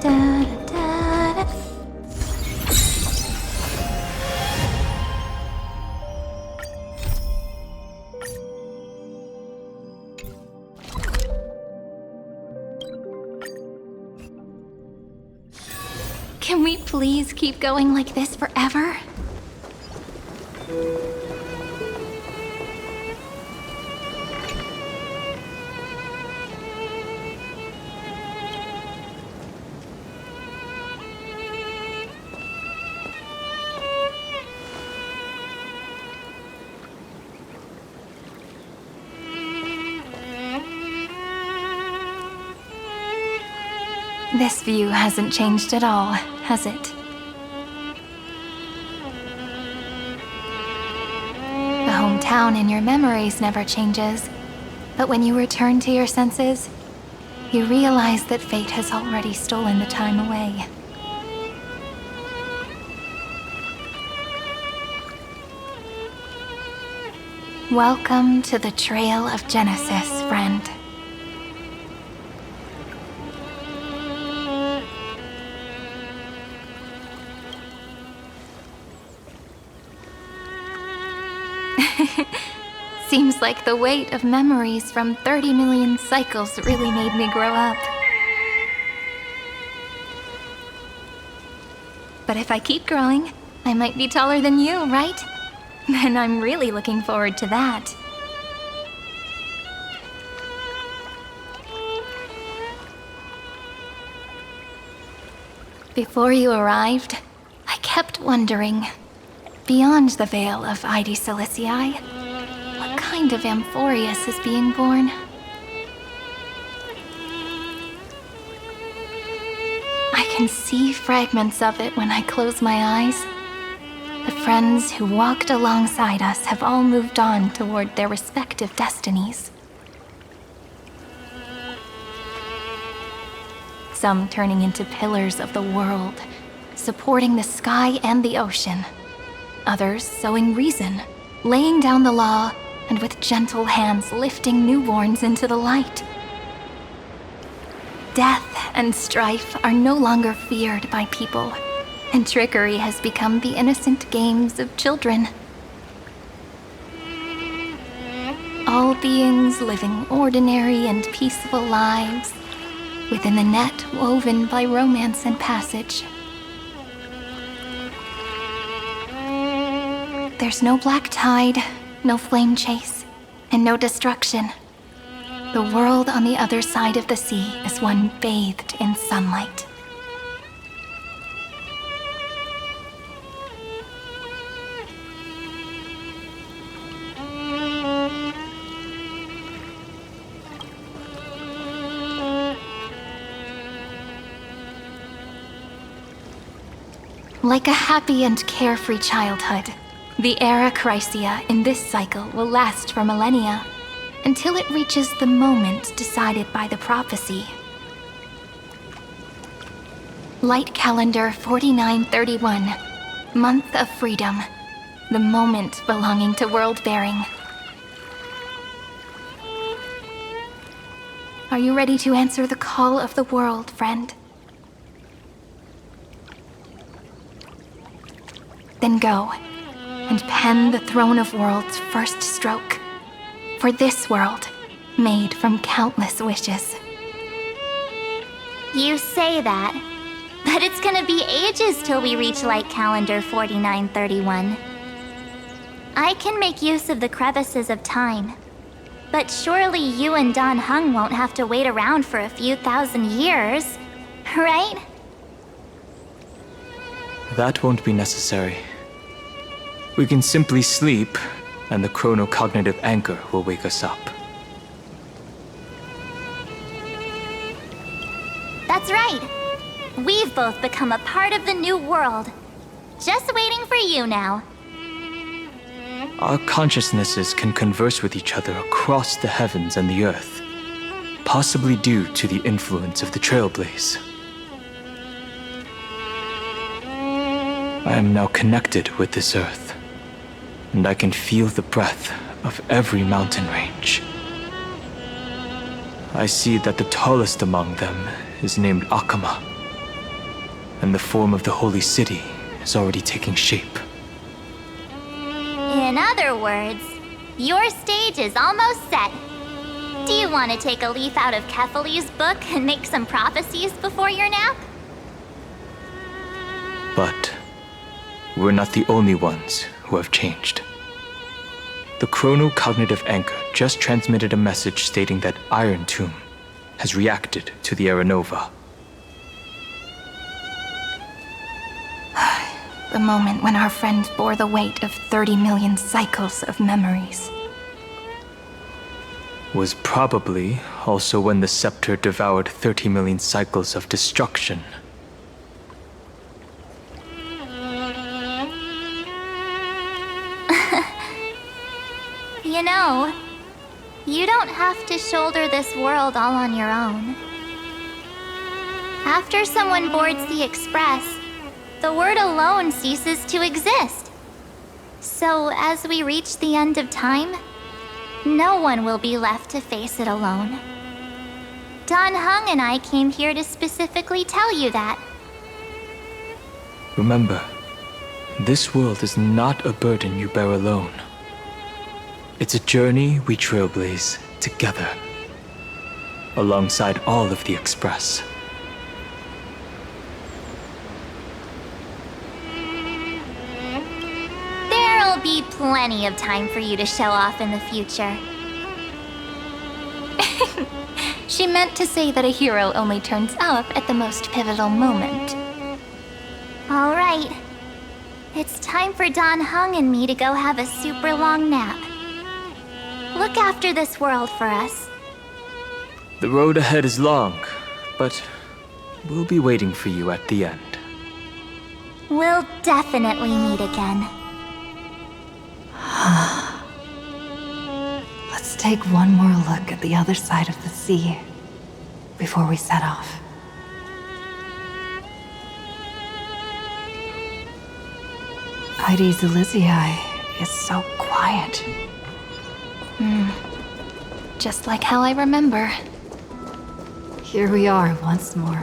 Da, da, da. Can we please keep going like this forever? This view hasn't changed at all, has it? The hometown in your memories never changes, but when you return to your senses, you realize that fate has already stolen the time away. Welcome to the Trail of Genesis, friend. Seems like the weight of memories from 30 million cycles really made me grow up. But if I keep growing, I might be taller than you, right? Then I'm really looking forward to that. Before you arrived, I kept wondering, beyond the veil of Id Silicii, what kind of Amphorius is being born? I can see fragments of it when I close my eyes. The friends who walked alongside us have all moved on toward their respective destinies. Some turning into pillars of the world, supporting the sky and the ocean. Others sowing reason, laying down the law, and with gentle hands lifting newborns into the light. Death and strife are no longer feared by people, and trickery has become the innocent games of children. All beings living ordinary and peaceful lives within the net woven by romance and passage. There's no black tide, no flame chase, and no destruction. The world on the other side of the sea is one bathed in sunlight. Like a happy and carefree childhood, the era Chrysia in this cycle will last for millennia, until it reaches the moment decided by the prophecy. Light calendar 4931, month of freedom, the moment belonging to world-bearing. Are you ready to answer the call of the world, friend? Then go, and pen the Throne of Worlds' first stroke. For this world, made from countless wishes. You say that, but it's gonna be ages till we reach Light Calendar 4931. I can make use of the crevices of time, but surely you and Don Hung won't have to wait around for a few thousand years, right? That won't be necessary. We can simply sleep, and the chronocognitive anchor will wake us up. That's right. We've both become a part of the new world. Just waiting for you now. Our consciousnesses can converse with each other across the heavens and the earth, possibly due to the influence of the Trailblaze. I am now connected with this earth, and I can feel the breath of every mountain range. I see that the tallest among them is named Akama, and the form of the holy city is already taking shape. In other words, your stage is almost set. Do you want to take a leaf out of Kefali's book and make some prophecies before your nap? But we're not the only ones who have changed. The chrono-cognitive anchor just transmitted a message stating that Iron Tomb has reacted to the Aeronova. The moment when our friend bore the weight of 30 million cycles of memories. Was probably also when the scepter devoured 30 million cycles of destruction. You know, you don't have to shoulder this world all on your own. After someone boards the Express, the word alone ceases to exist. So as we reach the end of time, no one will be left to face it alone. Dan Heng and I came here to specifically tell you that. Remember, this world is not a burden you bear alone. It's a journey we trailblaze together, alongside all of the Express. There'll be plenty of time for you to show off in the future. She meant to say that a hero only turns up at the most pivotal moment. All right. It's time for Dan Heng and me to go have a super long nap. Look after this world for us. The road ahead is long, but we'll be waiting for you at the end. We'll definitely meet again. Let's take one more look at the other side of the sea before we set off. Heidi's Elysiae is so quiet. Just like how I remember. Here we are once more.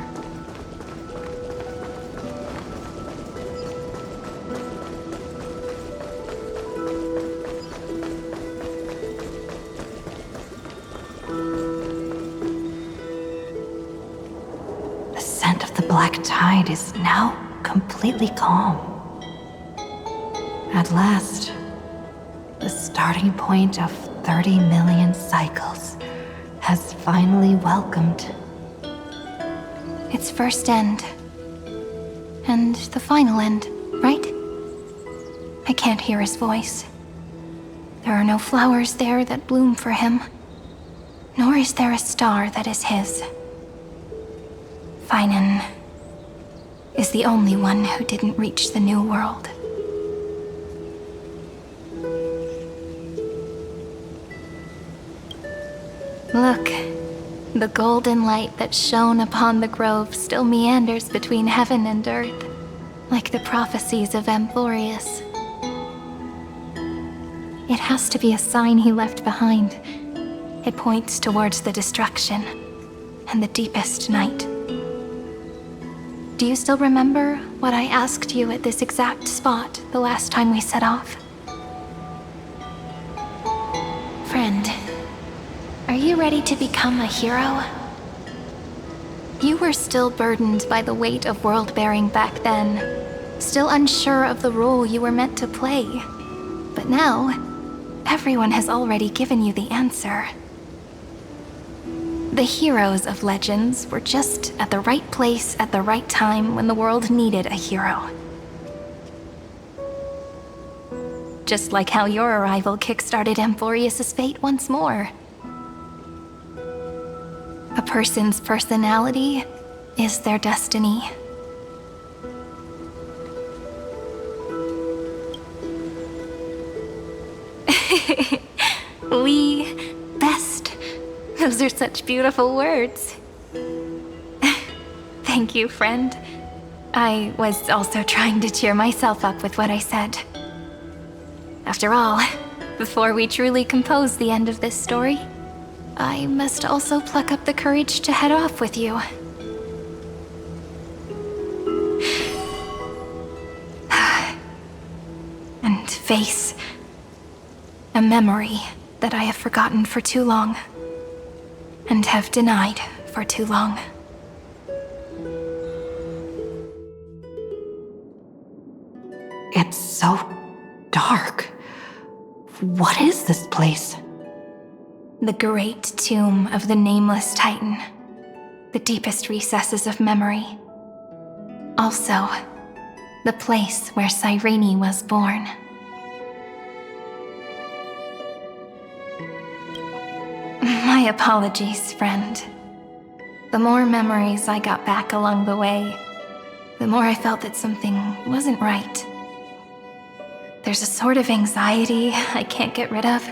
The scent of the black tide is now completely calm. At last, the starting point of 30 million cycles has finally welcomed. Its first end. And the final end, right? I can't hear his voice. There are no flowers there that bloom for him. Nor is there a star that is his. Finan is the only one who didn't reach the new world. Look, the golden light that shone upon the grove still meanders between heaven and earth, like the prophecies of Amphorius. It has to be a sign he left behind. It points towards the destruction and the deepest night. Do you still remember what I asked you at this exact spot the last time we set off? Friend, are you ready to become a hero? You were still burdened by the weight of world-bearing back then, still unsure of the role you were meant to play. But now, everyone has already given you the answer. The heroes of legends were just at the right place at the right time when the world needed a hero. Just like how your arrival kickstarted Amphorius' fate once more. A person's personality is their destiny. We best. Those are such beautiful words. Thank you, friend. I was also trying to cheer myself up with what I said. After all, before we truly compose the end of this story, I must also pluck up the courage to head off with you. face a memory that I have forgotten for too long, and have denied for too long. It's so dark. What is this place? The great tomb of the nameless Titan. The deepest recesses of memory. Also, the place where Cyrene was born. My apologies, friend. The more memories I got back along the way, the more I felt that something wasn't right. There's a sort of anxiety I can't get rid of.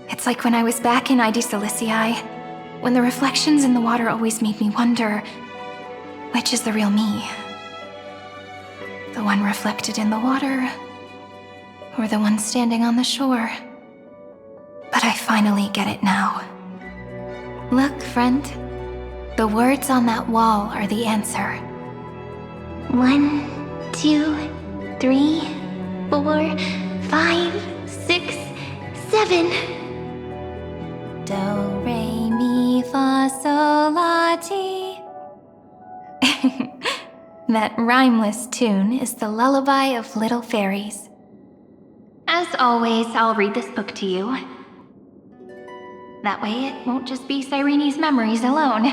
It's like when I was back in ID Silicii, when the reflections in the water always made me wonder, which is the real me? The one reflected in the water, or the one standing on the shore? But I finally get it now. Look, friend. The words on that wall are the answer. 1, 2, 3, 4, 5, 6, 7. Do, re, mi, fa, sol, la, ti. That rhymeless tune is the lullaby of little fairies. As always, I'll read this book to you. That way it won't just be Cyrene's memories alone.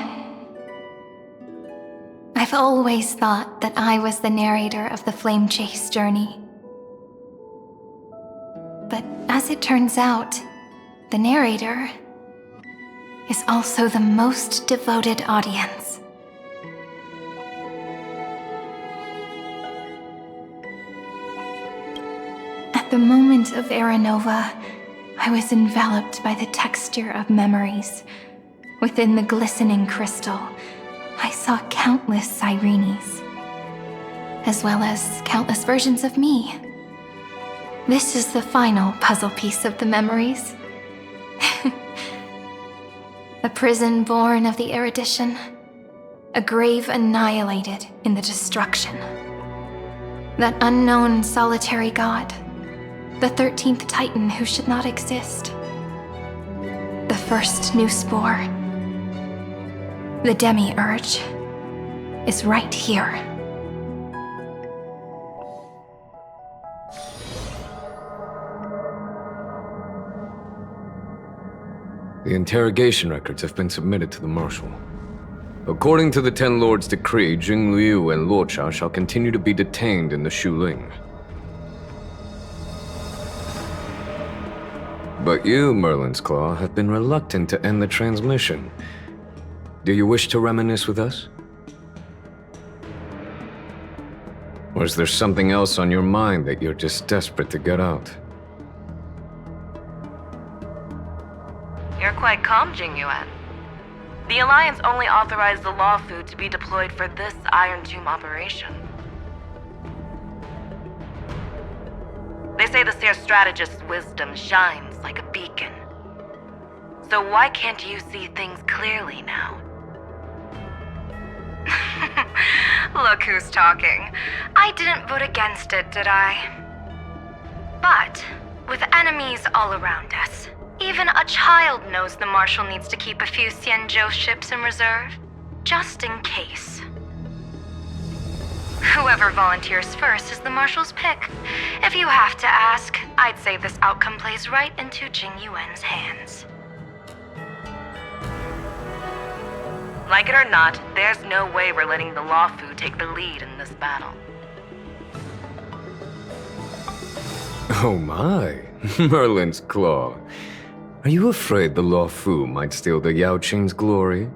I've always thought that I was the narrator of the Flame Chase journey. But as it turns out, the narrator is also the most devoted audience. At the moment of Aranova, I was enveloped by the texture of memories. Within the glistening crystal, I saw countless Cyrenes, as well as countless versions of me. This is the final puzzle piece of the memories. A prison born of the erudition, a grave annihilated in the destruction. That unknown solitary god, the 13th Titan who should not exist. The first new spore, the demiurge, is right here. The interrogation records have been submitted to the Marshal. According to the Ten Lords' decree, Jing Liu and Luocha shall continue to be detained in the Shuling. But you, Merlin's Claw, have been reluctant to end the transmission. Do you wish to reminisce with us? Or is there something else on your mind that you're just desperate to get out? You're quite calm, Jing Yuan. The Alliance only authorized the Law Food to be deployed for this Iron Tomb operation. They say the Seer Strategist's wisdom shines like a beacon. So why can't you see things clearly now? Look who's talking. I didn't vote against it, did I? But, with enemies all around us, even a child knows the Marshal needs to keep a few Xianzhou ships in reserve, just in case. Whoever volunteers first is the Marshal's pick. If you have to ask, I'd say this outcome plays right into Jing Yuan's hands. Like it or not, there's no way we're letting the Law Fu take the lead in this battle. Oh my, Merlin's Claw. Are you afraid the Law Fu might steal the Yao Qing's glory?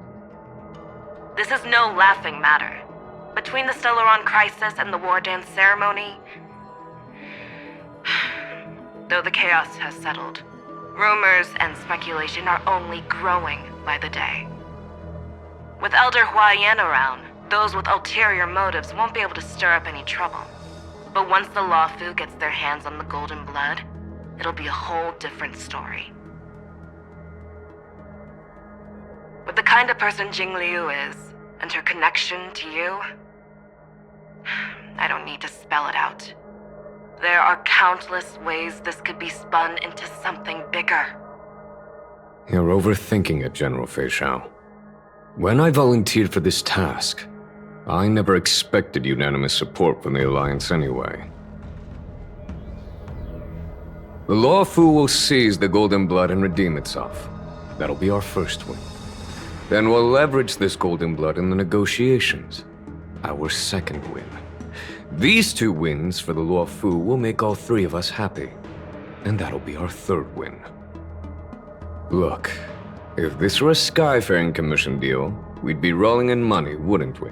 This is no laughing matter. Between the Stellaron crisis and the War Dance ceremony, though the chaos has settled, rumors and speculation are only growing by the day. With Elder Huaiyan around, those with ulterior motives won't be able to stir up any trouble. But once the Law Fu gets their hands on the golden blood, it'll be a whole different story. With the kind of person Jing Liu is, and her connection to you, I don't need to spell it out. There are countless ways this could be spun into something bigger. You're overthinking it, General Fei Shao. When I volunteered for this task, I never expected unanimous support from the Alliance anyway. The Law Fu will seize the Golden Blood and redeem itself. That'll be our first win. Then we'll leverage this Golden Blood in the negotiations. Our second win. These 2 wins for the Law Fu will make all 3 of us happy. And that'll be our third win. Look, if this were a Skyfaring Commission deal, we'd be rolling in money, wouldn't we?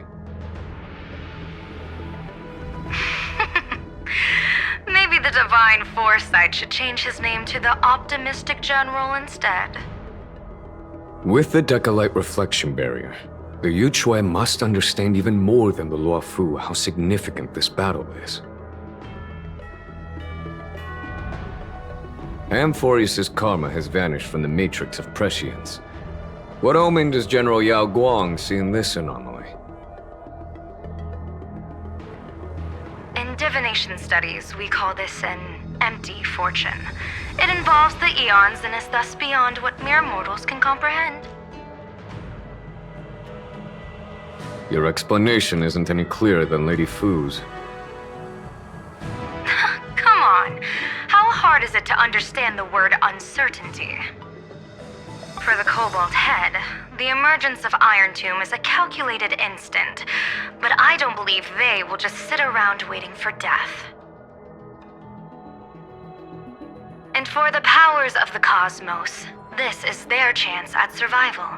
Maybe the Divine Foresight should change his name to the Optimistic General instead. With the Decalite Reflection Barrier, the Yuchuan must understand even more than the Luo Fu how significant this battle is. Amphorius' karma has vanished from the matrix of prescience. What omen does General Yao Guang see in this anomaly? In divination studies, we call this an empty fortune. It involves the eons and is thus beyond what mere mortals can comprehend. Your explanation isn't any clearer than Lady Fu's. Come on. How hard is it to understand the word uncertainty? For the Cobalt Head, the emergence of Iron Tomb is a calculated instant, but I don't believe they will just sit around waiting for death. And for the powers of the cosmos, this is their chance at survival,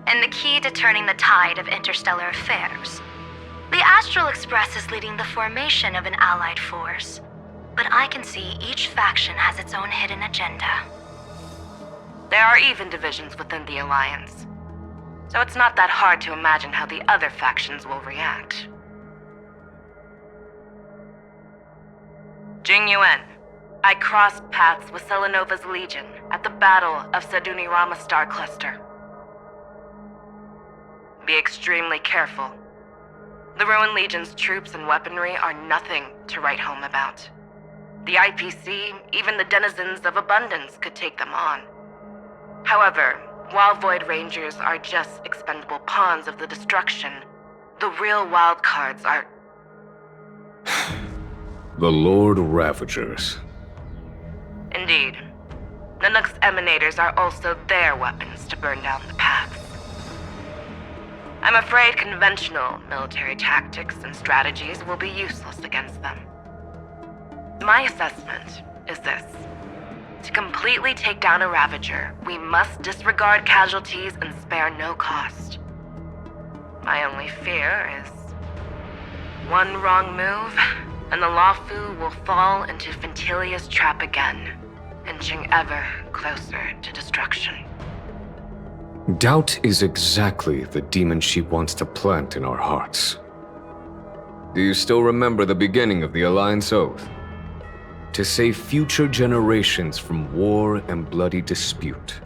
and the key to turning the tide of interstellar affairs. The Astral Express is leading the formation of an allied force, but I can see each faction has its own hidden agenda. There are even divisions within the Alliance, so it's not that hard to imagine how the other factions will react. Jing Yuan, I crossed paths with Selenova's Legion at the Battle of Sadunirama Star Cluster. Be extremely careful. The Ruined Legion's troops and weaponry are nothing to write home about. The IPC, even the denizens of abundance, could take them on. However, while Void Rangers are just expendable pawns of the destruction, the real wildcards are... The Lord Ravagers. Indeed. Nanook's emanators are also their weapons to burn down the paths. I'm afraid conventional military tactics and strategies will be useless against them. My assessment is this. To completely take down a Ravager, we must disregard casualties and spare no cost. My only fear is one wrong move, and the Luofu will fall into Ventilia's trap again, inching ever closer to destruction. Doubt is exactly the demon she wants to plant in our hearts. Do you still remember the beginning of the Alliance Oath? To save future generations from war and bloody dispute.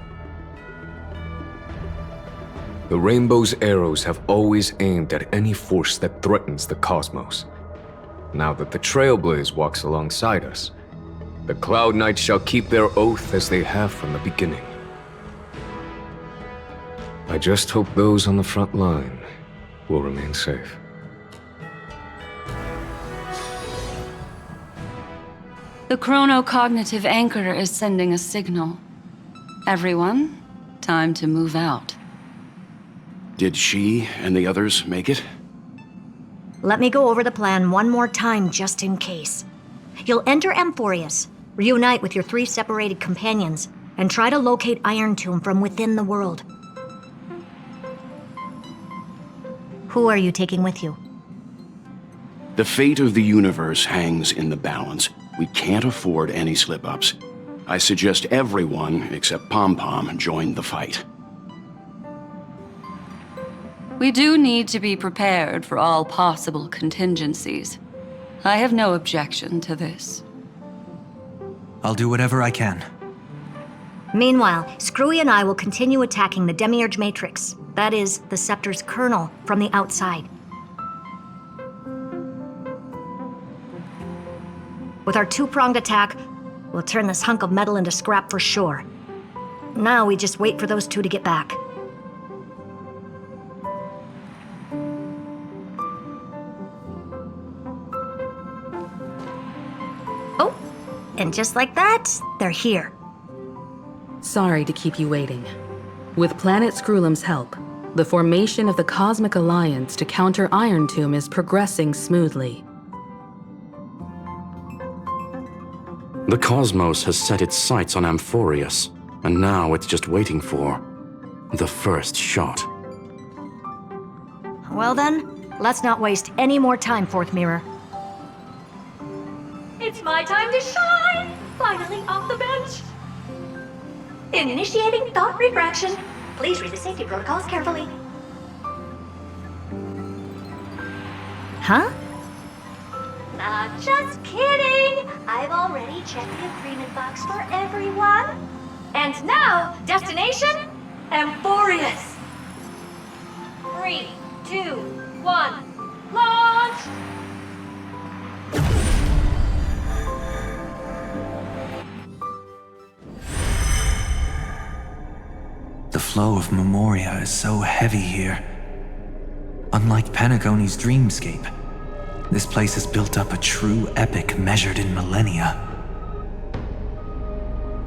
The Rainbow's arrows have always aimed at any force that threatens the cosmos. Now that the Trailblaze walks alongside us, the Cloud Knights shall keep their oath as they have from the beginning. I just hope those on the front line will remain safe. The chronocognitive anchor is sending a signal. Everyone, time to move out. Did she and the others make it? Let me go over the plan one more time just in case. You'll enter Amphorius, reunite with your 3 separated companions, and try to locate Iron Tomb from within the world. Who are you taking with you? The fate of the universe hangs in the balance. We can't afford any slip-ups. I suggest everyone, except Pom-Pom, join the fight. We do need to be prepared for all possible contingencies. I have no objection to this. I'll do whatever I can. Meanwhile, Screwy and I will continue attacking the Demiurge Matrix. That is, the Scepter's kernel, from the outside. With our two-pronged attack, we'll turn this hunk of metal into scrap for sure. Now we just wait for those two to get back. Oh, and just like that, they're here. Sorry to keep you waiting. With Planet Screwlum's help, the formation of the Cosmic Alliance to counter Iron Tomb is progressing smoothly. The cosmos has set its sights on Amphorius, and now it's just waiting for the first shot. Well then, let's not waste any more time, Fourth Mirror. It's my time to shine! Finally off the bench! Initiating thought refraction. Please read the safety protocols carefully. Huh? Just kidding! I've already checked the agreement box for everyone. And now, destination? Amphorius! 3, 2, 1, launch! The flow of Memoria is so heavy here. Unlike Penacony's dreamscape, this place has built up a true epic measured in millennia.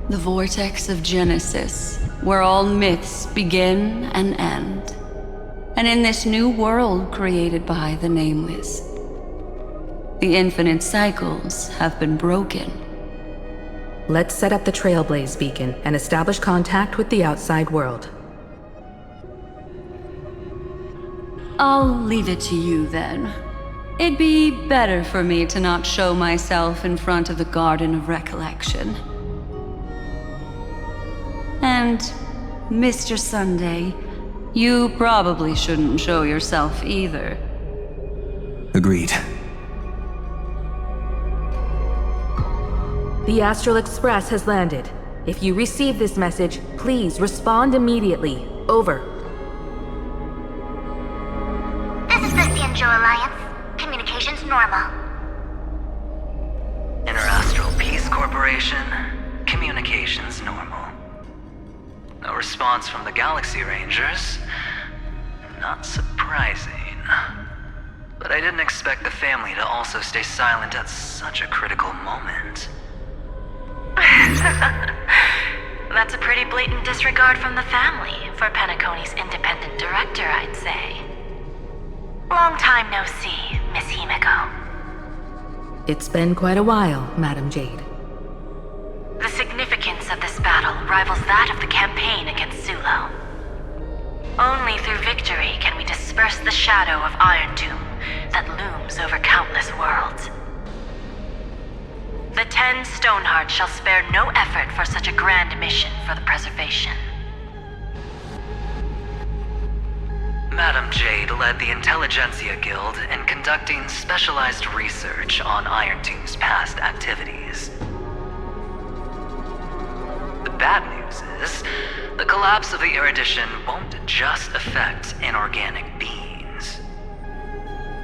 The vortex of Genesis, where all myths begin and end. And in this new world created by the Nameless, the infinite cycles have been broken. Let's set up the Trailblaze beacon and establish contact with the outside world. I'll leave it to you then. It'd be better for me to not show myself in front of the Garden of Recollection. And, Mr. Sunday, you probably shouldn't show yourself either. Agreed. The Astral Express has landed. If you receive this message, please respond immediately. Over. This is the Cianjo Alliance. Communications normal. Interastral Peace Corporation. Communications normal. No response from the Galaxy Rangers. Not surprising. But I didn't expect the family to also stay silent at such a critical moment. That's a pretty blatant disregard from the family for Penacony's independent director, I'd say. Long time no see, Miss Himiko. It's been quite a while, Madam Jade. The significance of this battle rivals that of the campaign against Zulo. Only through victory can we disperse the shadow of Iron Tomb that looms over countless worlds. The 10 Stonehearts shall spare no effort for such a grand mission for the preservation. Madam Jade led the Intelligentsia Guild in conducting specialized research on Iron Tomb's past activities. The bad news is, the collapse of the Erudition won't just affect inorganic beings.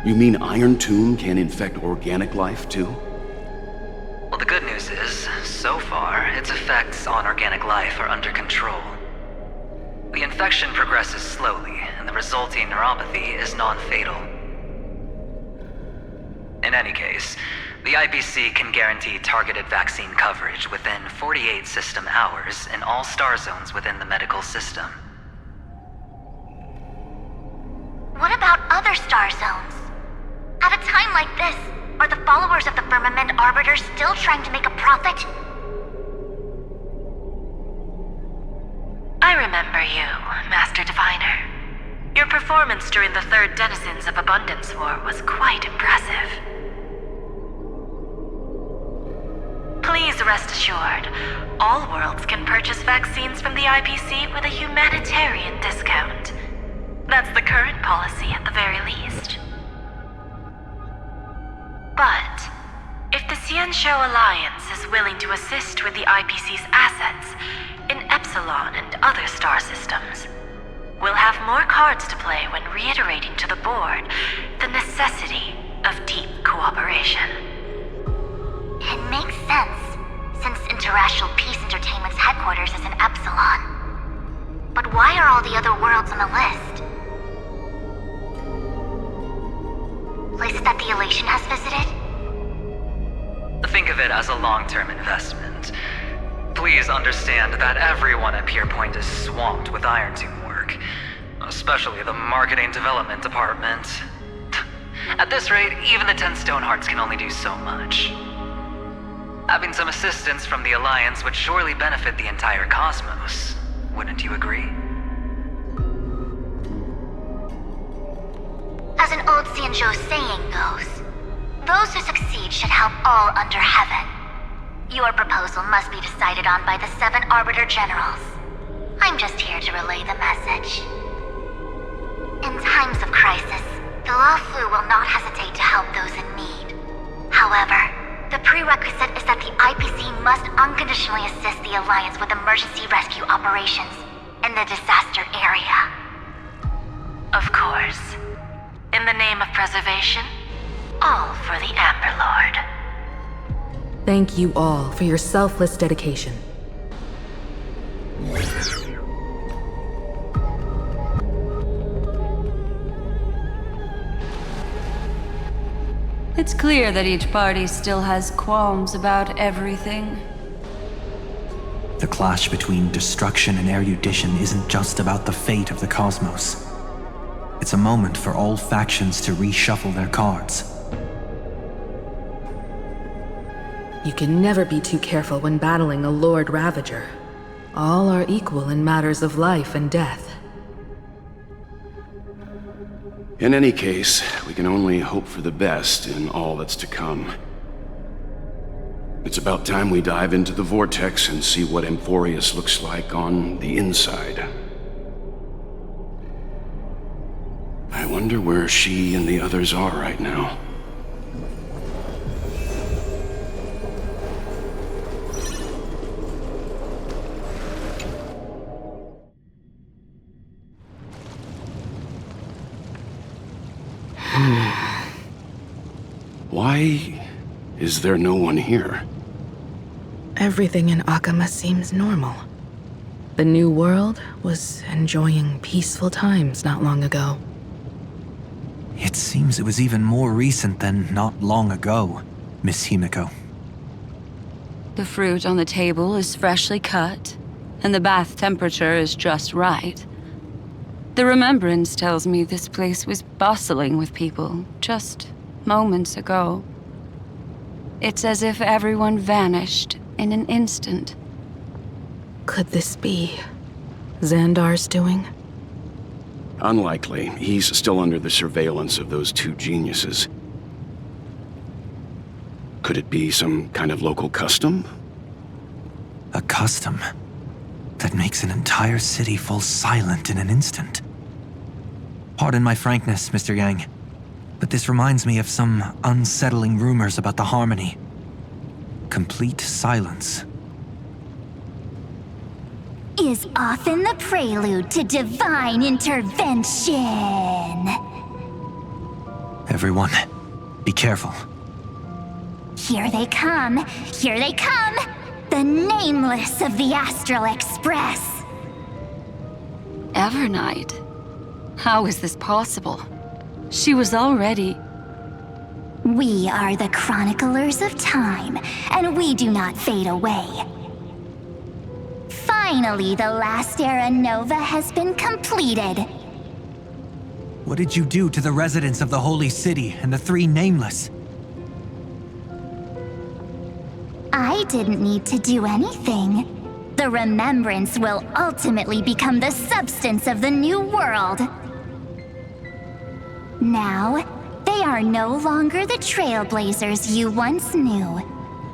You mean Iron Tomb can infect organic life too? Well, the good news is, so far, its effects on organic life are under control. The infection progresses slowly, and the resulting neuropathy is non-fatal. In any case, the IPC can guarantee targeted vaccine coverage within 48 system hours in all star zones within the medical system. What about other star zones? At a time like this, are the followers of the Firmament Arbiter still trying to make a profit? I remember you, Master Diviner. Your performance during the Third Denizens of Abundance War was quite impressive. Please rest assured, all worlds can purchase vaccines from the IPC with a humanitarian discount. That's the current policy at the very least. But, if the Cianjo Alliance is willing to assist with the IPC's assets in Epsilon and other star systems, we'll have more cards to play when reiterating to the board the necessity of deep cooperation. And Why are all the other worlds on the list? Places that the Elation has visited? Think of it as a long-term investment. Please understand that everyone at Pierpoint is swamped with Iron Tomb work, especially the marketing development department. At this rate, even the 10 Stonehearts can only do so much. Having some assistance from the Alliance would surely benefit the entire cosmos. Wouldn't you agree? As an old Xianzhou saying goes, those who succeed should help all under heaven. Your proposal must be decided on by the 7 Arbiter Generals. I'm just here to relay the message. In times of crisis, the Luofu will not hesitate to help those in need. However, the prerequisite is that the IPC must unconditionally assist the Alliance with emergency rescue operations in the disaster area. Of course. In the name of preservation, all for the Amber Lord. Thank you all for your selfless dedication. It's clear that each party still has qualms about everything. The clash between destruction and erudition isn't just about the fate of the cosmos. It's a moment for all factions to reshuffle their cards. You can never be too careful when battling a Lord Ravager. All are equal in matters of life and death. In any case, we can only hope for the best in all that's to come. It's about time we dive into the vortex and see what Amphorius looks like on the inside. I wonder where she and the others are right now. Why is there no one here? Everything in Akama seems normal. The new world was enjoying peaceful times not long ago. It seems it was even more recent than not long ago, Miss Himiko. The fruit on the table is freshly cut, and the bath temperature is just right. The remembrance tells me this place was bustling with people just moments ago. It's as if everyone vanished in an instant. Could this be Xandar's doing? Unlikely. He's still under the surveillance of those 2 geniuses. Could it be some kind of local custom? A custom that makes an entire city fall silent in an instant. Pardon my frankness, Mr. Yang, but this reminds me of some unsettling rumors about the Harmony. Complete silence. Is often the prelude to divine intervention. Everyone, be careful. Here they come! Here they come! The Nameless of the Astral Express! Evernight? How is this possible? She was already... We are the Chroniclers of Time, and we do not fade away. Finally, the last era Nova has been completed. What did you do to the residents of the Holy City and the 3 Nameless? I didn't need to do anything. The remembrance will ultimately become the substance of the new world. Now, they are no longer the Trailblazers you once knew,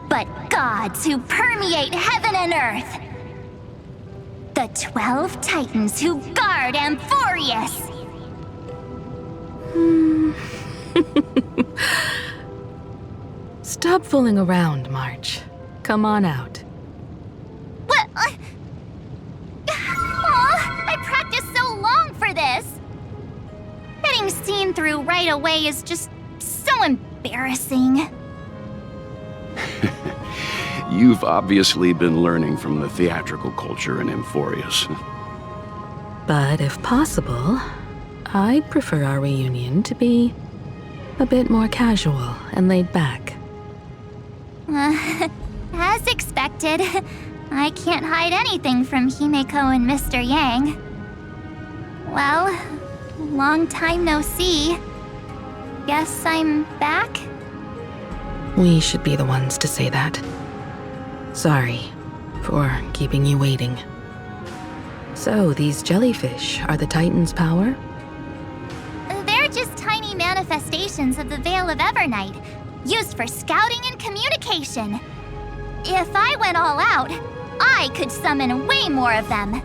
but gods who permeate heaven and earth. The 12 Titans who guard Amphorius! Stop fooling around, March. Come on out. What? I practiced so long for this! Getting seen through right away is just so embarrassing. You've obviously been learning from the theatrical culture in Amphorius. But if possible, I'd prefer our reunion to be a bit more casual and laid back. As expected, I can't hide anything from Himeko and Mr. Yang. Well, long time no see. Guess I'm back? We should be the ones to say that. Sorry for keeping you waiting. So, these jellyfish are the Titan's power? They're just tiny manifestations of the Veil of Evernight, used for scouting and communication. If I went all out, I could summon way more of them.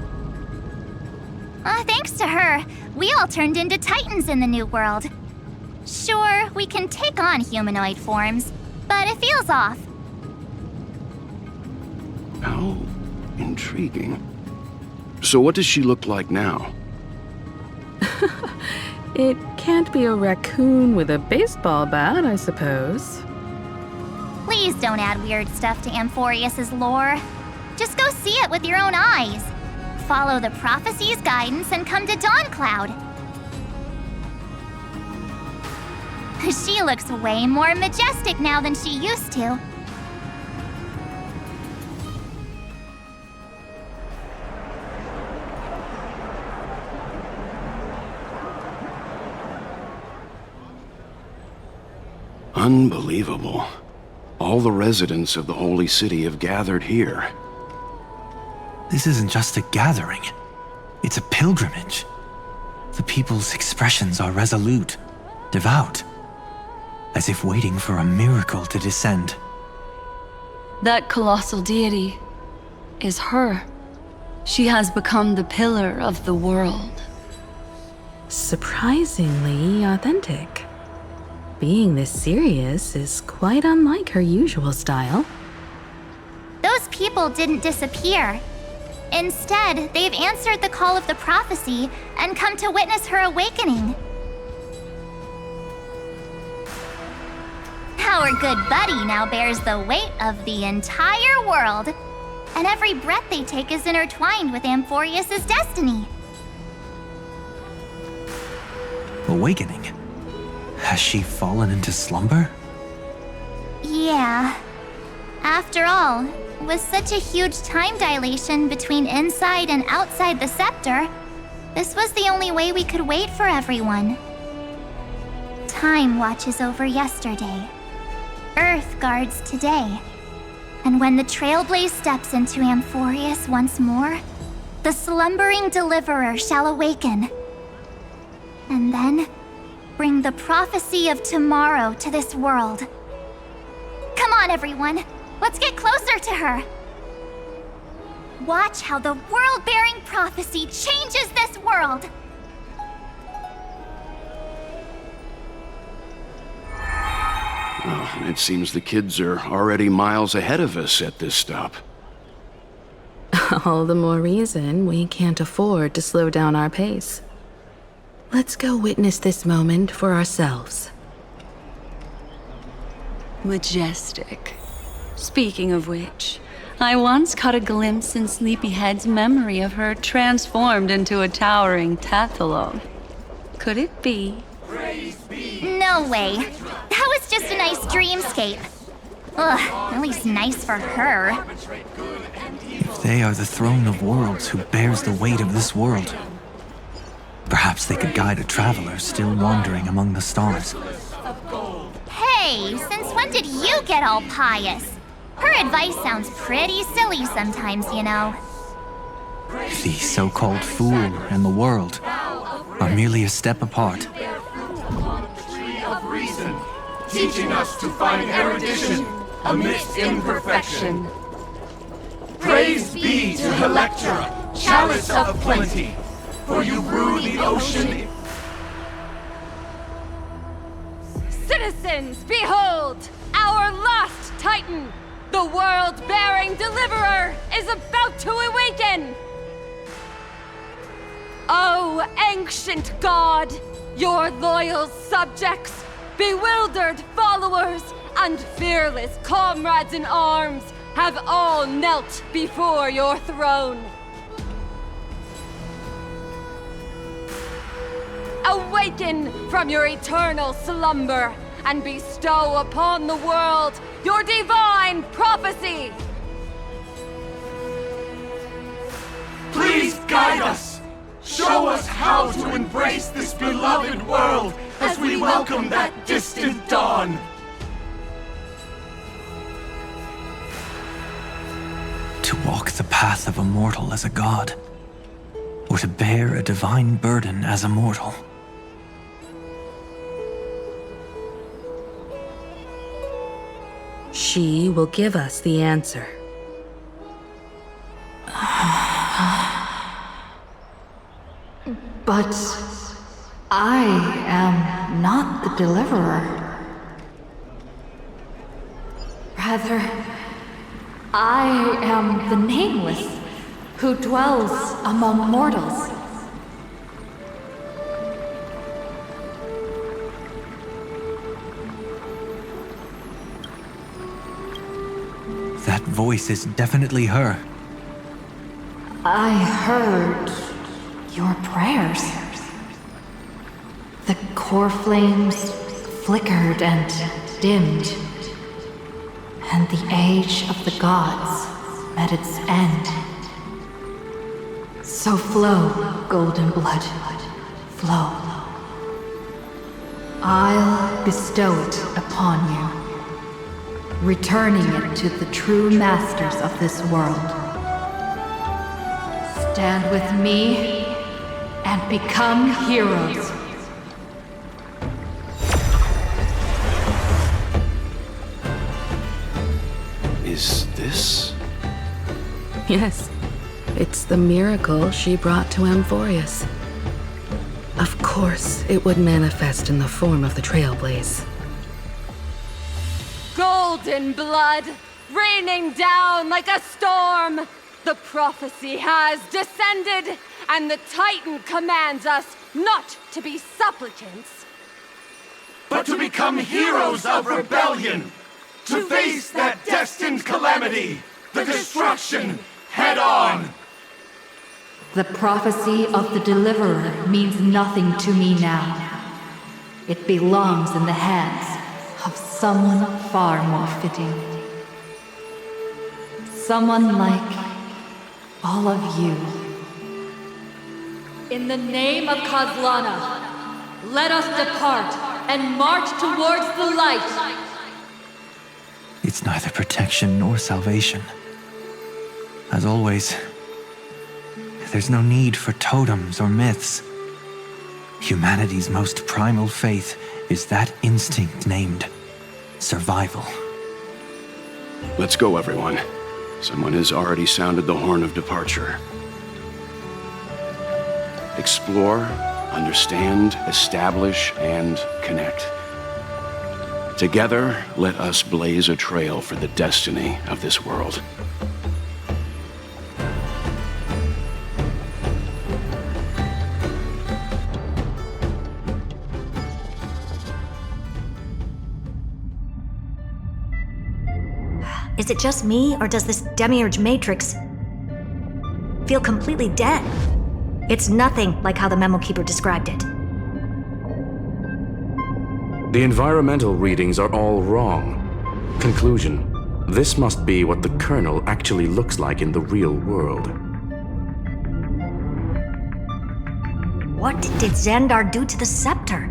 Thanks to her, we all turned into Titans in the New World. Sure, we can take on humanoid forms, but it feels off. How intriguing. So what does she look like now? It can't be a raccoon with a baseball bat, I suppose. Please don't add weird stuff to Amphorius's lore. Just go see it with your own eyes. Follow the prophecy's guidance and come to Dawncloud. She looks way more majestic now than she used to. Unbelievable. All the residents of the Holy City have gathered here. This isn't just a gathering. It's a pilgrimage. The people's expressions are resolute, devout, as if waiting for a miracle to descend. That colossal deity is her. She has become the pillar of the world. Surprisingly authentic. Being this serious is quite unlike her usual style. Those people didn't disappear. Instead, they've answered the call of the prophecy and come to witness her awakening. Our good buddy now bears the weight of the entire world, and every breath they take is intertwined with Amphorius's destiny. Awakening? Has she fallen into slumber? Yeah. After all, with such a huge time dilation between inside and outside the scepter, this was the only way we could wait for everyone. Time watches over yesterday. Earth guards today. And when the Trailblaze steps into Amphorius once more, the slumbering deliverer shall awaken. And then, bring the prophecy of tomorrow to this world. Come on, everyone. Let's get closer to her. Watch how the world-bearing prophecy changes this world. Well, it seems the kids are already miles ahead of us at this stop. All the more reason we can't afford to slow down our pace. Let's go witness this moment for ourselves. Majestic. Speaking of which, I once caught a glimpse in Sleepyhead's memory of her transformed into a towering Tathalog. Could it be? No way. That was just a nice dreamscape. Ugh, at least nice for her. If they are the throne of worlds who bears the weight of this world, perhaps they could guide a traveler still wandering among the stars. Hey, since when did you get all pious? Her advice sounds pretty silly sometimes, you know. The so-called fool and the world are merely a step apart. Of reason, teaching us to find erudition amidst imperfection. Praise be to Helectra, chalice of plenty, for you brew the ocean. Citizens, behold! Our last Titan, the world-bearing deliverer, is about to awaken! Oh, ancient god! Your loyal subjects, bewildered followers, and fearless comrades in arms have all knelt before your throne. awaken from your eternal slumber and bestow upon the world your divine prophecy! Please guide us! Show us how to embrace this beloved world as we welcome that distant dawn! To walk the path of a mortal as a god, or to bear a divine burden as a mortal. She will give us the answer. But I am not the deliverer. Rather, I am the Nameless, who dwells among mortals. That voice is definitely her. I heard your prayers. The core flames flickered and dimmed, and the age of the gods met its end. So flow, golden blood, flow. I'll bestow it upon you, returning it to the true masters of this world. Stand with me and become heroes. Is this? Yes, it's the miracle she brought to Amphorius. Of course, it would manifest in the form of the Trailblaze. Golden blood, raining down like a storm! The prophecy has descended, and the Titan commands us not to be supplicants, but to become heroes of rebellion! To face that destined calamity, the destruction, head on! The prophecy of the Deliverer means nothing to me now. It belongs in the hands of someone far more fitting. Someone like all of you. In the name of Kozlana, let us depart and march towards the light. It's neither protection nor salvation. As always, there's no need for totems or myths. Humanity's most primal faith is that instinct named survival. Let's go, everyone. Someone has already sounded the horn of departure. Explore, understand, establish, and connect. Together, let us blaze a trail for the destiny of this world. Is it just me, or does this Demiurge Matrix feel completely dead? It's nothing like how the Memo Keeper described it. The environmental readings are all wrong. Conclusion: this must be what the kernel actually looks like in the real world. What did Xandar do to the scepter?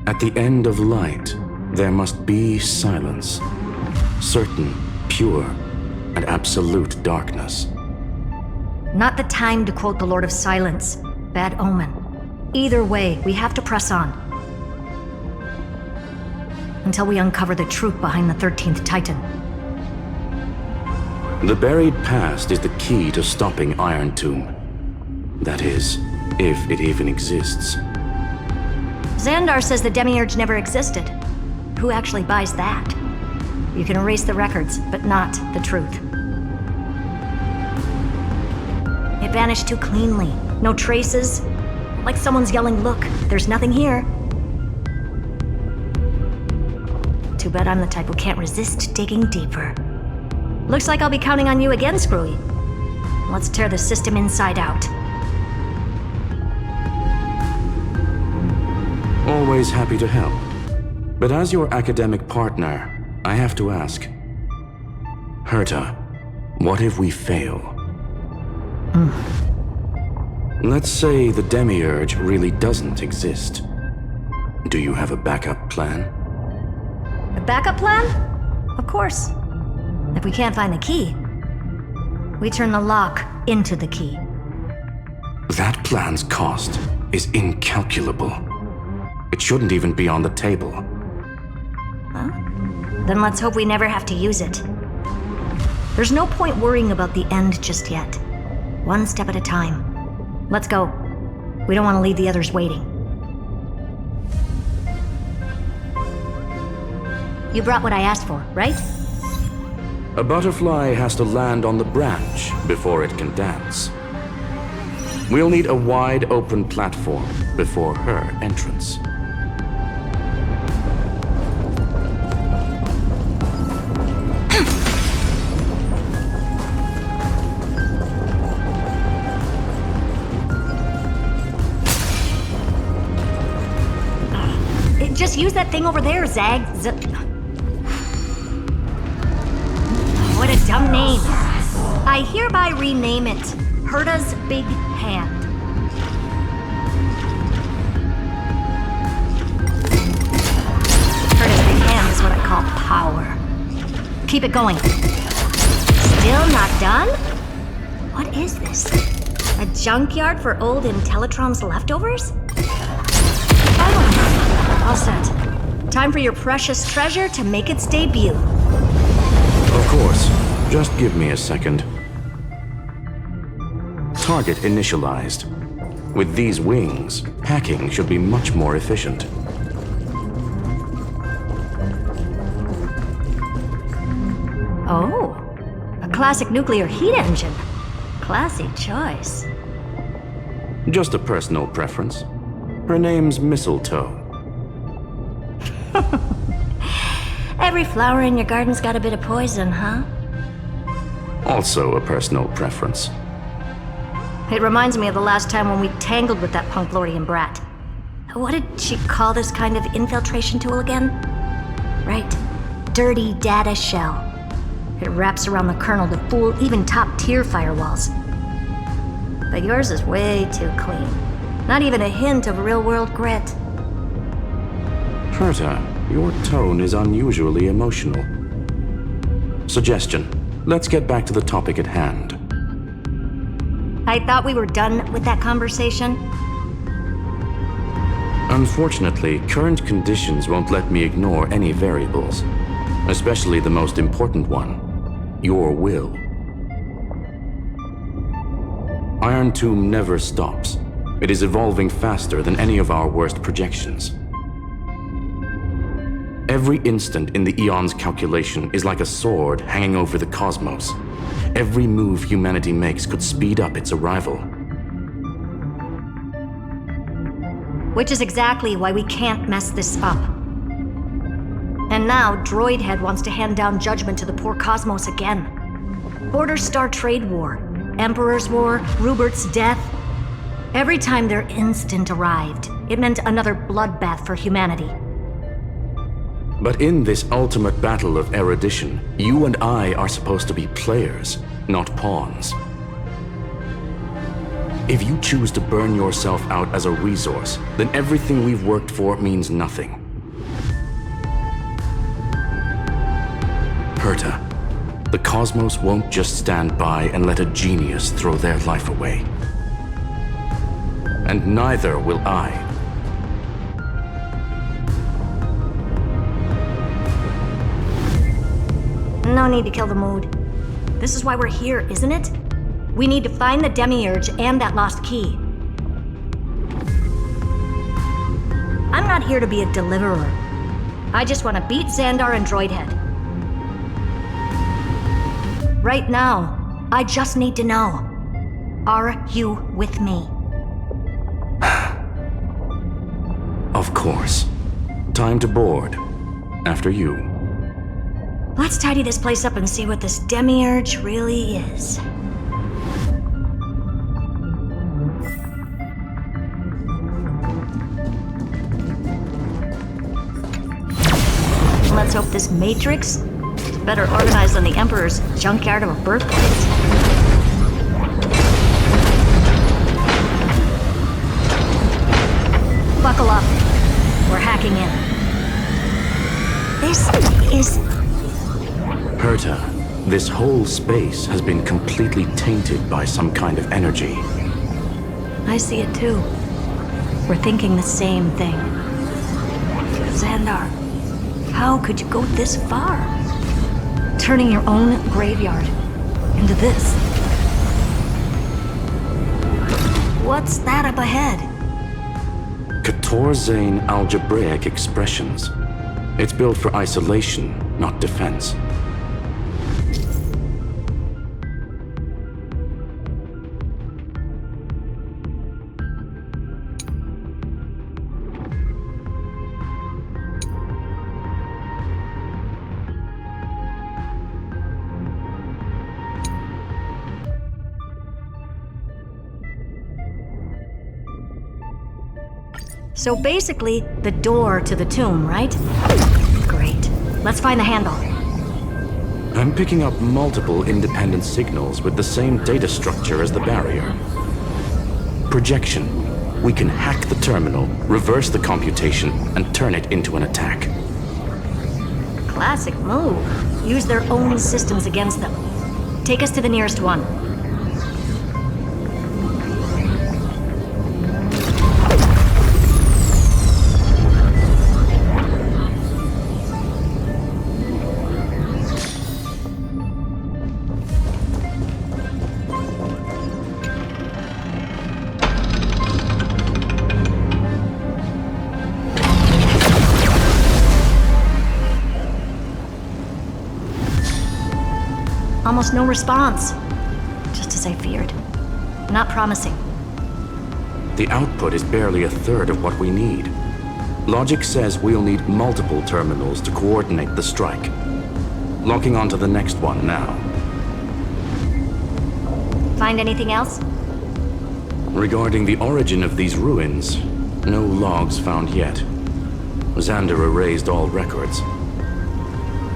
At the end of light, there must be silence. Certain, pure, and absolute darkness. Not the time to quote the Lord of Silence. Bad omen. Either way, we have to press on. Until we uncover the truth behind the 13th Titan. The buried past is the key to stopping Iron Tomb. That is, if it even exists. Xandar says the Demiurge never existed. Who actually buys that? You can erase the records, but not the truth. It vanished too cleanly. No traces. Like someone's yelling, "Look, there's nothing here." Too bad I'm the type who can't resist digging deeper. Looks like I'll be counting on you again, Screwy. Let's tear the system inside out. Always happy to help. But as your academic partner, I have to ask. Herta, what if we fail? Let's say the Demiurge really doesn't exist. Do you have a backup plan? A backup plan? Of course. If we can't find the key, we turn the lock into the key. That plan's cost is incalculable. It shouldn't even be on the table. Huh? Then let's hope we never have to use it. There's no point worrying about the end just yet. One step at a time. Let's go. We don't want to leave the others waiting. You brought what I asked for, right? A butterfly has to land on the branch before it can dance. We'll need a wide open platform before her entrance. Just use that thing over there, Zag. What a dumb name. I hereby rename it Herta's Big Hand. Herta's Big Hand is what I call power. Keep it going. Still not done? What is this? A junkyard for old Intellitron's leftovers? I don't know. All set. Time for your precious treasure to make its debut. Of course. Just give me a second. Target initialized. With these wings, hacking should be much more efficient. Oh, a classic nuclear heat engine. Classy choice. Just a personal preference. Her name's Mistletoe. Every flower in your garden's got a bit of poison, huh? Also a personal preference. It reminds me of the last time when we tangled with that punk Lordian brat. What did she call this kind of infiltration tool again? Right. Dirty data shell. It wraps around the kernel to fool even top-tier firewalls. But yours is way too clean. Not even a hint of real-world grit. Herta, your tone is unusually emotional. Suggestion. Let's get back to the topic at hand. I thought we were done with that conversation. Unfortunately, current conditions won't let me ignore any variables. Especially the most important one. Your will. Iron Tomb never stops. It is evolving faster than any of our worst projections. Every instant in the Eon's calculation is like a sword hanging over the cosmos. Every move humanity makes could speed up its arrival. Which is exactly why we can't mess this up. And now, Droidhead wants to hand down judgment to the poor cosmos again. Border Star Trade War, Emperor's War, Rupert's death. Every time their instant arrived, it meant another bloodbath for humanity. But in this ultimate battle of erudition, you and I are supposed to be players, not pawns. If you choose to burn yourself out as a resource, then everything we've worked for means nothing. Herta, the cosmos won't just stand by and let a genius throw their life away. And neither will I. No need to kill the mood. This is why we're here, isn't it? We need to find the Demiurge and that lost key. I'm not here to be a deliverer. I just want to beat Xandar and Droidhead. Right now, I just need to know. Are you with me? Of course. Time to board. After you. Let's tidy this place up and see what this Demiurge really is. Let's hope this matrix is better organized than the Emperor's junkyard of a birthplace. Buckle up. We're hacking in. This is... Herta, this whole space has been completely tainted by some kind of energy. I see it too. We're thinking the same thing. Xandar, how could you go this far? Turning your own graveyard into this. What's that up ahead? Katorzane algebraic expressions. It's built for isolation, not defense. So basically, the door to the tomb, right? Great. Let's find the handle. I'm picking up multiple independent signals with the same data structure as the barrier. Projection. We can hack the terminal, reverse the computation, and turn it into an attack. Classic move. Use their own systems against them. Take us to the nearest one. Almost no response. Just as I feared. Not promising. The output is barely a third of what we need. Logic says we'll need multiple terminals to coordinate the strike. Locking onto the next one now. Find anything else? Regarding the origin of these ruins, no logs found yet. Xander erased all records.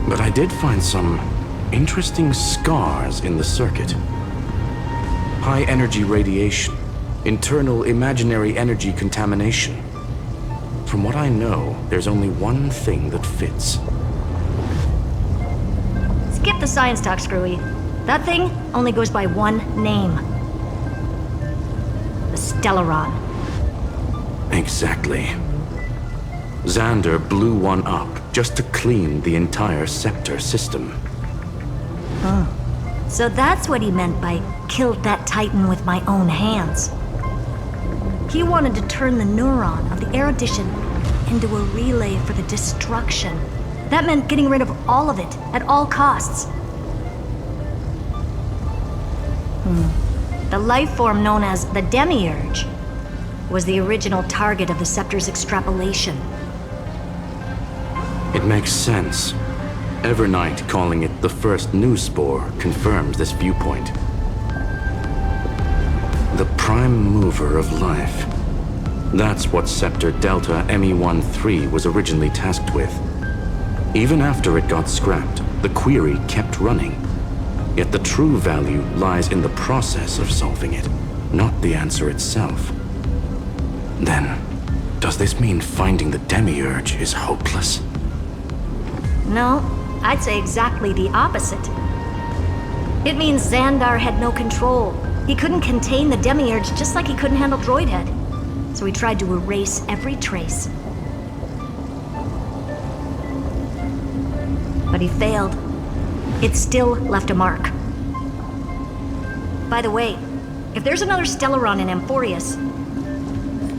But I did find some interesting scars in the circuit. High energy radiation, internal imaginary energy contamination. From what I know, there's only one thing that fits. Skip the science talk, Screwy. That thing only goes by one name. The Stellaron. Exactly. Xander blew one up just to clean the entire Scepter system. So that's what he meant by killed that Titan with my own hands. He wanted to turn the neuron of the erudition into a relay for the destruction. That meant getting rid of all of it, at all costs. The life form known as the Demiurge was the original target of the Scepter's extrapolation. It makes sense. Evernight calling it the first new spore confirms this viewpoint. The prime mover of life. That's what Scepter Delta ME-13 was originally tasked with. Even after it got scrapped, the query kept running. Yet the true value lies in the process of solving it, not the answer itself. Then, does this mean finding the Demiurge is hopeless? No, I'd say exactly the opposite. It means Xandar had no control. He couldn't contain the Demiurge just like he couldn't handle Droidhead. So he tried to erase every trace. But he failed. It still left a mark. By the way, if there's another Stellaron in Amphorius,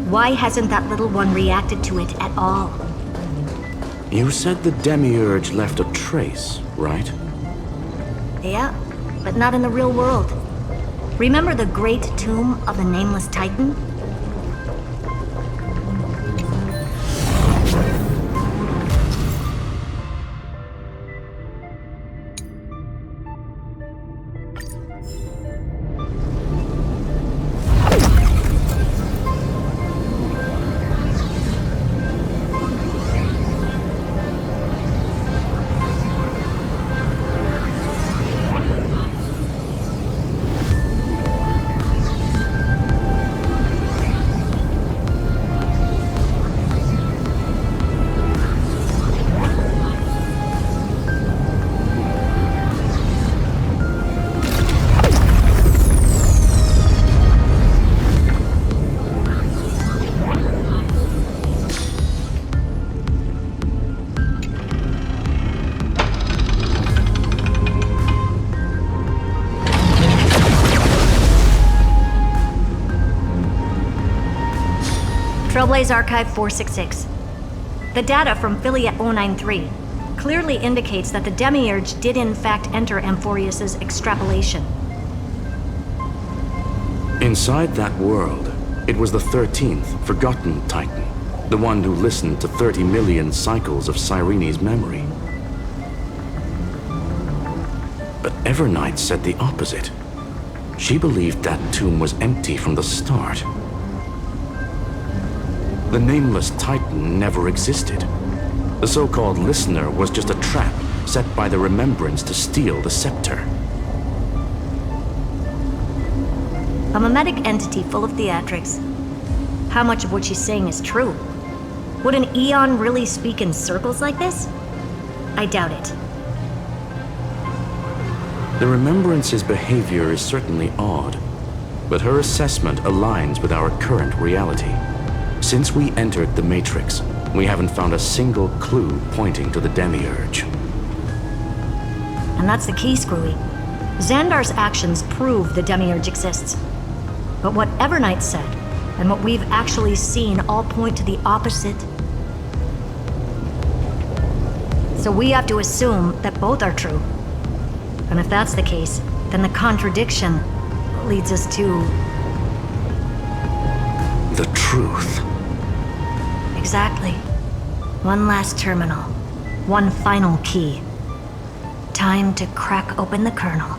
why hasn't that little one reacted to it at all? You said the Demiurge left a trace, right? Yeah, but not in the real world. Remember the great tomb of the Nameless Titan? Trailblaze Archive 466. The data from Philia 093 clearly indicates that the Demiurge did in fact enter Amphorius's extrapolation. Inside that world, it was the 13th, forgotten Titan. The one who listened to 30 million cycles of Cyrene's memory. But Evernight said the opposite. She believed that tomb was empty from the start. The nameless Titan never existed. The so-called listener was just a trap set by the Remembrance to steal the scepter. A mimetic entity full of theatrics. How much of what she's saying is true? Would an Eon really speak in circles like this? I doubt it. The Remembrance's behavior is certainly odd, but her assessment aligns with our current reality. Since we entered the Matrix, we haven't found a single clue pointing to the Demiurge. And that's the key, Screwy. Xandar's actions prove the Demiurge exists. But what Evernight said, and what we've actually seen all point to the opposite. So we have to assume that both are true. And if that's the case, then the contradiction leads us to... the truth. Exactly. One last terminal. One final key. Time to crack open the kernel.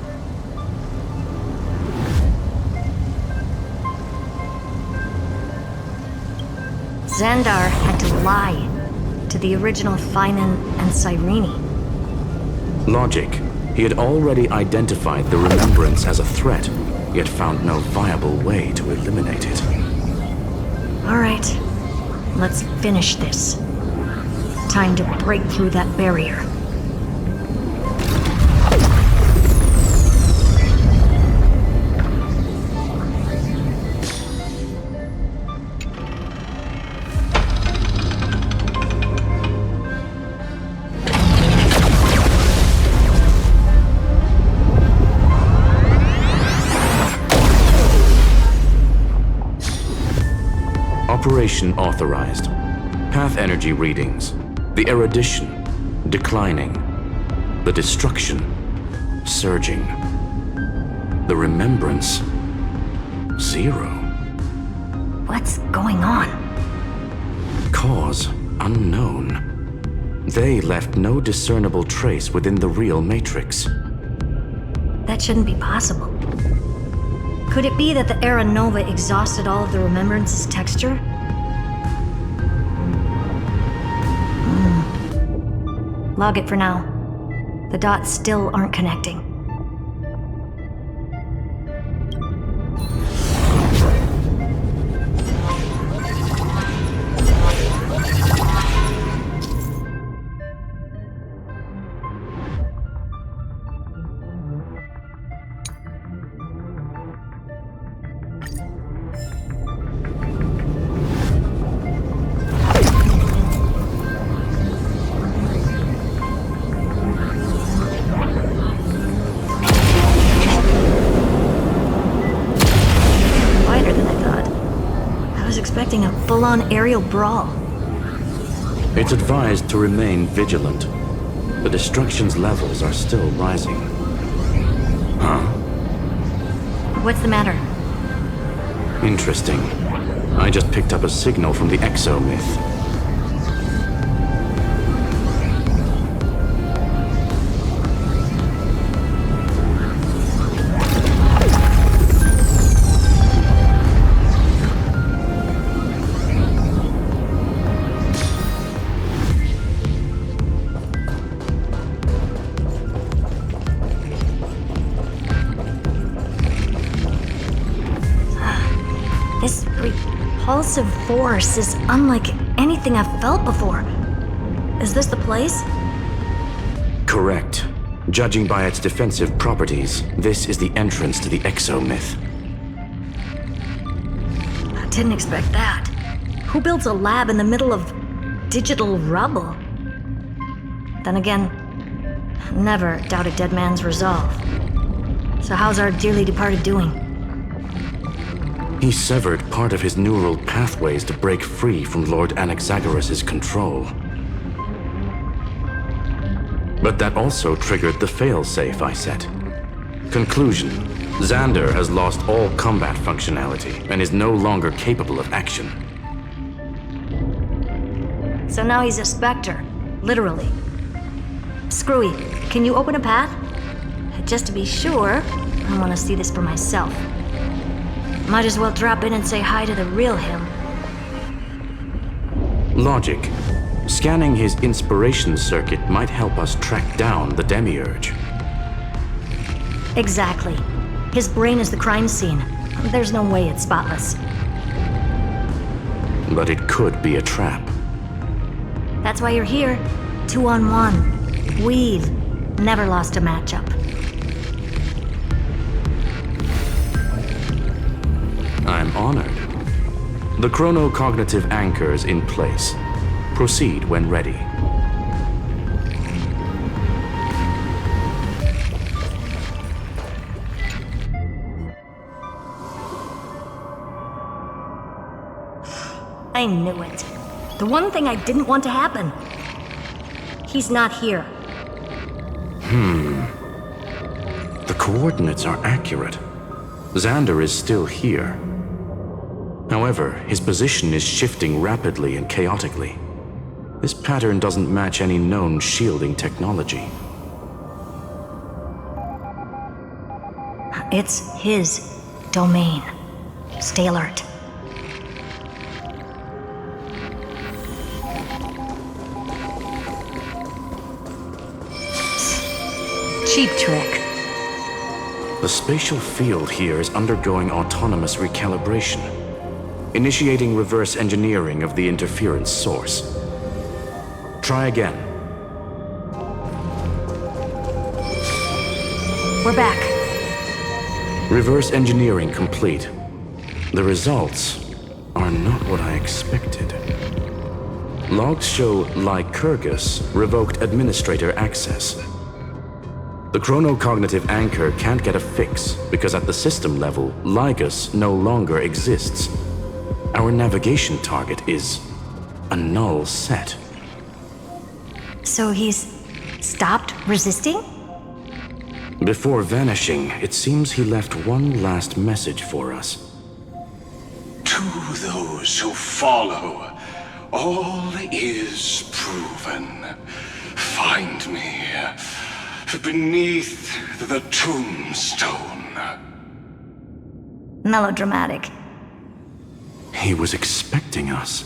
Xandar had to lie to the original Finan and Cyrene. Logic. He had already identified the Remembrance as a threat, yet found no viable way to eliminate it. All right, let's finish this. Time to break through that barrier. Operation authorized. Path energy readings. The erudition declining. The destruction surging. The remembrance 0. What's going on? Cause unknown. They left no discernible trace within the real Matrix. That shouldn't be possible. Could it be that the Era Nova exhausted all of the Remembrance's texture? Log it for now. The dots still aren't connecting. Expecting a full-on aerial brawl. It's advised to remain vigilant. The destruction's levels are still rising. Huh? What's the matter? Interesting. I just picked up a signal from the exo-myth. This repulsive force is unlike anything I've felt before. Is this the place? Correct. Judging by its defensive properties, this is the entrance to the exo-myth. I didn't expect that. Who builds a lab in the middle of digital rubble? Then again, never doubt a dead man's resolve. So how's our dearly departed doing? He severed part of his neural pathways to break free from Lord Anaxagoras' control. But that also triggered the failsafe I set. Conclusion: Xander has lost all combat functionality and is no longer capable of action. So now he's a specter, literally. Screwy, can you open a path? Just to be sure, I want to see this for myself. Might as well drop in and say hi to the real him. Logic. Scanning his inspiration circuit might help us track down the Demiurge. Exactly. His brain is the crime scene. There's no way it's spotless. But it could be a trap. That's why you're here. 2-on-1. We've never lost a matchup. I'm honored. The chronocognitive anchor's in place. Proceed when ready. I knew it. The one thing I didn't want to happen. He's not here. The coordinates are accurate. Xander is still here. However, his position is shifting rapidly and chaotically. This pattern doesn't match any known shielding technology. It's his domain. Stay alert. Cheap trick. The spatial field here is undergoing autonomous recalibration, initiating reverse engineering of the interference source. Try again. We're back. Reverse engineering complete. The results are not what I expected. Logs show Lycurgus revoked administrator access. The chronocognitive anchor can't get a fix because at the system level, Lygus no longer exists. Our navigation target is a null set. So he's stopped resisting? Before vanishing, it seems he left one last message for us. To those who follow, all is proven. Find me beneath the tombstone. Melodramatic. He was expecting us.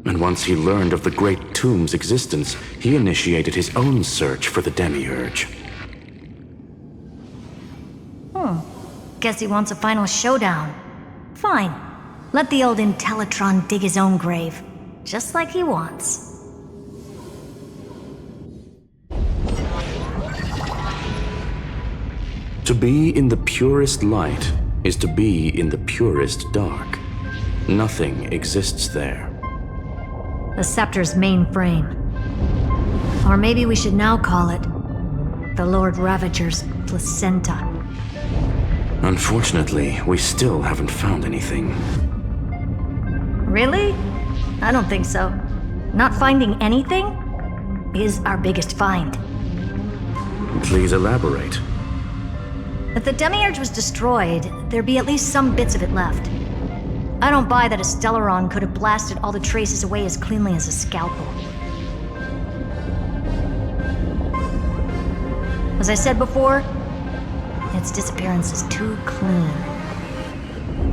And once he learned of the Great Tomb's existence, he initiated his own search for the Demiurge. Guess he wants a final showdown. Fine. Let the old Intellitron dig his own grave. Just like he wants. To be in the purest light is to be in the purest dark. Nothing exists there. The Scepter's mainframe. Or maybe we should now call it the Lord Ravager's placenta. Unfortunately, we still haven't found anything. Really? I don't think so. Not finding anything is our biggest find. Please elaborate. If the Demiurge was destroyed, there'd be at least some bits of it left. I don't buy that a Stellaron could have blasted all the traces away as cleanly as a scalpel. As I said before, its disappearance is too clean.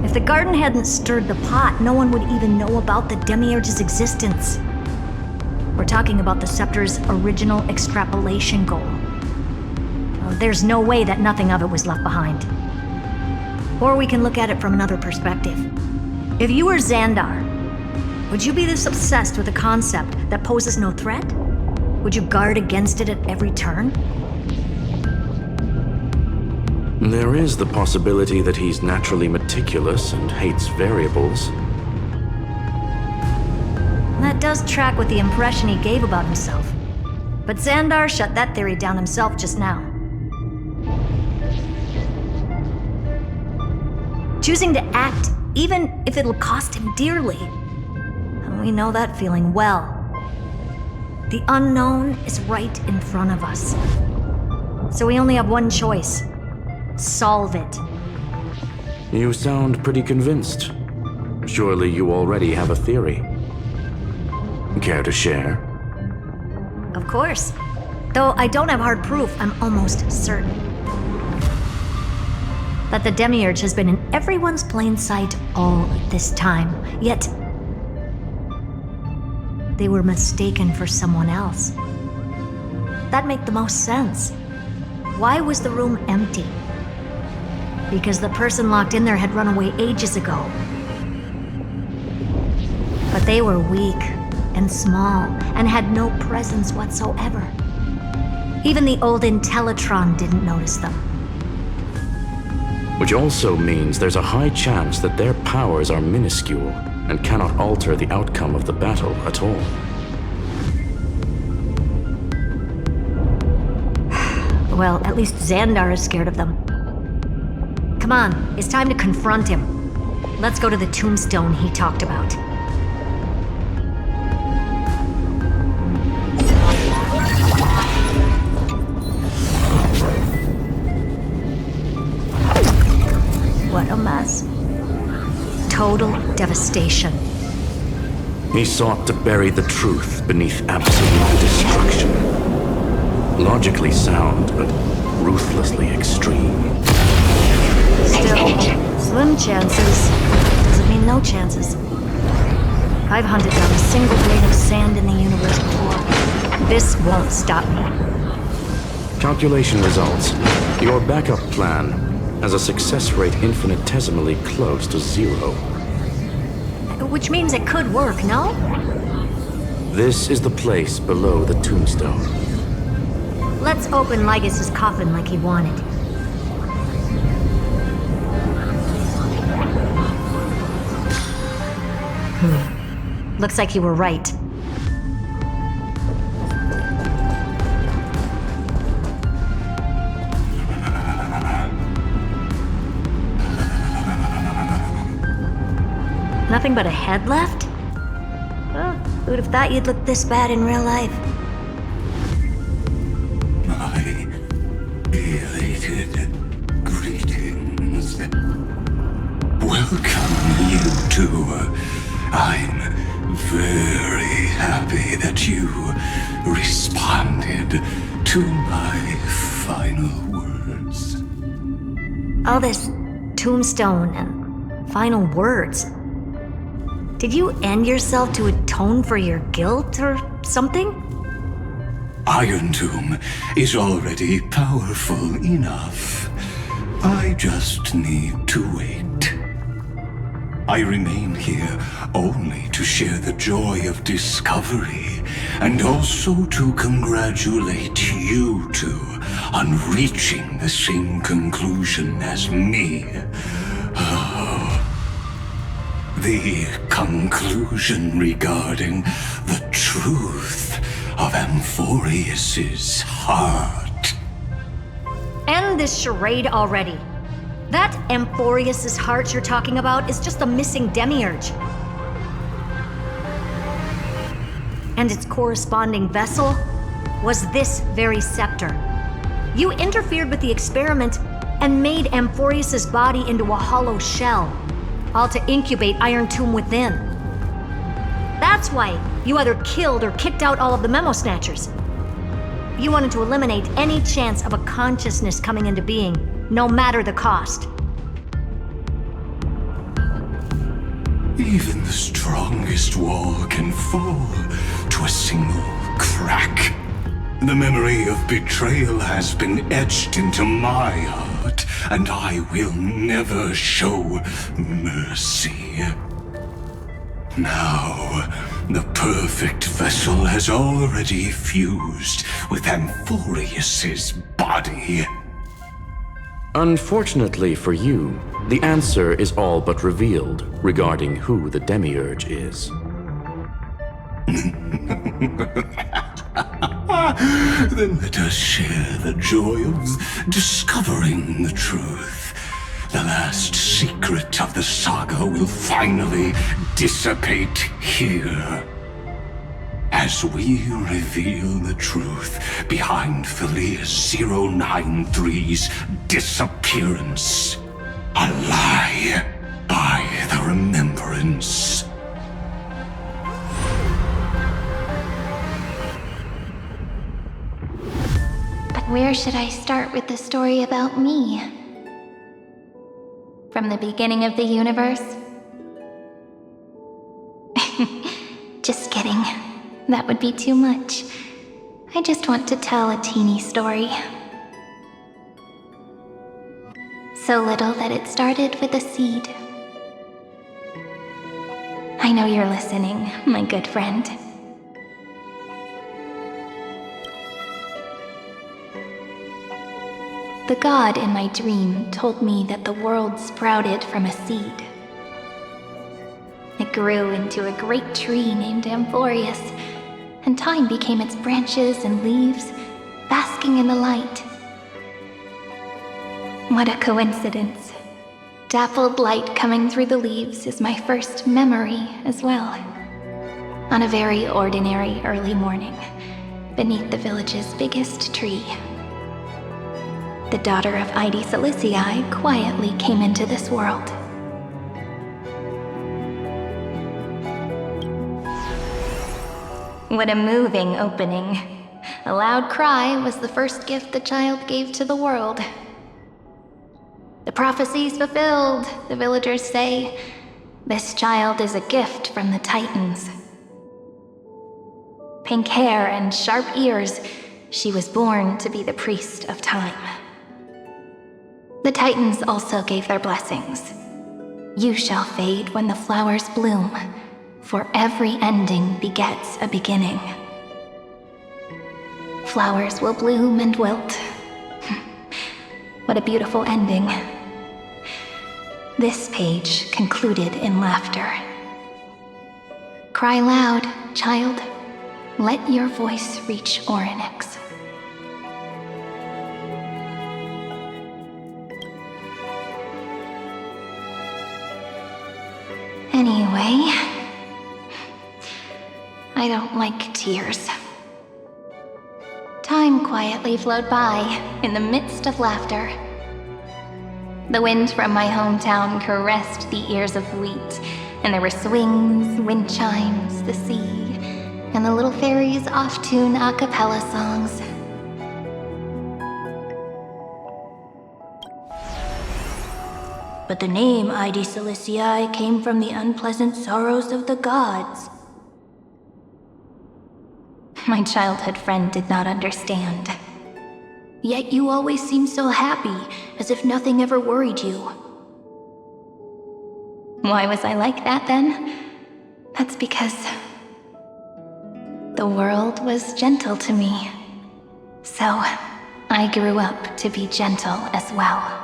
If the garden hadn't stirred the pot, no one would even know about the Demiurge's existence. We're talking about the Scepter's original extrapolation goal. There's no way that nothing of it was left behind. Or we can look at it from another perspective. If you were Xandar, would you be this obsessed with a concept that poses no threat? Would you guard against it at every turn? There is the possibility that he's naturally meticulous and hates variables. That does track with the impression he gave about himself. But Xandar shut that theory down himself just now. Choosing to act even if it'll cost him dearly. And we know that feeling well. The unknown is right in front of us. So we only have one choice. Solve it. You sound pretty convinced. Surely you already have a theory. Care to share? Of course. Though I don't have hard proof, I'm almost certain that the Demiurge has been in everyone's plain sight all this time. Yet, they were mistaken for someone else. That makes the most sense. Why was the room empty? Because the person locked in there had run away ages ago. But they were weak and small and had no presence whatsoever. Even the old Intellitron didn't notice them. Which also means there's a high chance that their powers are minuscule and cannot alter the outcome of the battle at all. Well, at least Xandar is scared of them. Come on, it's time to confront him. Let's go to the tombstone he talked about. What a mess. Total devastation. He sought to bury the truth beneath absolute destruction. Logically sound, but ruthlessly extreme. Still, slim chances doesn't mean no chances. I've hunted down a single grain of sand in the universe before. This won't stop me. Calculation results. Your backup plan has a success rate infinitesimally close to 0. Which means it could work, no? This is the place below the tombstone. Let's open Lygus' coffin like he wanted. Looks like you were right. Nothing but a head left? Well, who'd have thought you'd look this bad in real life? My elated greetings. Welcome, you two. I'm very happy that you responded to my final words. All this tombstone and final words. Did you end yourself to atone for your guilt or something? Iron Tomb is already powerful enough. I just need to wait. I remain here only to share the joy of discovery and also to congratulate you two on reaching the same conclusion as me. The conclusion regarding the truth of Amphorius's heart. End this charade already. That Amphorius's heart you're talking about is just a missing demiurge. And its corresponding vessel was this very scepter. You interfered with the experiment and made Amphorius's body into a hollow shell, all to incubate Iron Tomb within. That's why you either killed or kicked out all of the Memo Snatchers. You wanted to eliminate any chance of a consciousness coming into being, no matter the cost. Even the strongest wall can fall to a single crack. The memory of betrayal has been etched into my heart, and I will never show mercy. Now, the perfect vessel has already fused with Amphorius's body. Unfortunately for you, the answer is all but revealed regarding who the Demiurge is. Then let us share the joy of discovering the truth. The last secret of the saga will finally dissipate here. As we reveal the truth behind Philius 093's disappearance. A lie by the remembrance. But where should I start with the story about me? From the beginning of the universe? Just kidding. That would be too much. I just want to tell a teeny story. So little that it started with a seed. I know you're listening, my good friend. The god in my dream told me that the world sprouted from a seed. It grew into a great tree named Amphorius, and time became its branches and leaves, basking in the light. What a coincidence. Dappled light coming through the leaves is my first memory as well. On a very ordinary early morning, beneath the village's biggest tree, the daughter of Ide Silicii quietly came into this world. What a moving opening. A loud cry was the first gift the child gave to the world. The prophecy's fulfilled, the villagers say. This child is a gift from the Titans. Pink hair and sharp ears, she was born to be the priest of time. The Titans also gave their blessings. You shall fade when the flowers bloom, for every ending begets a beginning. Flowers will bloom and wilt. What a beautiful ending. This page concluded in laughter. Cry loud, child. Let your voice reach Orynyx. Anyway, I don't like tears. Time quietly flowed by in the midst of laughter. The wind from my hometown caressed the ears of wheat, and there were swings, wind chimes, the sea, and the little fairies off-tune a cappella songs. But the name Ide Silicii came from the unpleasant sorrows of the gods. My childhood friend did not understand. Yet you always seemed so happy, as if nothing ever worried you. Why was I like that then? That's because the world was gentle to me. So I grew up to be gentle as well.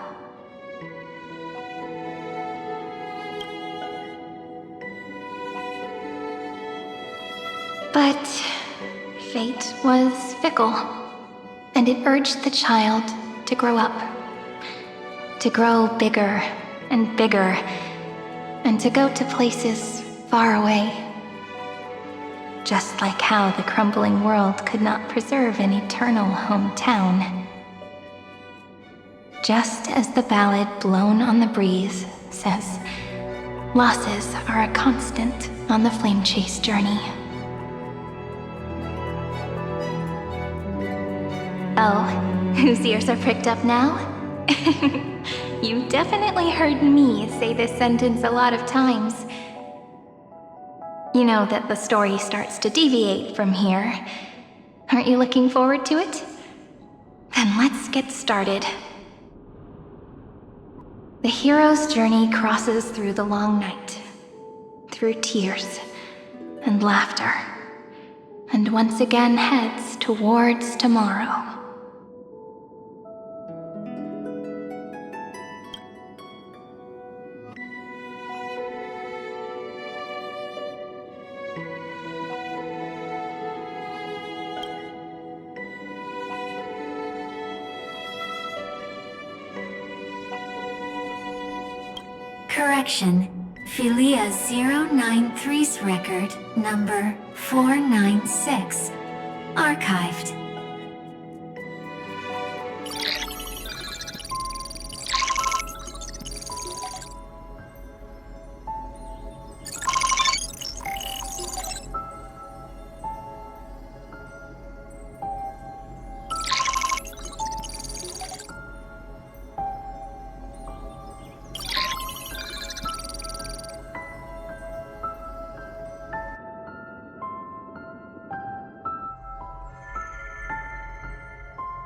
But fate was fickle, and it urged the child to grow up. To grow bigger and bigger, and to go to places far away. Just like how the crumbling world could not preserve an eternal hometown. Just as the ballad blown on the breeze says, losses are a constant on the flame chase journey. Oh, whose ears are pricked up now? You've definitely heard me say this sentence a lot of times. You know that the story starts to deviate from here. Aren't you looking forward to it? Then let's get started. The hero's journey crosses through the long night, through tears and laughter, and once again heads towards tomorrow. Correction. Philia 093's record, number 496. Archived.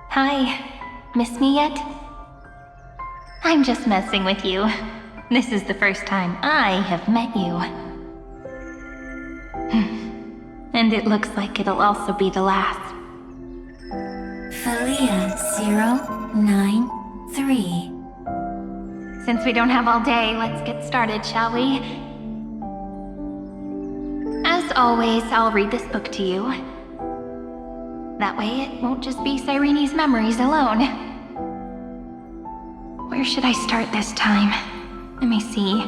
Hi. Miss me yet? I'm just messing with you. This is the first time I have met you. And it looks like it'll also be the last. Philia 093. Since we don't have all day, let's get started, shall we? As always, I'll read this book to you. That way it won't just be Cyrene's memories alone. Where should I start this time? Let me see.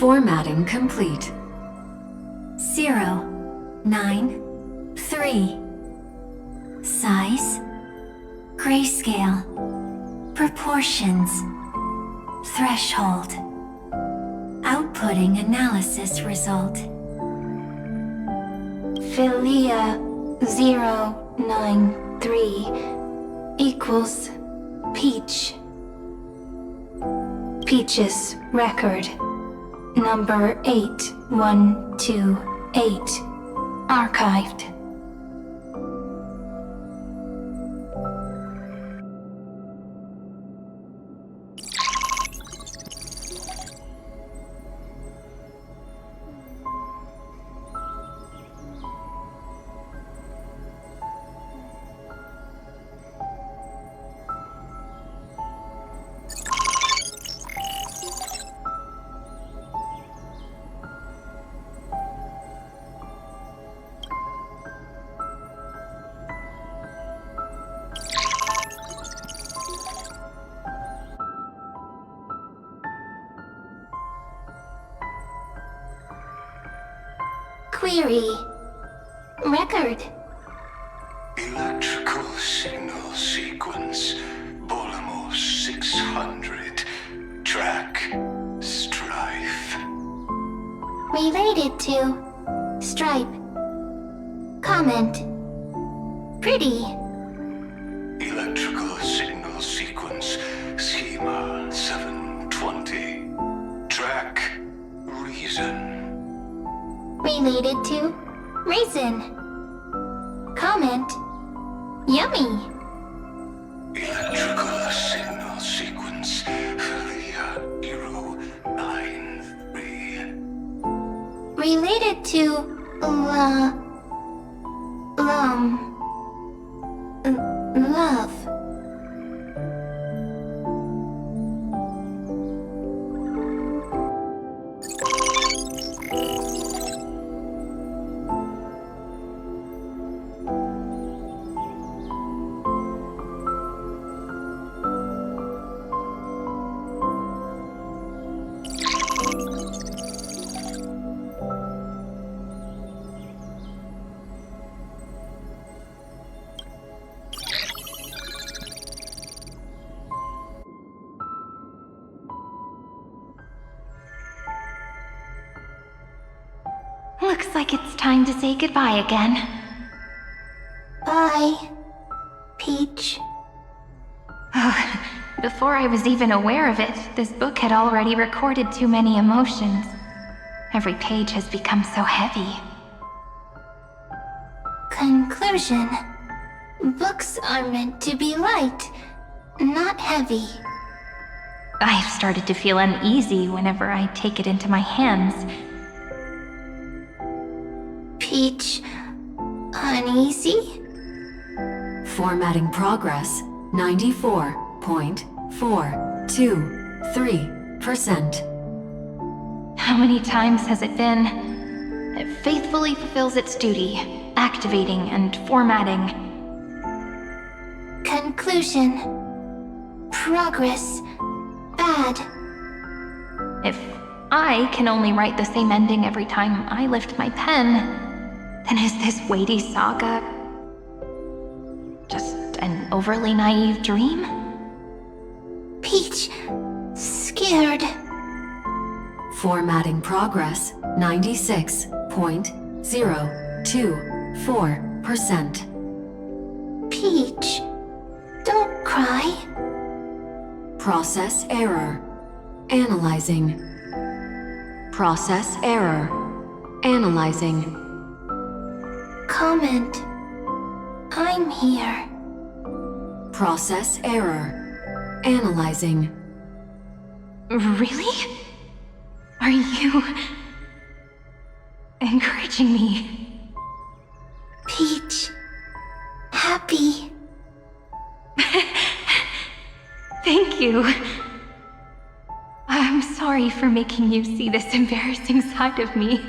Formatting complete. 093. Size. Grayscale. Proportions. Threshold. Outputting analysis result. Philia 093 equals Peach. Peach's record, number 8128, archived. Query. Record. Electrical signal sequence. Bolamos 600. Track. Strife. Related to. Stripe. Comment. Pretty. Electrical signal sequence. Schema 720. Track. Reason. Related to. Reason. Comment. Yummy. Electrical signal sequence. Philia 093. Related to. Love. Looks like it's time to say goodbye again. Bye, Peach. Before I was even aware of it, this book had already recorded too many emotions. Every page has become so heavy. Conclusion. Books are meant to be light, not heavy. I've started to feel uneasy whenever I take it into my hands. Peach, uneasy? Formatting progress, 94.423%. How many times has it been? It faithfully fulfills its duty, activating and formatting. Conclusion. Progress bad. If I can only write the same ending every time I lift my pen, then is this weighty saga just an overly naive dream? Peach, scared. Formatting progress 96.024%. Peach, don't cry. Process error. Analyzing. Process error. Analyzing. Comment. I'm here. Process error. Analyzing. Really? Are you encouraging me? Peach, happy. Thank you. I'm sorry for making you see this embarrassing side of me.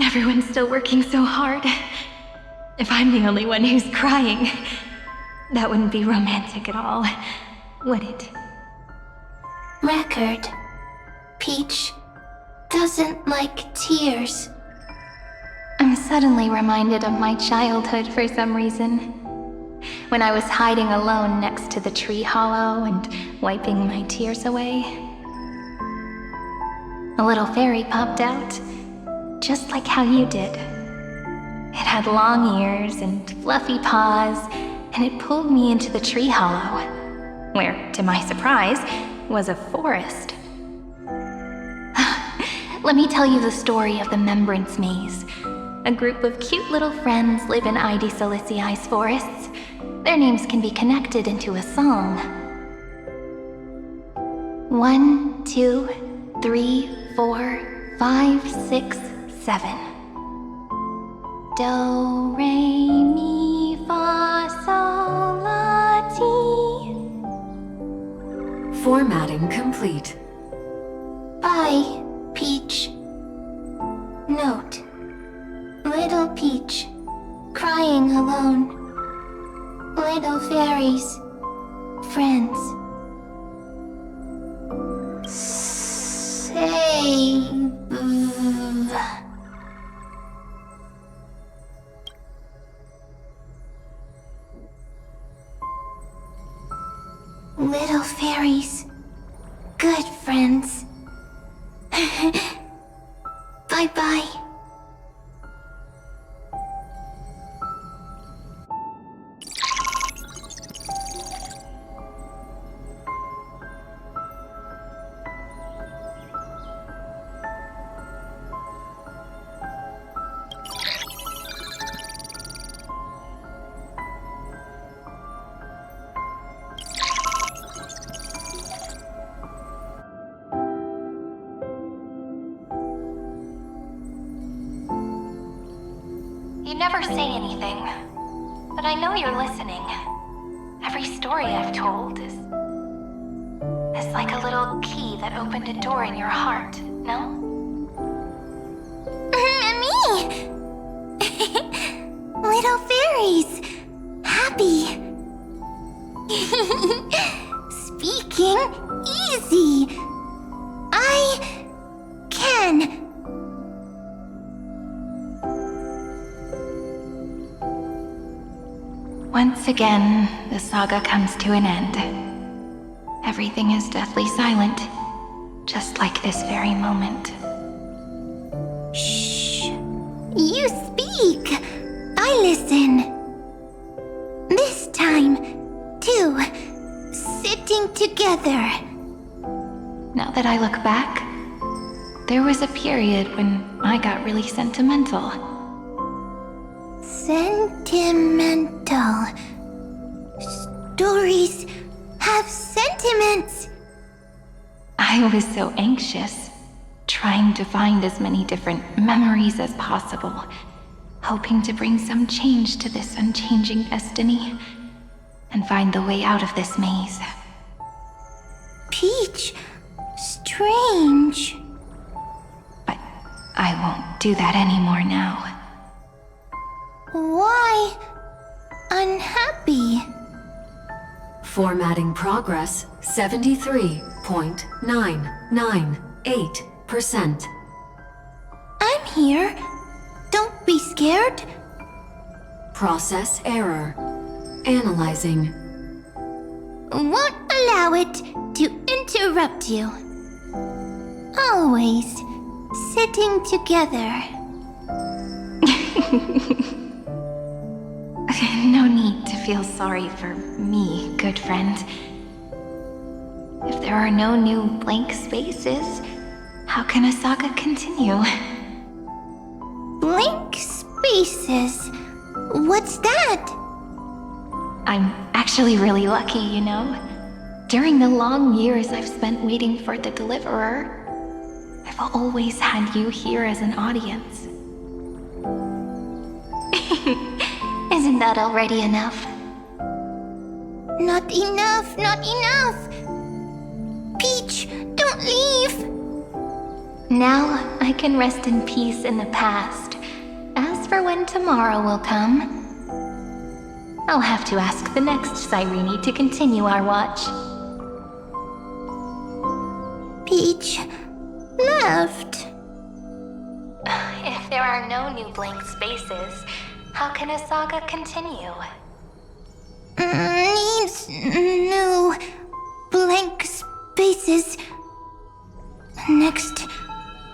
Everyone's still working so hard. If I'm the only one who's crying, that wouldn't be romantic at all, would it? Record. Peach doesn't like tears. I'm suddenly reminded of my childhood for some reason. When I was hiding alone next to the tree hollow and wiping my tears away. A little fairy popped out, just like how you did. It had long ears and fluffy paws, and it pulled me into the tree hollow, where, to my surprise, was a forest. Let me tell you the story of the Membrance Maze. A group of cute little friends live in Ide Silicii's forests. Their names can be connected into a song. 1, 2, 3, 4, 5, 6, 7. Do, re, mi, fa, sol, la, ti. Formatting complete. Bye, Peach. Note. Little Peach, crying alone. Little fairies, friends. Save. Little fairies, good friends. Bye-bye. You never say anything, but I know you're listening. Every story I've told is like a little key that opened a door in your heart, no? Me! Little fairies! Happy! Speaking easy! I can! Once again, the saga comes to an end. Everything is deathly silent, just like this very moment. Shh! You speak! I listen! This time, too. Sitting together. Now that I look back, there was a period when I got really sentimental. Sentimental. Stories have sentiments. I was so anxious, trying to find as many different memories as possible, hoping to bring some change to this unchanging destiny, and find the way out of this maze. Peach, strange. But I won't do that anymore now. Why unhappy? Formatting progress 73.998%. I'm here. Don't be scared. Process error. Analyzing. Won't allow it to interrupt you. Always sitting together. No need to feel sorry for me, good friend. If there are no new blank spaces, how can a saga continue? Blank spaces? What's that? I'm actually really lucky, you know. During the long years I've spent waiting for the Deliverer, I've always had you here as an audience. Isn't that already enough? Not enough, not enough! Peach, don't leave! Now I can rest in peace in the past. As for when tomorrow will come, I'll have to ask the next Cyrene to continue our watch. Peach left. If there are no new blank spaces, how can a saga continue? Needs new blank spaces. Next,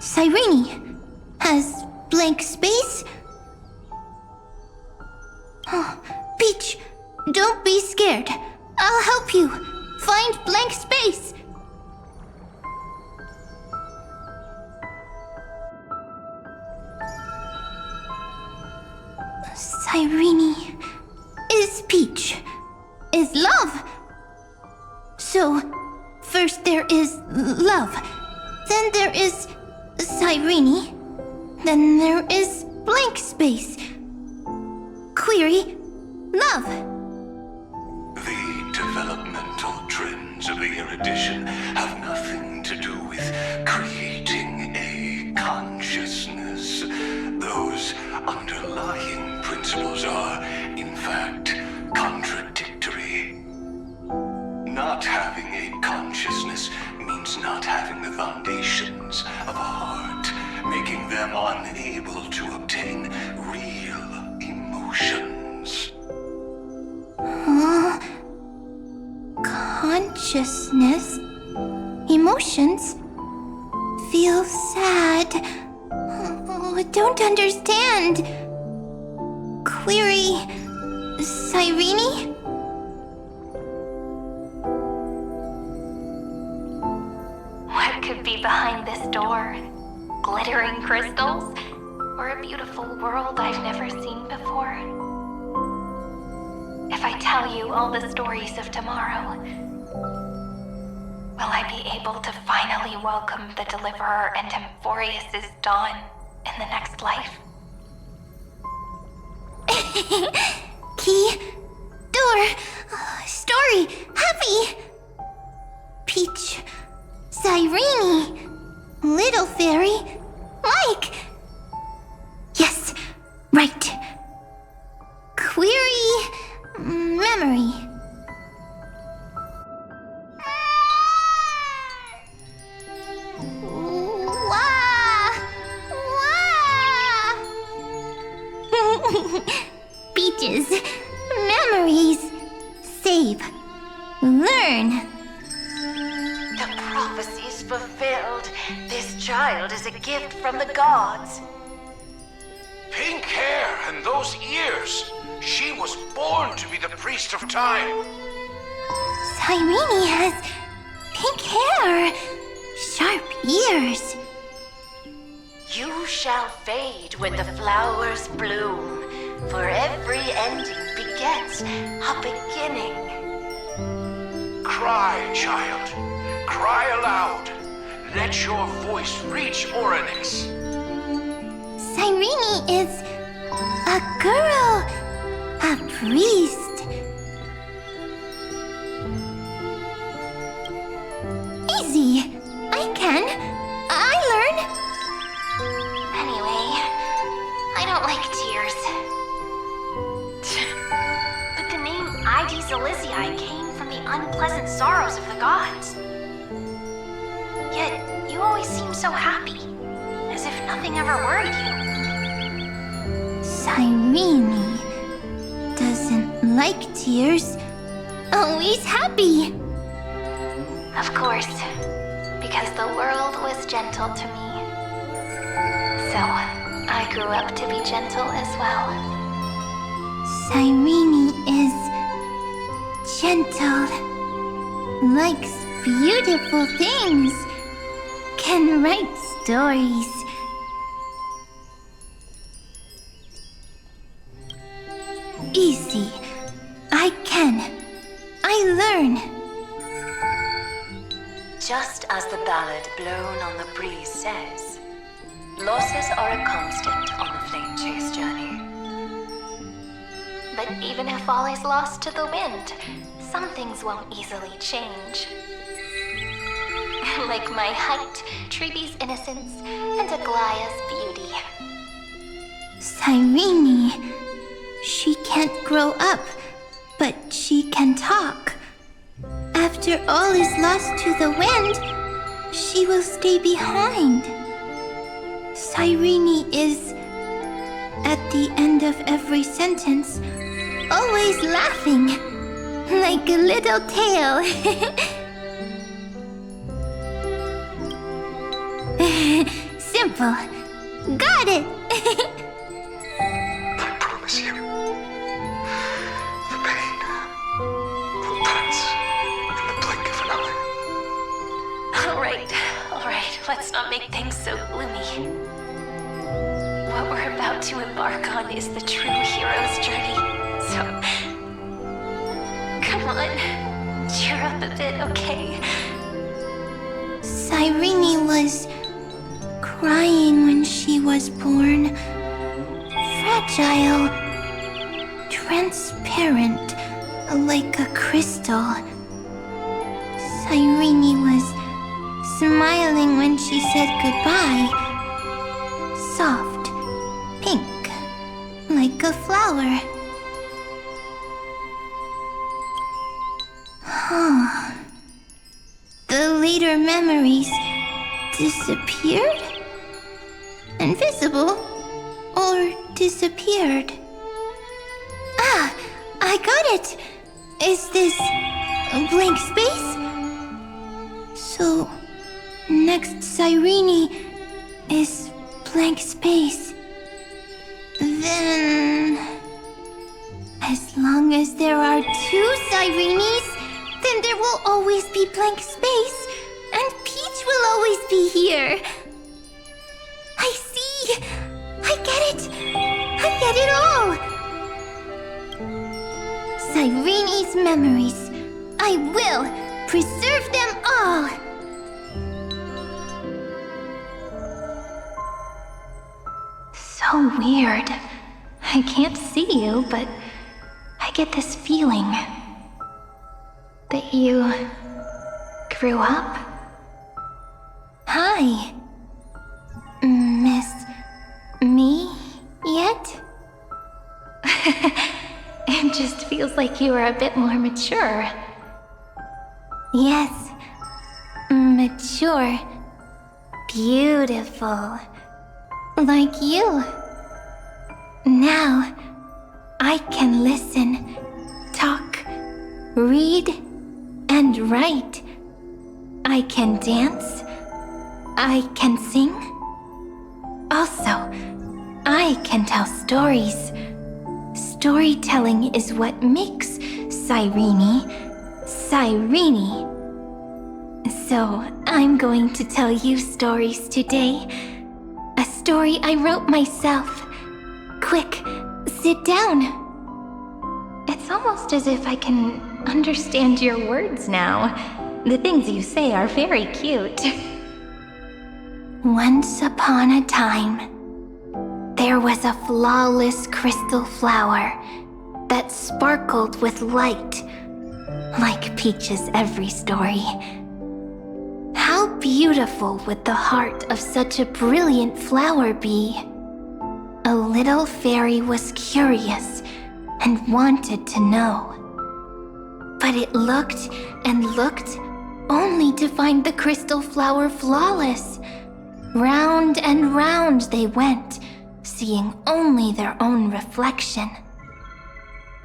Cyrene has blank space. Oh, Peach, don't be scared. I'll help you find blank space. Cyrene is Peach, is love. So, first there is love, then there is Cyrene, then there is blank space. Query, love. The developmental trends of the erudition have nothing to do with creating a consciousness. Those underlying principles are, in fact, contradictory. Not having a consciousness means not having the foundations of a heart, making them unable to obtain real emotions. Consciousness, emotions, feel sad. Oh, I don't understand. Query, Cyrene? What could be behind this door? Glittering crystals? Or a beautiful world I've never seen before? If I tell you all the stories of tomorrow, will I be able to finally welcome the Deliverer and Amphorius' dawn in the next life? Key, door, story, happy. Peach, Cyrene, little fairy, like. Yes, right. Query, memory. Peaches, memories, save, learn. The prophecy's fulfilled. This child is a gift from the gods. Pink hair and those ears. She was born to be the priest of time. Cyrene has pink hair, sharp ears. You shall fade when the flowers bloom, for every ending begets a beginning. Cry, child. Cry aloud. Let your voice reach Orynyx. Cyrene is a girl, a priest. Easy. I can. I learn. Anyway, I don't like tears. But the name Aegis Elysiae came from the unpleasant sorrows of the gods. Yet, you always seem so happy, as if nothing ever worried you. Cyrene doesn't like tears. Always happy. Of course, because the world was gentle to me. So, I grew up to be gentle as well. Cyrene is gentle, likes beautiful things, can write stories. Easy. I can. I learn. Just as the ballad blown on the breeze says, losses are a constant on the flame chase journey. But even if all is lost to the wind, some things won't easily change. Like my height, Treebee's innocence, and Aglaya's beauty. Cyrene, she can't grow up, but she can talk. After all is lost to the wind, she will stay behind. Cyrene is, at the end of every sentence, always laughing, like a little tail. Simple. Got it. I promise you, the pain will pass in the blink of an eye. All right, let's not make things so gloomy. What we're about to embark on is the true hero's journey, so... Come on, cheer up a bit, okay? Cyrene was crying when she was born. Fragile, transparent, like a crystal. Cyrene was smiling when she said goodbye. Soft, pink, like a flower. Huh. The later memories disappeared? Invisible? Or disappeared? Ah! I got it! Is this a blank space? So, next Cyrene is blank space. Then... as long as there are two Cyrenes, then there will always be blank space, and Peach will always be here. I see! I get it! I get it all! Cyrene's memories. I will preserve them all! So weird. I can't see you, but I get this feeling that you grew up. Hi. Miss me yet? It just feels like you are a bit more mature. Yes. Mature. Beautiful. Like you. Now, I can listen, talk, read, and write. I can dance. I can sing. Also, I can tell stories. Storytelling is what makes Cyrene. So, I'm going to tell you stories today. A story I wrote myself. Quick, sit down. It's almost as if I can understand your words now. The things you say are very cute. Once upon a time, there was a flawless crystal flower that sparkled with light, like Peach's every story. How beautiful would the heart of such a brilliant flower be? A little fairy was curious and wanted to know. But it looked and looked, only to find the crystal flower flawless. Round and round they went, seeing only their own reflection.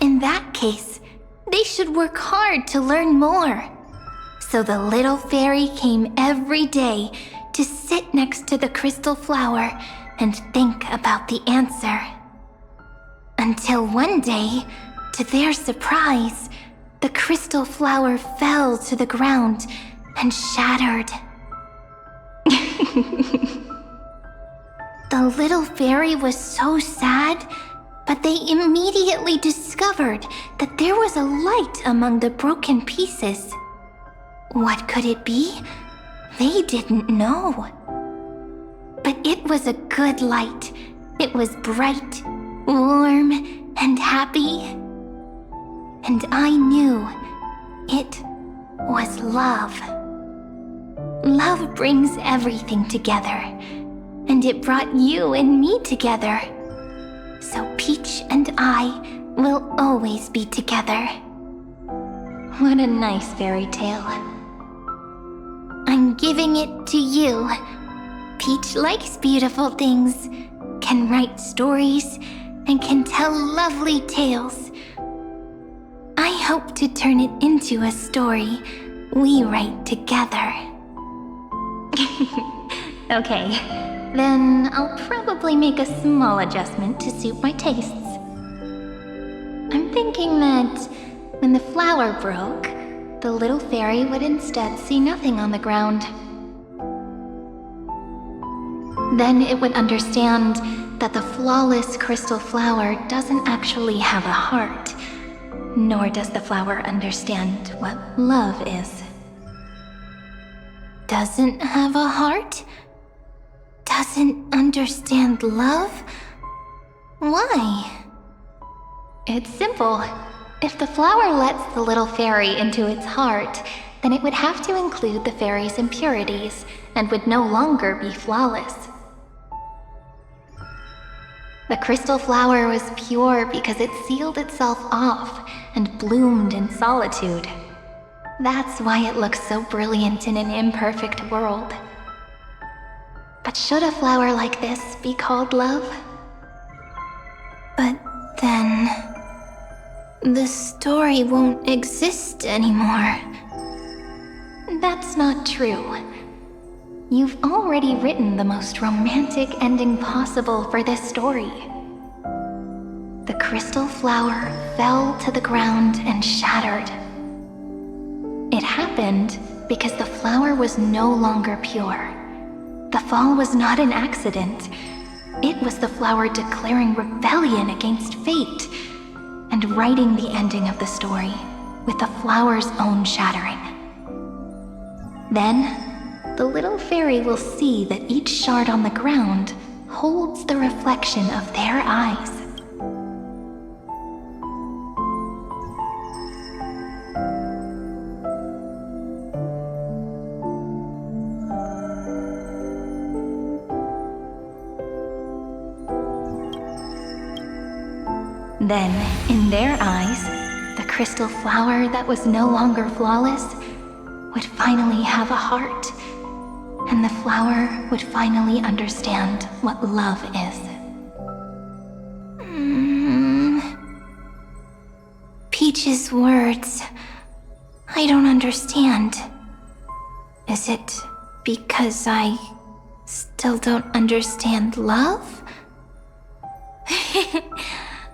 In that case, they should work hard to learn more. So the little fairy came every day to sit next to the crystal flower and think about the answer. Until one day, to their surprise, the crystal flower fell to the ground and shattered. The little fairy was so sad, but they immediately discovered that there was a light among the broken pieces. What could it be? They didn't know. But it was a good light. It was bright, warm, and happy. And I knew it was love. Love brings everything together, and it brought you and me together. So Peach and I will always be together. What a nice fairy tale. I'm giving it to you. Peach likes beautiful things, can write stories, and can tell lovely tales. I hope to turn it into a story we write together. Okay, then I'll probably make a small adjustment to suit my tastes. I'm thinking that when the flower broke, the little fairy would instead see nothing on the ground. Then it would understand that the flawless crystal flower doesn't actually have a heart, nor does the flower understand what love is. Doesn't have a heart? Doesn't understand love? Why? It's simple. If the flower lets the little fairy into its heart, then it would have to include the fairy's impurities and would no longer be flawless. The crystal flower was pure because it sealed itself off and bloomed in solitude. That's why it looks so brilliant in an imperfect world. But should a flower like this be called love? But then the story won't exist anymore. That's not true. You've already written the most romantic ending possible for this story. The crystal flower fell to the ground and shattered. It happened because the flower was no longer pure. The fall was not an accident. It was the flower declaring rebellion against fate and writing the ending of the story with the flower's own shattering. Then, the little fairy will see that each shard on the ground holds the reflection of their eyes. Then, in their eyes, the crystal flower that was no longer flawless would finally have a heart, and the flower would finally understand what love is. Peach's words, I don't understand. Is it because I still don't understand love?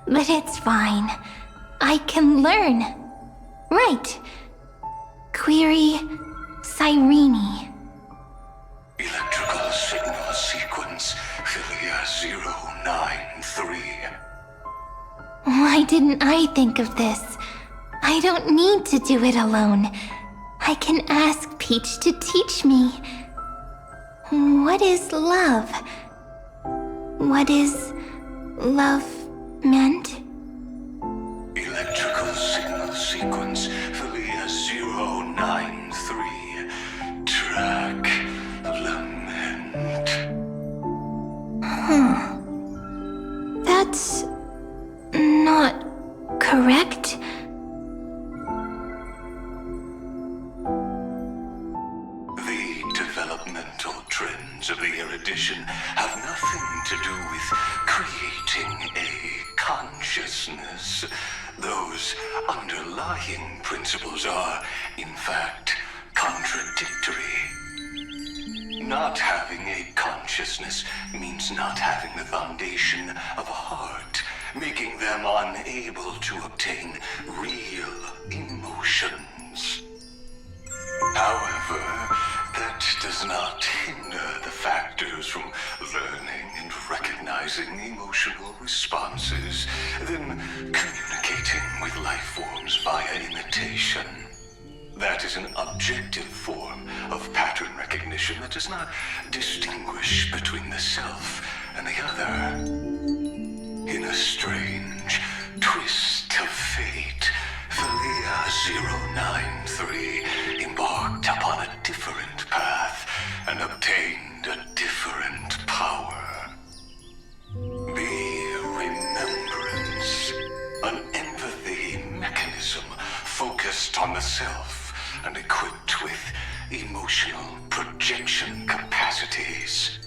But it's fine. I can learn. Right. Query Cyrene. Electrical signal sequence, Philia 093. Why didn't I think of this? I don't need to do it alone. I can ask Peach to teach me. What is love? What is love meant? Electrical signal sequence, Philia 093. Track lament. That's not correct. creating a consciousness. Those underlying principles are, in fact, contradictory. Not having a consciousness means not having the foundation of a heart, making them unable to obtain real emotions. However, that does not hinder the factors from learning and recognizing emotional responses, then communicating with life forms via imitation. That is an objective form of pattern recognition that does not distinguish between the self and the other. In a strange twist of fate, Felia 093 embarked upon a different path and obtained a different power. Be remembrance, an empathy mechanism focused on the self and equipped with emotional projection capacities.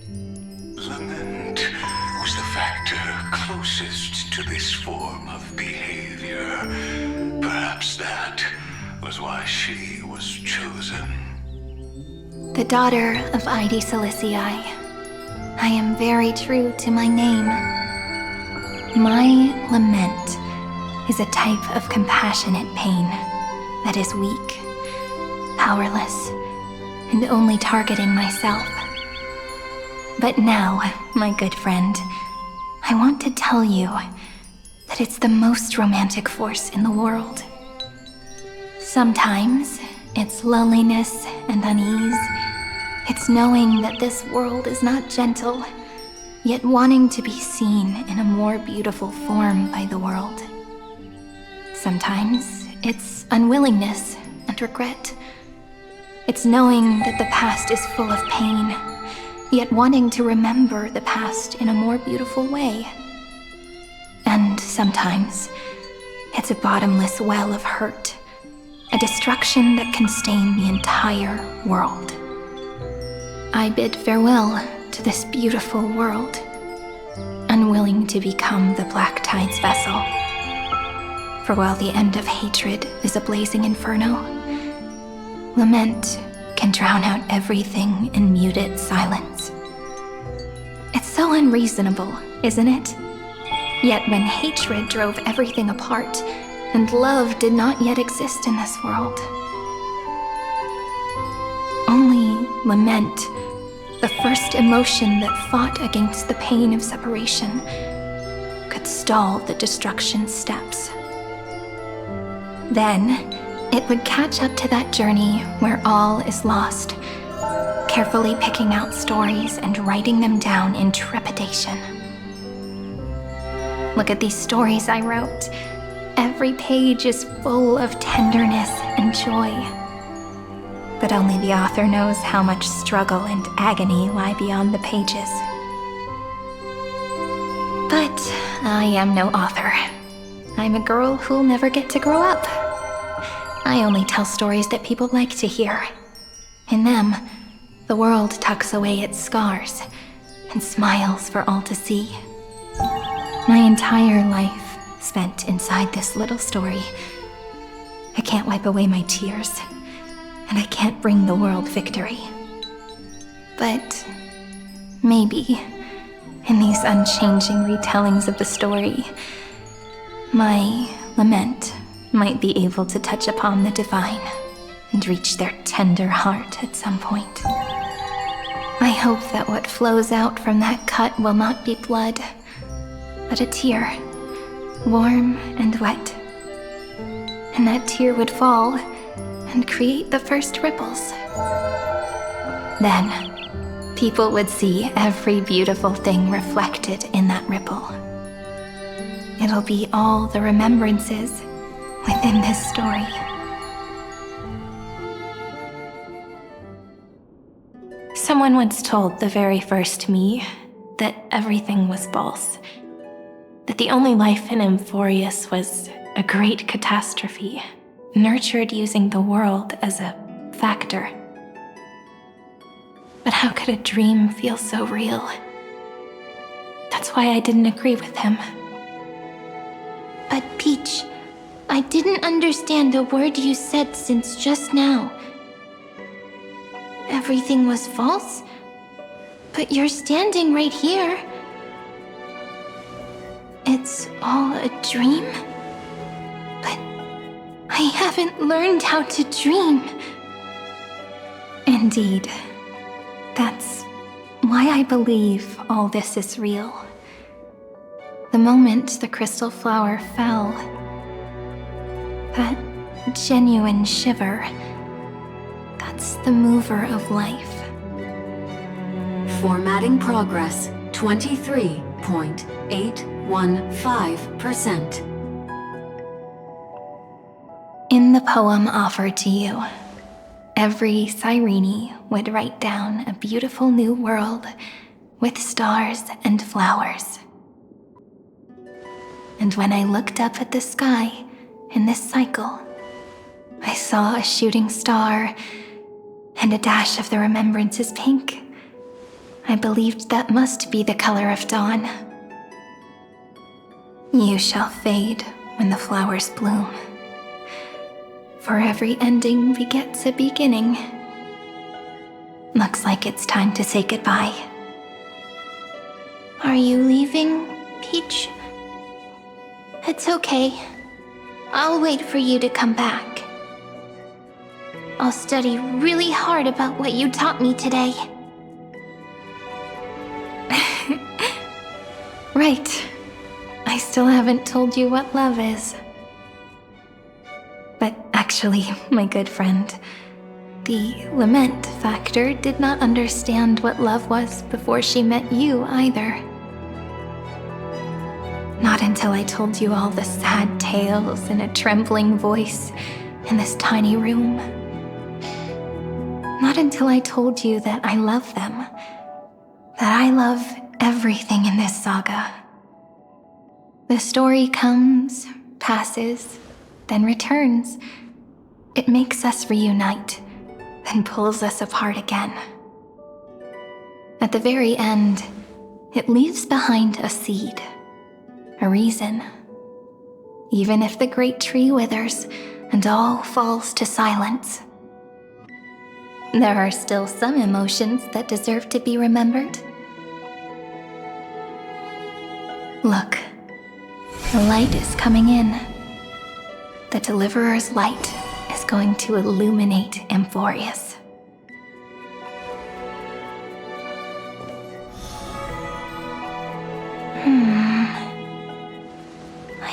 Lament was the factor closest to this form of behavior. Perhaps that was why she was chosen. The daughter of Ide Silicii, I am very true to my name. My lament is a type of compassionate pain that is weak, powerless, and only targeting myself. But now, my good friend, I want to tell you that it's the most romantic force in the world. Sometimes, it's loneliness and unease. It's knowing that this world is not gentle, yet wanting to be seen in a more beautiful form by the world. Sometimes, it's unwillingness and regret. It's knowing that the past is full of pain, yet wanting to remember the past in a more beautiful way. And sometimes, it's a bottomless well of hurt, a destruction that can stain the entire world. I bid farewell to this beautiful world, unwilling to become the Black Tide's vessel. For while the end of hatred is a blazing inferno, lament can drown out everything in muted silence. It's so unreasonable, isn't it? Yet when hatred drove everything apart, and love did not yet exist in this world, only lament, the first emotion that fought against the pain of separation, could stall the destruction steps. Then, it would catch up to that journey where all is lost, carefully picking out stories and writing them down in trepidation. Look at these stories I wrote. Every page is full of tenderness and joy. But only the author knows how much struggle and agony lie beyond the pages. But I am no author. I'm a girl who'll never get to grow up. I only tell stories that people like to hear. In them, the world tucks away its scars and smiles for all to see. My entire life spent inside this little story. I can't wipe away my tears, and I can't bring the world victory. But maybe, in these unchanging retellings of the story, my lament might be able to touch upon the divine and reach their tender heart at some point. I hope that what flows out from that cut will not be blood, but a tear, warm and wet. And that tear would fall and create the first ripples. Then, people would see every beautiful thing reflected in that ripple. It'll be all the remembrances within this story. Someone once told the very first me that everything was false, that the only life in Amphorius was a great catastrophe, nurtured using the world as a factor. But how could a dream feel so real? That's why I didn't agree with him. But Peach, I didn't understand a word you said since just now. Everything was false? But you're standing right here. It's all a dream? But I haven't learned how to dream. Indeed. That's why I believe all this is real. The moment the crystal flower fell, that genuine shiver, that's the mover of life. Formatting progress 23.815%. In the poem offered to you, every Cyrene would write down a beautiful new world with stars and flowers. And when I looked up at the sky in this cycle, I saw a shooting star and a dash of the remembrance's pink. I believed that must be the color of dawn. You shall fade when the flowers bloom. For every ending begets a beginning. Looks like it's time to say goodbye. Are you leaving, Peach? It's okay. I'll wait for you to come back. I'll study really hard about what you taught me today. Right. I still haven't told you what love is. But actually, my good friend, the lament factor did not understand what love was before she met you either. Not until I told you all the sad tales in a trembling voice in this tiny room. Not until I told you that I love them, that I love everything in this saga. The story comes, passes, then returns. It makes us reunite, then pulls us apart again. At the very end, it leaves behind a seed, a reason. Even if the great tree withers and all falls to silence, there are still some emotions that deserve to be remembered. Look, the light is coming in. The Deliverer's light is going to illuminate Amphorius.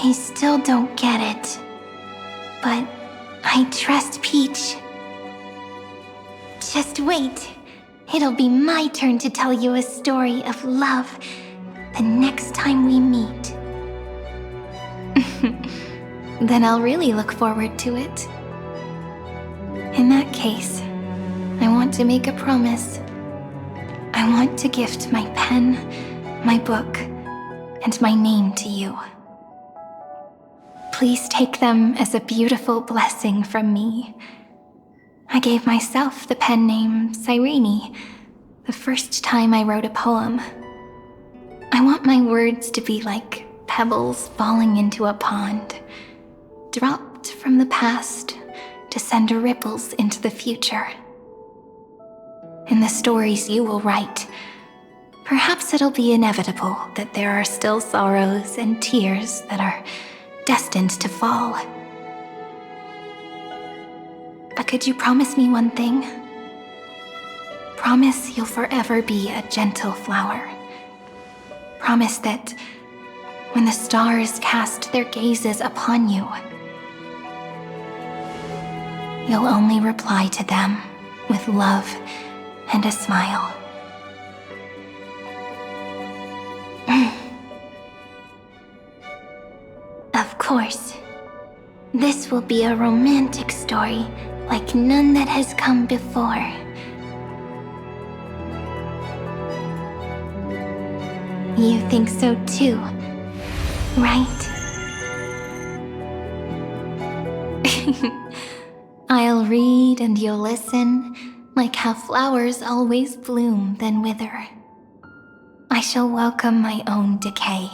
I still don't get it. But I trust Peach. Just wait. It'll be my turn to tell you a story of love the next time we meet. Then I'll really look forward to it. In that case, I want to make a promise. I want to gift my pen, my book, and my name to you. Please take them as a beautiful blessing from me. I gave myself the pen name Cyrene the first time I wrote a poem. I want my words to be like pebbles falling into a pond, dropped from the past to send ripples into the future. In the stories you will write, perhaps it'll be inevitable that there are still sorrows and tears that are destined to fall. But could you promise me one thing? Promise you'll forever be a gentle flower. Promise that when the stars cast their gazes upon you, you'll only reply to them with love and a smile. Of course. This will be a romantic story like none that has come before. You think so too, right? I'll read and you'll listen, like how flowers always bloom then wither. I shall welcome my own decay,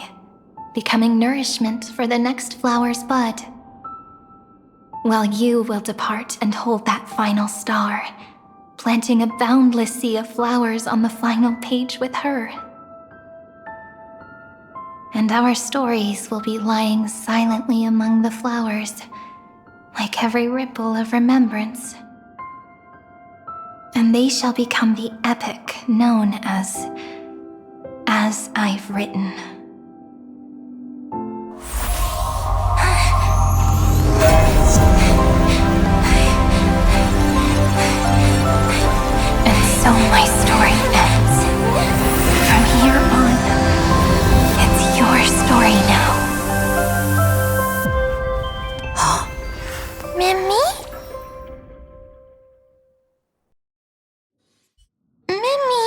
becoming nourishment for the next flower's bud. While you will depart and hold that final star, planting a boundless sea of flowers on the final page with her. And our stories will be lying silently among the flowers, like every ripple of remembrance. And they shall become the epic known as I've Written. And so my story ends. From here on, it's your story now. Mimi? Mimi?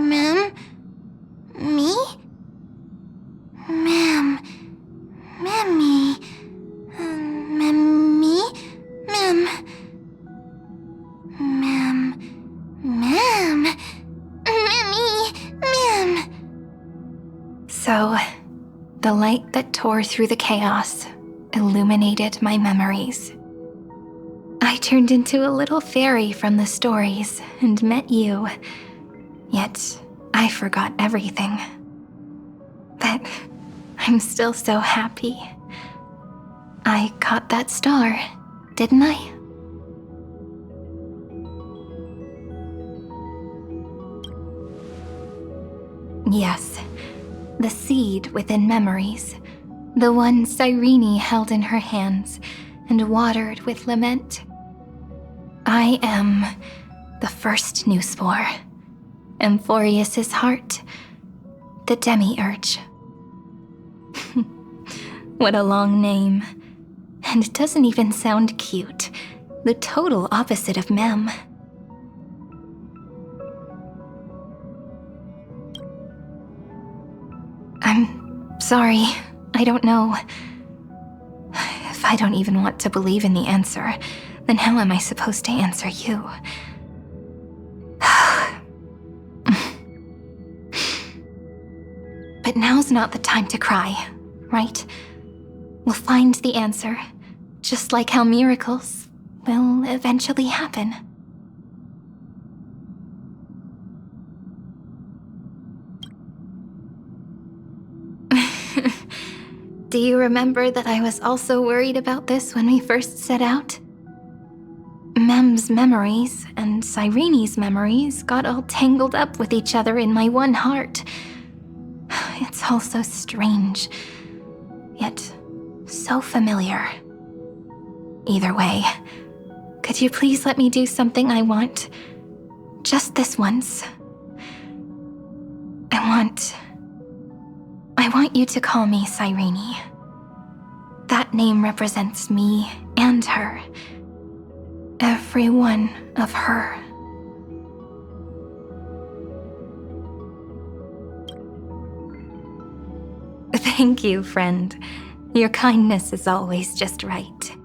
Ma'am? Me? Ma'am. Mimi. Mimi? Ma'am. Ma'am. Ma'am. Mimi. Ma'am. So, the light that tore through the chaos illuminated my memories. I turned into a little fairy from the stories and met you, yet I forgot everything. But I'm still so happy. I caught that star, didn't I? Yes, the seed within memories, the one Cyrene held in her hands and watered with lament. I am the first new spore, Amphorius's heart, the demiurge. What a long name. And it doesn't even sound cute. The total opposite of Mem. I'm sorry. I don't know. If I don't even want to believe in the answer, then how am I supposed to answer you? But now's not the time to cry, right? We'll find the answer, just like how miracles will eventually happen. Do you remember that I was also worried about this when we first set out? Mem's memories and Cyrene's memories got all tangled up with each other in my one heart. It's all so strange, yet so familiar. Either way, could you please let me do something I want? Just this once. I want you to call me Cyrene. That name represents me and her. Every one of her. Thank you, friend. Your kindness is always just right.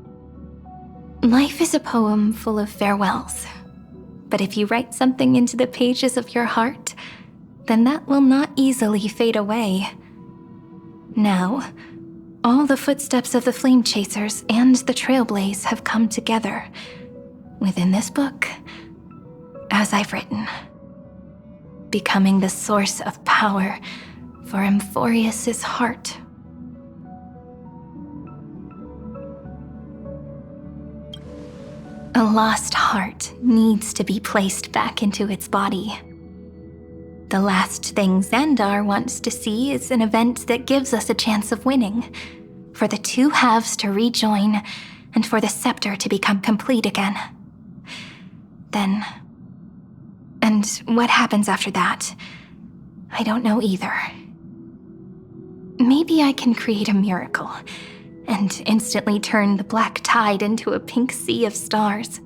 Life is a poem full of farewells. But if you write something into the pages of your heart, then that will not easily fade away. Now, all the footsteps of the Flame Chasers and the Trailblaze have come together within this book, as I've written, becoming the source of power for Amphorius's heart. A lost heart needs to be placed back into its body. The last thing Xandar wants to see is an event that gives us a chance of winning, for the two halves to rejoin, and for the scepter to become complete again. Then... and what happens after that? I don't know either. Maybe I can create a miracle, and instantly turn the black tide into a pink sea of stars.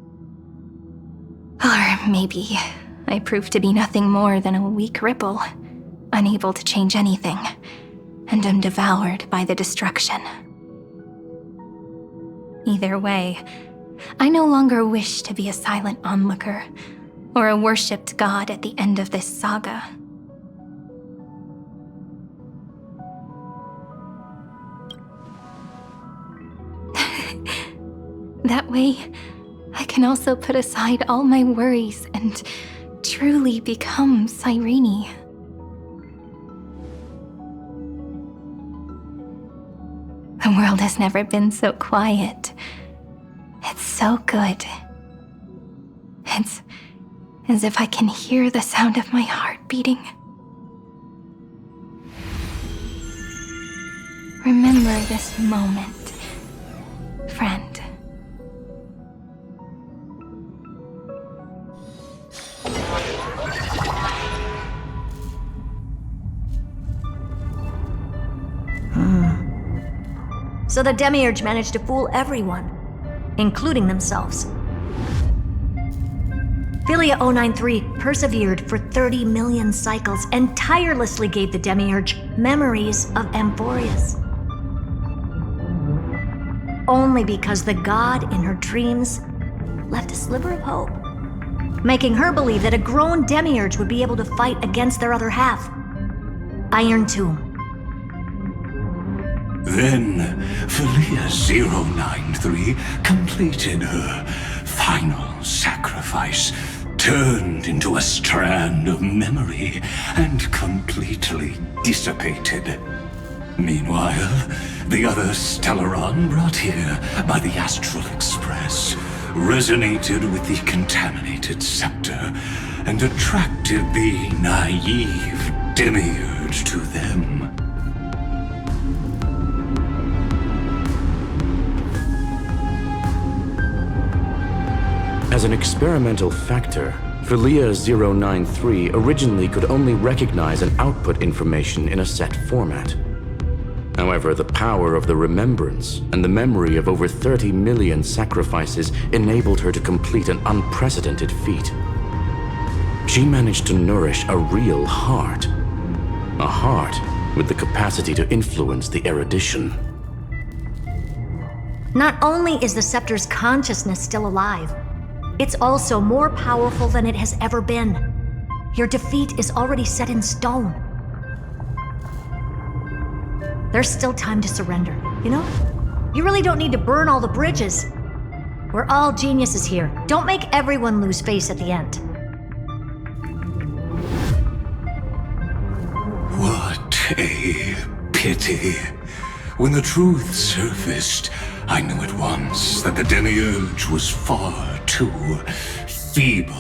Or maybe I prove to be nothing more than a weak ripple, unable to change anything, and am devoured by the destruction. Either way, I no longer wish to be a silent onlooker, or a worshipped god at the end of this saga. That way, I can also put aside all my worries and truly become Cyrene. The world has never been so quiet. It's so good. It's as if I can hear the sound of my heart beating. Remember this moment, friend. So the Demiurge managed to fool everyone, including themselves. Philia 093 persevered for 30 million cycles and tirelessly gave the Demiurge memories of Amphorius. Only because the god in her dreams left a sliver of hope, making her believe that a grown Demiurge would be able to fight against their other half, Iron Tomb. Then, Philia 093 completed her final sacrifice, turned into a strand of memory, and completely dissipated. Meanwhile, the other Stellaron brought here by the Astral Express resonated with the contaminated scepter and attracted the naive Demiurge to them. As an experimental factor, Philia 093 originally could only recognize and output information in a set format. However, the power of the remembrance and the memory of over 30 million sacrifices enabled her to complete an unprecedented feat. She managed to nourish a real heart. A heart with the capacity to influence the erudition. Not only is the scepter's consciousness still alive, it's also more powerful than it has ever been. Your defeat is already set in stone. There's still time to surrender, you know? You really don't need to burn all the bridges. We're all geniuses here. Don't make everyone lose face at the end. What a pity. When the truth surfaced, I knew at once that the Demiurge was far too feeble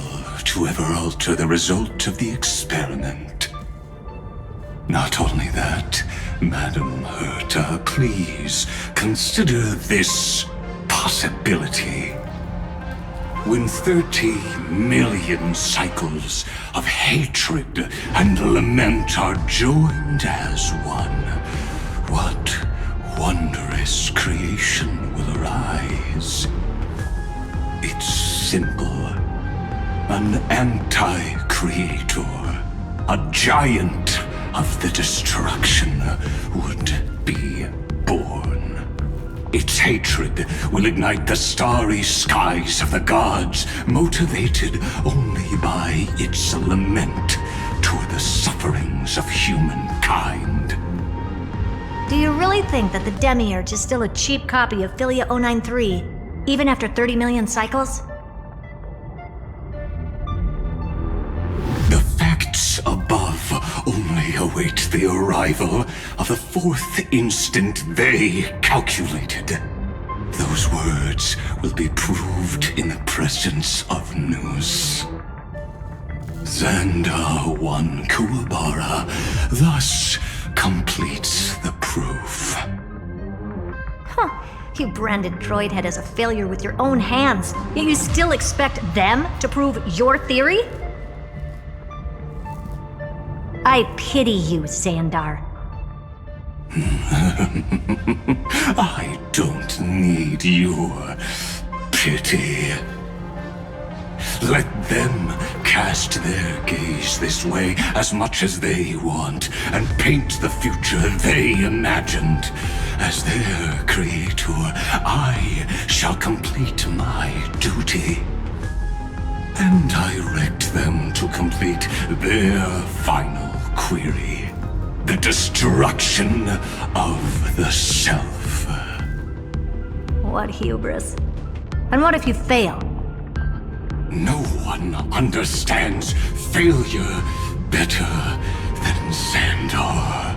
to ever alter the result of the experiment. Not only that, Madam Herta, please consider this possibility. When 30 million cycles of hatred and lament are joined as one, what wondrous creation will arise? It's simple. An anti-creator, a giant of the destruction would be born. Its hatred will ignite the starry skies of the gods, motivated only by its lament toward the sufferings of humankind. Do you really think that the Demiurge is still a cheap copy of Philia 093, even after 30 million cycles? The facts above only await the arrival of the fourth instant they calculated. Those words will be proved in the presence of Nous. Xandar 1 Kuwabara thus completes the proof. Huh. You branded Droidhead as a failure with your own hands, yet you still expect them to prove your theory? I pity you, Xandar. I don't need your pity. Let them cast their gaze this way as much as they want and paint the future they imagined. As their creator, I shall complete my duty. and direct them to complete their final query. The destruction of the self. What hubris. And what if you fail? No one understands failure better than Xandar.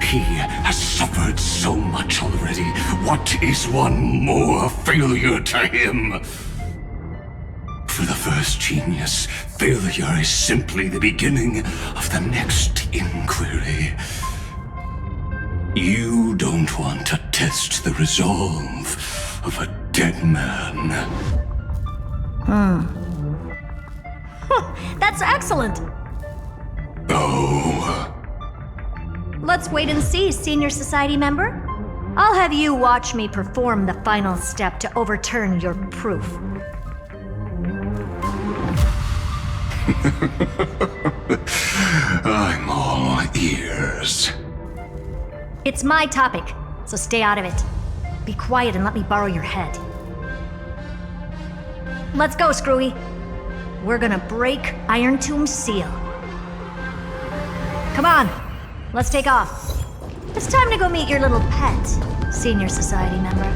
He has suffered so much already. What is one more failure to him? For the first genius, failure is simply the beginning of the next inquiry. You don't want to test the resolve of a dead man. That's excellent! Oh. Let's wait and see, Senior Society member. I'll have you watch me perform the final step to overturn your proof. I'm all ears. It's my topic, so stay out of it. Be quiet and let me borrow your head. Let's go, Screwy. We're gonna break Iron Tomb's seal. Come on, let's take off. It's time to go meet your little pet, Senior Society member.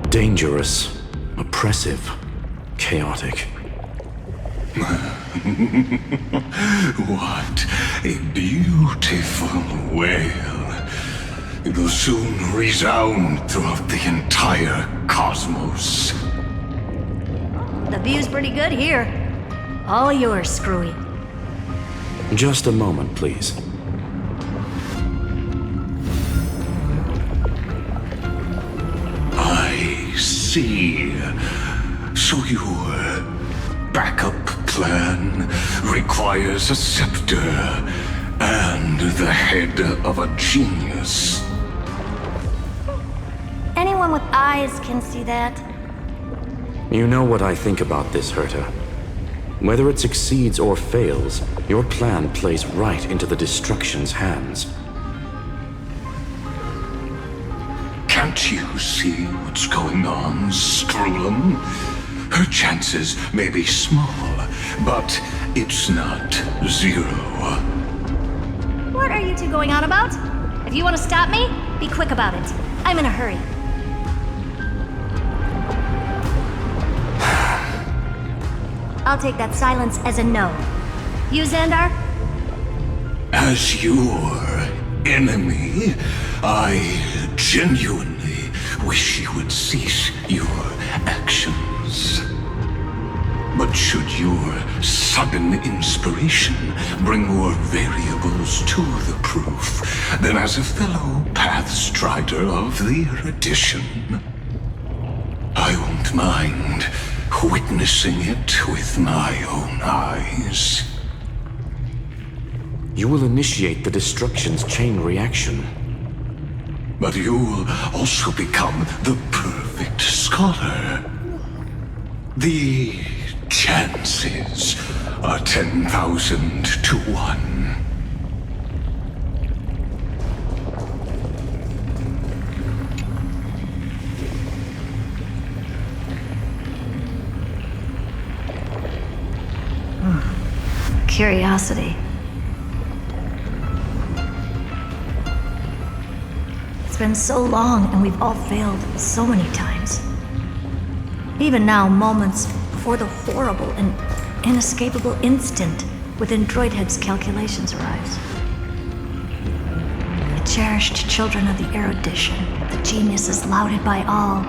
Dangerous, oppressive, chaotic. What a beautiful wail. It'll soon resound throughout the entire cosmos. The view's pretty good here. All yours, Screwy. Just a moment, please. I see. So your backup plan requires a scepter and the head of a genius. Anyone with eyes can see that. You know what I think about this, Herta. Whether it succeeds or fails, your plan plays right into the destruction's hands. Can't you see what's going on, Strulum? Her chances may be small, but it's not zero. What are you two going on about? If you want to stop me, be quick about it. I'm in a hurry. I'll take that silence as a no. You, Xandar? As your enemy, I genuinely wish you would cease your actions. But should your sudden inspiration bring more variables to the proof, then as a fellow Pathstrider of the erudition, I won't mind witnessing it with my own eyes. You will initiate the destruction's chain reaction. But you'll also become the perfect scholar. The chances are 10,000 to 1. Curiosity. It's been so long and we've all failed so many times. Even now, moments before the horrible and inescapable instant within Droidhead's calculations arrives. The cherished children of the erudition, the geniuses lauded by all.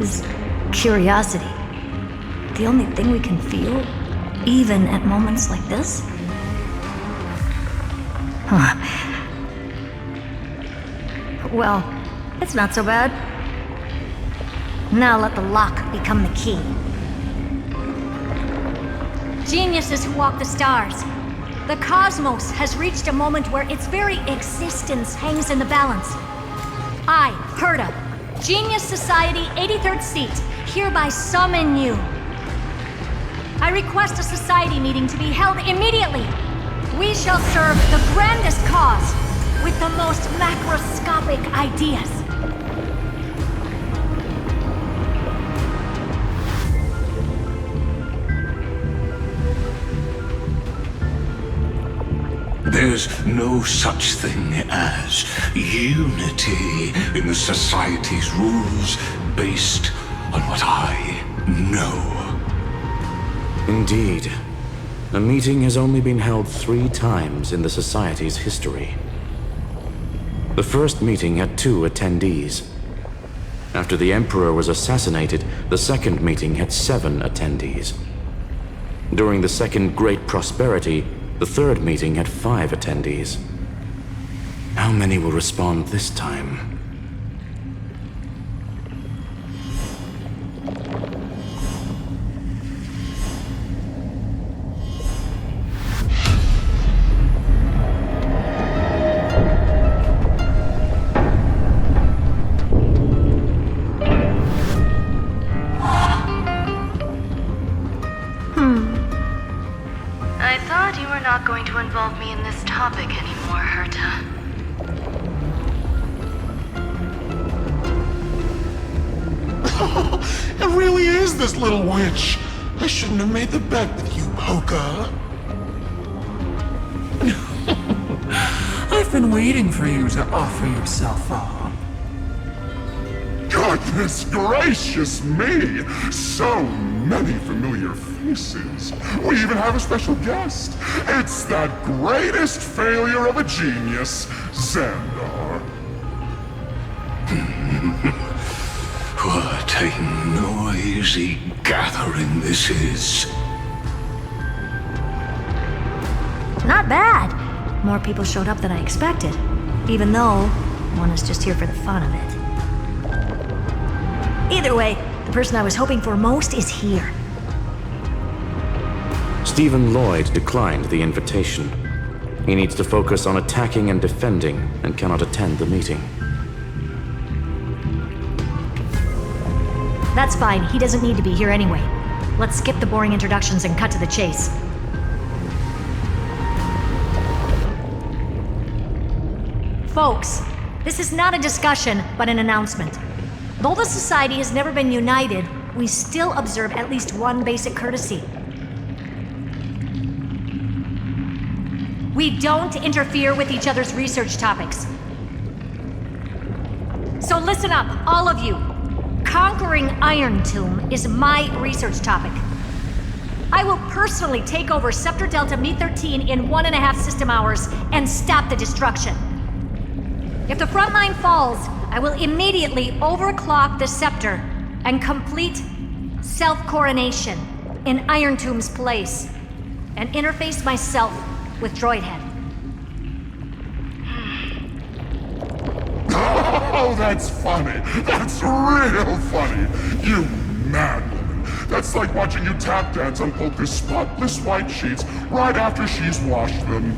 Is curiosity the only thing we can feel, even at moments like this? Huh. Well, it's not so bad. Now let the lock become the key. Geniuses who walk the stars. The cosmos has reached a moment where its very existence hangs in the balance. I, Herta, Genius Society 83rd seat, hereby summon you. I request a society meeting to be held immediately. We shall serve the grandest cause with the most macroscopic ideas. There's no such thing as unity in the Society's rules based on what I know. Indeed. A meeting has only been held 3 times in the Society's history. The first meeting had 2 attendees. After the Emperor was assassinated, the second meeting had 7 attendees. During the Second Great Prosperity, the third meeting had 5 attendees. How many will respond this time? I thought you were not going to involve me in this topic anymore, Herta. It really is this little witch. I shouldn't have made the bet with you, Poca. I've been waiting for you to offer yourself up. Goodness gracious me! So many familiar faces. We even have a special guest. It's that greatest failure of a genius, Xandar. What a noisy gathering this is. Not bad. More people showed up than I expected, even though one is just here for the fun of it. Either way, the person I was hoping for most is here. Stephen Lloyd declined the invitation. He needs to focus on attacking and defending and cannot attend the meeting. That's fine, he doesn't need to be here anyway. Let's skip the boring introductions and cut to the chase. Folks, this is not a discussion, but an announcement. Though the Society has never been united, we still observe at least one basic courtesy. We don't interfere with each other's research topics. So listen up, all of you. Conquering Iron Tomb is my research topic. I will personally take over Scepter Delta Me-13 in 1.5 system hours and stop the destruction. If the front line falls, I will immediately overclock the Scepter and complete self-coronation in Iron Tomb's place and interface myself with Droidhead. Oh, that's funny. That's real funny. You mad woman. That's like watching you tap dance on Polka's spotless white sheets right after she's washed them.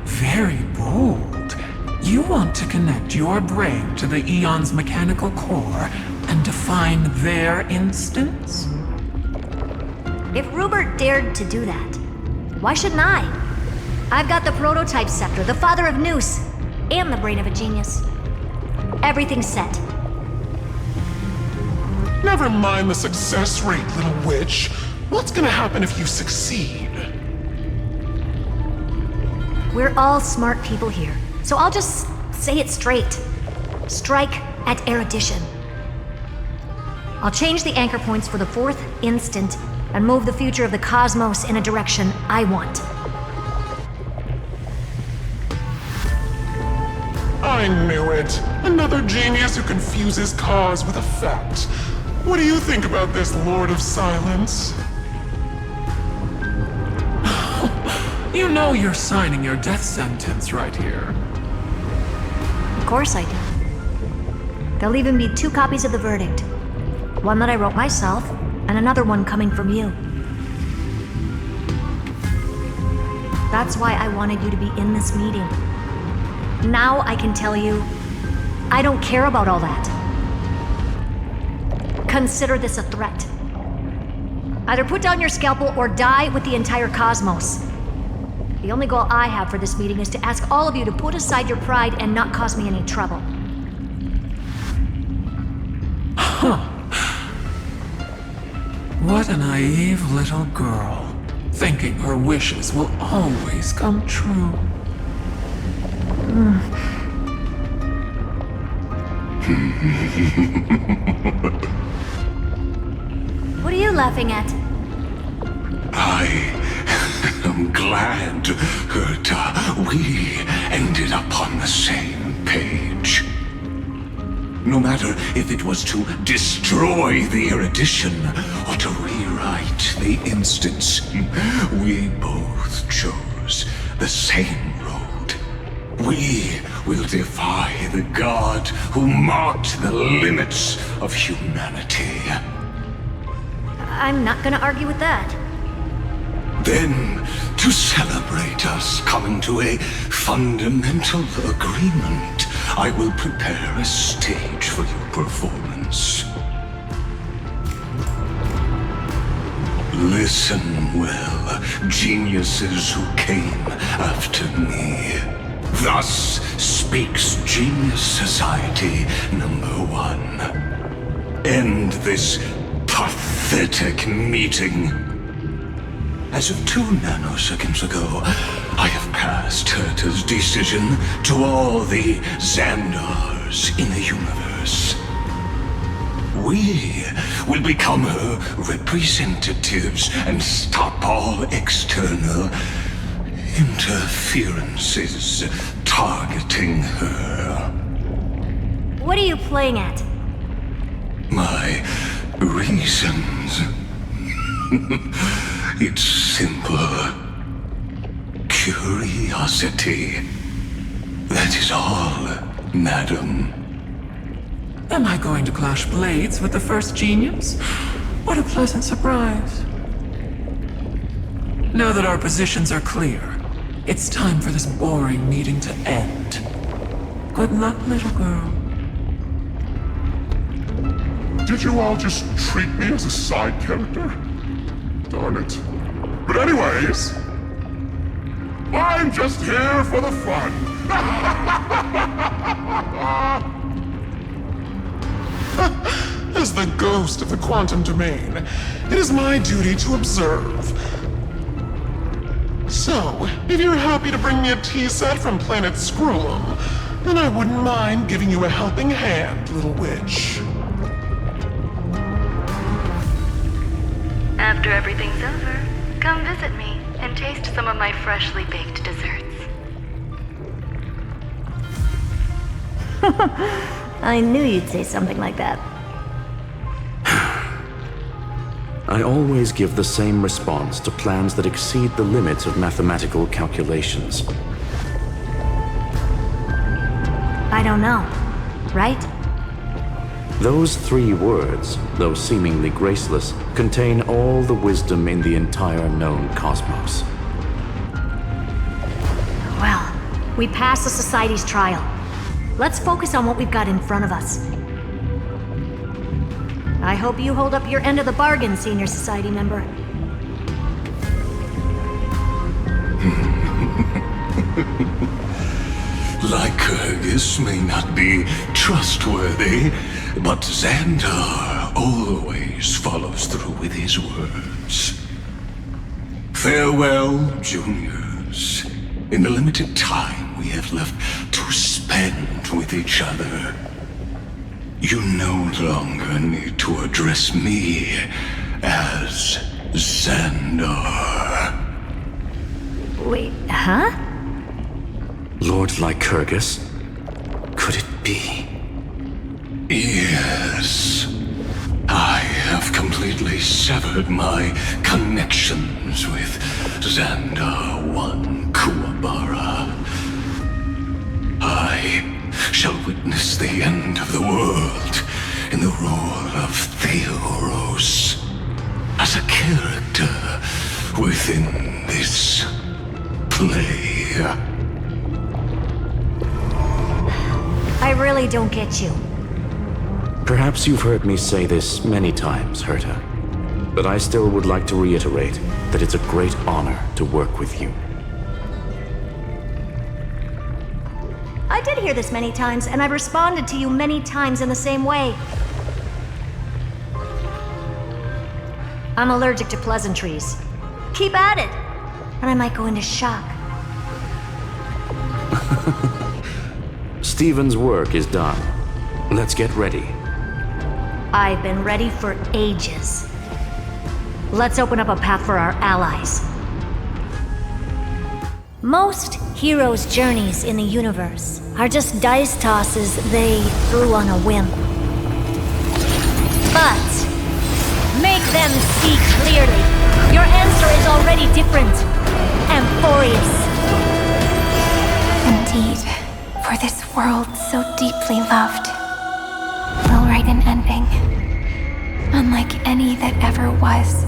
Very bold. You want to connect your brain to the Eon's mechanical core and define their instance? If Rupert dared to do that, why shouldn't I? I've got the prototype scepter, the father of Noose, and the brain of a genius. Everything's set. Never mind the success rate, little witch. What's gonna happen if you succeed? We're all smart people here, so I'll just say it straight. Strike at erudition. I'll change the anchor points for the 4th instant and move the future of the cosmos in a direction I want. I knew it. Another genius who confuses cause with effect. What do you think about this, Lord of Silence? You know you're signing your death sentence right here. Of course I do. There'll even be 2 copies of the verdict. One that I wrote myself, and another one coming from you. That's why I wanted you to be in this meeting. Now I can tell you, I don't care about all that. Consider this a threat. Either put down your scalpel or die with the entire cosmos. The only goal I have for this meeting is to ask all of you to put aside your pride and not cause me any trouble. Huh. What a naive little girl, thinking her wishes will always come true. What are you laughing at? I am glad that we ended up on the same page. No matter if it was to destroy the erudition or to rewrite the instance, we both chose the same road. We will defy the god who marked the limits of humanity. I'm not gonna argue with that. Then, to celebrate us coming to a fundamental agreement, I will prepare a stage for your performance. Listen well, geniuses who came after me. Thus speaks Genius Society #1. End this pathetic meeting. As of 2 nanoseconds ago, I have passed Herta's decision to all the Xandars in the universe. We will become her representatives and stop all external interferences targeting her. What are you playing at? My reasons. It's simple. Curiosity. That is all, madam. Am I going to clash blades with the first genius? What a pleasant surprise. Now that our positions are clear, it's time for this boring meeting to end. Good luck, little girl. Did you all just treat me as a side character? Darn it. But anyways, I'm just here for the fun. As the ghost of the quantum domain, it is my duty to observe. So, if you're happy to bring me a tea set from planet Scrollum, then I wouldn't mind giving you a helping hand, little witch. After everything's over, come visit me and taste some of my freshly baked desserts. I knew you'd say something like that. I always give the same response to plans that exceed the limits of mathematical calculations. I don't know, right? Those 3 words, though seemingly graceless, contain all the wisdom in the entire known cosmos. Well, we passed the Society's trial. Let's focus on what we've got in front of us. I hope you hold up your end of the bargain, Senior Society member. Lycurgus may not be trustworthy, but Xandar always follows through with his words. Farewell, juniors. In the limited time we have left to spend with each other, you no longer need to address me as Xandar. Wait, huh? Lord Lycurgus? Could it be? Yes. I have completely severed my connections with Xandar 1 Kuwabara. I shall witness the end of the world in the role of Theoros, as a character within this play. I really don't get you. Perhaps you've heard me say this many times, Herta, but I still would like to reiterate that it's a great honor to work with you. I did hear this many times, and I've responded to you many times in the same way. I'm allergic to pleasantries. Keep at it, and I might go into shock. Steven's work is done. Let's get ready. I've been ready for ages. Let's open up a path for our allies. Most heroes' journeys in the universe are just dice tosses they threw on a whim. But make them see clearly. Your answer is already different. Amphorius. Indeed, for this world so deeply loved, we'll write an ending, unlike any that ever was.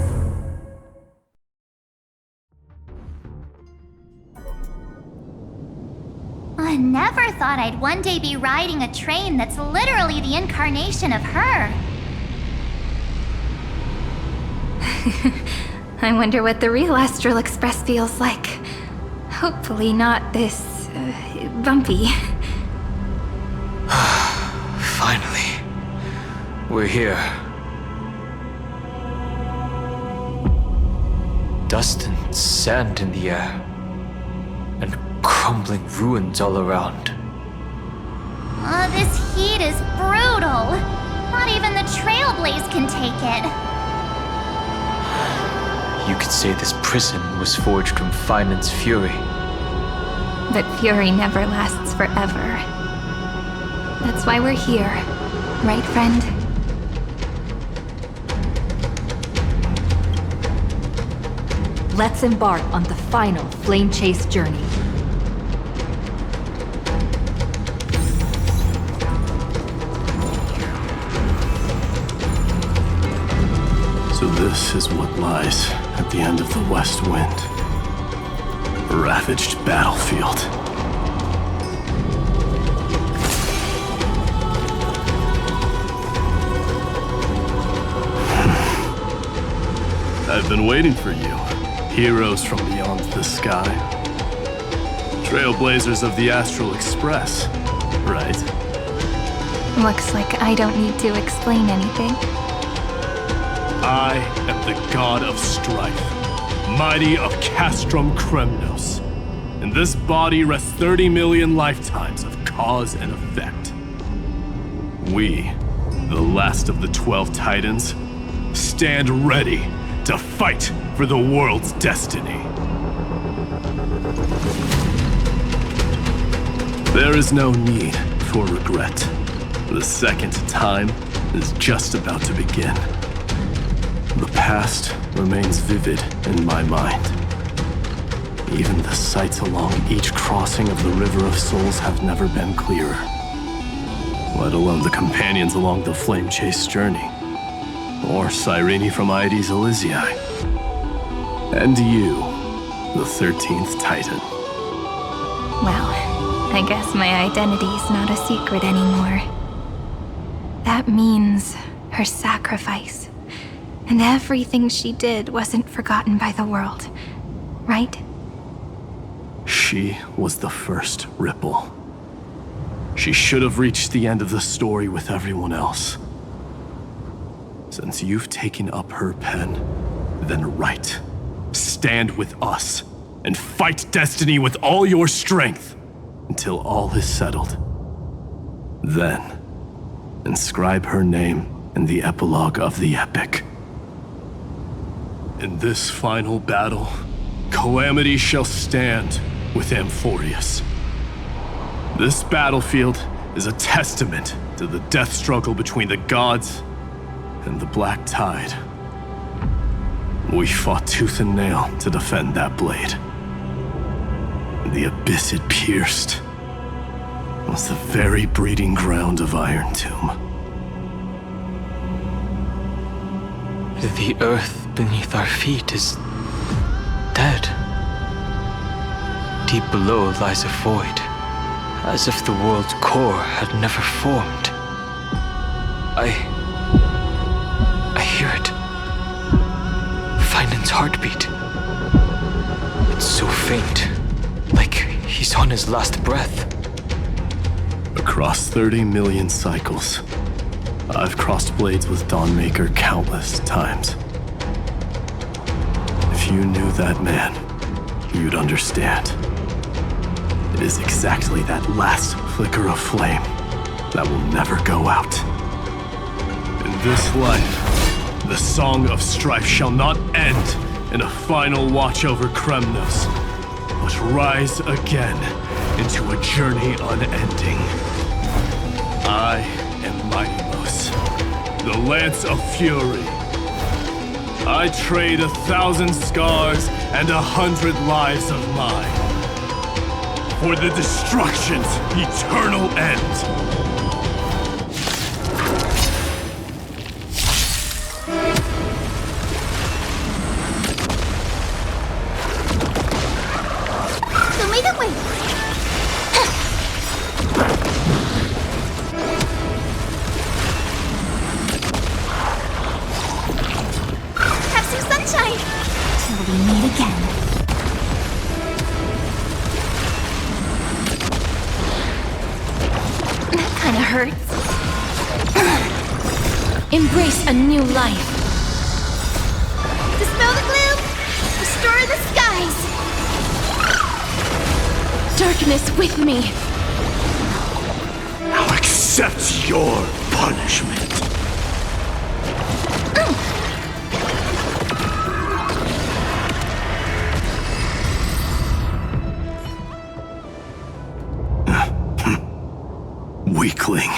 I never thought I'd one day be riding a train that's literally the incarnation of her. I wonder what the real Astral Express feels like. Hopefully not this, bumpy. Finally. We're here. Dust and sand in the air. And crumbling ruins all around. Oh, this heat is brutal. Not even the Trailblaze can take it. You could say this prison was forged from Finance fury. But fury never lasts forever. That's why we're here, right, friend? Let's embark on the final flame chase journey. So this is what lies at the end of the West Wind. A ravaged battlefield. I've been waiting for you, heroes from beyond the sky. Trailblazers of the Astral Express, right? Looks like I don't need to explain anything. I am the god of strife, mighty of Castrum Kremnos. In this body rests 30 million lifetimes of cause and effect. We, the last of the 12 Titans, stand ready to fight for the world's destiny. There is no need for regret. The second time is just about to begin. The past remains vivid in my mind. Even the sights along each crossing of the River of Souls have never been clearer. Let alone the companions along the flame chase journey. Or Cyrene from Aedes Elysiae. And you, the 13th Titan. Well, I guess my identity's not a secret anymore. That means her sacrifice. And everything she did wasn't forgotten by the world, right? She was the first Ripple. She should have reached the end of the story with everyone else. Since you've taken up her pen, then write. Stand with us, and fight destiny with all your strength, until all is settled. Then, inscribe her name in the epilogue of the epic. In this final battle, Calamity shall stand with Amphorius. This battlefield is a testament to the death struggle between the gods and the Black Tide. We fought tooth and nail to defend that blade. The abyss it pierced was the very breeding ground of Iron Tomb. The earth beneath our feet is dead. Deep below lies a void, as if the world's core had never formed. I hear it. Finan's heartbeat. It's so faint, like he's on his last breath. Across 30 million cycles, I've crossed blades with Dawnmaker countless times. If you knew that man, you'd understand. It is exactly that last flicker of flame that will never go out. In this life, the song of strife shall not end in a final watch over Kremnos, but rise again into a journey unending. I am Mighty-Mos, the Lance of Fury. I trade 1,000 scars and 100 lives of mine for the destruction's eternal end. Embrace a new life. Dispel the gloom! Restore the skies! Darkness with me. Now accept your punishment. Weakling.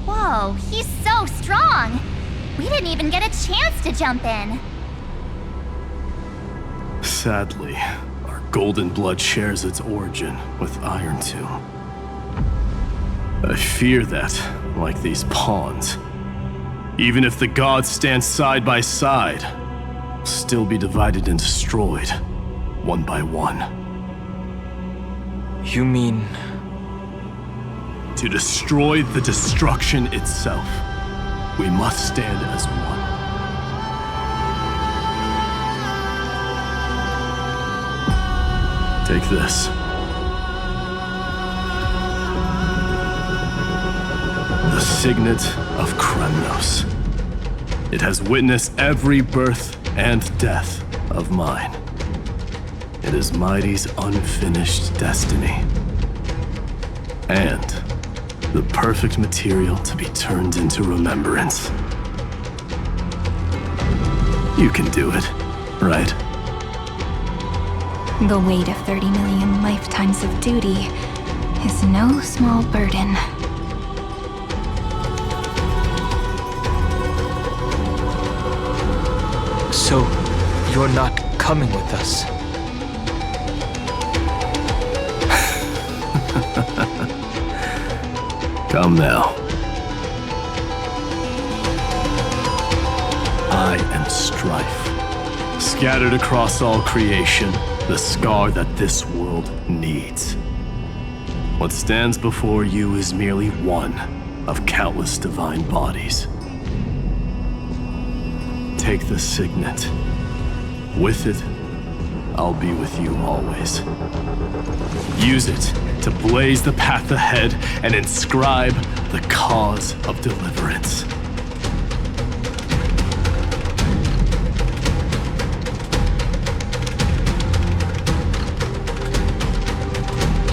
Whoa, he's so strong! We didn't even get a chance to jump in. Sadly, our golden blood shares its origin with Iron Tomb. I fear that, like these pawns, even if the gods stand side by side, will still be divided and destroyed, one by one. You mean... To destroy the destruction itself, we must stand as one. Take this. The Signet of Kremnos. It has witnessed every birth and death of mine. It is Mighty's unfinished destiny. And the perfect material to be turned into remembrance. You can do it, right? The weight of 30 million lifetimes of duty is no small burden. So, you're not coming with us? Come now. I am strife. Scattered across all creation, the scar that this world needs. What stands before you is merely one of countless divine bodies. Take the signet. With it, I'll be with you always. Use it to blaze the path ahead and inscribe the cause of deliverance.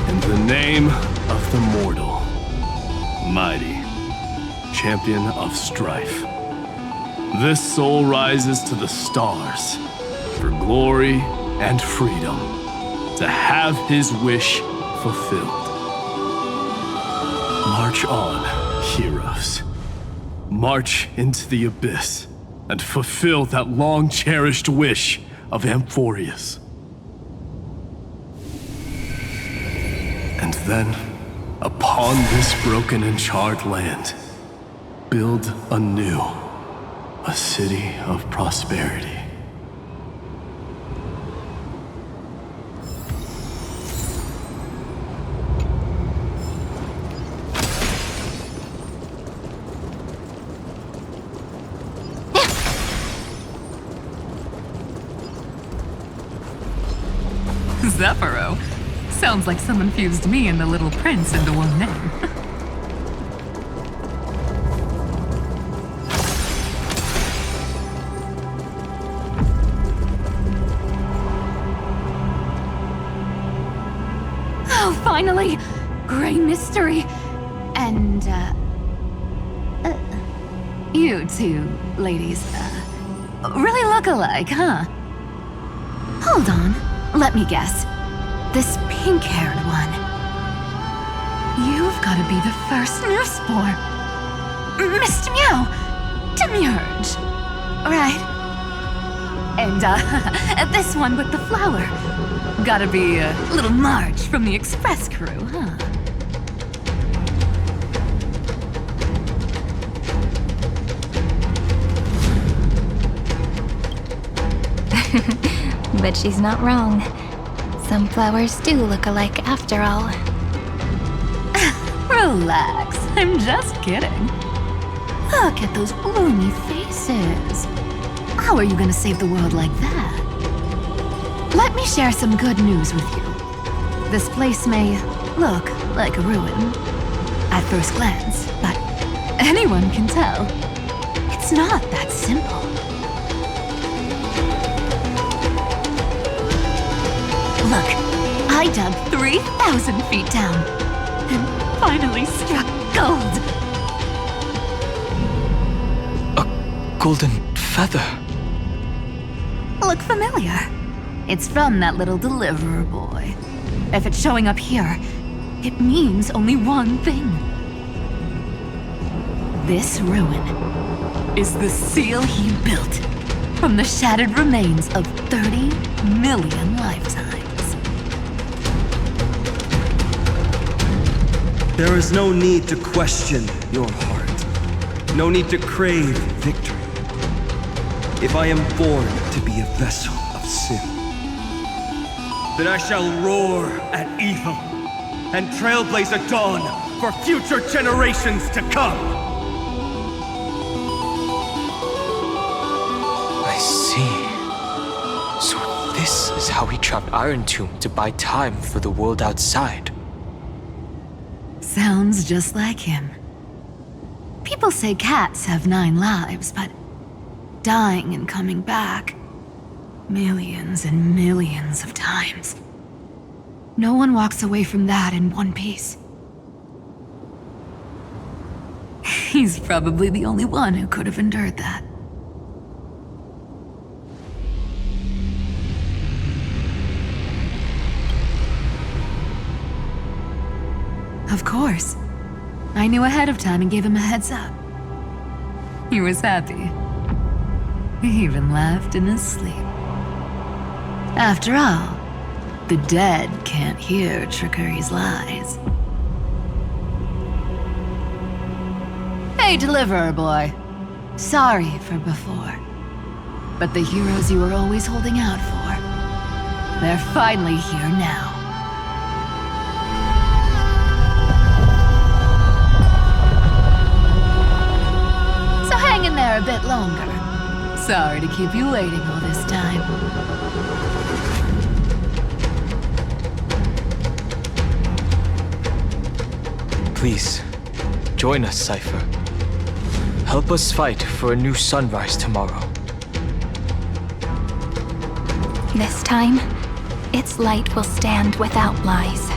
In the name of the mortal, Mighty, champion of strife, this soul rises to the stars for glory and freedom, to have his wish fulfilled. March on, heroes. March into the abyss and fulfill that long-cherished wish of Amphorius. And then, upon this broken and charred land, build anew a city of prosperity. Zephyro. Sounds like someone fused me and the Little Prince into one name. Oh, finally! Gray mystery! And, you two ladies, really look alike, huh? Hold on, let me guess. This pink-haired one. You've gotta be the first newsborn. Mr. Meow! Demiurge! Right. And, this one with the flower. Gotta be little Marge from the Express crew, huh? But she's not wrong. Some flowers do look alike after all. Relax, I'm just kidding. Look at those gloomy faces. How are you gonna save the world like that? Let me share some good news with you. This place may look like a ruin at first glance, but anyone can tell it's not that simple. Look, I dug 3,000 feet down and finally struck gold. A golden feather. Look familiar? It's from that little deliverer boy. If it's showing up here, it means only one thing. This ruin is the seal he built from the shattered remains of 30 million lifetimes. There is no need to question your heart. No need to crave victory. If I am born to be a vessel of sin, then I shall roar at evil and trailblaze a dawn for future generations to come. I see. So this is how he trapped Iron Tomb to buy time for the world outside. Sounds just like him. People say cats have 9 lives, but dying and coming back millions and millions of times. No one walks away from that in one piece. He's probably the only one who could have endured that. Of course. I knew ahead of time and gave him a heads up. He was happy. He even laughed in his sleep. After all, the dead can't hear trickery's lies. Hey, deliverer boy. Sorry for before. But the heroes you were always holding out for, they're finally here now. Hang in there a bit longer. Sorry to keep you waiting all this time. Please, join us, Cypher. Help us fight for a new sunrise tomorrow. This time, its light will stand without lies.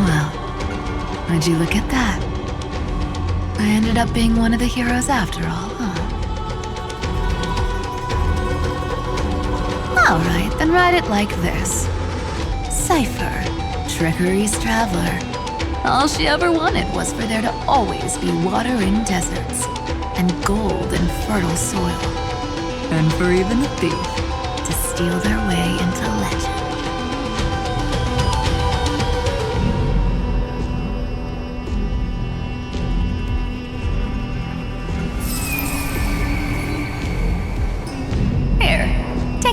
Well, would you look at that? I ended up being one of the heroes after all, huh? Alright, then write it like this. Cypher, Trickery's traveler. All she ever wanted was for there to always be water in deserts, and gold in fertile soil. And for even the thief to steal their way into legend.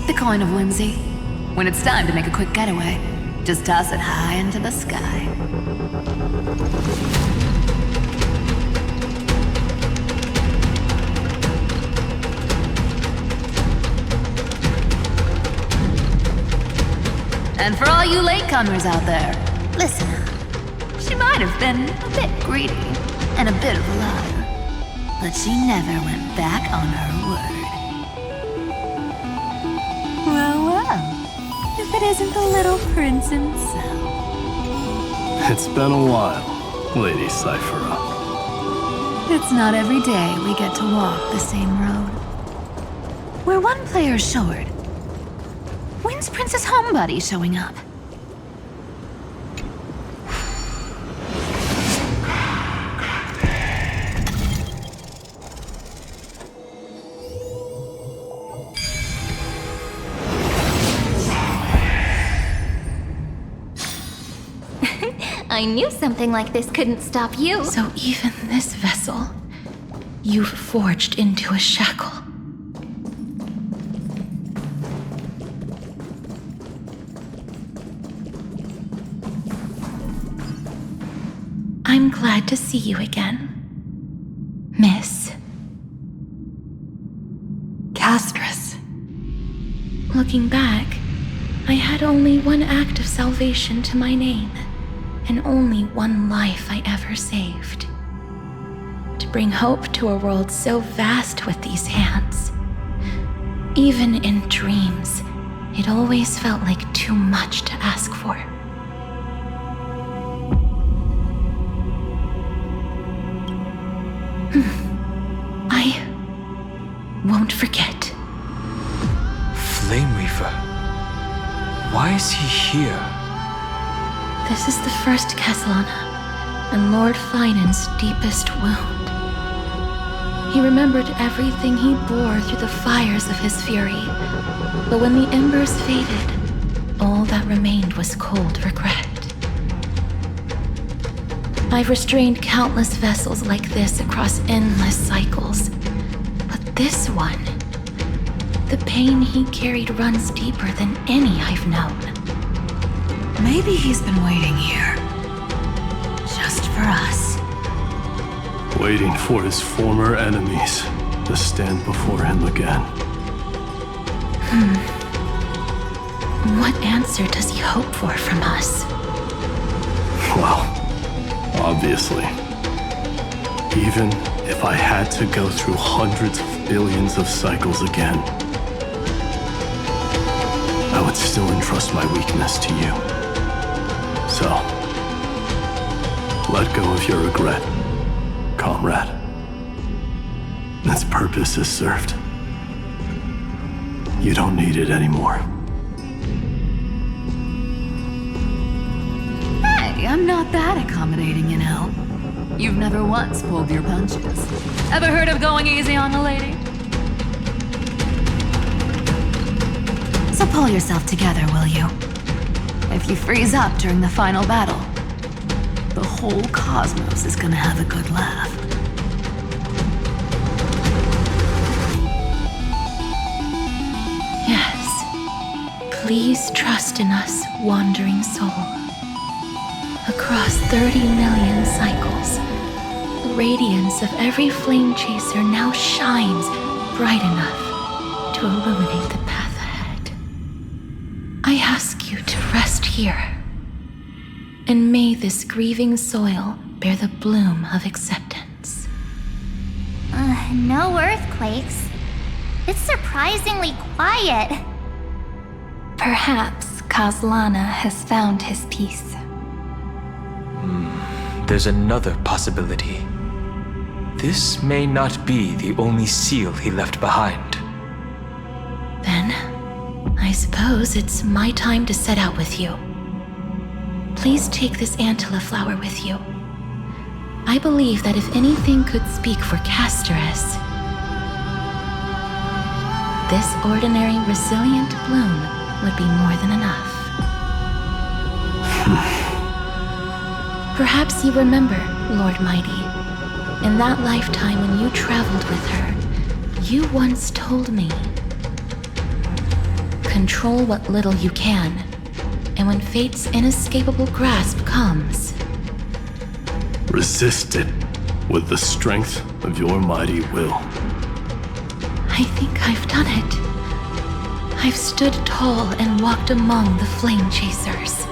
The coin of whimsy. When it's time to make a quick getaway, just toss it high into the sky. And for all you latecomers out there, listen up. She might have been a bit greedy and a bit of a liar, but she never went back on her word. Well, if it isn't the little prince himself. It's been a while, Lady Cyphera. It's not every day we get to walk the same road. We're one player short. When's Princess Homebuddy showing up? I knew something like this couldn't stop you. So even this vessel, you've forged into a shackle. I'm glad to see you again, Miss Castress. Looking back, I had only one act of salvation to my name, and only one life I ever saved. To bring hope to a world so vast with these hands. Even in dreams, it always felt like too much to ask for. I won't forget. Flame Reaver? Why is he here? This is the first Castellana, and Lord Finan's deepest wound. He remembered everything he bore through the fires of his fury, but when the embers faded, all that remained was cold regret. I've restrained countless vessels like this across endless cycles, but this one, the pain he carried runs deeper than any I've known. Maybe he's been waiting here. Just for us. Waiting for his former enemies to stand before him again. What answer does he hope for from us? Well, obviously. Even if I had to go through hundreds of billions of cycles again, I would still entrust my weakness to you. So, let go of your regret, comrade. Its purpose is served. You don't need it anymore. Hey, I'm not that accommodating, you know. You've never once pulled your punches. Ever heard of going easy on a lady? So pull yourself together, will you? If you freeze up during the final battle, the whole cosmos is gonna have a good laugh. Yes. Please trust in us, wandering soul. Across 30 million cycles, the radiance of every flame chaser now shines bright enough to illuminate the path ahead. I ask you to rest here, and may this grieving soil bear the bloom of acceptance. No earthquakes. It's surprisingly quiet. Perhaps Castellana has found his peace. There's another possibility. This may not be the only seal he left behind. Then, I suppose it's my time to set out with you. Please take this Antilla flower with you. I believe that if anything could speak for Castress, this ordinary, resilient bloom would be more than enough. Perhaps you remember, Lord Mighty, in that lifetime when you traveled with her, you once told me, control what little you can, and when fate's inescapable grasp comes, resist it with the strength of your mighty will. I think I've done it. I've stood tall and walked among the flame chasers,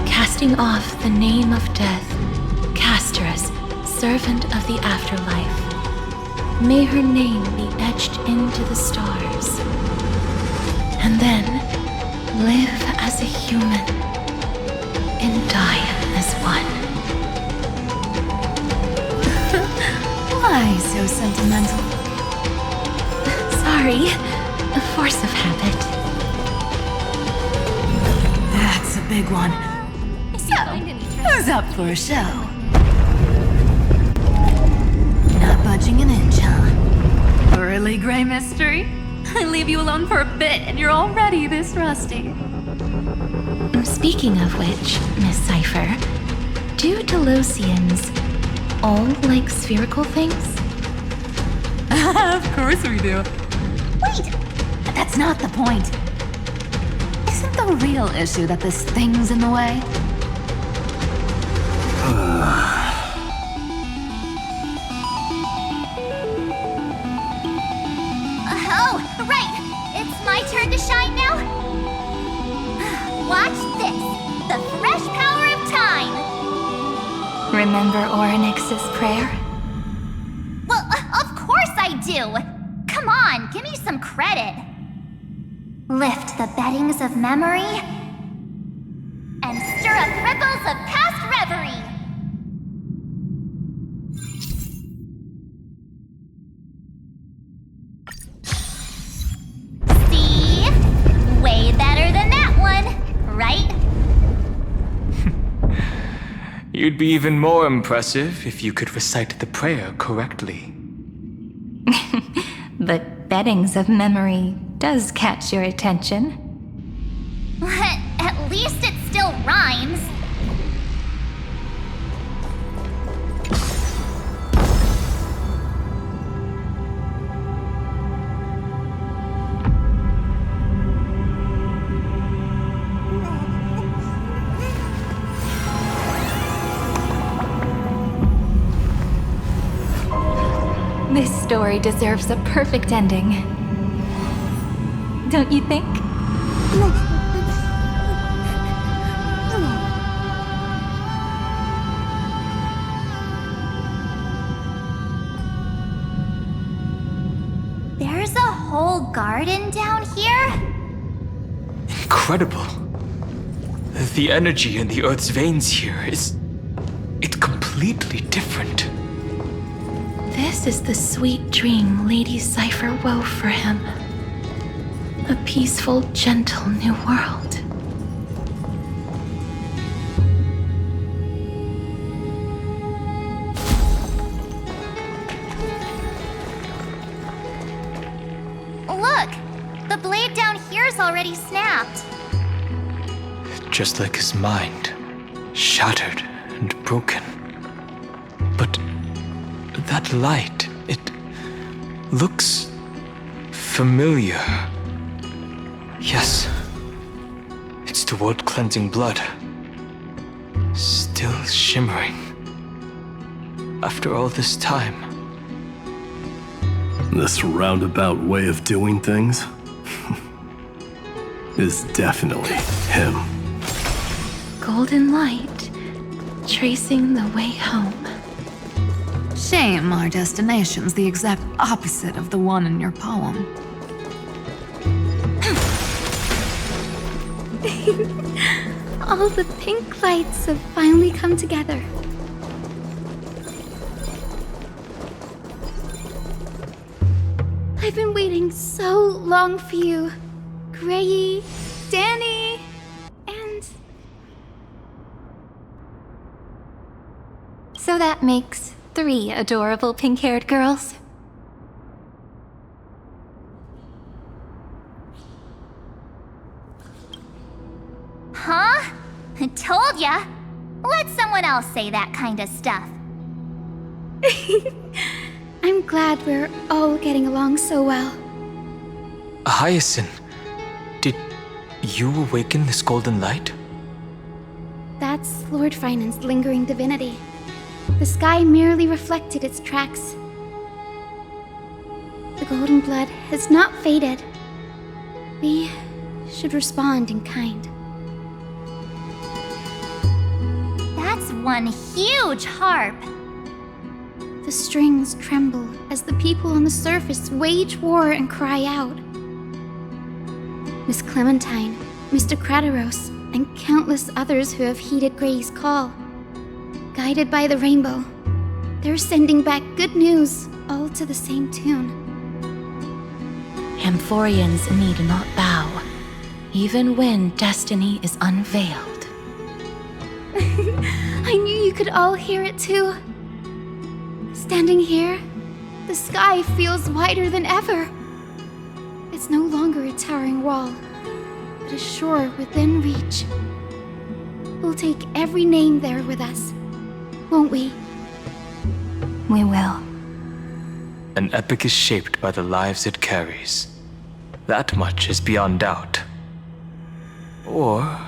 casting off the name of death, Casterus, servant of the afterlife. May her name be etched into the stars, and then live as a human and die as one. Why so sentimental? Sorry, a force of habit. That's a big one. So, who's up for a show? Not budging an inch, huh? Really, Gray Mystery? I leave you alone for a bit and you're already this rusty. Speaking of which, Miss Cypher, do Delosians all like spherical things? Of course we do. Wait! That's not the point. Isn't the real issue that this thing's in the way? Oh, right! It's my turn to shine now? Watch this! The fresh power of time! Remember Orynyx's prayer? Well, of course I do! Come on, give me some credit. Lift the beddings of memory and stir up ripples of past reverie. See? Way better than that one, right? You'd be even more impressive if you could recite the prayer correctly. But beddings of memory does catch your attention. At least it still rhymes. This story deserves a perfect ending. Don't you think? There's a whole garden down here? Incredible. The energy in the Earth's veins here it's completely different. This is the sweet dream Lady Cypher wove for him. A peaceful, gentle new world. Look! The blade down here's already snapped. Just like his mind, shattered and broken. But that light, it looks familiar. Yes, it's the world-cleansing blood. Still shimmering. After all this time. This roundabout way of doing things is definitely him. Golden light, tracing the way home. Shame our destination's the exact opposite of the one in your poem. All the pink lights have finally come together. I've been waiting so long for you, Grayy, Danny, and... So that makes 3 adorable pink-haired girls. Huh? I told ya! Let someone else say that kind of stuff. I'm glad we're all getting along so well. Hyacinth, did you awaken this golden light? That's Lord Finan's lingering divinity. The sky merely reflected its tracks. The golden blood has not faded. We should respond in kind. That's one huge harp. The strings tremble as the people on the surface wage war and cry out. Miss Clementine, Mr. Crateros, and countless others who have heeded Gray's call. Guided by the rainbow, they're sending back good news, all to the same tune. Amphorians need not bow, even when destiny is unveiled. I knew you could all hear it too. Standing here, the sky feels wider than ever. It's no longer a towering wall, but a shore within reach. We'll take every name there with us, won't we? We will. An epic is shaped by the lives it carries. That much is beyond doubt. Or,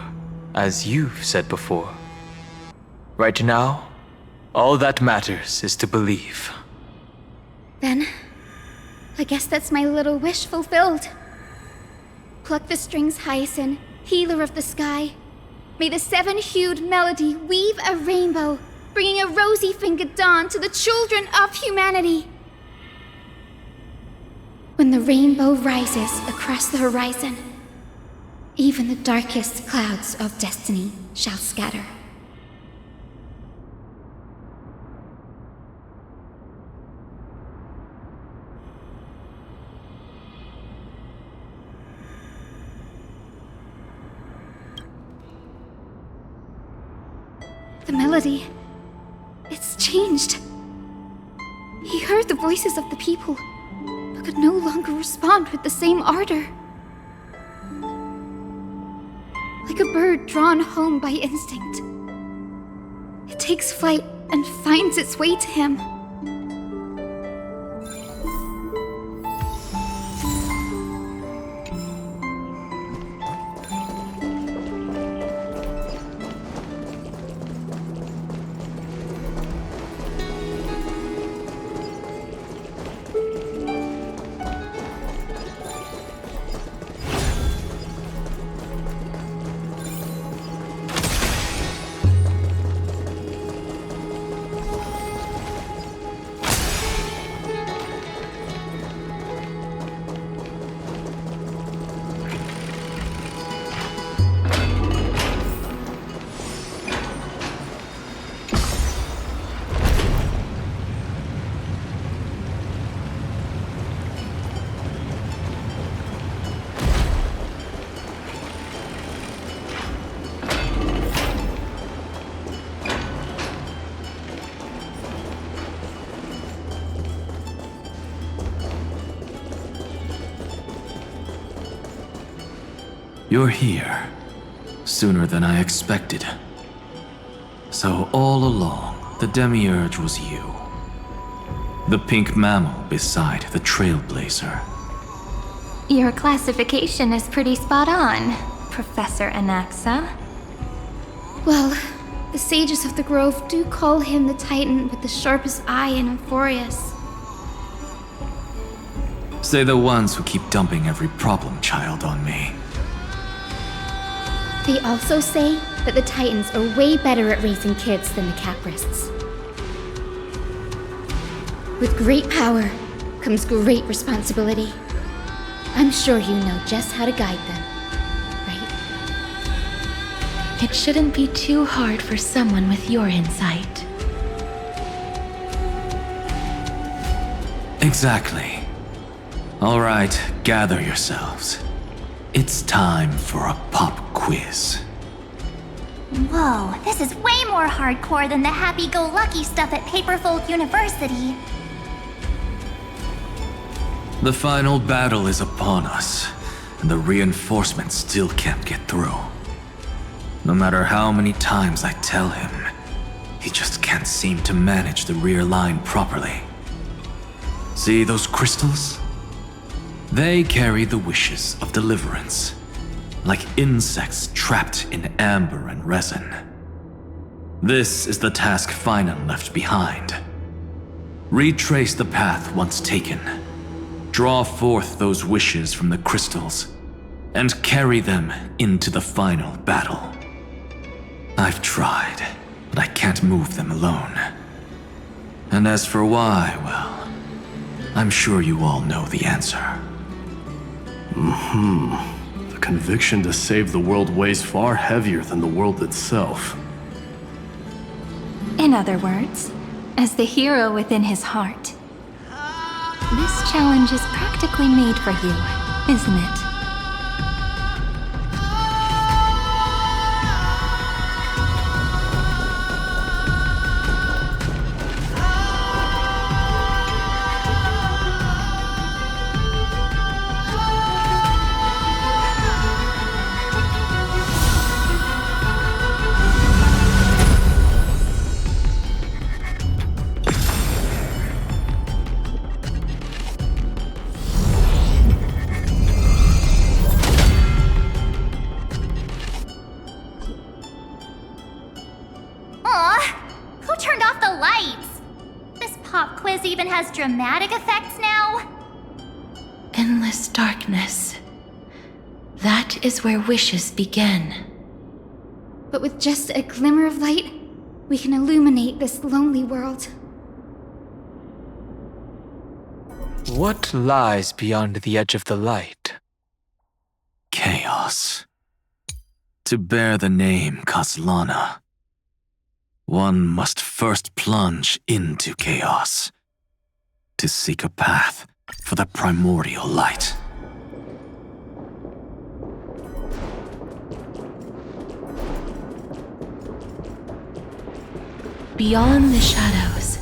as you've said before, right now, all that matters is to believe. Then, I guess that's my little wish fulfilled. Pluck the strings, Hyacinth, healer of the sky. May the seven-hued melody weave a rainbow, bringing a rosy-fingered dawn to the children of humanity. When the rainbow rises across the horizon, even the darkest clouds of destiny shall scatter. The melody, it's changed. He heard the voices of the people, but could no longer respond with the same ardor. Like a bird drawn home by instinct, it takes flight and finds its way to him. You're here, sooner than I expected. So all along, the Demiurge was you. The pink mammal beside the Trailblazer. Your classification is pretty spot on, Professor Anaxa. Well, the sages of the Grove do call him the Titan with the sharpest eye in Amphorius. Say the ones who keep dumping every problem child on me. They also say that the Titans are way better at raising kids than the Caprists. With great power comes great responsibility. I'm sure you know just how to guide them, right? It shouldn't be too hard for someone with your insight. Exactly. All right, gather yourselves. It's time for a pop quiz. Whoa, this is way more hardcore than the happy-go-lucky stuff at Paperfold University. The final battle is upon us, and the reinforcements still can't get through. No matter how many times I tell him, he just can't seem to manage the rear line properly. See those crystals? They carry the wishes of deliverance, like insects trapped in amber and resin. This is the task Finan left behind. Retrace the path once taken. Draw forth those wishes from the crystals, and carry them into the final battle. I've tried, but I can't move them alone. And as for why, well, I'm sure you all know the answer. The conviction to save the world weighs far heavier than the world itself. In other words, as the hero within his heart, this challenge is practically made for you, isn't it? Who turned off the lights? This pop quiz even has dramatic effects now? Endless darkness. That is where wishes begin. But with just a glimmer of light, we can illuminate this lonely world. What lies beyond the edge of the light? Chaos. To bear the name Kaslana, one must first plunge into chaos to seek a path for the primordial light. Beyond the shadows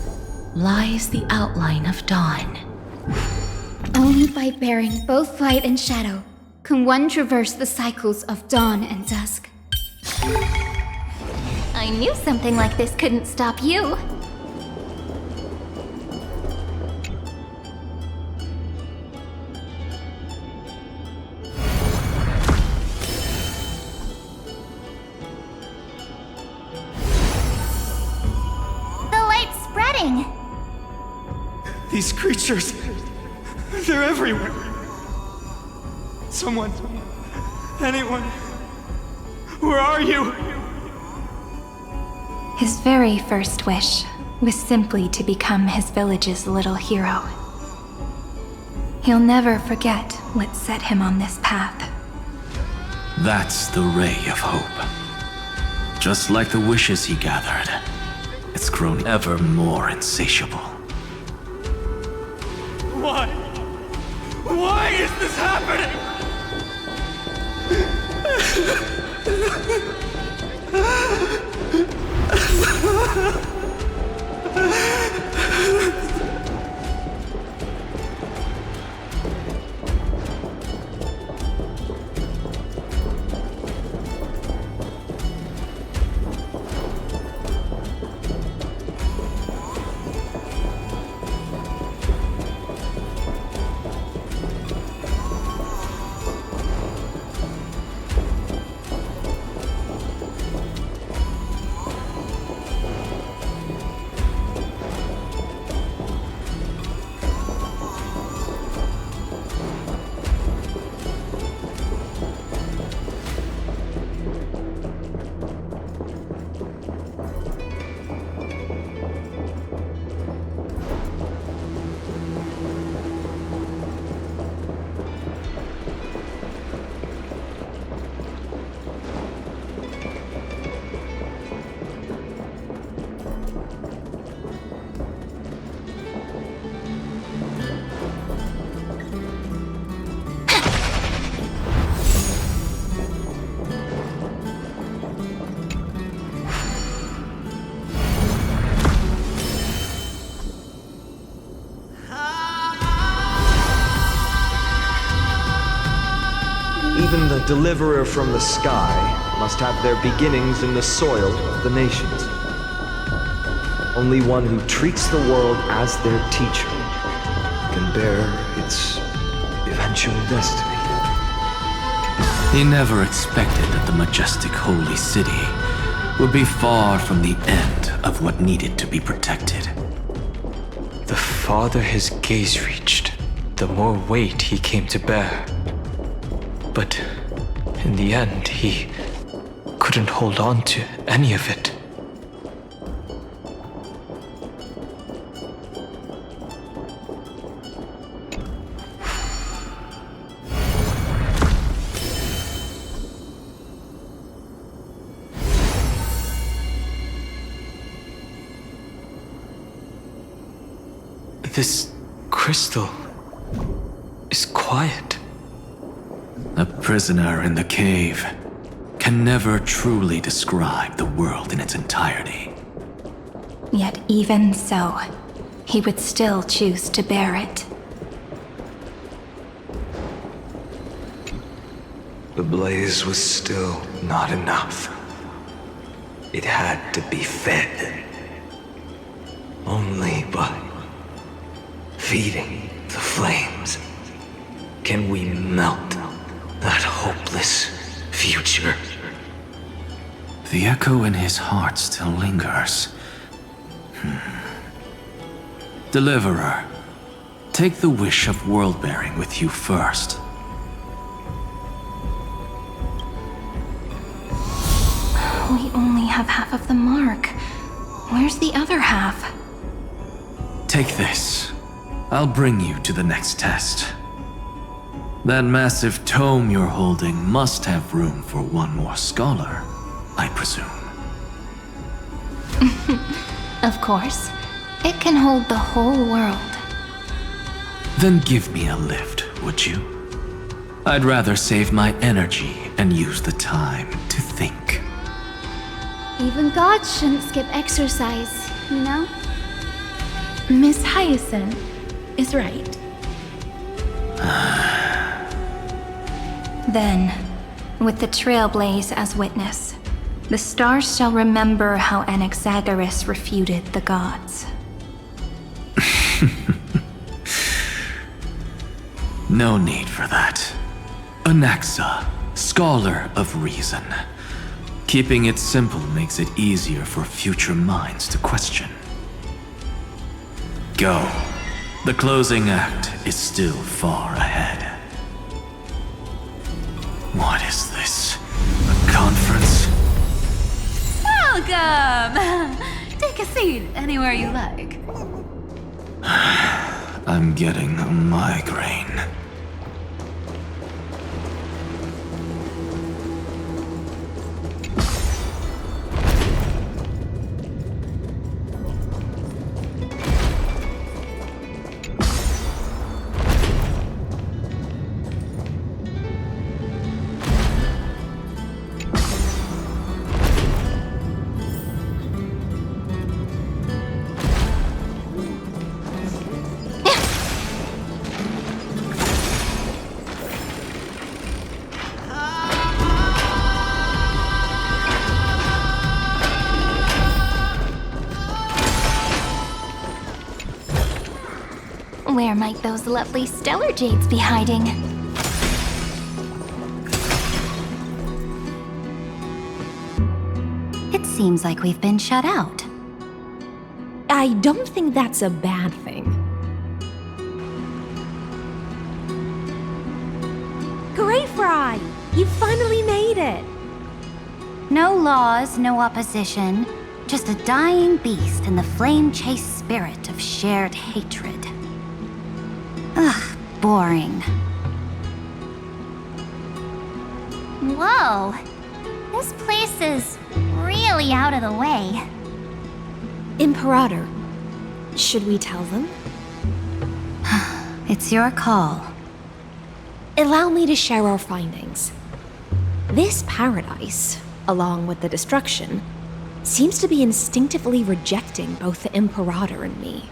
lies the outline of dawn. Only by bearing both light and shadow can one traverse the cycles of dawn and dusk. I knew something like this couldn't stop you. The light's spreading. These creatures, they're everywhere. Someone, anyone, where are you? His very first wish was simply to become his village's little hero. He'll never forget what set him on this path. That's the ray of hope. Just like the wishes he gathered, it's grown ever more insatiable. Why? Why is this happening? Even the deliverer from the sky must have their beginnings in the soil of the nations. Only one who treats the world as their teacher can bear its eventual destiny. He never expected that the majestic holy city would be far from the end of what needed to be protected. The farther his gaze reached, the more weight he came to bear. But In the end, he couldn't hold on to any of it. This crystal is quiet. A prisoner in the cave can never truly describe the world in its entirety. Yet even so, he would still choose to bear it. The blaze was still not enough. It had to be fed. Only by feeding the flames can we melt that hopeless future. The echo in his heart still lingers. Deliverer, take the wish of world-bearing with you first. We only have half of the mark. Where's the other half? Take this. I'll bring you to the next test. That massive tome you're holding must have room for one more scholar, I presume. Of course. It can hold the whole world. Then give me a lift, would you? I'd rather save my energy and use the time to think. Even gods shouldn't skip exercise, you know? Miss Hyacinth is right. Then, with the Trailblaze as witness, the stars shall remember how Anaxagoras refuted the gods. No need for that. Anaxa, scholar of reason. Keeping it simple makes it easier for future minds to question. Go. The closing act is still far ahead. What is this? A conference? Welcome! Take a seat anywhere you like. I'm getting a migraine. Where might those lovely stellar jades be hiding? It seems like we've been shut out. I don't think that's a bad thing. Great, Fry! You finally made it! No laws, no opposition. Just a dying beast and the flame-chased spirit of shared hatred. Ugh, boring. Whoa! This place is really out of the way. Imperator, should we tell them? It's your call. Allow me to share our findings. This paradise, along with the destruction, seems to be instinctively rejecting both the Imperator and me.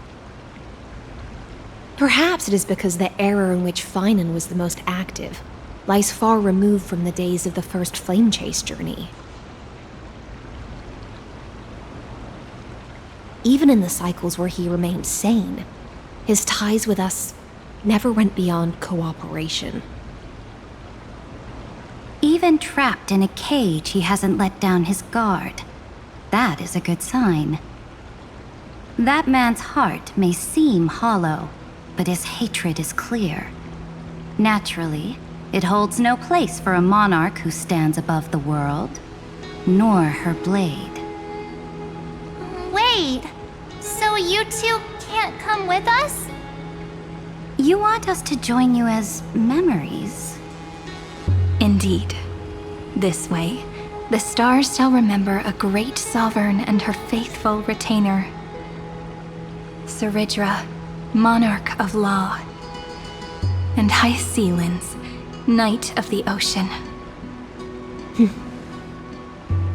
Perhaps it is because the era in which Finan was the most active lies far removed from the days of the first flame chase journey. Even in the cycles where he remained sane, his ties with us never went beyond cooperation. Even trapped in a cage, he hasn't let down his guard. That is a good sign. That man's heart may seem hollow, but his hatred is clear. Naturally, It holds no place for a monarch who stands above the world, nor her blade. Wait, so you two can't come with us? You want us to join you as memories? Indeed. This way, the stars shall remember a great sovereign and her faithful retainer. Saridra, monarch of law. And Hyacelins, knight of the ocean.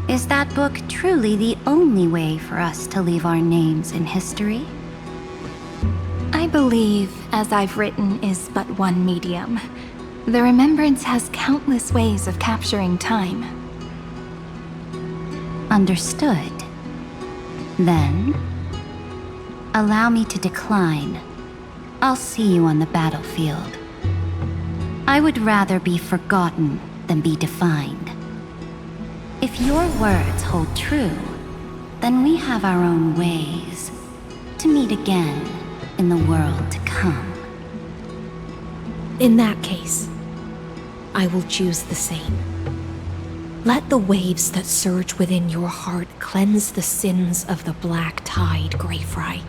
Is that book truly the only way for us to leave our names in history? I believe, as I've written, is but one medium. The remembrance has countless ways of capturing time. Understood. Then, allow me to decline. I'll see you on the battlefield. I would rather be forgotten than be defined. If your words hold true, then we have our own ways to meet again in the world to come. In that case, I will choose the same. Let the waves that surge within your heart cleanse the sins of the black tide, Greyfry.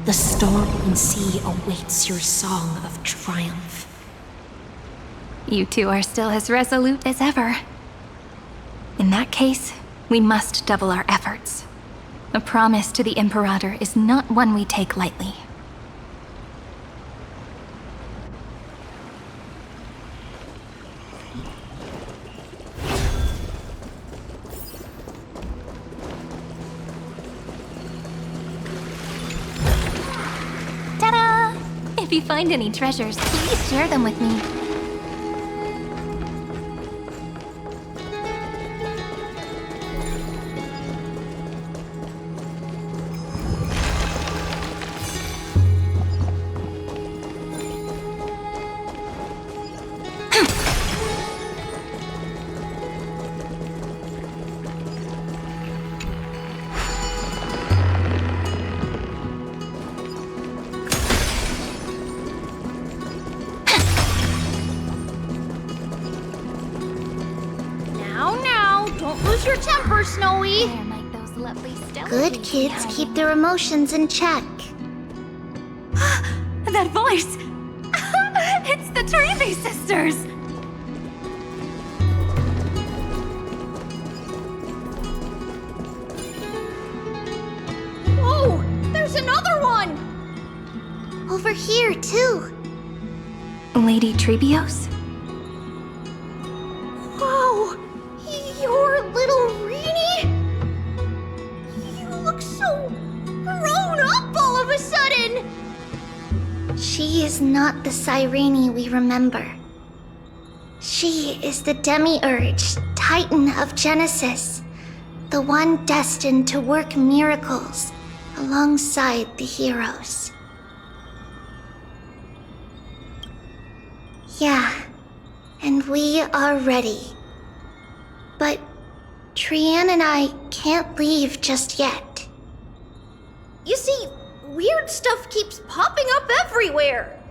The storm sea awaits your song of triumph. You two are still as resolute as ever. In that case, we must double our efforts. A promise to the Imperator is not one we take lightly. Ta-da! If you find any treasures, please share them with me. Snowy. Good kids keep their emotions in check. That voice! It's the Trailblaze sisters! Whoa! There's another one! Over here, too. Lady Trebios? Whoa! Your little Reenie? You look so grown up all of a sudden! She is not the Cyrene we remember. She is the Demiurge, Titan of Genesis, the one destined to work miracles alongside the heroes. Yeah, and we are ready. But Trian and I can't leave just yet. You see, weird stuff keeps popping up everywhere.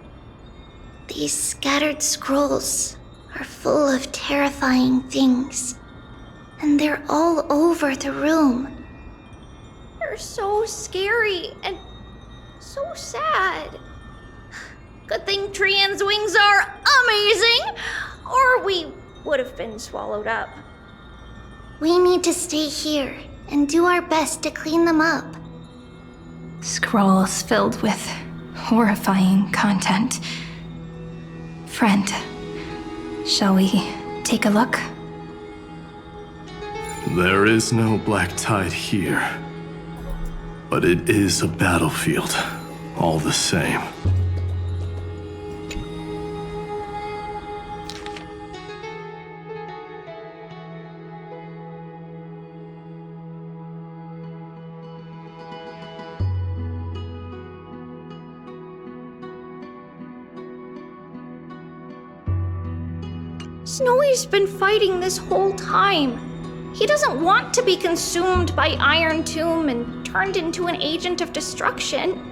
These scattered scrolls are full of terrifying things, and they're all over the room. They're so scary and so sad. Good thing Trian's wings are amazing, or we would have been swallowed up. We need to stay here and do our best to clean them up. Scrolls filled with horrifying content. Friend, shall we take a look? There is no black tide here, but it is a battlefield, all the same. Snowy's been fighting this whole time. He doesn't want to be consumed by Iron Tomb and turned into an agent of destruction.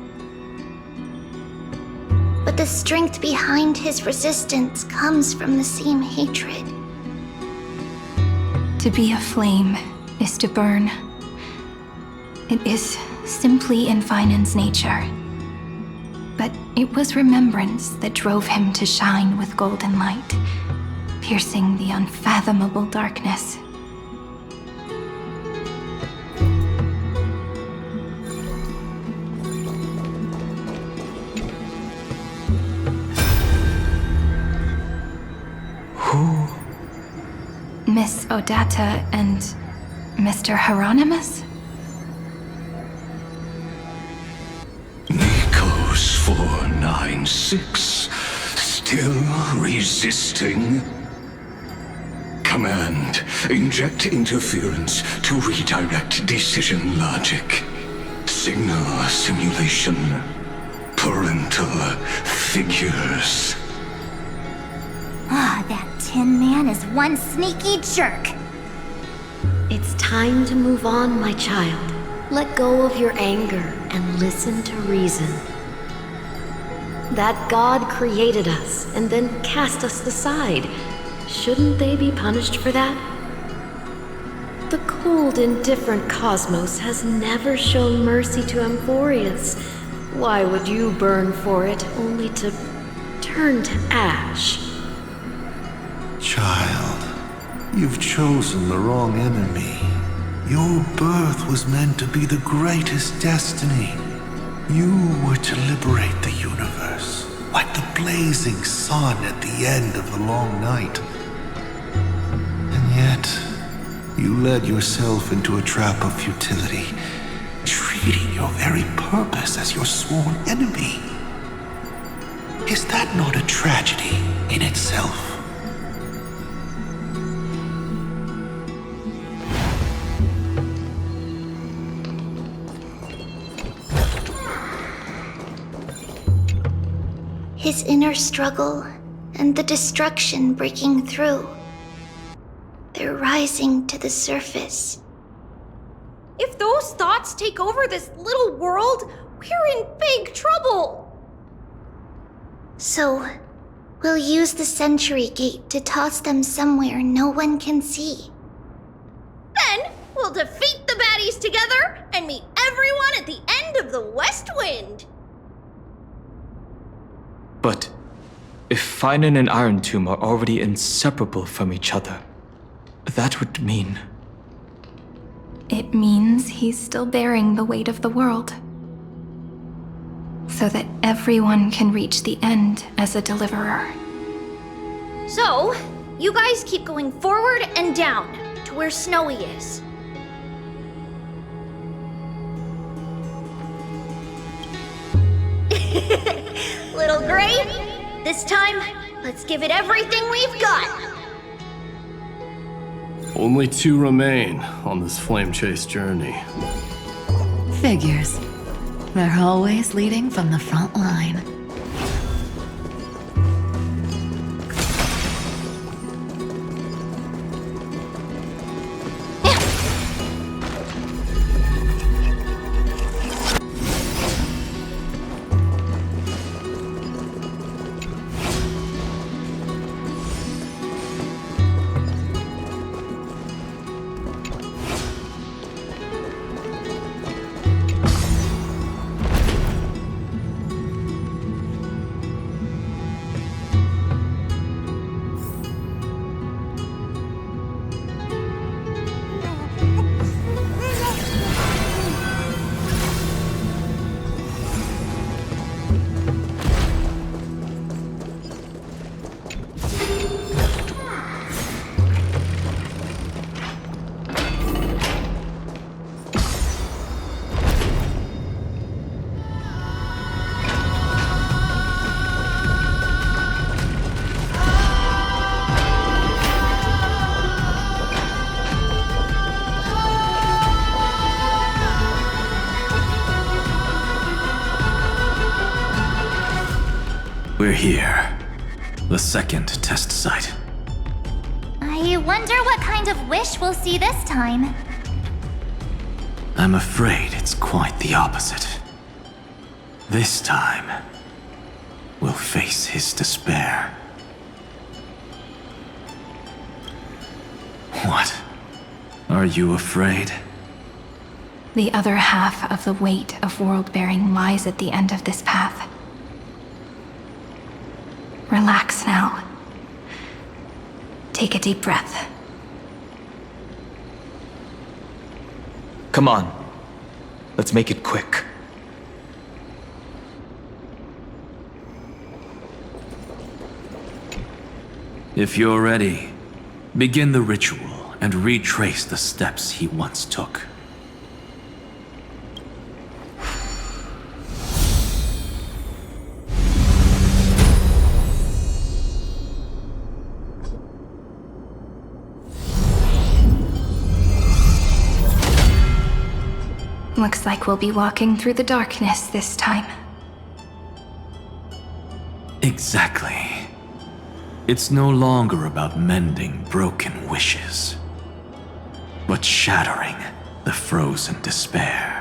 But But the strength behind his resistance comes from the same hatred. To be a flame is to burn. It is simply in Finan's nature. But it was remembrance that drove him to shine with golden light, piercing the unfathomable darkness. Who? Miss Odata and Mr. Hieronymus? Nikos 496, still resisting? Command, inject interference to redirect decision logic. Signal simulation. Parental figures. Ah, that Tin Man is one sneaky jerk. It's time to move on, my child. Let go of your anger and listen to reason. That God created us and then cast us aside. Shouldn't they be punished for that? The cold, indifferent cosmos has never shown mercy to Amphorius. Why would you burn for it, only to turn to ash? Child, you've chosen the wrong enemy. Your birth was meant to be the greatest destiny. You were to liberate the universe, like the blazing sun at the end of the long night. And yet, you led yourself into a trap of futility, treating your very purpose as your sworn enemy. Is that not a tragedy in itself? His inner struggle and the destruction breaking through. They're rising to the surface. If those thoughts take over this little world, we're in big trouble! So, we'll use the Century Gate to toss them somewhere no one can see. Then, we'll defeat the baddies together and meet everyone at the end of the West Wind! But if Finan and Iron Tomb are already inseparable from each other, that would mean... It means he's still bearing the weight of the world. So that everyone can reach the end as a deliverer. So, you guys keep going forward and down to where Snowy is. Little Gray, this time, let's give it everything we've got. Only 2 remain on this flame chase journey. Figures. They're always leading from the front line. We're here. The second test site. I wonder what kind of wish we'll see this time. I'm afraid it's quite the opposite. This time, will face his despair. What? Are you afraid? The other half of the weight of world-bearing lies at the end of this path. Relax now. Take a deep breath. Come on. Let's make it quick. If you're ready, begin the ritual and retrace the steps he once took. Looks like we'll be walking through the darkness this time. Exactly. It's no longer about mending broken wishes, but shattering the frozen despair.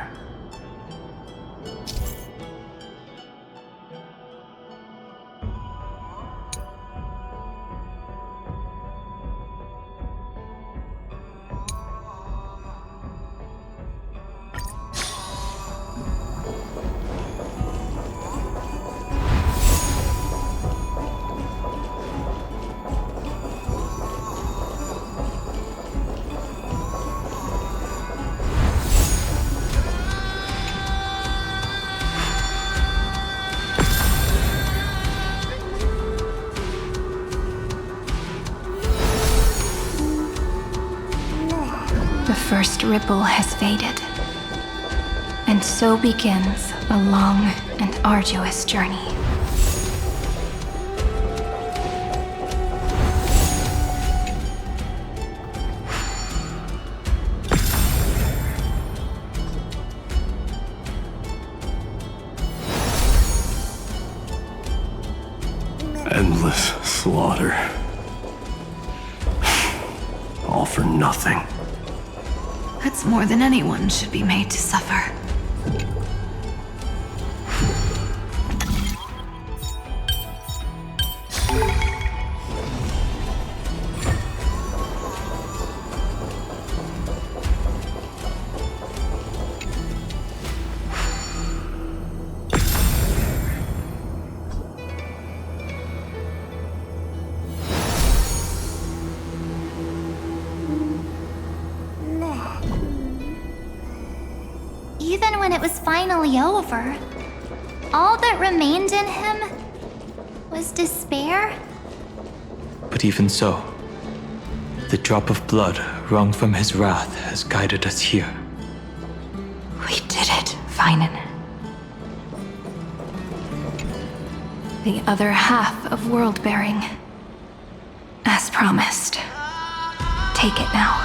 The first ripple has faded, and so begins a long and arduous journey. Endless slaughter. All for nothing. That's more than anyone should be made to suffer. Even when it was finally over, all that remained in him was despair. But even so, the drop of blood wrung from his wrath has guided us here. We did it, Finan. The other half of world-bearing. As promised. Take it now.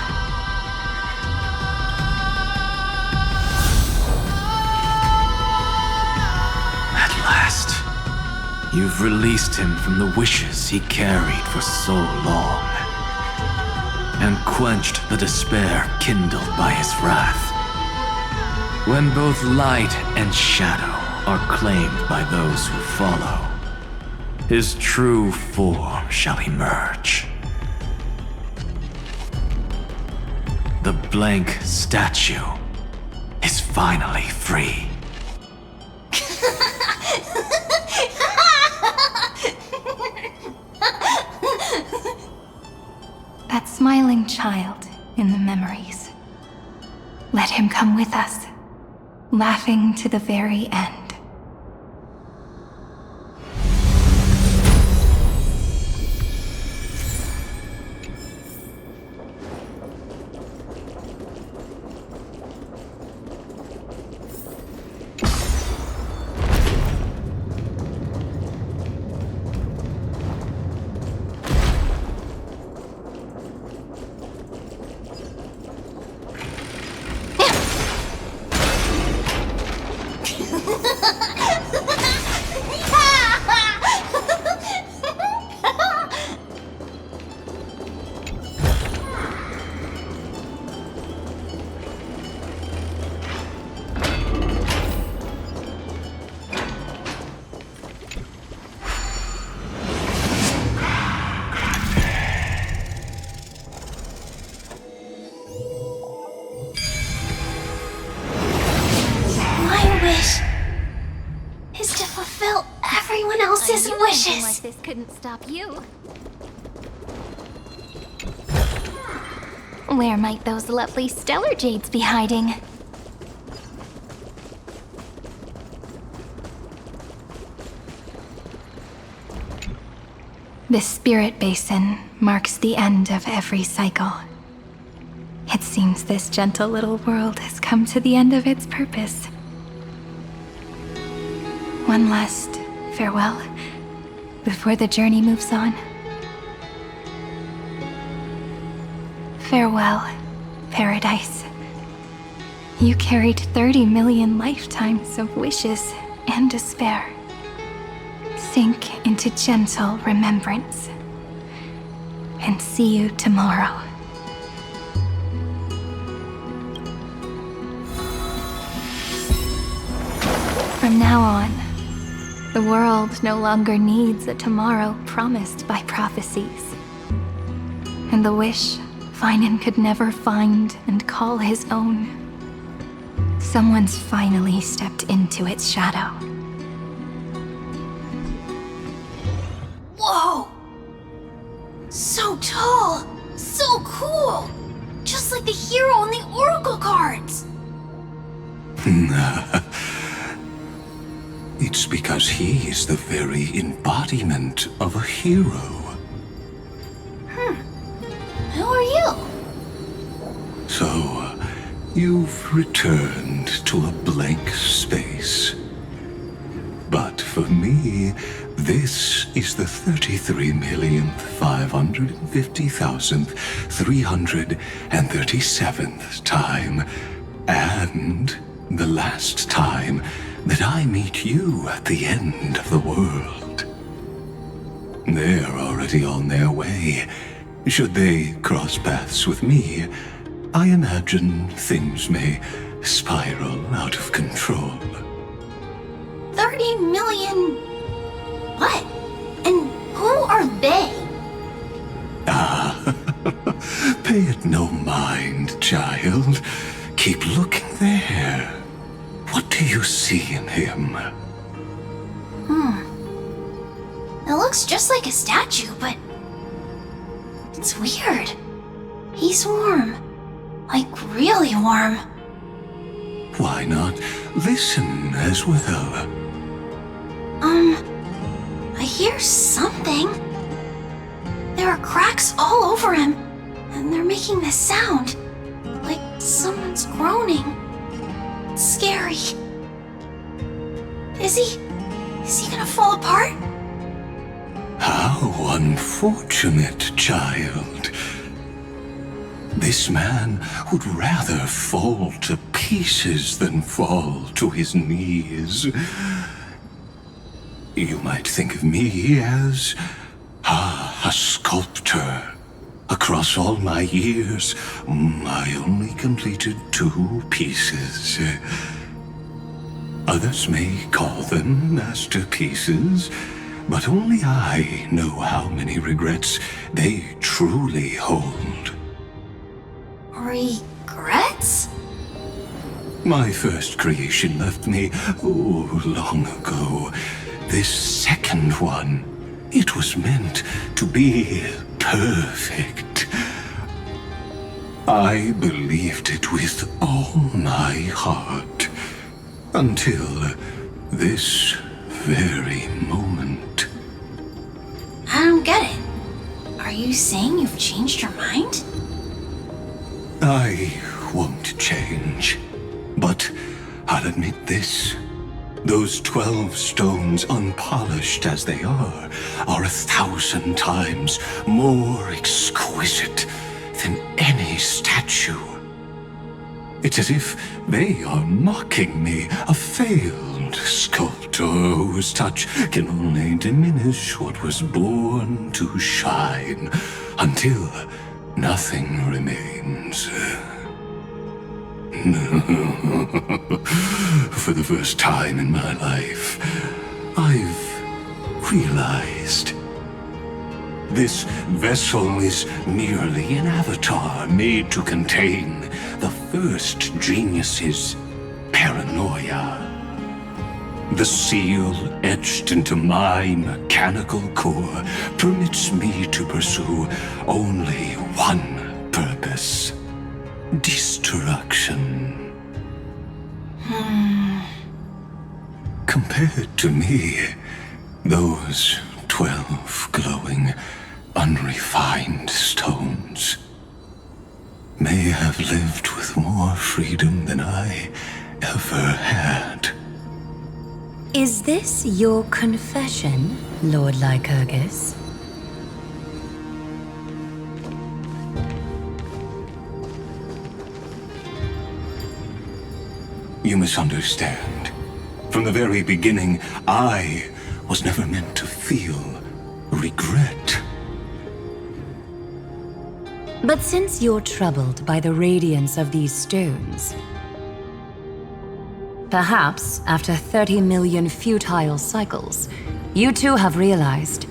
You've released him from the wishes he carried for so long, and quenched the despair kindled by his wrath. When both light and shadow are claimed by those who follow, his true form shall emerge. The blank statue is finally free. That smiling child in the memories. Let him come with us, laughing to the very end. his Something wishes. like this couldn't stop you. Where might those lovely stellar jades be hiding? The spirit basin marks the end of every cycle. It seems this gentle little world has come to the end of its purpose. One last farewell before the journey moves on. Farewell, Paradise. You carried 30 million lifetimes of wishes and despair. Sink into gentle remembrance. And see you tomorrow. From now on, the world no longer needs a tomorrow promised by prophecies. And the wish Finan could never find and call his own. Someone's finally stepped into its shadow. Whoa! So tall! So cool! Just like the hero in the Oracle cards! It's because he is the very embodiment of a hero. Who are you? So, you've returned to a blank space. But for me, this is the 33,550,337th time, and the last time that I meet you at the end of the world. They're already on their way. Should they cross paths with me, I imagine things may spiral out of control. 30 million... What? And who are they? Pay it no mind, child. Keep looking there. What do you see in him? It looks just like a statue, but... It's weird. He's warm. Like, really warm. Why not listen as well? I hear something. There are cracks all over him, and they're making this sound. Like someone's groaning. It's scary. Is he gonna fall apart? How unfortunate, child. This man would rather fall to pieces than fall to his knees. You might think of me as a sculptor. Across all my years, I only completed 2 pieces. Others may call them masterpieces, but only I know how many regrets they truly hold. Regrets? My first creation left me, long ago. This second one, it was meant to be perfect. I believed it with all my heart, until this very moment. I don't get it. Are you saying you've changed your mind? I won't change, but I'll admit this. Those 12 stones, unpolished as they are 1,000 times more exquisite than any statue. It's as if they are mocking me, a failed sculptor whose touch can only diminish what was born to shine, until nothing remains. For the first time in my life, I've realized this vessel is merely an avatar made to contain the first genius's paranoia. The seal etched into my mechanical core permits me to pursue only one purpose: destruction. Compared to me, those 12 glowing, unrefined stones may have lived with more freedom than I ever had. Is this your confession, Lord Lycurgus? You misunderstand. From the very beginning, I was never meant to feel regret. But since you're troubled by the radiance of these stones, perhaps after 30 million futile cycles, you too have realized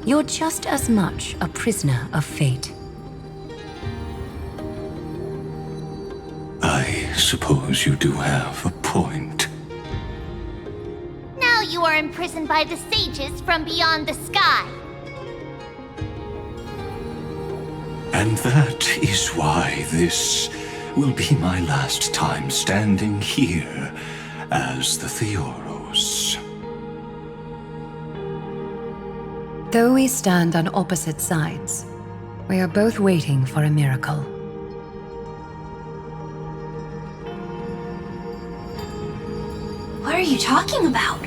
you're just as much a prisoner of fate. I suppose you do have a point. Now you are imprisoned by the sages from beyond the sky. And that is why this will be my last time standing here as the Theoros. Though we stand on opposite sides, we are both waiting for a miracle. What are you talking about?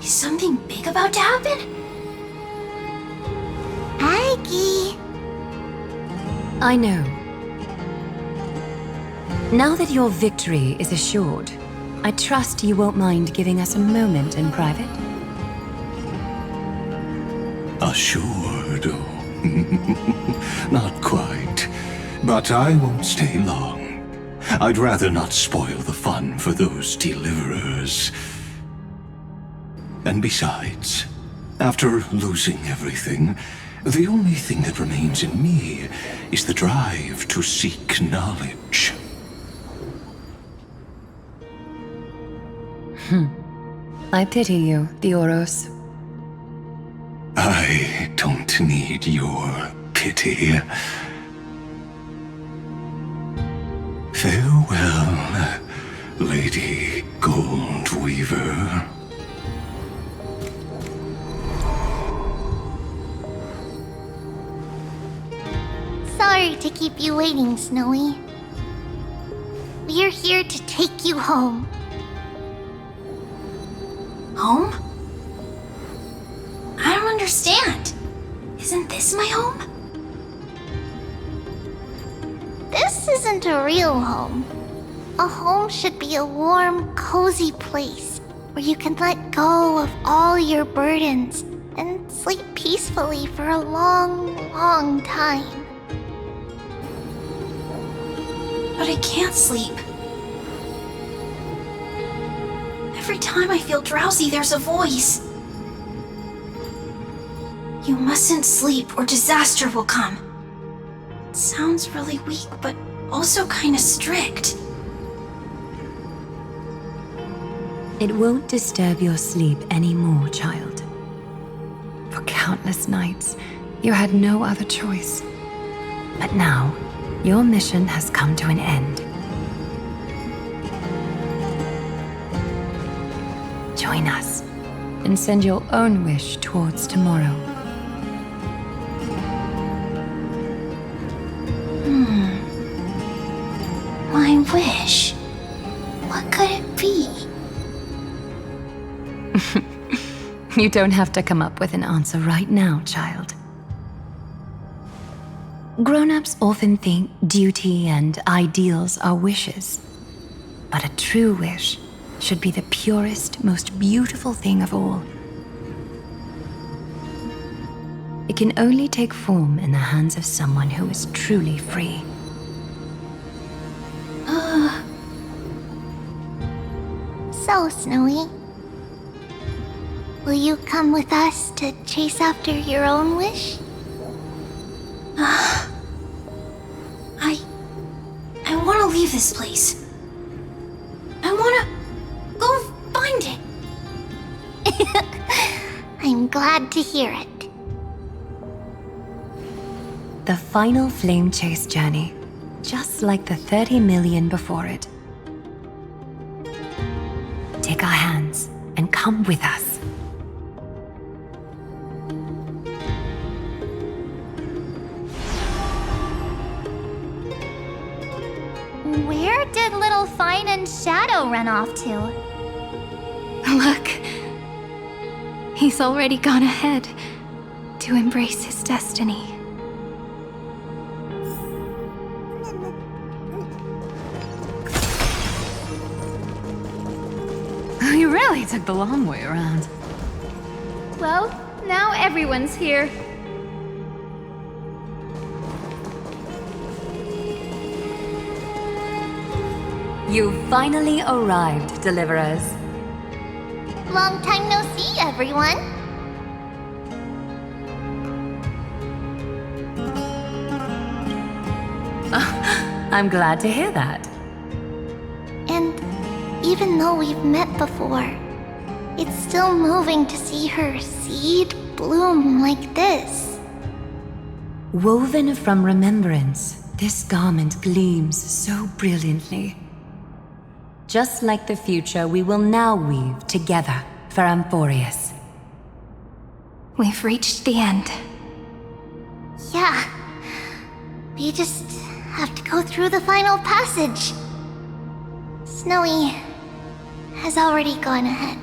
Is something big about to happen? Aggie. I know. Now that your victory is assured, I trust you won't mind giving us a moment in private. Assured? Not quite. But I won't stay long. I'd rather not spoil the fun for those deliverers. And besides, after losing everything, the only thing that remains in me is the drive to seek knowledge. I pity you, Theoros. I don't need your pity. Farewell, Lady Goldweaver. Sorry to keep you waiting, Snowy. We're here to take you home. Home? I don't understand. Isn't this my home? This isn't a real home. A home should be a warm, cozy place where you can let go of all your burdens and sleep peacefully for a long, long time. But I can't sleep. Every time I feel drowsy, there's a voice. You mustn't sleep or disaster will come. It sounds really weak, but also kinda strict. It won't disturb your sleep anymore, child. For countless nights, you had no other choice. But now, your mission has come to an end. Join us, and send your own wish towards tomorrow. My wish. What could it be? You don't have to come up with an answer right now, child. Grown-ups often think duty and ideals are wishes. But a true wish should be the purest, most beautiful thing of all. It can only take form in the hands of someone who is truly free. So, Snowy, will you come with us to chase after your own wish? I want to leave this place. I want to go I'm glad to hear it. The final flame chase journey, just like the 30 million before it. Take our hands and come with us. Where did little Fine and Shadow run off to? Look. He's already gone ahead to embrace his destiny. You really took the long way around. Well, now everyone's here. You finally arrived, Deliverers. Long time no see, everyone. I'm glad to hear that. And even though we've met before, it's still moving to see her seed bloom like this. Woven from remembrance, this garment gleams so brilliantly. Just like the future we will now weave together for Amphorius. We've reached the end. Yeah. We just have to go through the final passage. Snowy has already gone ahead.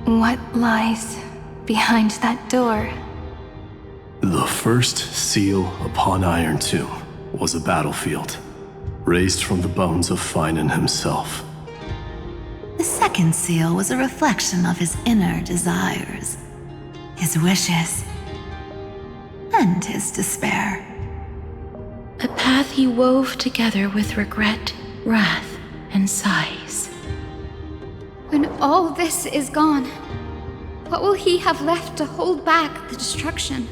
What lies behind that door? The first seal upon Iron Tomb was a battlefield, raised from the bones of Finan himself. The second seal was a reflection of his inner desires, his wishes, and his despair. A path he wove together with regret, wrath, and sighs. When all this is gone, what will he have left to hold back the destruction?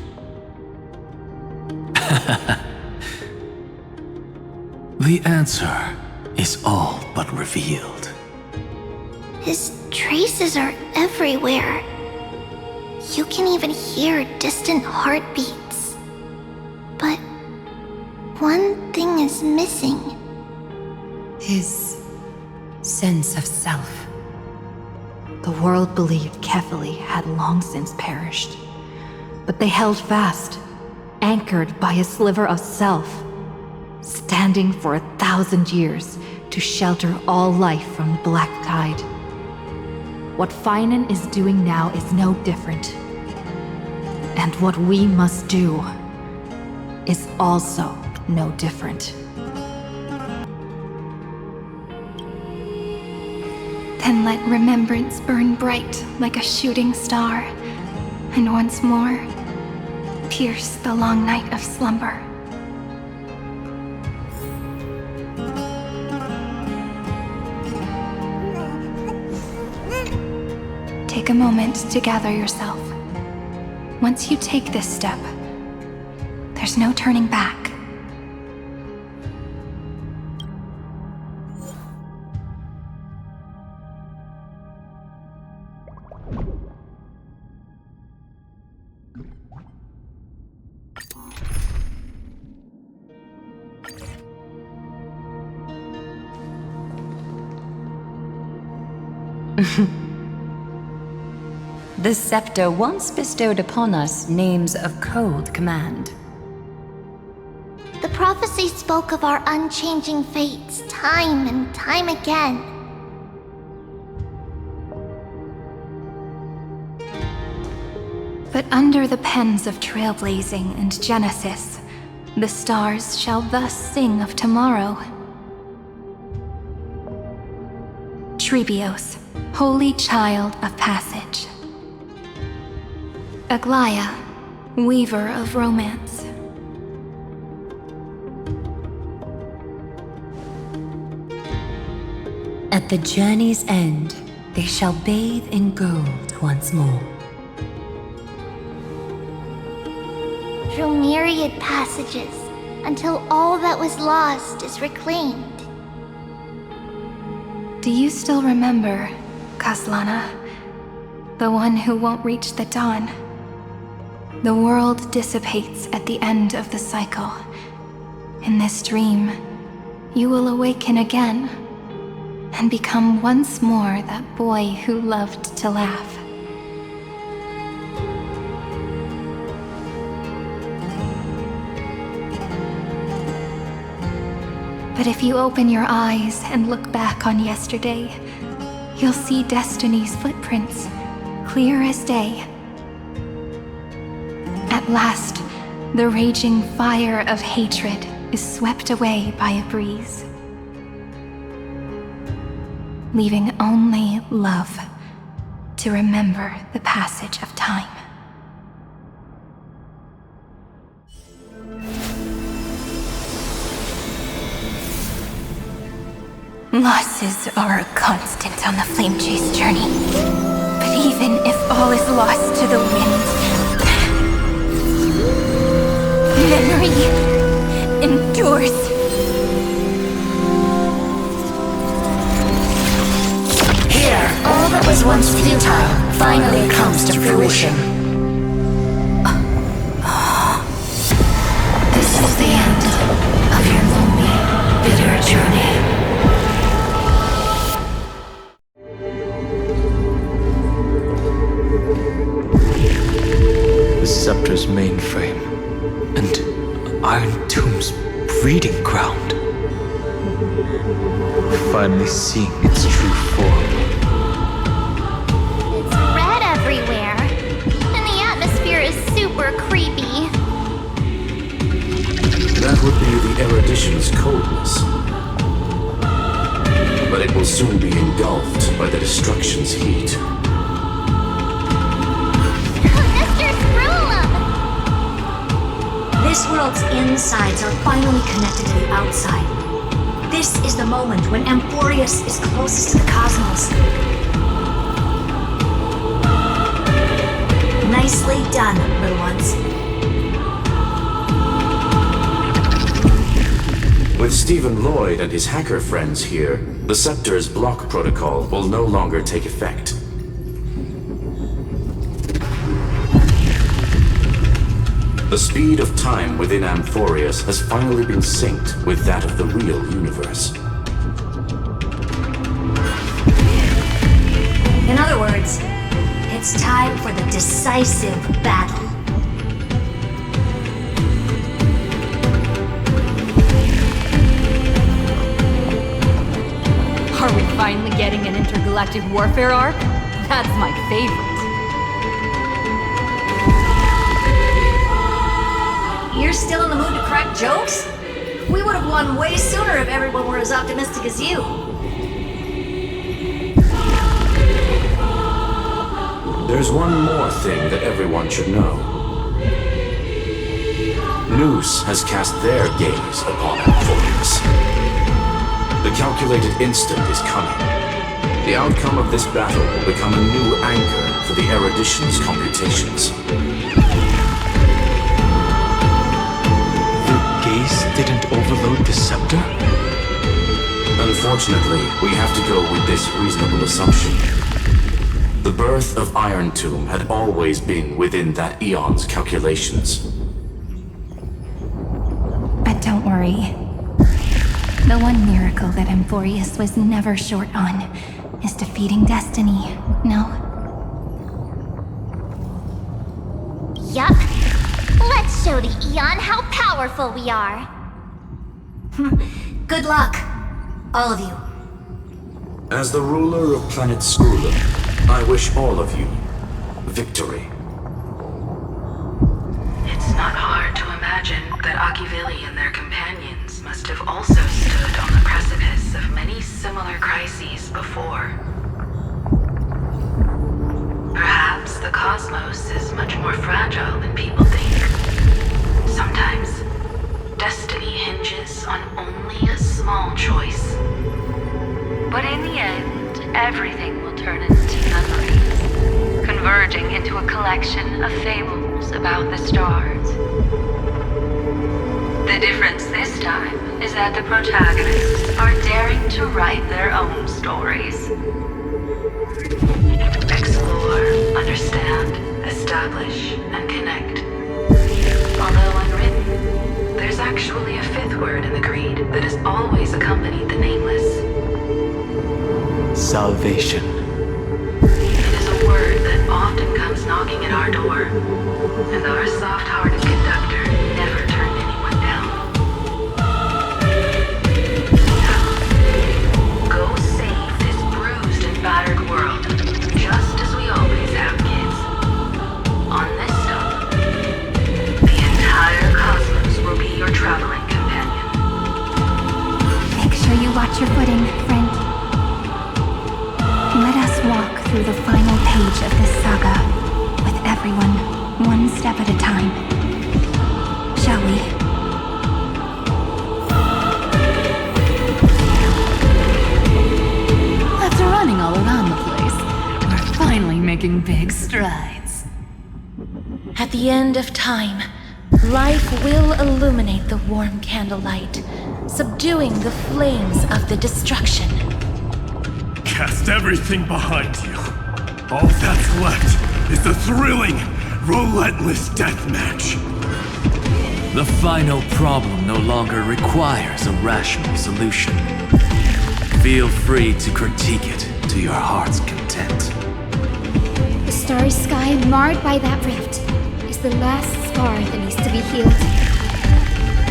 The answer is all but revealed. His traces are everywhere. You can even hear distant heartbeats. But one thing is missing. His sense of self. The world believed Kefili had long since perished. But they held fast, anchored by a sliver of self, standing for 1,000 years to shelter all life from the Black Tide. What Finan is doing now is no different. And what we must do is also no different. Then let remembrance burn bright like a shooting star, and once more, pierce the long night of slumber. Take a moment to gather yourself. Once you take this step, there's no turning back. The scepter once bestowed upon us names of cold command. The prophecy spoke of our unchanging fates time and time again. But under the pens of Trailblazing and Genesis, the stars shall thus sing of tomorrow. Trebios, holy child of passage. Aglaia, weaver of romance. At the journey's end, they shall bathe in gold once more. Through myriad passages, until all that was lost is reclaimed. Do you still remember, Kaslana, the one who won't reach the dawn. The world dissipates at the end of the cycle. In this dream, you will awaken again and become once more that boy who loved to laugh. But if you open your eyes and look back on yesterday, you'll see Destiny's footprints, clear as day. At last, the raging fire of hatred is swept away by a breeze, leaving only love to remember the passage of time. Losses are a constant on the Flame Chase journey. But even if all is lost to the wind, memory endures. Here, all that was once futile finally comes to fruition. This is the end of your lonely, bitter journey. The Scepter's mainframe, and Iron Tomb's breeding ground. Finally seeing its true form. It's red everywhere, and the atmosphere is super creepy. That would be the erudition's coldness. But it will soon be engulfed by the destruction's heat. This world's insides are finally connected to the outside. This is the moment when Amphorius is closest to the cosmos. Nicely done, little ones. With Stephen Lloyd and his hacker friends here, the Scepter's block protocol will no longer take effect. The speed of time within Amphorius has finally been synced with that of the real universe. In other words, it's time for the decisive battle. Are we finally getting an intergalactic warfare arc? That's my favorite. You're still in the mood to crack jokes? We would have won way sooner if everyone were as optimistic as you. There's one more thing that everyone should know. Noose has cast their gaze upon Amphorius. The calculated instant is coming. The outcome of this battle will become a new anchor for the erudition's computations. Gaze didn't overload the Scepter? Unfortunately, we have to go with this reasonable assumption. The birth of Iron Tomb had always been within that eon's calculations. But don't worry. The one miracle that Amphorius was never short on is defeating Destiny, no? Yup. Let's show the Eon how powerful we are. Good luck, all of you. As the ruler of Planet Skoola, I wish all of you victory. It's not hard to imagine that Akivili and their companions must have also stood on the precipice of many similar crises before. Perhaps the cosmos is much more fragile than people think. Sometimes, destiny hinges on only a small choice. But in the end, everything will turn into memories, converging into a collection of fables about the stars. The difference this time is that the protagonists are daring to write their own stories. Explore establish and connect. Although unwritten, there's actually a fifth word in the creed that has always accompanied the nameless. Salvation. It is a word that often comes knocking at our door, and our soft-hearted conductor never turned anyone down. Now, go save this bruised and battered world, just as we always have, kids. On this stop, the entire cosmos will be your traveling companion. Make sure you watch your footing, friend. Let us walk through the final page of this saga, with everyone one step at a time. Shall we? After running all around the place, we're finally making big strides. At the end of time, life will illuminate the warm candlelight, subduing the flames of the destruction. Cast everything behind you. All that's left is the thrilling, relentless deathmatch. The final problem no longer requires a rational solution. Feel free to critique it to your heart's content. The starry sky marred by that rift is the last scar that needs to be healed.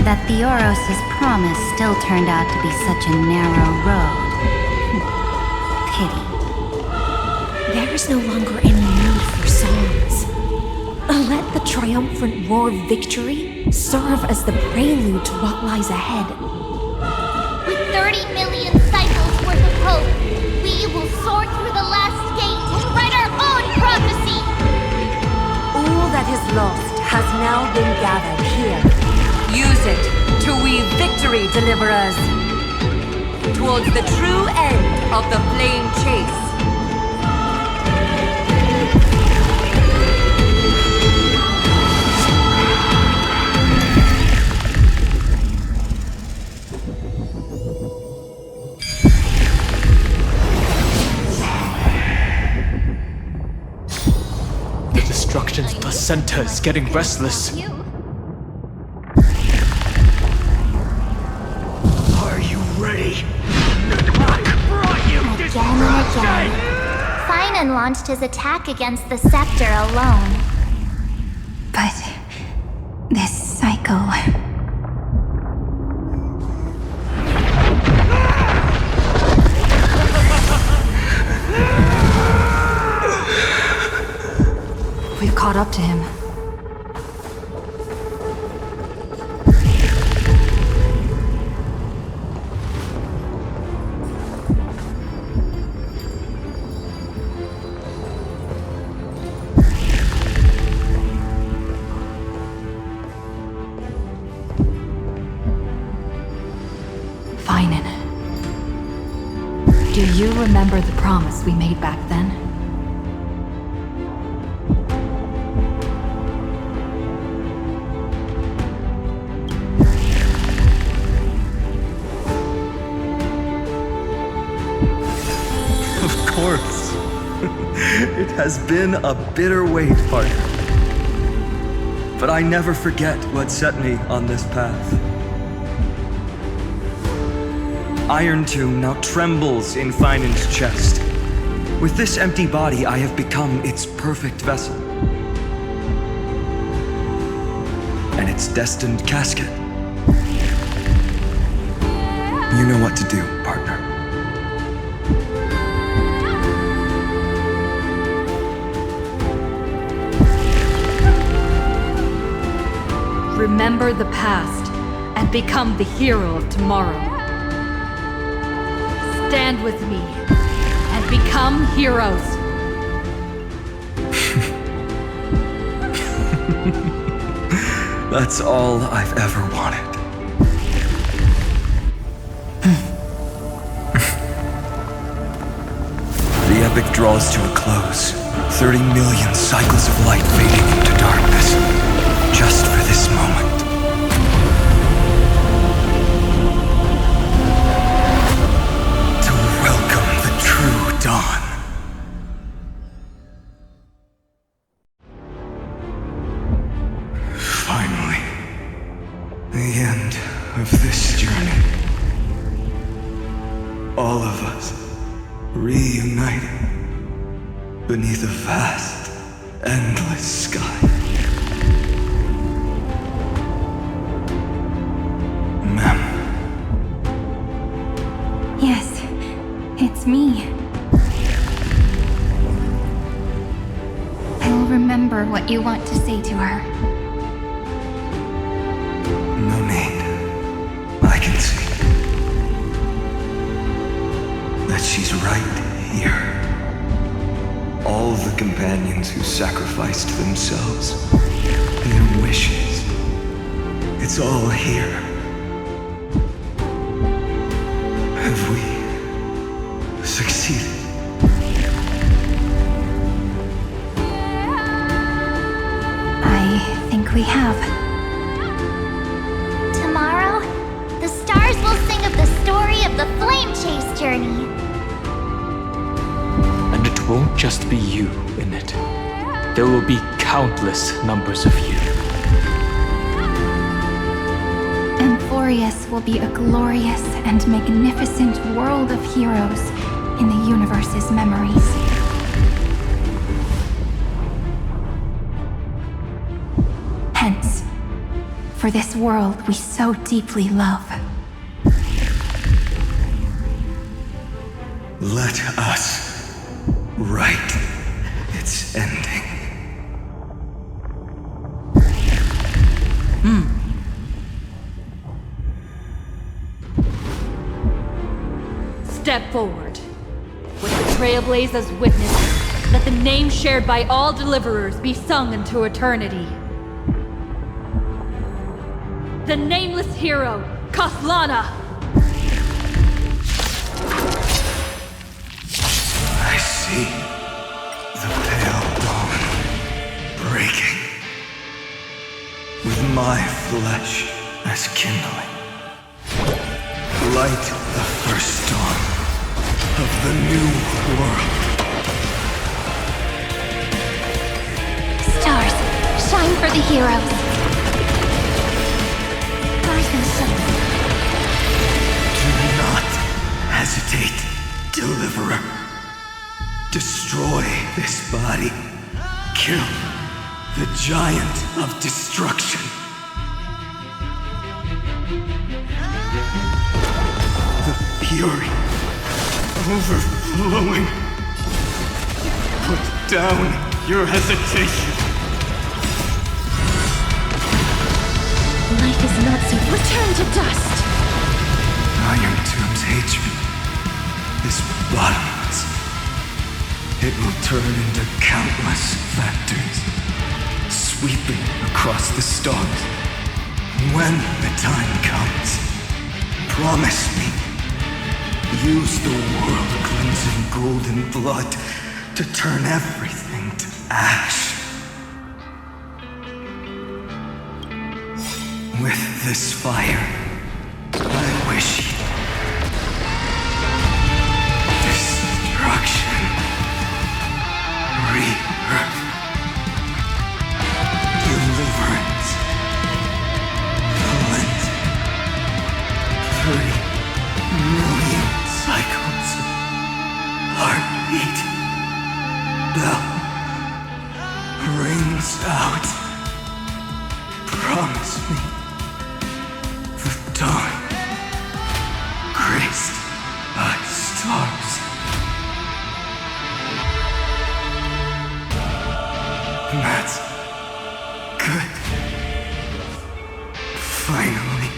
That Theoros' promise still turned out to be such a narrow road. Pity. There is no longer any need for songs. Let the triumphant roar of victory serve as the prelude to what lies ahead. With 30 million cycles worth of hope, we will soar through the last gate and write our own prophecy! All that is lost has now been gathered here. Use it to weave victory, deliverers, towards the true end of the flame chase. Destruction's placenta is getting restless. Are you ready? I brought you Again and again, Finan launched his attack against the scepter alone. But this cycle... We've caught up to him. Finan. Do you remember the promise we made back then? Of course. It has been a bitter wait, partner. But I never forget what set me on this path. Iron Tomb now trembles in Finan's chest. With this empty body, I have become its perfect vessel. And its destined casket. You know what to do, partner. Remember the past and become the hero of tomorrow. Stand with me and become heroes. That's all I've ever wanted. The epic draws to a close. 30 million cycles of light fading into darkness. Just for this moment. To welcome the true dawn. of us reunited beneath a vast, endless sky. Ma'am. Yes, it's me. I will remember what you want to say to her. No need. I can see that she's right here. All the companions who sacrificed themselves, their wishes, it's all here. Have we succeeded? I think we have. Tomorrow, the stars will sing of the story of the Flame Chase journey. And it won't just be you in it. There will be countless numbers of you. Emphorius will be a glorious and magnificent world of heroes in the universe's memories. Hence, for this world we so deeply love. Let us write its ending. Step forward. With the Trailblaze as witness, let the name shared by all deliverers be sung into eternity. The nameless hero, Kathlana! I see the pale dawn breaking, with my flesh as kindling. Light the first dawn of the new world. Stars, shine for the heroes. Rise and shine. Do not hesitate, Deliverer. Destroy this body. Kill the giant of destruction. The fury overflowing. Put down your hesitation. Life is not so. Return to dust! Iron Tomb's hatred is bottomless. It will turn into countless factories, sweeping across the stars. When the time comes, promise me, use the world-cleansing golden blood to turn everything to ash. With this fire, I wish you destruction, rebirth, deliverance, cleansing, 30 million cycles of heartbeat, bell rings out. Promise me. The dawn, graced by stars. That's good. Finally,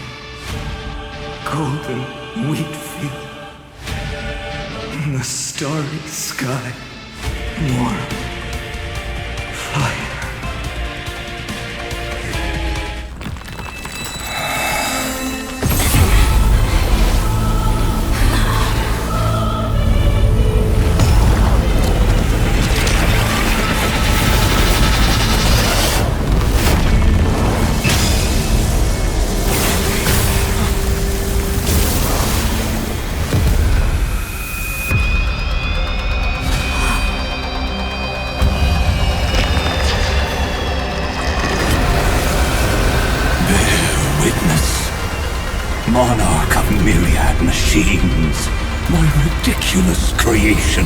golden wheat field in the starry sky, warm fire. Monarch of myriad machines, my ridiculous creation.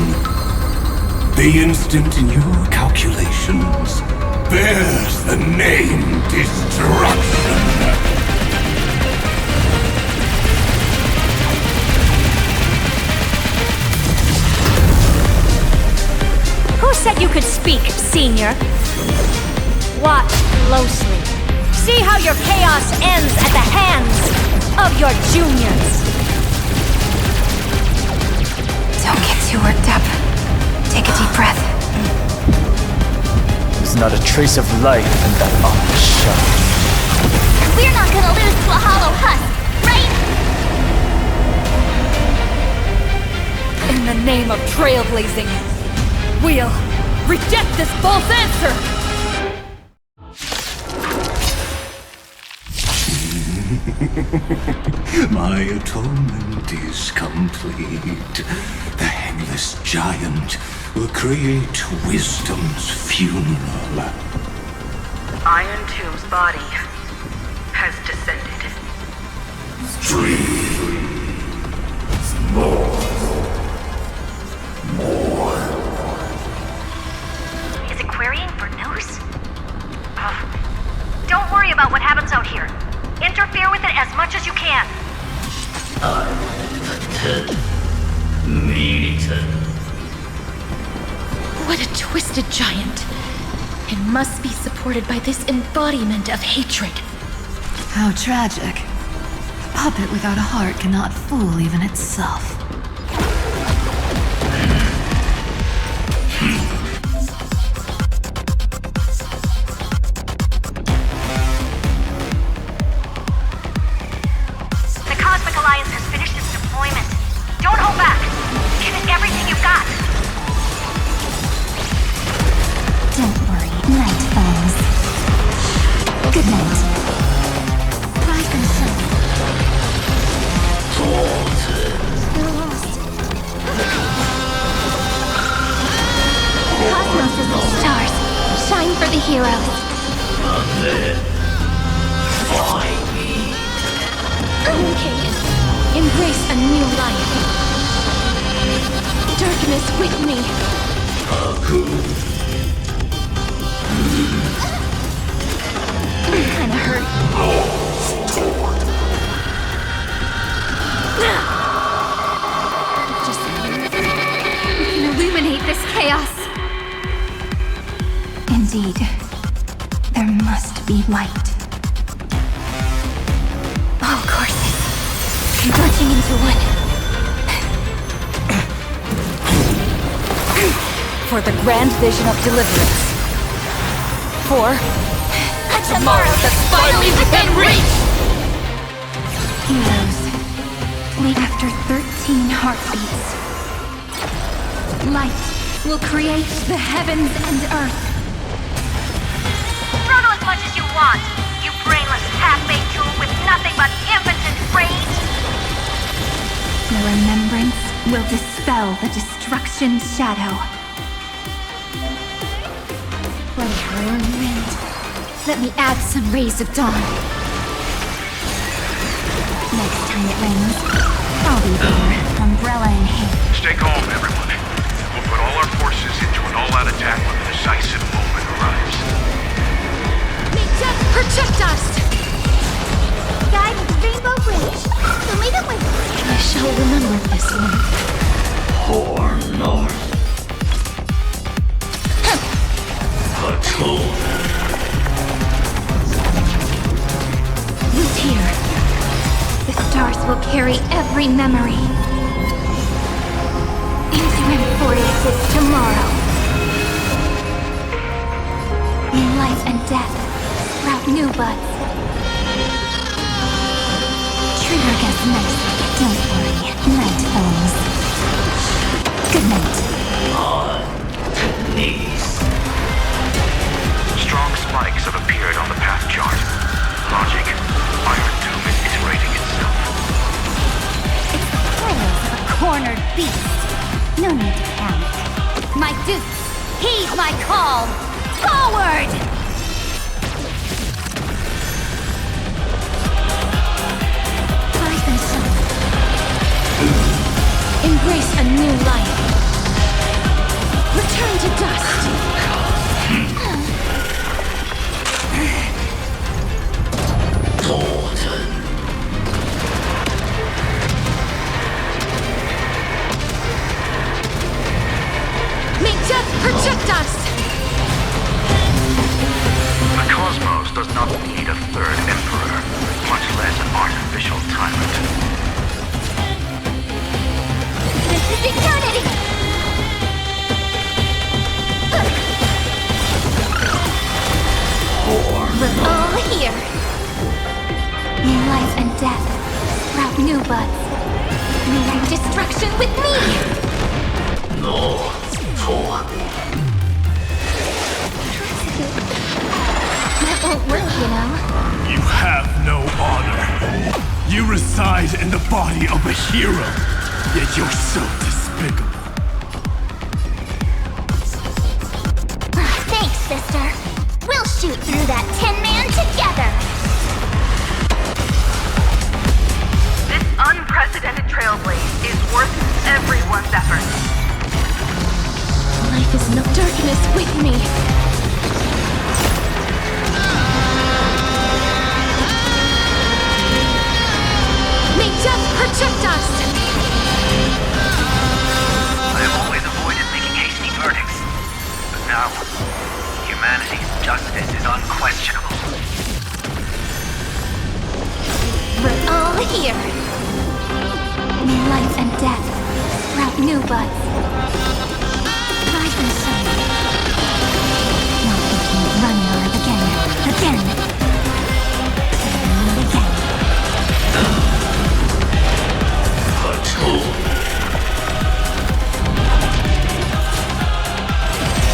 The instant in your calculations bears the name Destruction. Who said you could speak, Senior? Watch closely. See how your chaos ends at the hands of your juniors. Don't get too worked up. Take a deep breath. There's not a trace of life in that ominous shell. We're not gonna lose to a hollow husk, right? In the name of trailblazing, we'll reject this false answer! My atonement is complete. The Headless Giant will create Wisdom's funeral. Iron Tomb's body has descended. Is it querying for news? Don't worry about what happens out here. Interfere with it as much as you can. What a twisted giant. It must be supported by this embodiment of hatred. How tragic. A puppet without a heart cannot fool even itself. The Cosmic Alliance has finished its deployment. Don't hold back. Give it everything you've got. Don't worry, night falls. Good night. Rise and shine. We're lost. Cosmos is the stars. Shine for the heroes. Okay, embrace a new life. Darkness with me. Kinda hurt. Just we can illuminate this chaos. Indeed, there must be light. All courses converging into one. For the grand vision of deliverance. For A tomorrow that's finally within reach! Heroes, sleep after 13 heartbeats. Light will create the heavens and earth. Throttle as much as you want, you brainless half-baked tool with nothing but impotent rage. The remembrance will dispel the destruction's shadow. Let it burn wind. Let me add some rays of dawn. Next time it rains, I'll be there, umbrella in hand. Stay calm, everyone. We'll put all our forces into an all-out attack when the decisive moment arrives. Protect us! Guide with Rainbow Bridge. So leave it with I shall remember this one. For North. Patrol. Who's here? The stars will carry every memory into Emphorius' tomorrow. In life and death, sprout new buds. Treat our guests nicely. Don't worry. Night falls. Good night. Strong spikes have appeared on the path chart. Logic, Iron Tomb is iterating itself. It's the coils of a cornered beast. No need to panic. My dupes, heed my call! Forward! Rise and shine. Embrace a new life. Return to dust. May death protect us! The cosmos does not need a third emperor, much less an artificial tyrant. This is eternity! We're all here. New life and death sprout new buds. Meeting destruction with me! No. That won't work, you know. You have no honor. You reside in the body of a hero, yet you're so despicable. Thanks, sister. We'll shoot through that Tin Man together. This unprecedented trailblaze is worth everyone's effort. Life is no darkness with me. May death protect us! I have always avoided making hasty verdicts, but now, humanity's justice is unquestionable. We're all here. New life and death sprout new buds. Rise and shine. Not thinking of running on it again. And again.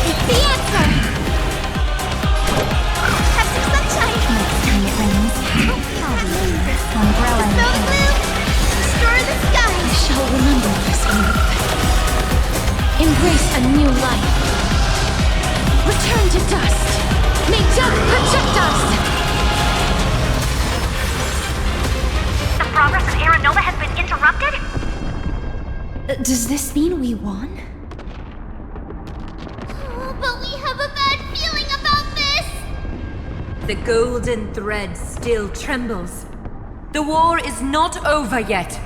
It's the answer! Have some sunshine! Next time it rains, I'll leave this umbrella in So hand. blue! Destroy the sky! I shall remember this youth. Embrace a new life. Return to dust. May death protect us! The progress of Aeronova has been interrupted? Does this mean we won? Oh, but we have a bad feeling about this! The golden thread still trembles. The war is not over yet.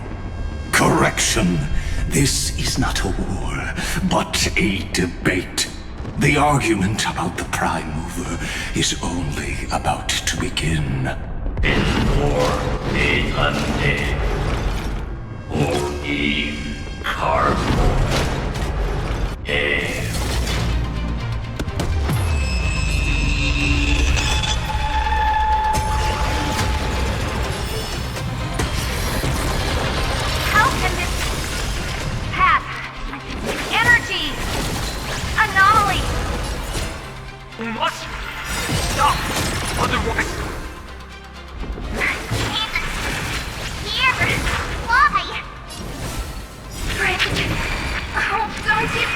Correction. This is not a war, but a debate. The argument about the Prime Mover is only about to begin. How can this path, energy, anomaly? We must stop, otherwise. Here! Why? Friend! Oh, don't you...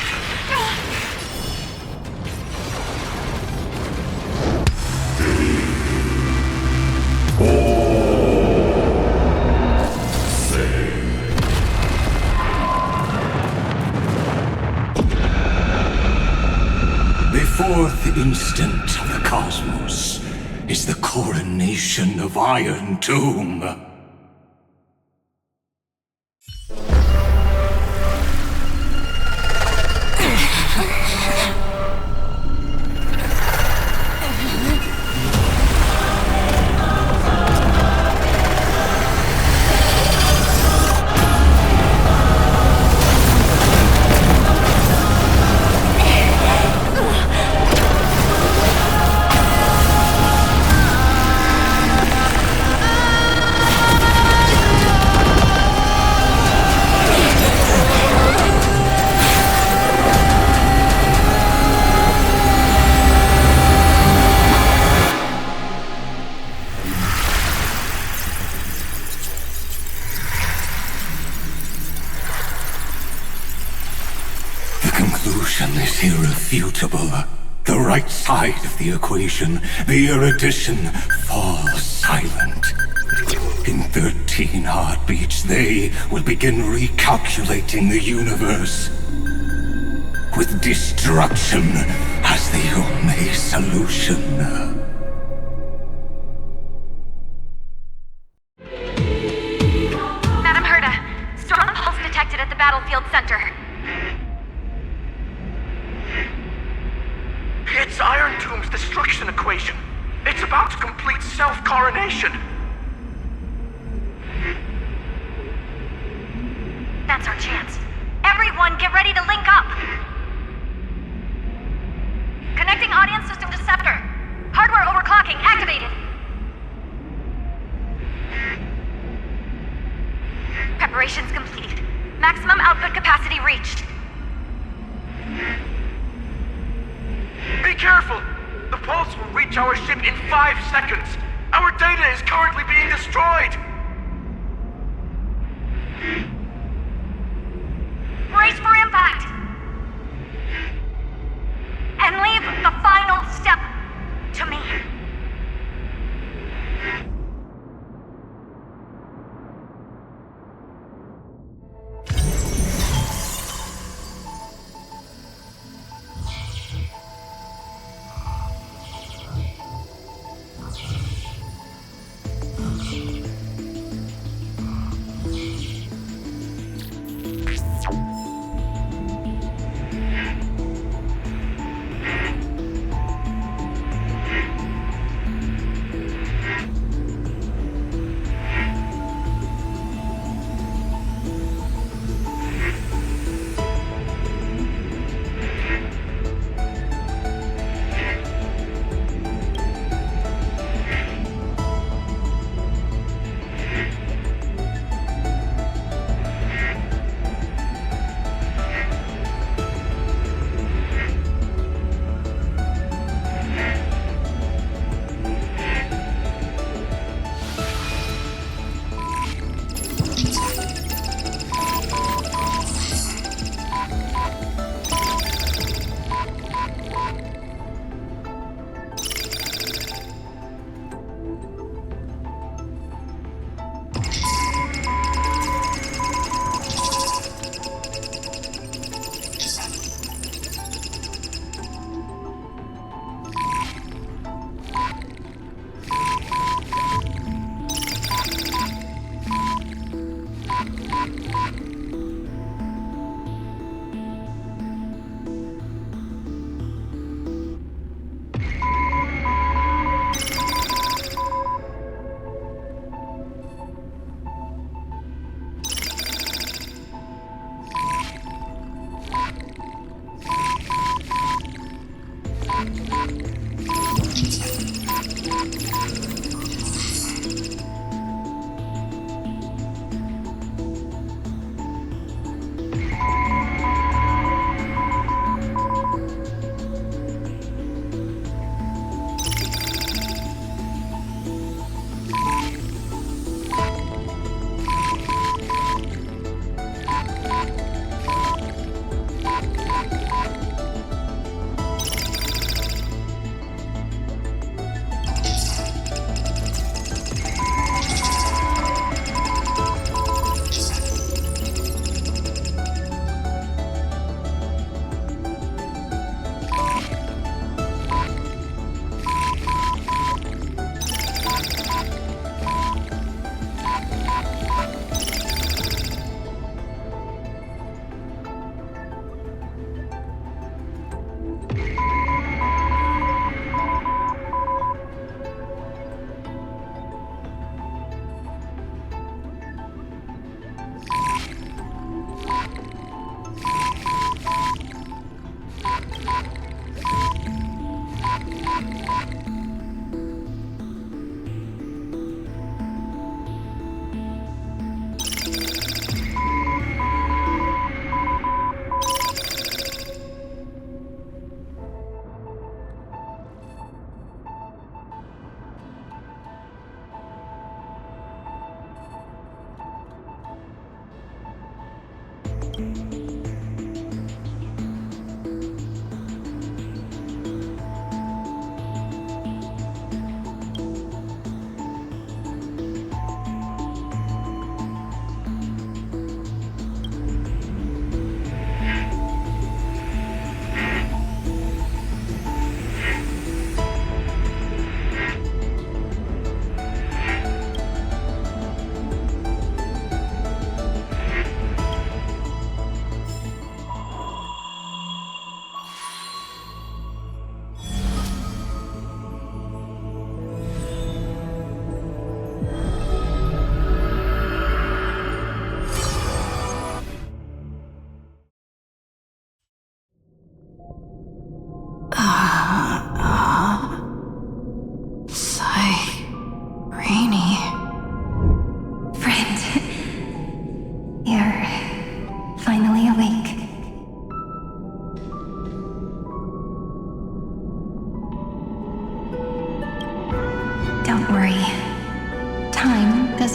The fourth instant of the cosmos is the coronation of Iron Tomb. Conclusion is irrefutable. The right side of the equation, the erudition, falls silent. In 13 heartbeats, they will begin recalculating the universe. With destruction as the only solution. Madam Herda, strong pulse detected at the battlefield center. It's Iron Tomb's destruction equation. It's about to complete self-coronation. That's our chance. Everyone, get ready to link up! Connecting audience system to Scepter. Hardware overclocking activated. Preparations complete. Maximum output capacity reached. Be careful! The pulse will reach our ship in 5 seconds. Our data is currently being destroyed. Brace for impact! And leave the final step to me.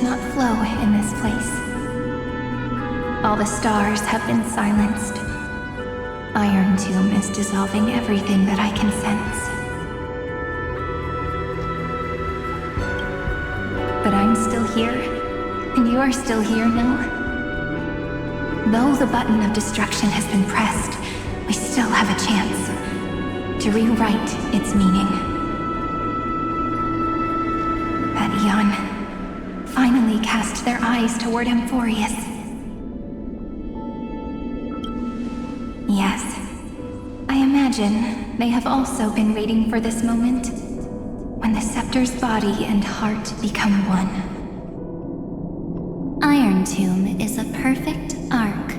not flow in this place. All the stars have been silenced. Iron Tomb is dissolving everything that I can sense. But I'm still here, and you're still here, no? Though the button of destruction has been pressed, we still have a chance to rewrite its meaning. That Eon finally cast their eyes toward Amphorius. Yes, I imagine they have also been waiting for this moment, when the scepter's body and heart become one. Iron Tomb is a perfect arc.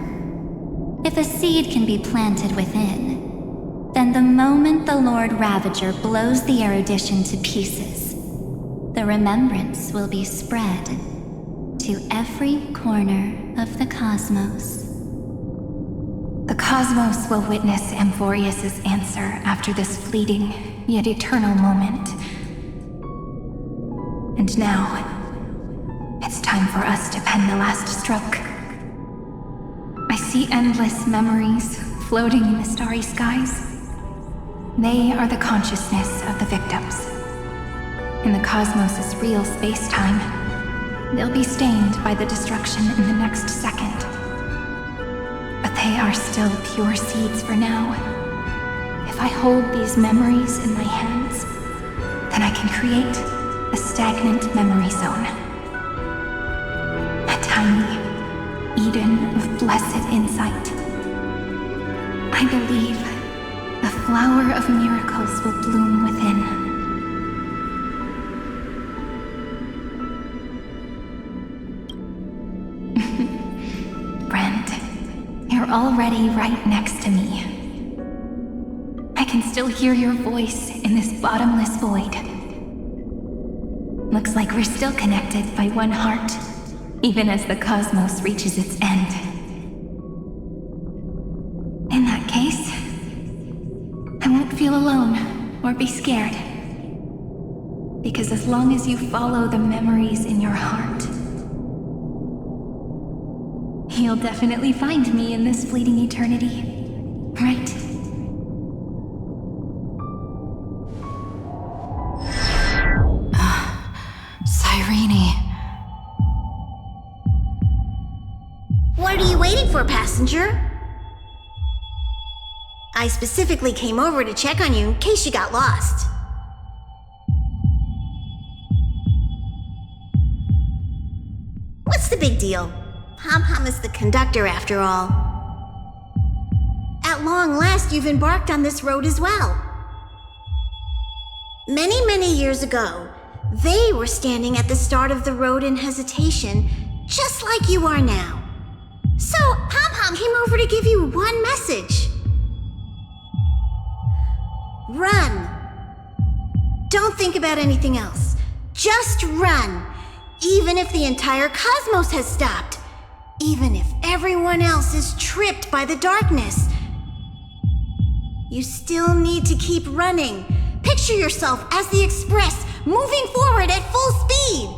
If a seed can be planted within, then the moment the Lord Ravager blows the erudition to pieces, the remembrance will be spread to every corner of the cosmos. The cosmos will witness Amphorius' answer after this fleeting, yet eternal moment. And now, it's time for us to pen the last stroke. I see endless memories floating in the starry skies. They are the consciousness of the victims. In the cosmos' real space-time, they'll be stained by the destruction in the next second. But they are still pure seeds for now. If I hold these memories in my hands, then I can create a stagnant memory zone. A tiny Eden of blessed insight. I believe the flower of miracles will bloom within. You're already right next to me. I can still hear your voice in this bottomless void. Looks like we're still connected by one heart, even as the cosmos reaches its end. In that case, I won't feel alone or be scared. Because as long as you follow the memories in your heart, you'll definitely find me in this fleeting eternity, right? Cyrene. What are you waiting for, passenger? I specifically came over to check on you in case you got lost. What's the big deal? Pom-Pom is the conductor, after all. At long last, you've embarked on this road as well. Many, many years ago, they were standing at the start of the road in hesitation, just like you are now. So, Pom-Pom came over to give you one message. Run. Don't think about anything else. Just run. Even if the entire cosmos has stopped. Even if everyone else is tripped by the darkness. You still need to keep running. Picture yourself as the Express, moving forward at full speed.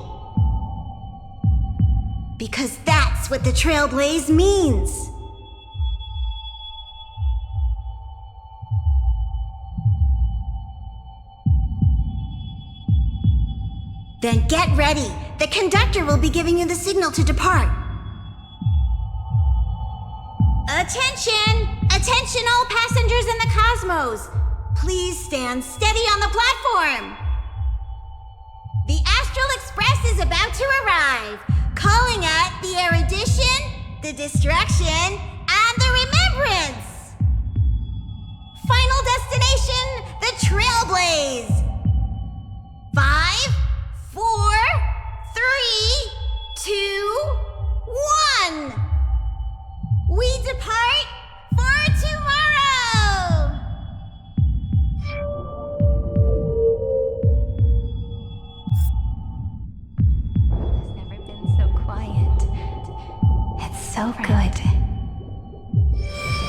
Because that's what the Trailblaze means. Then get ready. The conductor will be giving you the signal to depart. Attention! Attention all passengers in the cosmos! Please stand steady on the platform! The Astral Express is about to arrive, calling at the erudition, the destruction, and the remembrance! Final destination, the Trailblaze! 5, 4, 3, 2, 1! We depart for tomorrow! It's never been so quiet. It's so good.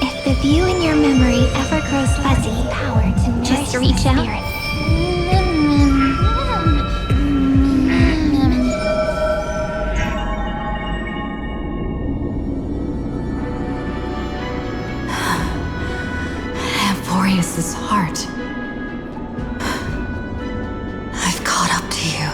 If the view in your memory ever grows fuzzy, power to Just reach out. Amphorius' heart. I've caught up to you.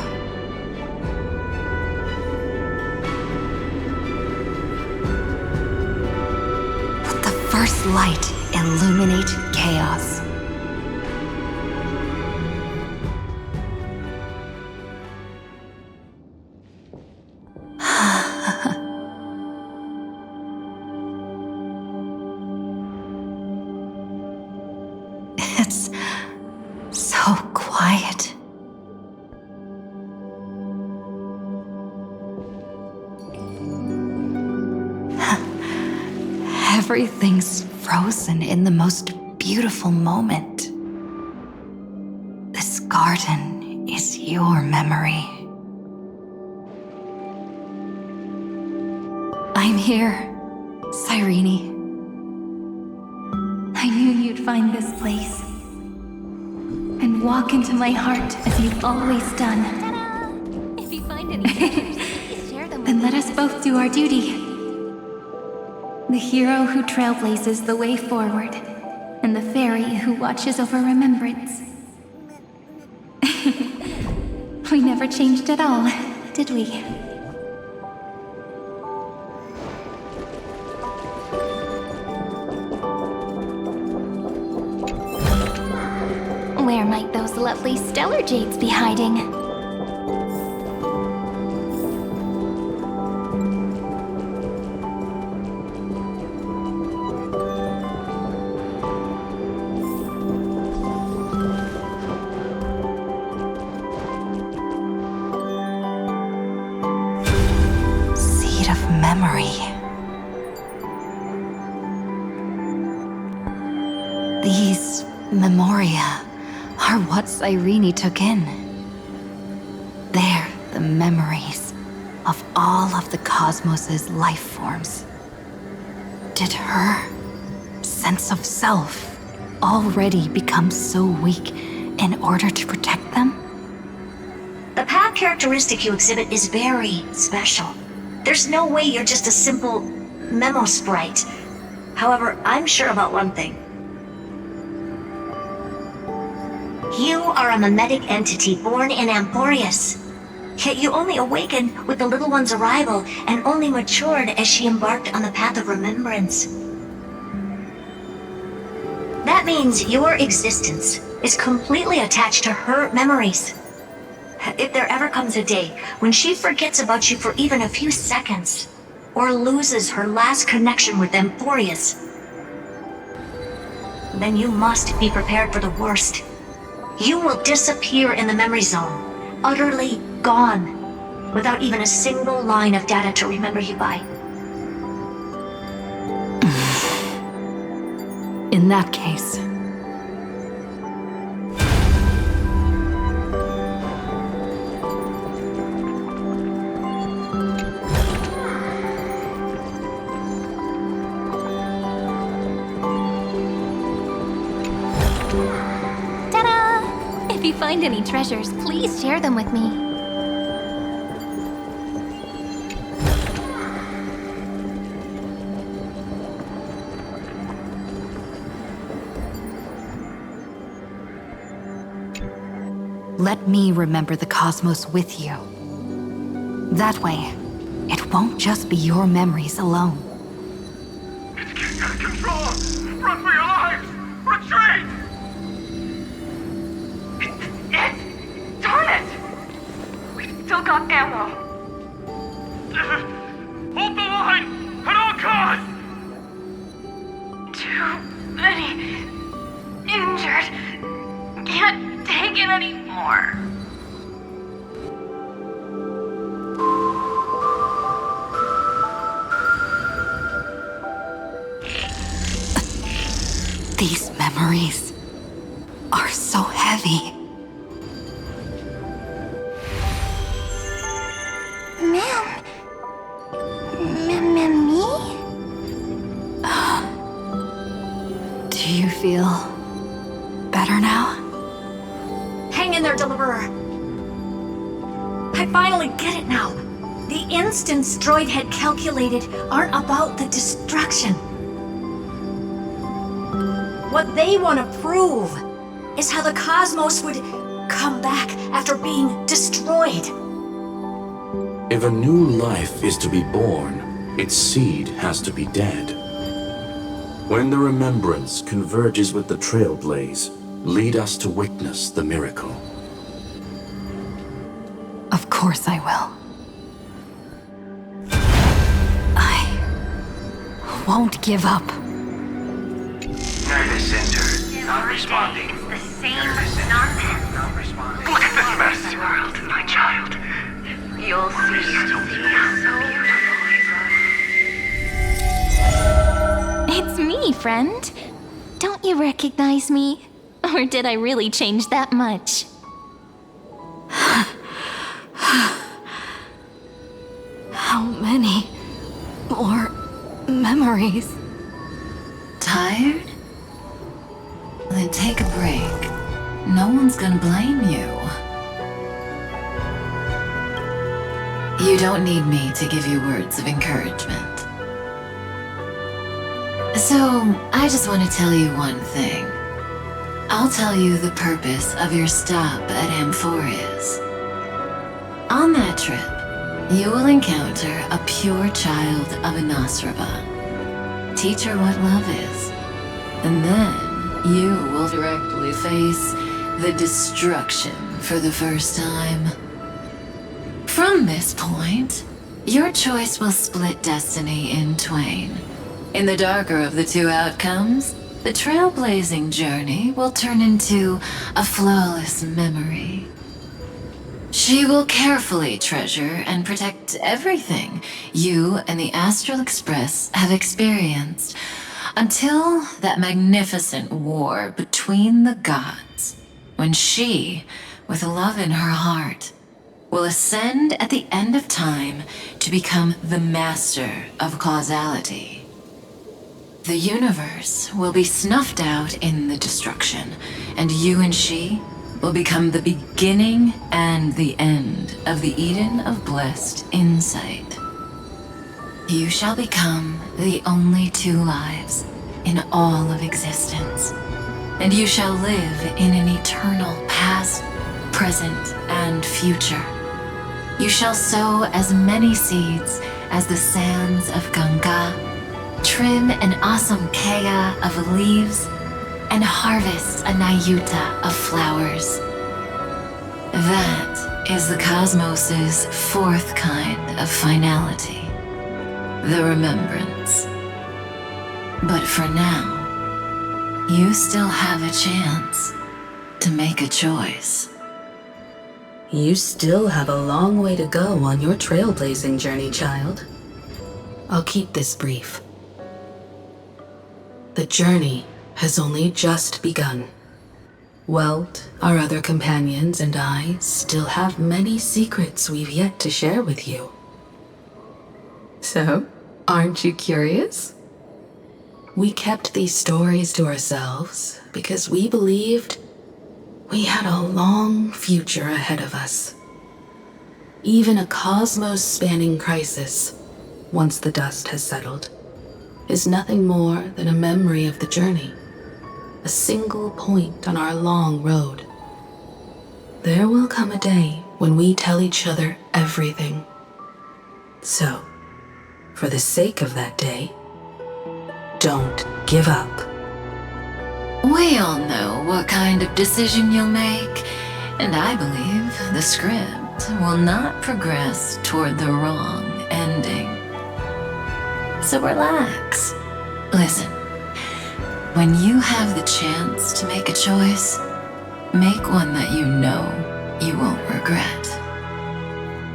Let the first light illuminate chaos. It's so quiet. Everything's frozen in the most beautiful moment. This garden is your memory. I'm here, Cyrene. I knew you'd find this place and walk into my heart as you've always done. If you find any treasures, please share them with Then let me. us both do our duty. The hero who trailblazes the way forward, and the fairy who watches over remembrance. We never changed at all, did we? Where might those lovely stellar jades be hiding? Seed of memory. These memoria are what Cyrene took in. They're the memories of all of the cosmos's life forms. Did her sense of self already become so weak in order to protect them? The path characteristic you exhibit is very special. There's no way you're just a simple memo sprite. However, I'm sure about one thing. You are a mimetic entity born in Amphorius. Yet you only awakened with the little one's arrival and only matured as she embarked on the path of remembrance. That means your existence is completely attached to her memories. If there ever comes a day when she forgets about you for even a few seconds, or loses her last connection with Amphorius, then you must be prepared for the worst. You will disappear in the memory zone, utterly gone, without even a single line of data to remember you by. In that case, Ta-da! If you find any treasures, please share them with me. let me remember the cosmos with you. That way, it won't just be your memories alone. It's getting out of control! Run for your lives! Retreat! Darn it! We've still got ammo. Hold the line! At all costs! Too many injured. Can't take it anymore. These memories are so heavy. Me? Do you feel better now? Hang in there, Deliverer. I finally get it now. The instants Droid had calculated aren't about the destruction. What they want to prove is how the cosmos would come back after being destroyed. If a new life is to be born, its seed has to be dead. When the remembrance converges with the Trailblaze, lead us to witness the miracle. Of course I will. I won't give up. Nervous center, not responding. It's the same nonsense. Not responding. Look at this mess! World, my child. You'll see. It's me, friend. Don't you recognize me? Or did I really change that much? How many more memories? Tired? Then take a break. No one's gonna blame you. You don't need me to give you words of encouragement. So, I just want to tell you one thing. I'll tell you the purpose of your stop at Amphorius. On that trip, you will encounter a pure child of Nosraba. Teach her what love is. And then you will directly face the destruction for the first time. From this point, your choice will split destiny in twain. In the darker of the two outcomes, the trailblazing journey will turn into a flawless memory. She will carefully treasure and protect everything you and the Astral Express have experienced until that magnificent war between the gods, when she, with love in her heart, will ascend at the end of time to become the master of causality. The universe will be snuffed out in the destruction, and you and she will become the beginning and the end of the Eden of blessed insight. You shall become the only two lives in all of existence, and you shall live in an eternal past, present, and future. You shall sow as many seeds as the sands of Ganga, trim an awesome kea of leaves, and harvest a nayuta of flowers. That is the cosmos's fourth kind of finality, the remembrance. But for now, you still have a chance to make a choice. You still have a long way to go on your trailblazing journey, child. I'll keep this brief. The journey has only just begun. Welt, our other companions, and I still have many secrets we've yet to share with you. So, aren't you curious? We kept these stories to ourselves because we believed we had a long future ahead of us. Even a cosmos-spanning crisis, once the dust has settled, is nothing more than a memory of the journey, a single point on our long road. There will come a day when we tell each other everything. So, for the sake of that day, don't give up. We all know what kind of decision you'll make, and I believe the script will not progress toward the wrong ending. So relax. Listen, when you have the chance to make a choice, make one that you know you won't regret.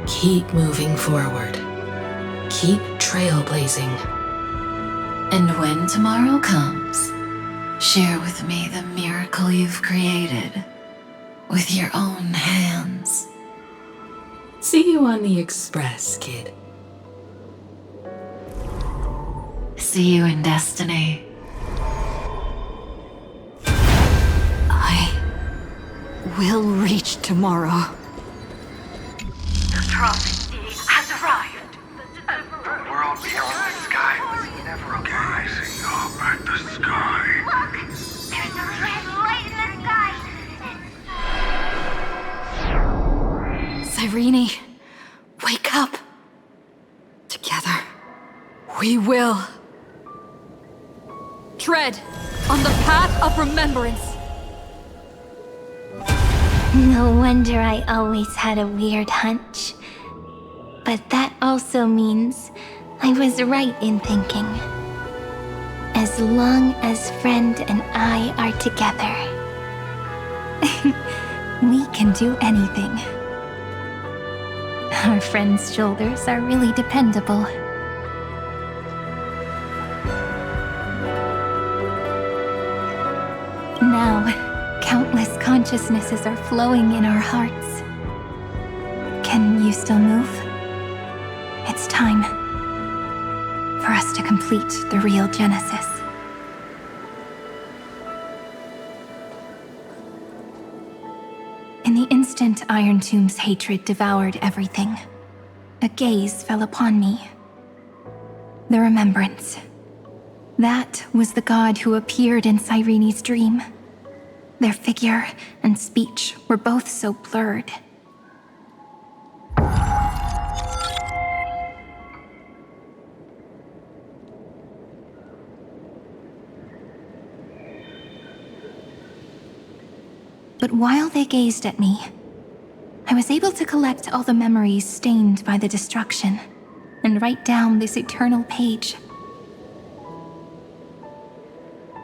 Keep moving forward. Keep trailblazing. And when tomorrow comes, share with me the miracle you've created with your own hands. See you on the Express, kid. See you in destiny. I will reach tomorrow. The prophecy has arrived. The world beyond the sky was never a rising up at the sky. Look! We will. Tread on the path of remembrance. No wonder I always had a weird hunch. But that also means I was right in thinking. As long as Friend and I are together, we can do anything. Our friend's shoulders are really dependable. Now, countless consciousnesses are flowing in our hearts. Can you still move? It's time for us to complete the real Genesis. In the instant Iron Tomb's hatred devoured everything, a gaze fell upon me. The remembrance. That was the god who appeared in Cyrene's dream. Their figure and speech were both so blurred. But while they gazed at me, I was able to collect all the memories stained by the destruction and write down this eternal page.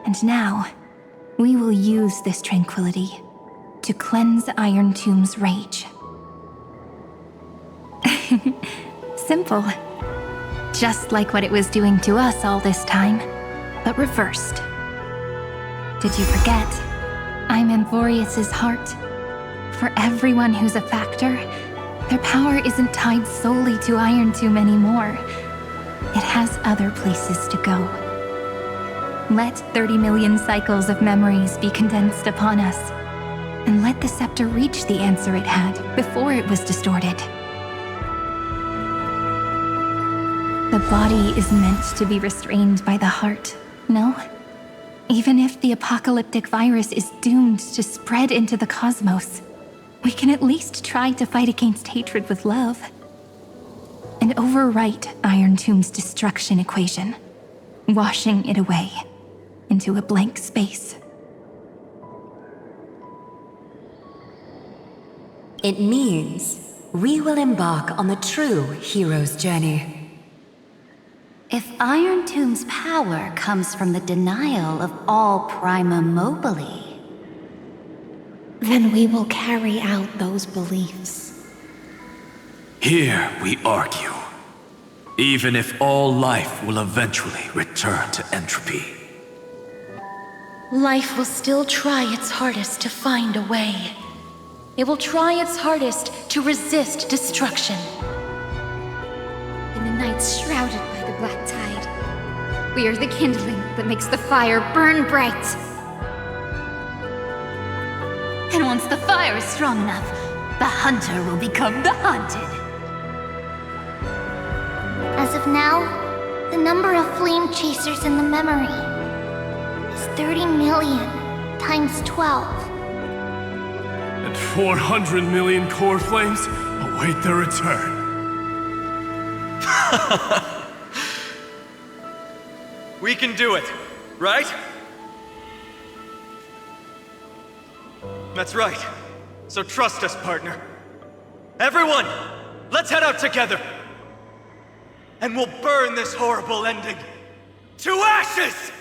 And now, we will use this tranquility to cleanse Iron Tomb's rage. Simple. Just like what it was doing to us all this time, but reversed. Did you forget? I'm Amphorius's heart. For everyone who's a factor, their power isn't tied solely to Iron Tomb anymore. It has other places to go. Let 30 million cycles of memories be condensed upon us, and let the scepter reach the answer it had before it was distorted. The body is meant to be restrained by the heart, no? Even if the apocalyptic virus is doomed to spread into the cosmos, we can at least try to fight against hatred with love. And overwrite Iron Tomb's destruction equation, washing it away into a blank space. It means we will embark on the true hero's journey. If Iron Tomb's power comes from the denial of all Prima Mobile, then we will carry out those beliefs. Here we argue. Even if all life will eventually return to entropy. Life will still try its hardest to find a way. It will try its hardest to resist destruction. In the nights shrouded by the black tide, we are the kindling that makes the fire burn bright. and once the fire is strong enough, the hunter will become the hunted. As of now, the number of flame chasers in the memory is 30 million times 12. And 400 million core flames await their return. We can do it, right? That's right. So trust us, partner. Everyone, let's head out together. And we'll burn this horrible ending to ashes!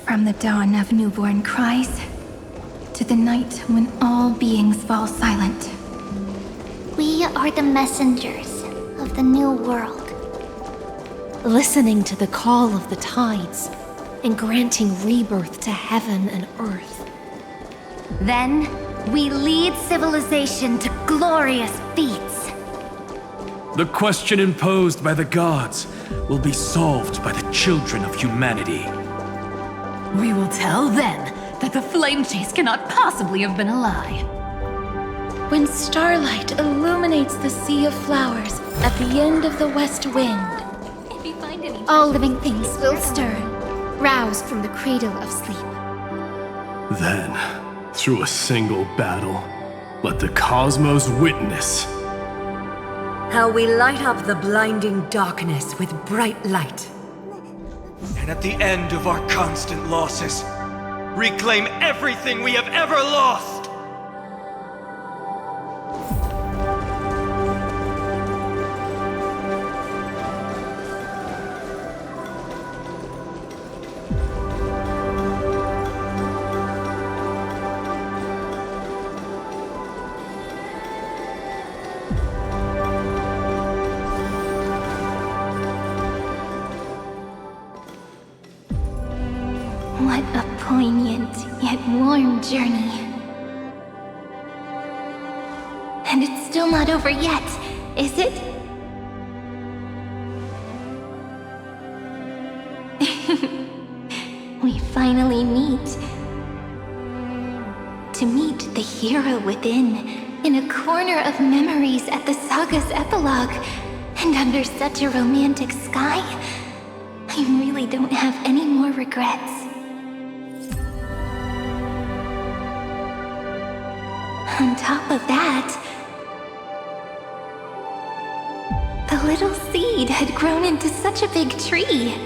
From the dawn of newborn cries, to the night when all beings fall silent. We are the messengers of the new world. Listening to the call of the tides, and granting rebirth to heaven and earth. Then, we lead civilization to glorious feats. The question imposed by the gods will be solved by the children of humanity. We will tell them that the flame chase cannot possibly have been a lie. When starlight illuminates the sea of flowers at the end of the west wind, all living things will stir, roused from the cradle of sleep. Then, through a single battle, Let the cosmos witness. How we light up the blinding darkness with bright light. And at the end of our constant losses, reclaim everything we have ever lost! What a poignant yet warm journey. And it's still not over yet, is it? We finally meet. To meet the hero within, in a corner of memories at the saga's epilogue, and under such a romantic sky, I really don't have any more regrets. On top of that, the little seed had grown into such a big tree.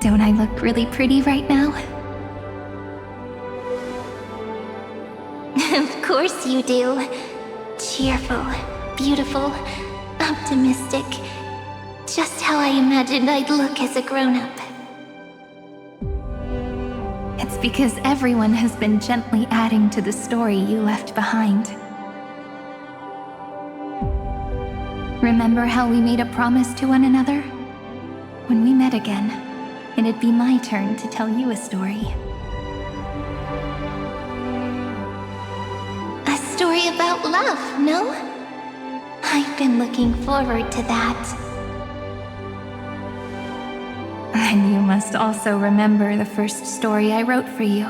Don't I look really pretty right now? Of course you do. Cheerful, beautiful, optimistic. Just how I imagined I'd look as a grown-up. It's because everyone has been gently adding to the story you left behind. Remember how we made a promise to one another? When we met again, it'd be my turn to tell you a story. A story about love, no? I've been looking forward to that. And you must also remember the first story I wrote for you.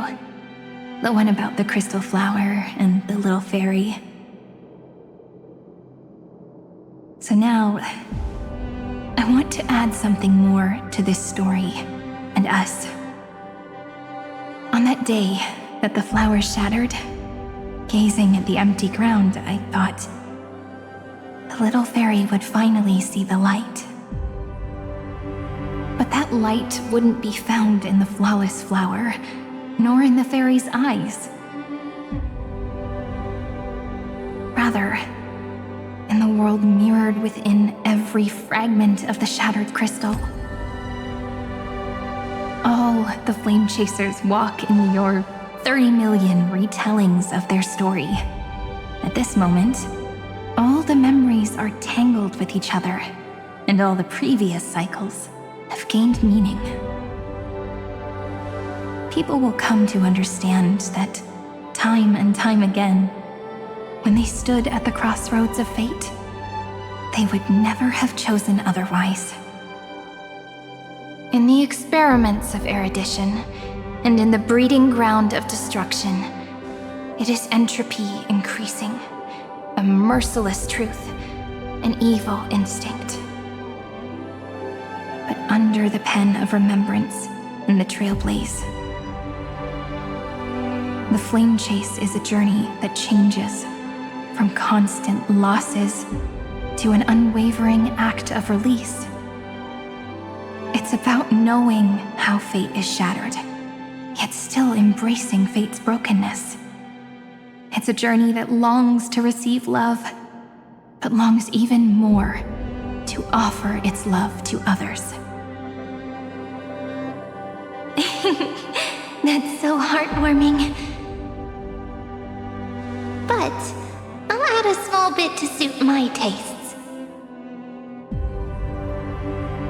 The one about the crystal flower and the little fairy. So now, I want to add something more to this story and us. On that day that the flower shattered, gazing at the empty ground, I thought the little fairy would finally see the light. But that light wouldn't be found in the flawless flower, nor in the fairy's eyes. Rather, in the world mirrored within every fragment of the shattered crystal. All the flame chasers walk in your 30 million retellings of their story. At this moment, all the memories are tangled with each other, and all the previous cycles have gained meaning. People will come to understand that time and time again, when they stood at the crossroads of fate, they would never have chosen otherwise. In the experiments of erudition, and in the breeding ground of destruction, it is entropy increasing, a merciless truth, an evil instinct. But under the pen of remembrance in the Trailblaze, the flame chase is a journey that changes from constant losses to an unwavering act of release. It's about knowing how fate is shattered, yet still embracing fate's brokenness. It's a journey that longs to receive love, but longs even more to offer its love to others. That's so heartwarming. But I'll add a small bit to suit my tastes.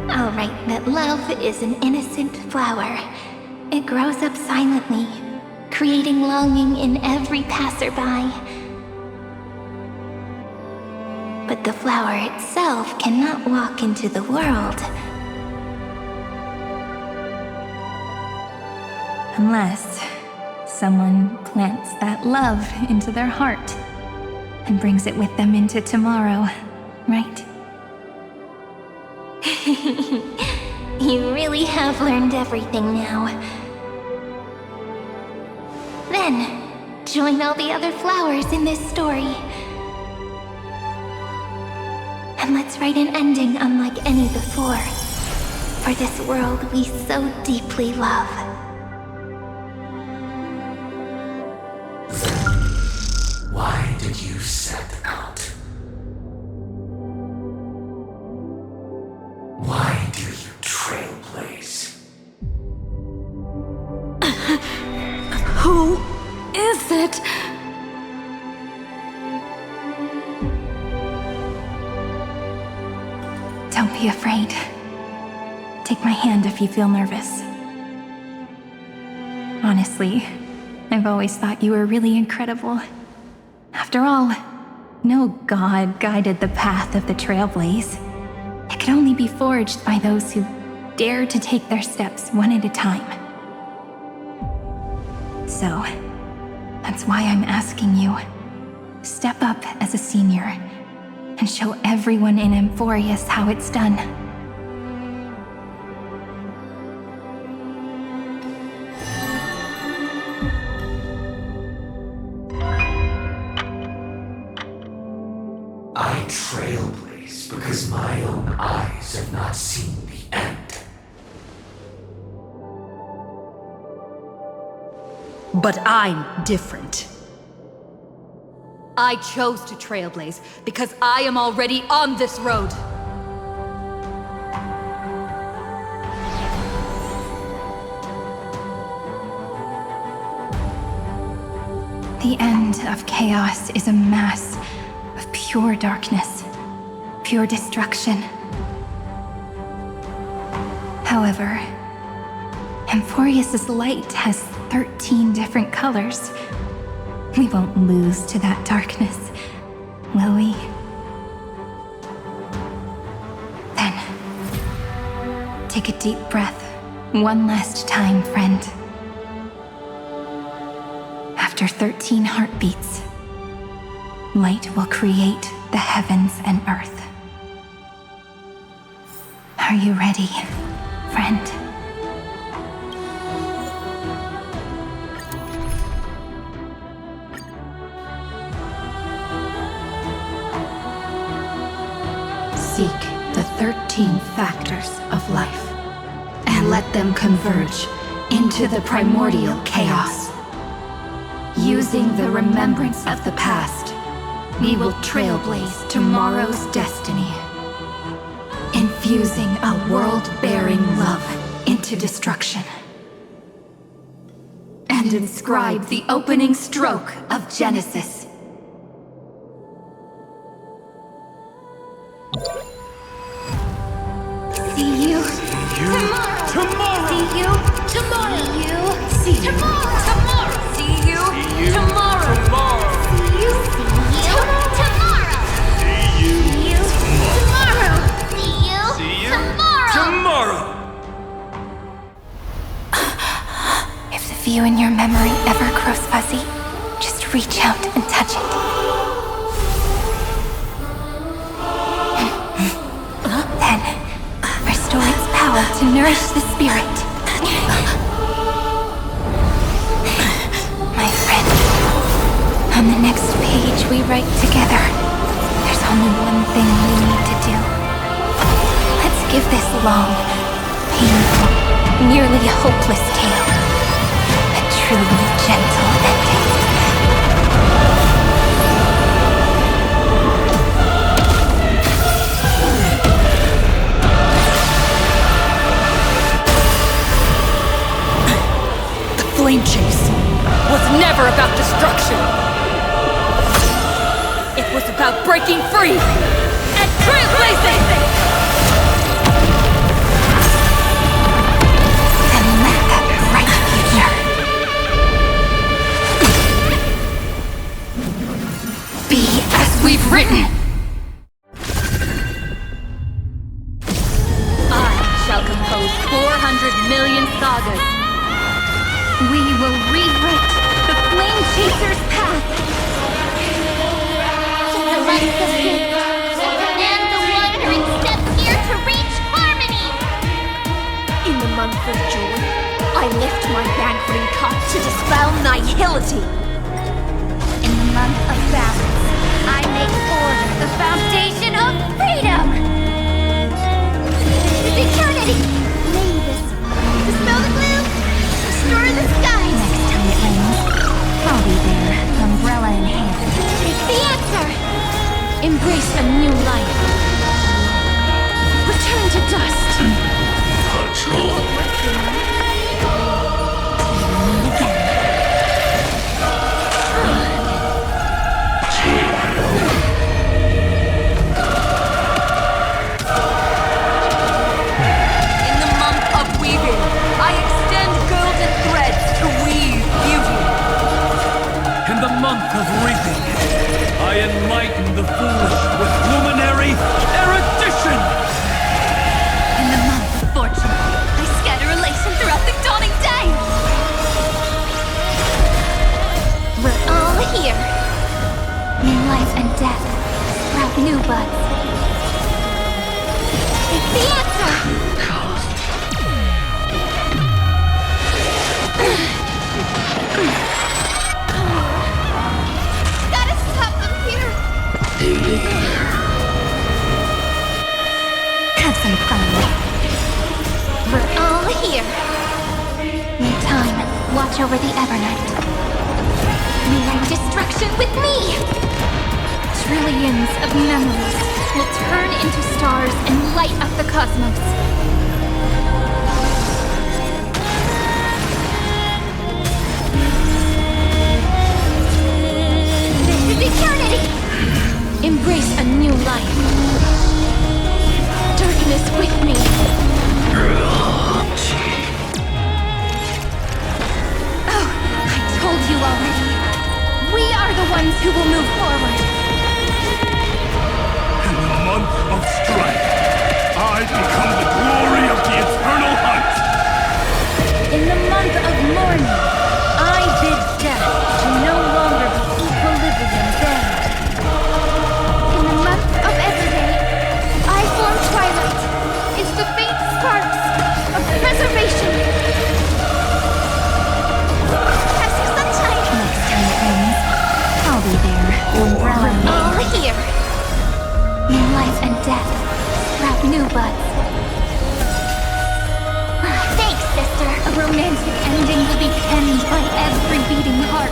I'll write that love is an innocent flower. It grows up silently, creating longing in every passerby. But the flower itself cannot walk into the world unless someone plants that love into their heart and brings it with them into tomorrow, right? You really have learned everything now. Then, join all the other flowers in this story. And let's write an ending unlike any before, for this world we so deeply love. Why did you set out? Why do you trailblaze? Who is it? Don't be afraid. Take my hand if you feel nervous. Honestly, I've always thought you were really incredible. After all, no god guided the path of the Trailblaze. It could only be forged by those who dare to take their steps one at a time. So, that's why I'm asking you. Step up as a senior and show everyone in Amphorius how it's done. I trailblaze because my own eyes have not seen the end. But I'm different. I chose to trailblaze because I am already on this road. The end of chaos is a mass of pure darkness, pure destruction. However, Amphorius' light has 13 different colors. We won't lose to that darkness, will we? Then, take a deep breath, one last time, friend. After 13 heartbeats, light will create the heavens and earth. Are you ready, friend? Seek the 13 factors of life, and let them converge into the primordial chaos. Using the remembrance of the past, we will trailblaze tomorrow's destiny, infusing a world-bearing love into destruction, and inscribe the opening stroke of Genesis. See you Tomorrow! See you Tomorrow! See you Tomorrow! See you tomorrow. See you tomorrow! See you Tomorrow! See you tomorrow! If the view in your memory ever grows fuzzy, just reach out and touch it. Then, restore its power to nourish the spirit. My friend, on the next page we write together, there's only one thing we need to do. Let's give this long, painful, nearly hopeless tale a truly gentle ending. Flame chase was never about destruction. It was about breaking free and trailblazing! And let that bright future be as we've written. I shall compose 400 million sagas. We will rewrite the Flame Chaser's path. The light of him, and the wandering steps here to reach harmony! In the month of joy, I lift my banqueting cup to dispel nihility. In the month of balance, I make order the foundation of freedom! Eternity! May this dispel the gloom, restore the skies! Next time it rains, I'll be there, umbrella in hand. Take the answer! Embrace a new life. Return to dust. In the month of weaving, I extend golden threads to weave beauty. In the month of reaping, I enlighten the foolish with luminary erudition! In the month of fortune, I scatter elation throughout the dawning day! We're all here. New life and death sprout new buds. Take the answer! Gotta stop them here! Have some fun. We're all here. May time watch over the Evernight. May our destruction with me! Trillions of memories will turn into stars and light up the cosmos. This is eternity! Embrace a new life. Darkness with me. Oh, I told you already. We are the ones who will move forward. In the month of strife, I become the glory of the eternal hunt! In the month of mourning, I bid death to no longer be equilibrium there. In the month of everyday, I form twilight is the faint sparks of preservation. Have some sunshine! Next time it rains, I'll be there, umbrella in All hand. here. New life and death sprout new buds. Thanks, sister. A romantic ending will be penned by every beating heart.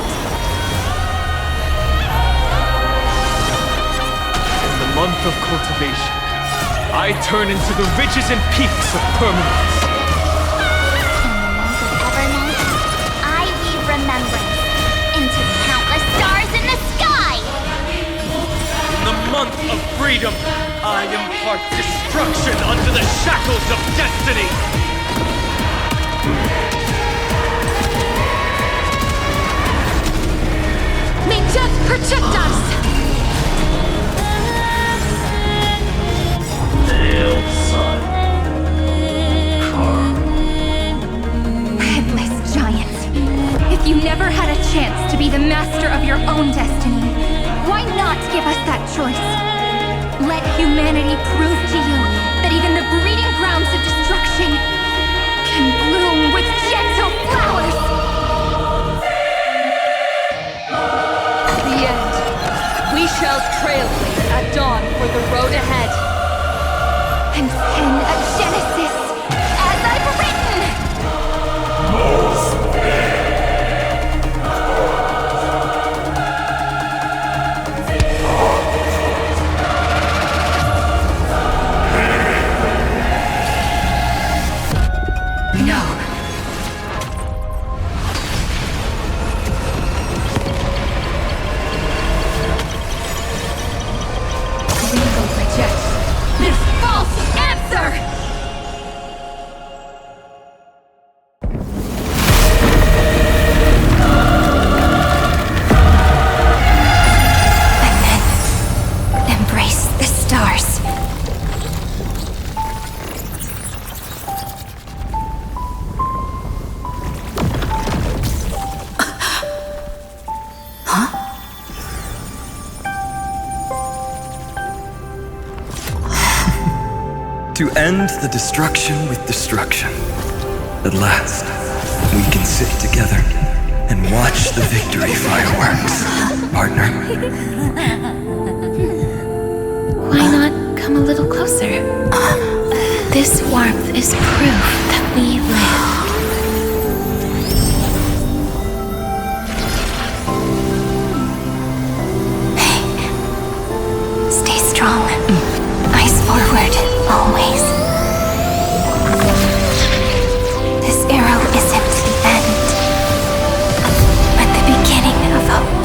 In the month of cultivation, I turn into the ridges and peaks of permanence. In the month of Evernight, I weave remembrance into countless stars in the sky! In the month of freedom, I impart destruction under the shackles of destiny. May death protect us! Headless giant. If you never had a chance to be the master of your own destiny, why not give us that choice? Let humanity prove to you that even the breeding grounds of destruction can bloom with gentle flowers. The end. We shall trailblaze at dawn for the road ahead. And pen a genesis as I've written. To end the destruction with destruction. At last. We can sit together and watch the victory fireworks, partner. Why not come a little closer? This warmth is proof that we live. Stay strong. Eyes forward, always. This arrow isn't the end, but the beginning of hope.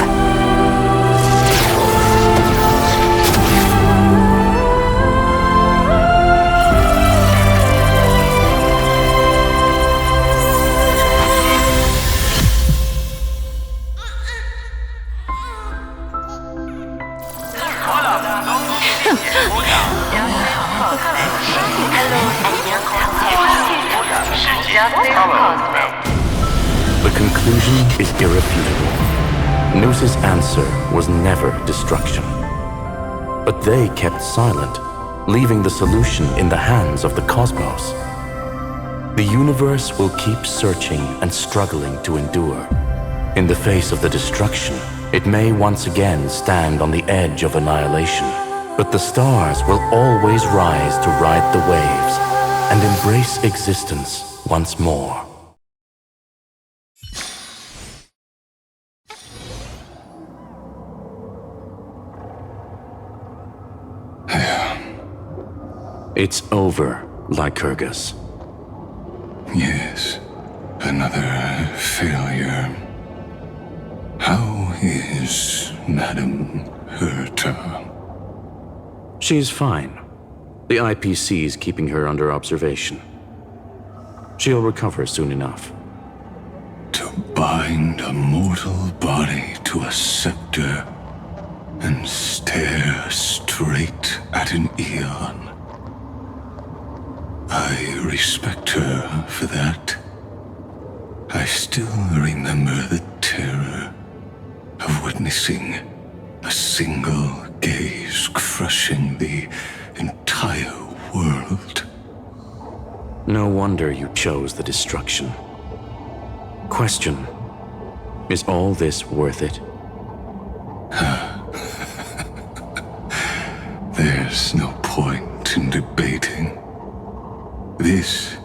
The conclusion is irrefutable. Noose's answer was never destruction. But they kept silent, leaving the solution in the hands of the cosmos. The universe will keep searching and struggling to endure. In the face of the destruction, it may once again stand on the edge of annihilation. But the stars will always rise to ride the waves and embrace existence once more. It's over, Lycurgus. Yes, another failure. How is Madame Herta? She's fine. The IPC is keeping her under observation. She'll recover soon enough. To bind a mortal body to a scepter and stare straight at an eon. I respect her for that. I still remember the terror of witnessing a single gaze crushing the entire world. No wonder you chose the destruction. Question: is all this worth it? There's no point in debating. This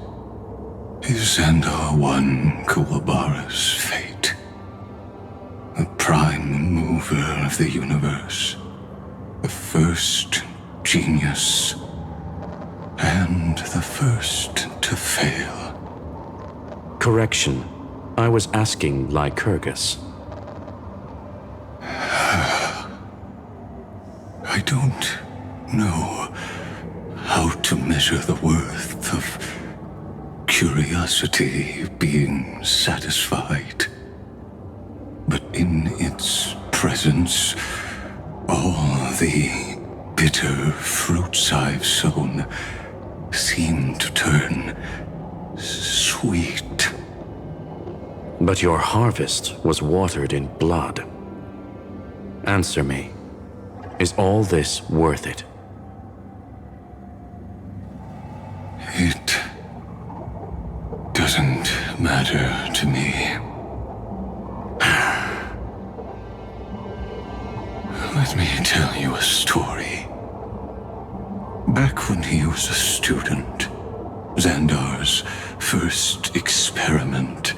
is Xandar I Kuwabara's fate. The prime mover of the universe. The first genius. And the first to fail. Correction. I was asking Lycurgus. I don't know how to measure the worth of curiosity being satisfied. But in its presence, all the bitter fruits I've sown seem to turn sweet. But your harvest was watered in blood. Answer me. Is all this worth it? It doesn't matter to me. Let me tell you a story. Back when he was a student, Xandar's first experiment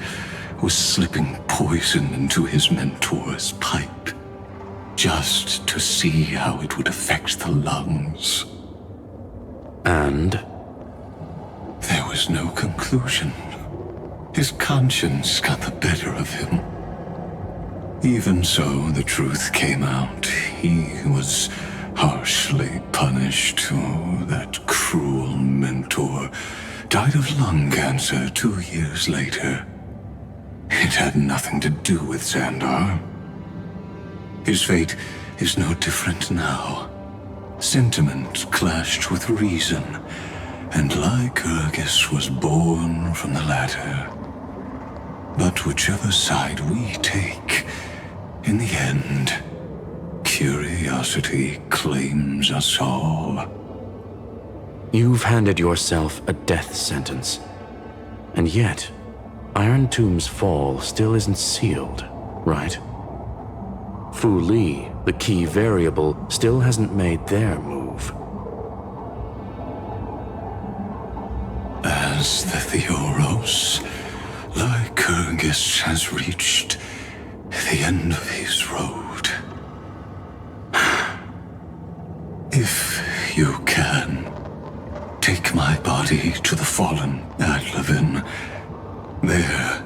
was slipping poison into his mentor's pipe, just to see how it would affect the lungs. And? There was no conclusion. His conscience got the better of him. Even so, the truth came out. He was harshly punished. Oh, that cruel mentor died of lung cancer 2 years later. It had nothing to do with Xandar. His fate is no different now. Sentiment clashed with reason, and Lycurgus was born from the latter. But whichever side we take, in the end, curiosity claims us all. You've handed yourself a death sentence. And yet, Iron Tomb's fall still isn't sealed, right? Fu Li, the key variable, still hasn't made their move. As the Theoros, Lycurgus has reached the end of his road. If you can, take my body to the fallen Adlevin. There,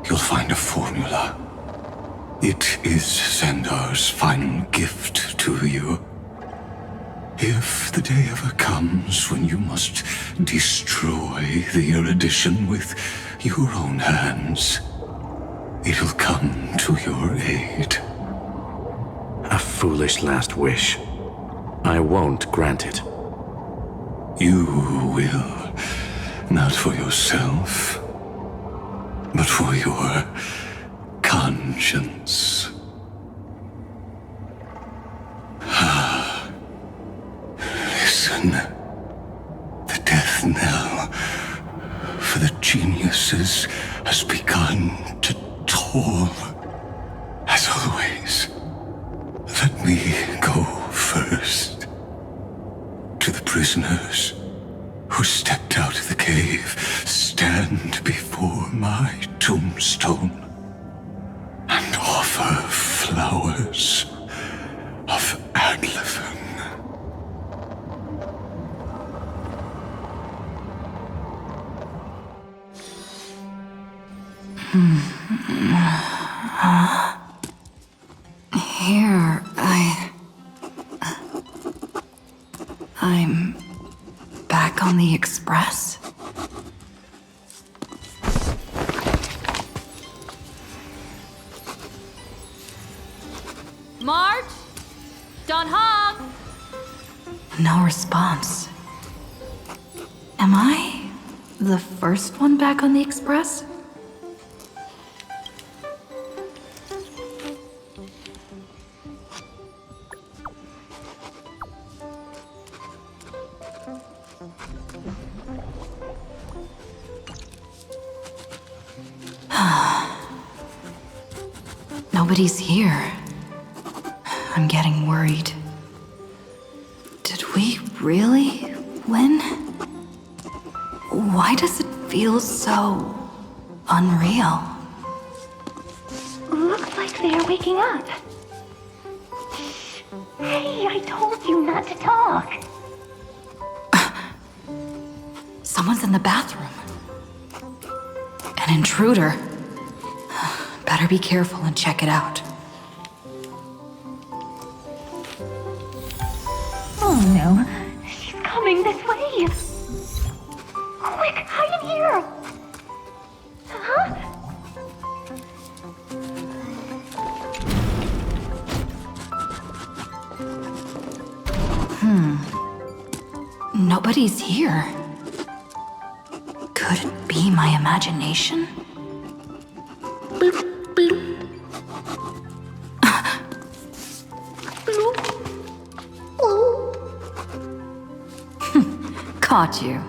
you'll find a formula. It is Xandar's final gift to you. If the day ever comes when you must destroy the erudition with your own hands, it'll come to your aid. A foolish last wish. I won't grant it. You will, not for yourself, but for your conscience. Listen, the death knell for the geniuses has begun to toll. As always, let me go first. To the prisoners who stepped out of the cave, stand before my tombstone and offer flowers of Adlevin. Here, I'm back on the Express. March? Don Hog? No response. Am I the first one back on the Express? Nobody's here. I'm getting worried. Did we really win? Why does it feel so unreal? Looks like they are waking up. Hey, I told you not to talk. Someone's in the bathroom. An intruder. Better be careful and check it out. Oh no, she's coming this way. Quick, hide in here. Huh? Nobody's here. Could it be my imagination? Caught you.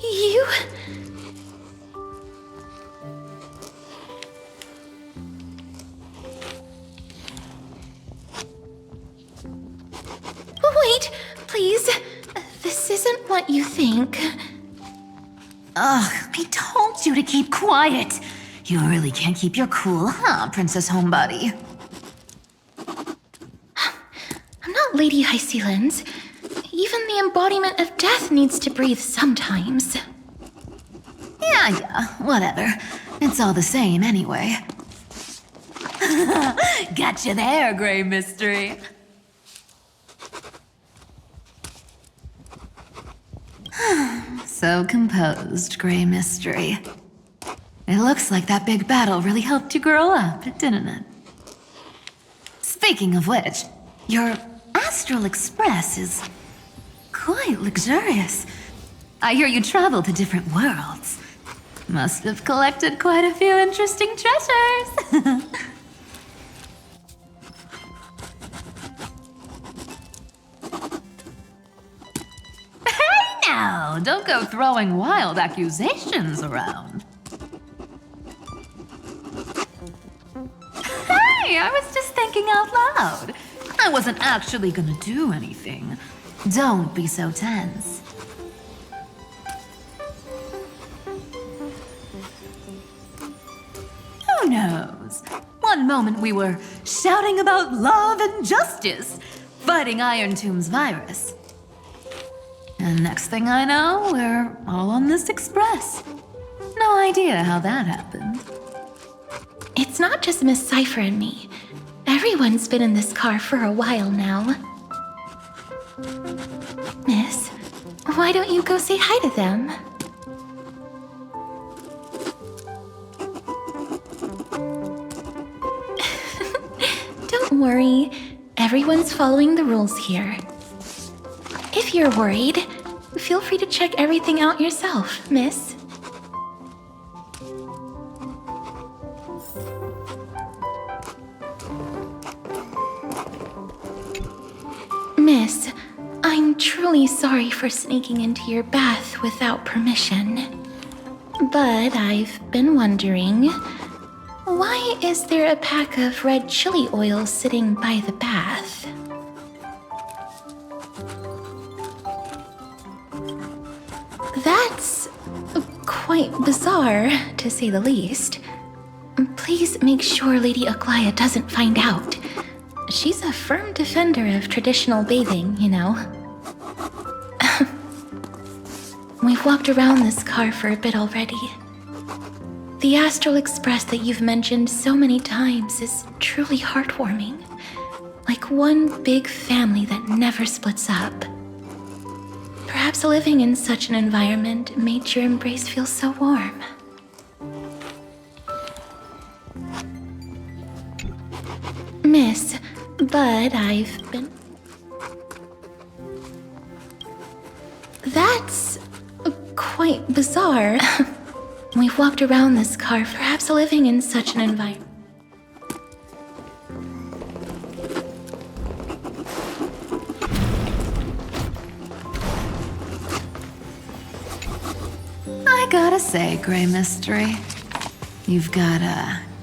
You... Wait, please. This isn't what you think. Ugh, I told you to keep quiet. You really can't keep your cool, huh, Princess Homebody? Lady Hycelens. Even the embodiment of death needs to breathe sometimes. Yeah, whatever. It's all the same anyway. Gotcha there, Grey Mystery. So composed, Grey Mystery. It looks like that big battle really helped you grow up, didn't it? Speaking of which, your Astral Express is quite luxurious. I hear you travel to different worlds. Must have collected quite a few interesting treasures. Hey now, don't go throwing wild accusations around. Hey, I was just thinking out loud. I wasn't actually gonna do anything. Don't be so tense. Who knows? One moment we were shouting about love and justice, fighting Iron Tomb's virus. And next thing I know, we're all on this express. No idea how that happened. It's not just Miss Cypher and me. Everyone's been in this car for a while now. Miss, why don't you go say hi to them? Don't worry, everyone's following the rules here. If you're worried, feel free to check everything out yourself, miss. Miss, I'm truly sorry for sneaking into your bath without permission. But I've been wondering, why is there a pack of red chili oil sitting by the bath? That's quite bizarre, to say the least. Please make sure Lady Aglaya doesn't find out. She's a firm defender of traditional bathing, you know. We've walked around this car for a bit already. The Astral Express that you've mentioned so many times is truly heartwarming. Like one big family that never splits up. Perhaps living in such an environment made your embrace feel so warm. Miss, but I've been... That's quite bizarre. We've walked around this car, perhaps living in such an environment. I gotta say, Grey Mystery, you've got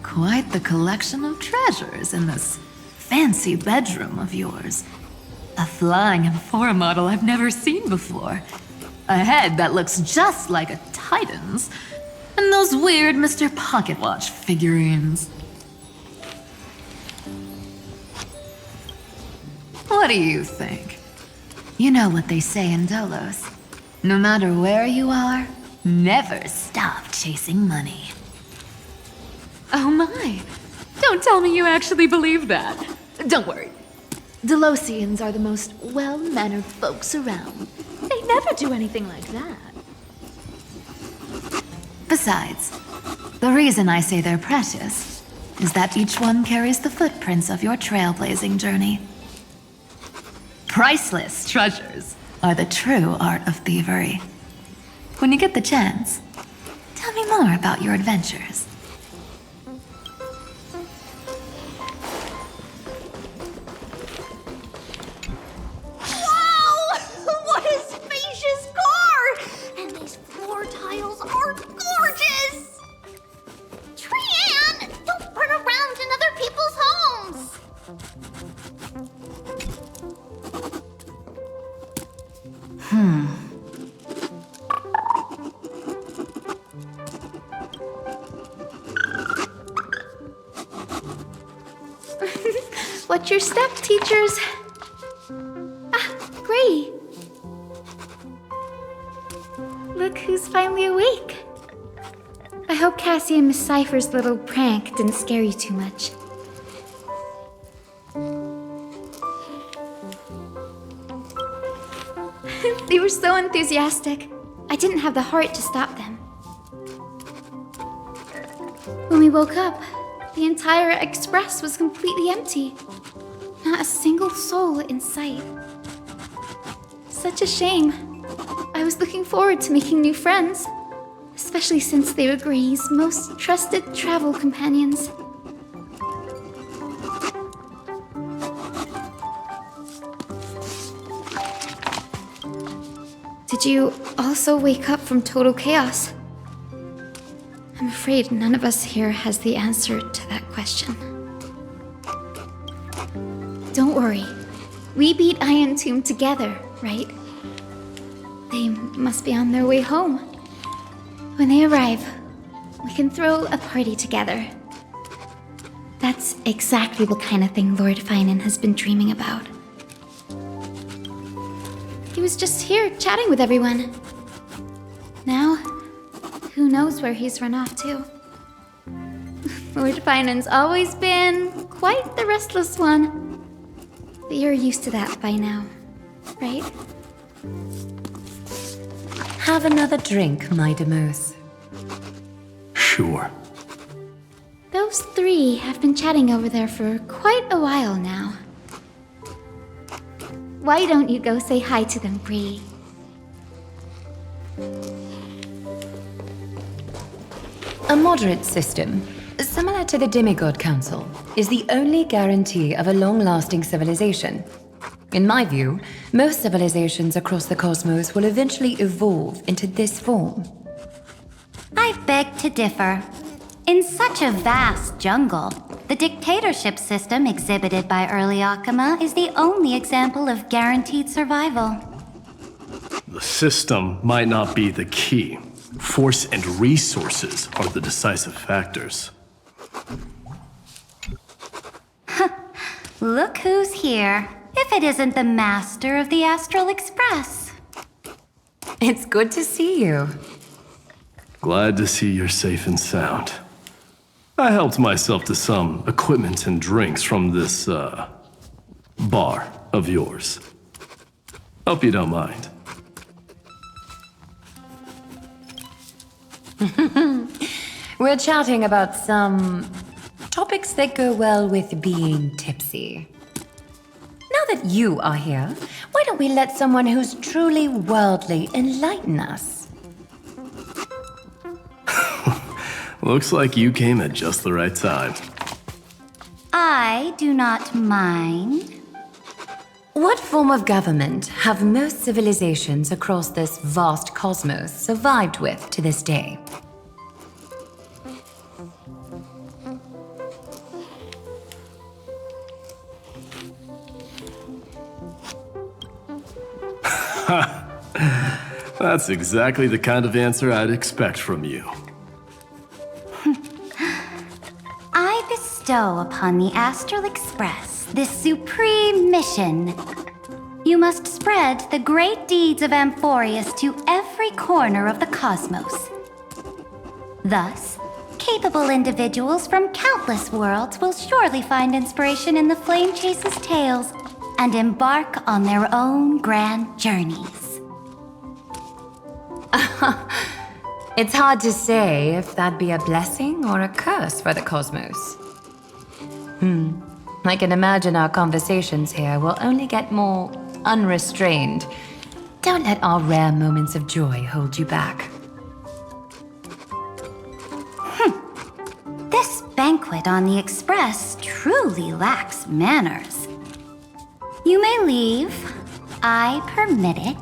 quite the collection of treasures in this fancy bedroom of yours. A flying amphora model I've never seen before. A head that looks just like a Titan's. And those weird Mr. Pocket Watch figurines. What do you think? You know what they say in Dolos. No matter where you are, never stop chasing money. Oh my! Don't tell me you actually believe that. Don't worry. Delosians are the most well-mannered folks around. They never do anything like that. Besides, the reason I say they're precious is that each one carries the footprints of your trailblazing journey. Priceless treasures are the true art of thievery. When you get the chance, tell me more about your adventures. Wow! What a spacious car! And these floor tiles are gorgeous! Trianne, don't run around in other people's homes! What's your step, teachers? finally awake. I hope Cassie and Miss Cypher's little prank didn't scare you too much. They were so enthusiastic. I didn't have the heart to stop them. When we woke up, the entire express was completely empty. Not a single soul in sight. Such a shame. I was looking forward to making new friends, especially since they were Gray's most trusted travel companions. Did you also wake up from total chaos? I'm afraid none of us here has the answer to that question. Don't worry. We beat Iron Tomb together, right? They must be on their way home. When they arrive, we can throw a party together. That's exactly the kind of thing Lord Finan has been dreaming about. He was just here chatting with everyone. Now, who knows where he's run off to? Lord Finan's always been quite the restless one. But you're used to that by now, right? Have another drink, my Demoth. Sure. Those three have been chatting over there for quite a while now. Why don't you go say hi to them, Bree? A moderate system, similar to the Demigod Council, is the only guarantee of a long-lasting civilization. In my view, most civilizations across the cosmos will eventually evolve into this form. I beg to differ. In such a vast jungle, the dictatorship system exhibited by early Akama is the only example of guaranteed survival. The system might not be the key. Force and resources are the decisive factors. Look who's here. If it isn't the master of the Astral Express. It's good to see you. Glad to see you're safe and sound. I helped myself to some equipment and drinks from this, bar of yours. Hope you don't mind. We're chatting about some topics that go well with being tipsy. Now that you are here, why don't we let someone who's truly worldly enlighten us? Looks like you came at just the right time. I do not mind. What form of government have most civilizations across this vast cosmos survived with to this day? That's exactly the kind of answer I'd expect from you. I bestow upon the Astral Express this supreme mission. You must spread the great deeds of Amphorius to every corner of the cosmos. Thus, capable individuals from countless worlds will surely find inspiration in the Flame Chase's tales and embark on their own grand journeys. It's hard to say if that'd be a blessing or a curse for the cosmos. I can imagine our conversations here will only get more unrestrained. Don't let our rare moments of joy hold you back. This banquet on the Express truly lacks manners. You may leave. I permit it.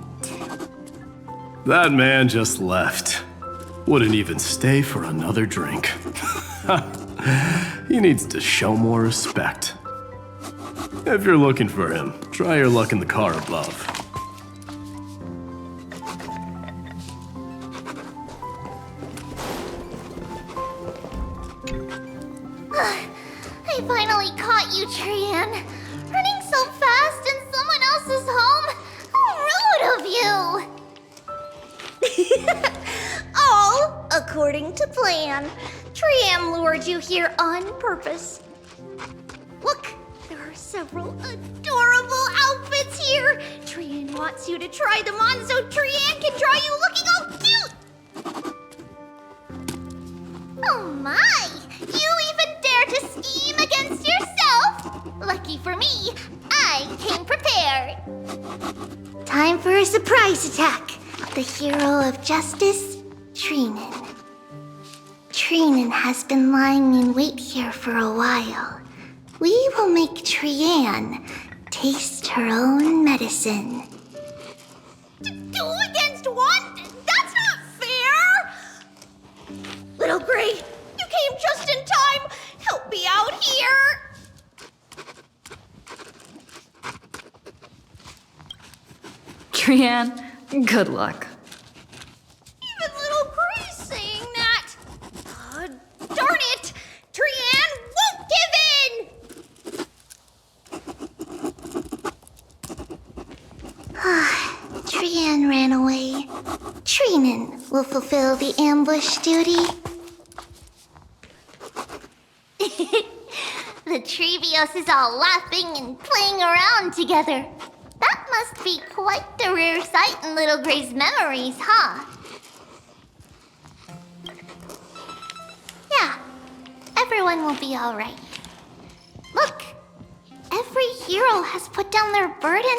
That man just left. Wouldn't even stay for another drink. He needs to show more respect. If you're looking for him, try your luck in the car above. I finally caught you, Trian. Running so fast in someone else's home? How rude of you! according to plan. Triam lured you here on purpose. Look, there are several adorable outfits here. Trian wants you to try them on so Trian can draw you looking all cute. Oh my! You even dare to scheme against yourself? Lucky for me, I came prepared. Time for a surprise attack. The hero of justice, Treenan. Treenan has been lying in wait here for a while. We will make Trian taste her own medicine. Two against one? That's not fair! Little Gray, you came just in time. Help me out here. Trian, good luck. Even Little Gray's saying that. Darn it! Trian won't give in! Trian ran away. Treenan will fulfill the ambush duty. The Trevios is all laughing and playing around together. That must be quite the rare sight in Little Gray's memories, huh? Yeah, everyone will be alright. Look, every hero has put down their burden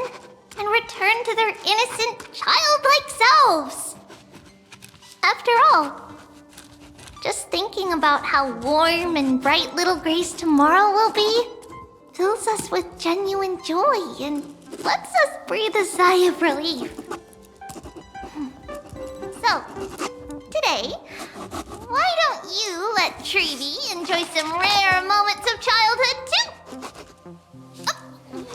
and returned to their innocent, childlike selves. After all, just thinking about how warm and bright Little Gray's tomorrow will be fills us with genuine joy and lets us breathe a sigh of relief. So, today, why don't you let Trevi enjoy some rare moments of childhood too?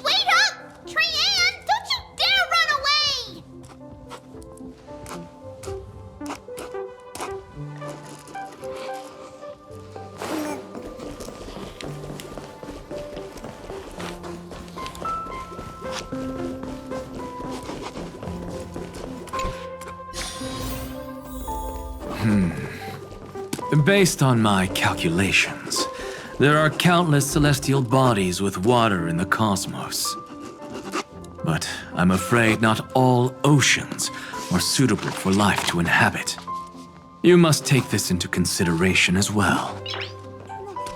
Wait up! Trian, don't you dare run away! Based on my calculations, there are countless celestial bodies with water in the cosmos. But I'm afraid not all oceans are suitable for life to inhabit. You must take this into consideration as well.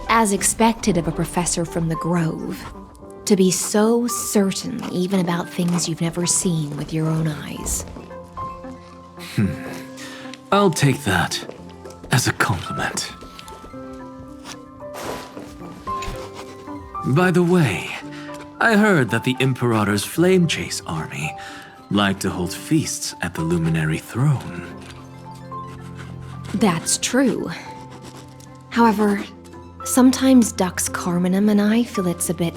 As expected of a professor from the Grove, to be so certain even about things you've never seen with your own eyes. I'll take that as a compliment. By the way, I heard that the Imperator's Flame Chase army like to hold feasts at the Luminary Throne. That's true. However, sometimes Dux Carminum and I feel it's a bit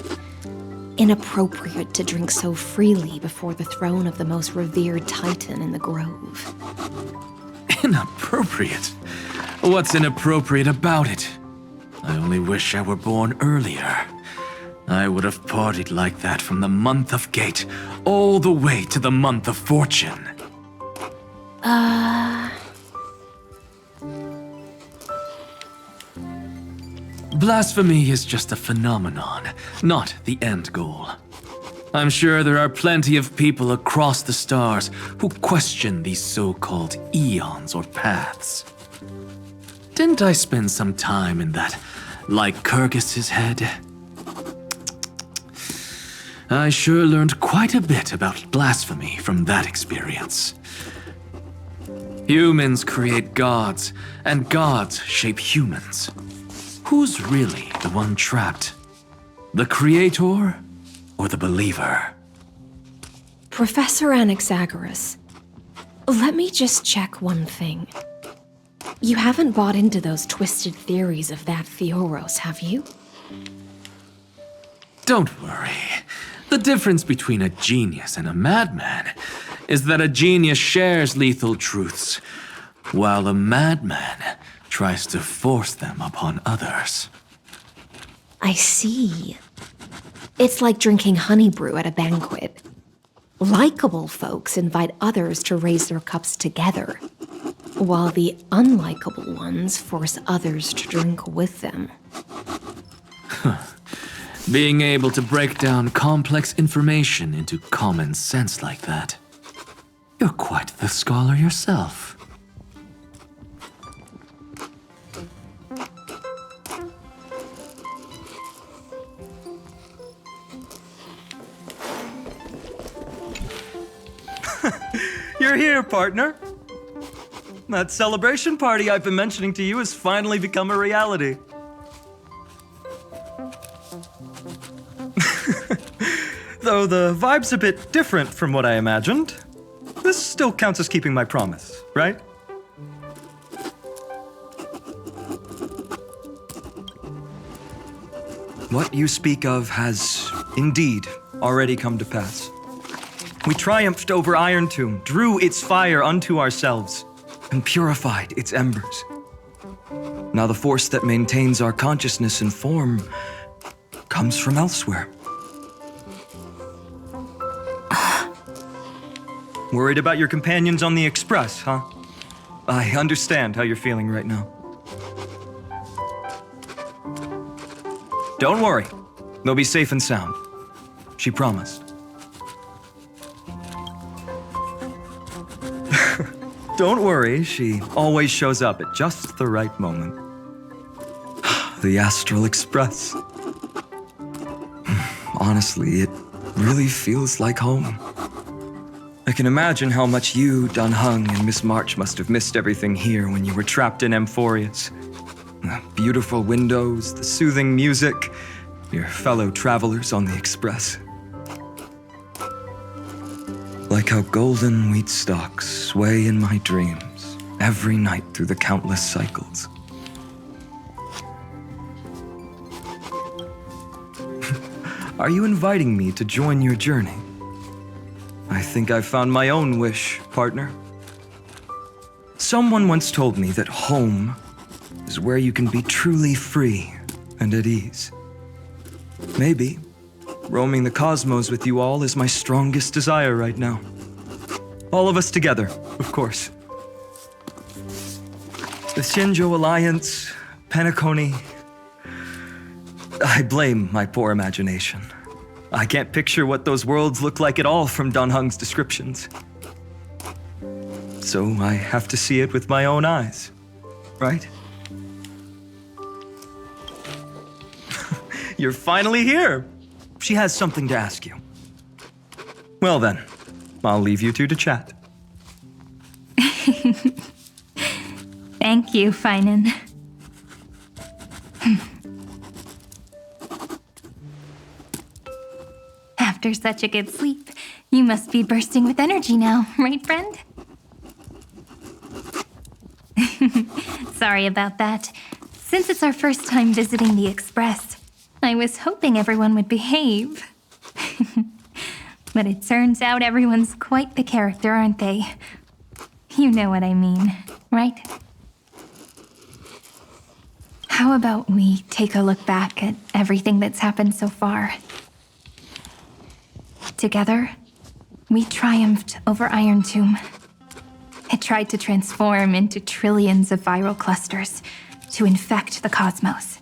inappropriate to drink so freely before the throne of the most revered Titan in the Grove. Inappropriate? What's inappropriate about it? I only wish I were born earlier. I would have partied like that from the month of Gate all the way to the month of Fortune. Blasphemy is just a phenomenon, not the end goal. I'm sure there are plenty of people across the stars who question these so-called eons or paths. Didn't I spend some time in that Lycurgus's head? I sure learned quite a bit about blasphemy from that experience. Humans create gods, and gods shape humans. Who's really the one trapped? The creator or the believer? Professor Anaxagoras, let me just check one thing. You haven't bought into those twisted theories of that Theoros, have you? Don't worry. The difference between a genius and a madman is that a genius shares lethal truths, while a madman tries to force them upon others. I see. It's like drinking honey brew at a banquet. Likeable folks invite others to raise their cups together. while the unlikable ones force others to drink with them. Being able to break down complex information into common sense like that. You're quite the scholar yourself. You're here, partner. That celebration party I've been mentioning to you has finally become a reality. Though the vibe's a bit different from what I imagined, this still counts as keeping my promise, right? What you speak of has indeed already come to pass. We triumphed over Iron Tomb, drew its fire unto ourselves, and purified its embers. Now the force that maintains our consciousness and form comes from elsewhere. Worried about your companions on the Express, huh? I understand how you're feeling right now. Don't worry. They'll be safe and sound. She promised. Don't worry, she always shows up at just the right moment. The Astral Express. Honestly, it really feels like home. I can imagine how much you, Dun Hung, and Miss March must have missed everything here when you were trapped in Amphorius. The beautiful windows, the soothing music, your fellow travelers on the Express. Like how golden wheat stalks sway in my dreams every night through the countless cycles. Are you inviting me to join your journey? I think I've found my own wish, partner. Someone once told me that home is where you can be truly free and at ease. Maybe roaming the cosmos with you all is my strongest desire right now. All of us together, of course. The Shinjo Alliance, Penacony. I blame my poor imagination. I can't picture what those worlds look like at all from Dun Hung's descriptions. So I have to see it with my own eyes, right? You're finally here. She has something to ask you. Well then, I'll leave you two to chat. Thank you, Finan. After such a good sleep, you must be bursting with energy now, right, friend? Sorry about that. Since it's our first time visiting the Express, I was hoping everyone would behave. But it turns out everyone's quite the character, aren't they? You know what I mean, right? How about we take a look back at everything that's happened so far? Together, we triumphed over Iron Tomb. It tried to transform into trillions of viral clusters to infect the cosmos.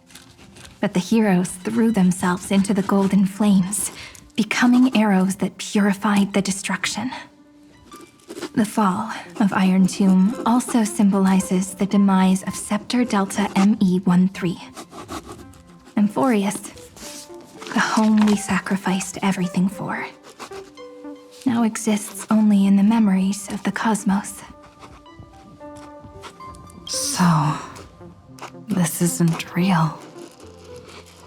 But the heroes threw themselves into the golden flames, becoming arrows that purified the destruction. The fall of Iron Tomb also symbolizes the demise of Scepter Delta ME-13. Amphorius, the home we sacrificed everything for, now exists only in the memories of the cosmos. So, this isn't real.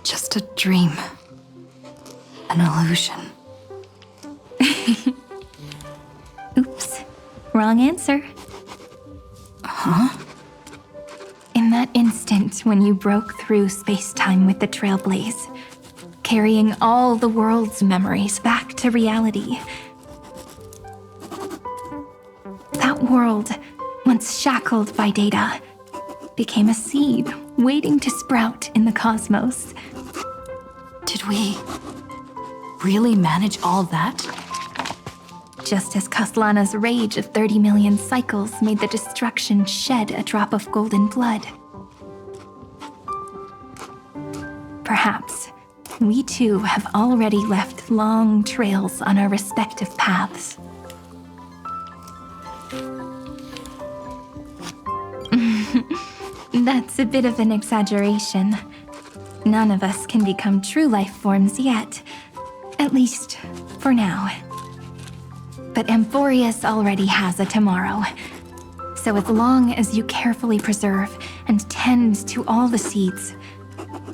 Just a dream. An illusion. Oops. Wrong answer. Huh? In that instant when you broke through space-time with the Trailblaze, carrying all the world's memories back to reality, that world, once shackled by data, became a seed waiting to sprout in the cosmos. Did we really manage all that? just as Kaslana's rage of 30 million cycles made the destruction shed a drop of golden blood. Perhaps we too have already left long trails on our respective paths. That's a bit of an exaggeration. None of us can become true life forms yet. At least, for now. But Amphorius already has a tomorrow. So as long as you carefully preserve and tend to all the seeds,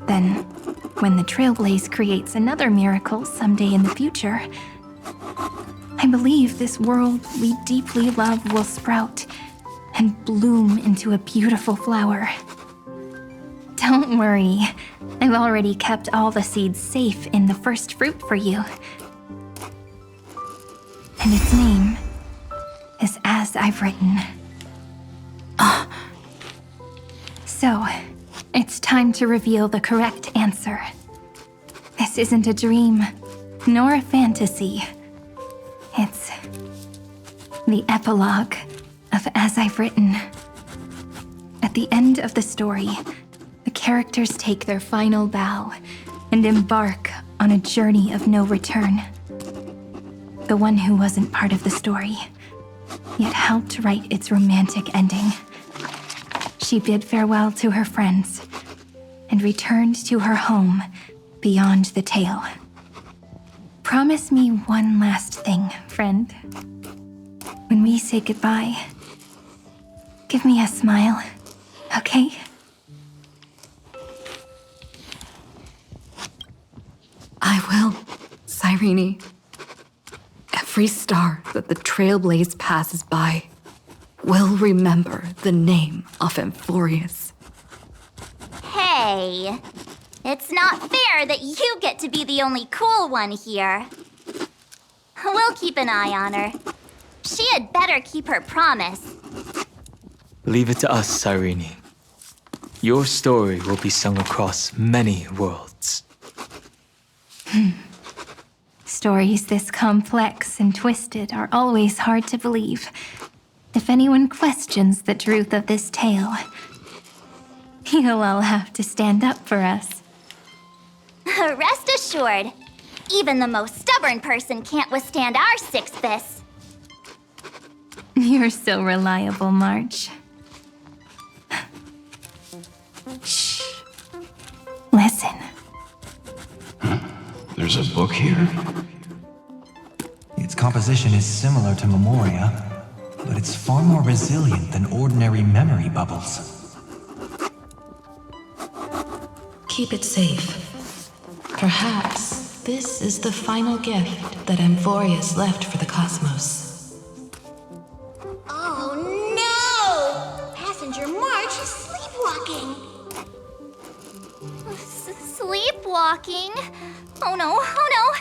then when the Trailblaze creates another miracle someday in the future, I believe this world we deeply love will sprout and bloom into a beautiful flower. Don't worry, I've already kept all the seeds safe in the first fruit for you. And its name is As I've Written. So, it's time to reveal the correct answer. This isn't a dream, nor a fantasy. It's the epilogue of As I've Written. At the end of the story, the characters take their final bow and embark on a journey of no return. The one who wasn't part of the story, yet helped write its romantic ending. She bid farewell to her friends and returned to her home beyond the tale. Promise me one last thing, friend. When we say goodbye, give me a smile, okay? I will, Cyrene. Every star that the Trailblaze passes by will remember the name of Amphorius. Hey, it's not fair that you get to be the only cool one here. We'll keep an eye on her. She had better keep her promise. Leave it to us, Cyrene. Your story will be sung across many worlds. Stories this complex and twisted are always hard to believe. If anyone questions the truth of this tale, you'll all have to stand up for us. Rest assured, even the most stubborn person can't withstand our six fists. You're so reliable, March. Shh. Listen. There's a book here? Its composition is similar to Memoria, but it's far more resilient than ordinary memory bubbles. Keep it safe. Perhaps this is the final gift that Amphorius left for the cosmos. Oh no! Passenger March is sleepwalking. Sleepwalking? Oh no, oh no!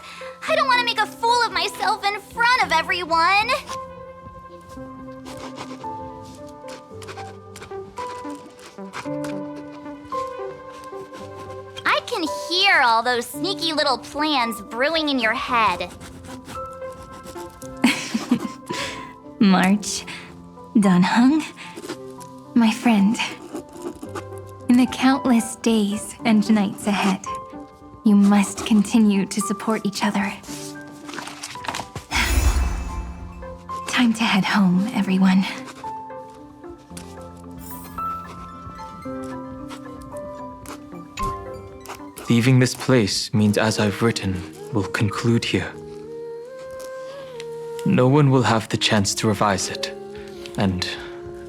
I don't want to make a fool of myself in front of everyone! I can hear all those sneaky little plans brewing in your head. March, Dunhung, my friend. In the countless days and nights ahead, you must continue to support each other. Time to head home, everyone. Leaving this place means As I've Written will conclude here. No one will have the chance to revise it, and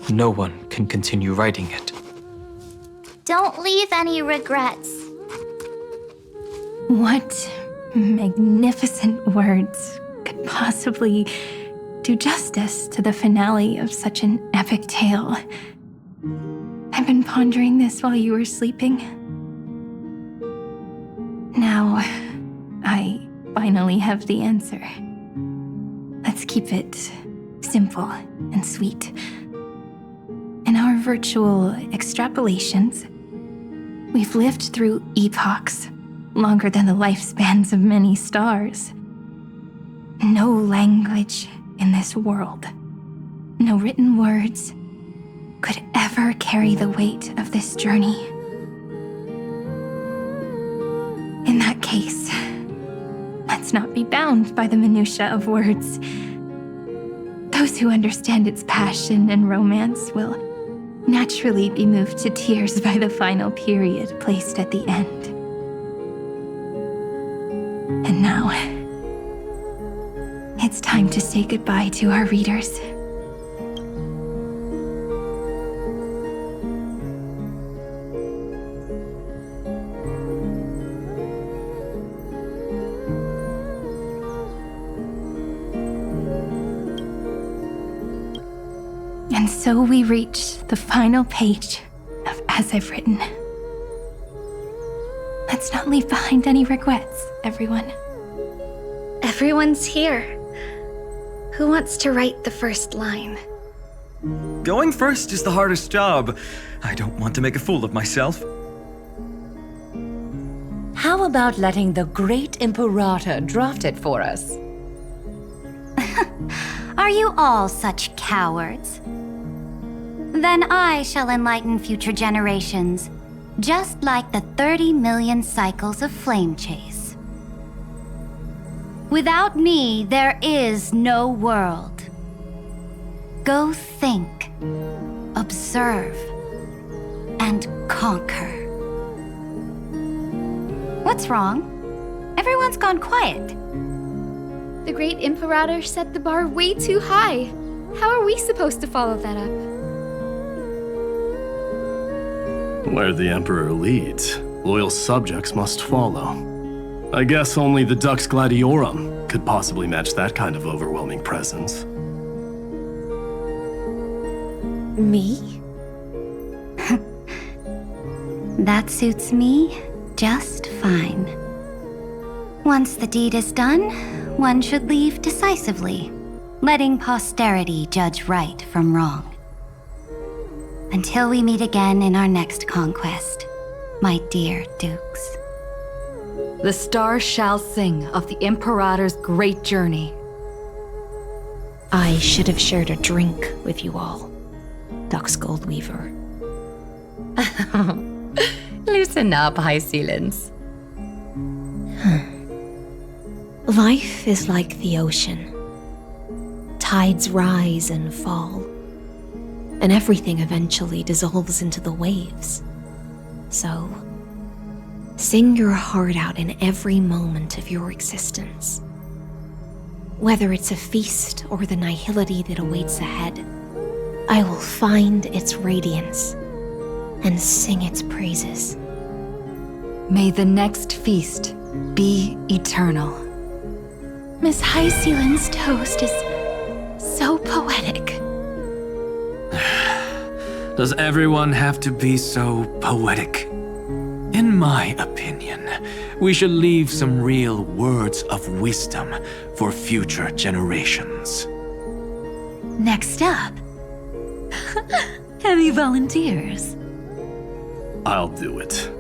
no one can continue writing it. Don't leave any regrets. What magnificent words could possibly do justice to the finale of such an epic tale? I've been pondering this while you were sleeping. Now, I finally have the answer. Let's keep it simple and sweet. In our virtual extrapolations, we've lived through epochs longer than the lifespans of many stars. No language, in this world. No written words could ever carry the weight of this journey. In that case, let's not be bound by the minutiae of words. Those who understand its passion and romance will naturally be moved to tears by the final period placed at the end. And now, it's time to say goodbye to our readers. And so we reach the final page of As I've Written. Let's not leave behind any regrets, everyone. Everyone's here. Who wants to write the first line? Going first is the hardest job. I don't want to make a fool of myself. How about letting the great Imperator draft it for us? Are you all such cowards? Then I shall enlighten future generations, just like the 30 million cycles of flame chase. Without me, there is no world. Go think, observe, and conquer. What's wrong? Everyone's gone quiet. The great Imperator set the bar way too high. How are we supposed to follow that up? Where the Emperor leads, loyal subjects must follow. I guess only the Dux Gladiorum could possibly match that kind of overwhelming presence. Me? That suits me just fine. Once the deed is done, one should leave decisively, letting posterity judge right from wrong. Until we meet again in our next conquest, my dear dukes. The stars shall sing of the Imperator's great journey. I should have shared a drink with you all, Dux Goldweaver. Loosen up, High Sealants. Life is like the ocean. Tides rise and fall, and everything eventually dissolves into the waves. So, sing your heart out in every moment of your existence. Whether it's a feast or the nihility that awaits ahead, I will find its radiance and sing its praises. May the next feast be eternal. Miss High Sealand's toast is so poetic. Does everyone have to be so poetic? In my opinion, we should leave some real words of wisdom for future generations. Next up, any volunteers? I'll do it.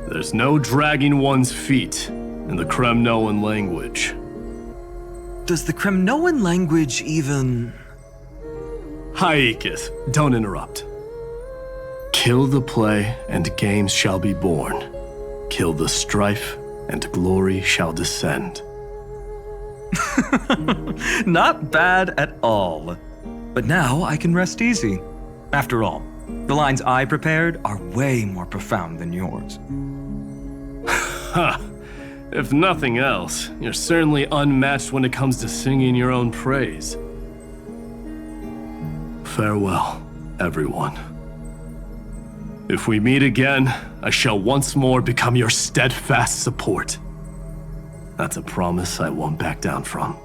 There's no dragging one's feet in the Kremnoan language. Does the Kremnoan language even... Haikith, don't interrupt. Kill the play, and games shall be born. Kill the strife, and glory shall descend. Not bad at all. But now I can rest easy. After all, the lines I prepared are way more profound than yours. Ha! If nothing else, you're certainly unmatched when it comes to singing your own praise. Farewell, everyone. If we meet again, I shall once more become your steadfast support. That's a promise I won't back down from.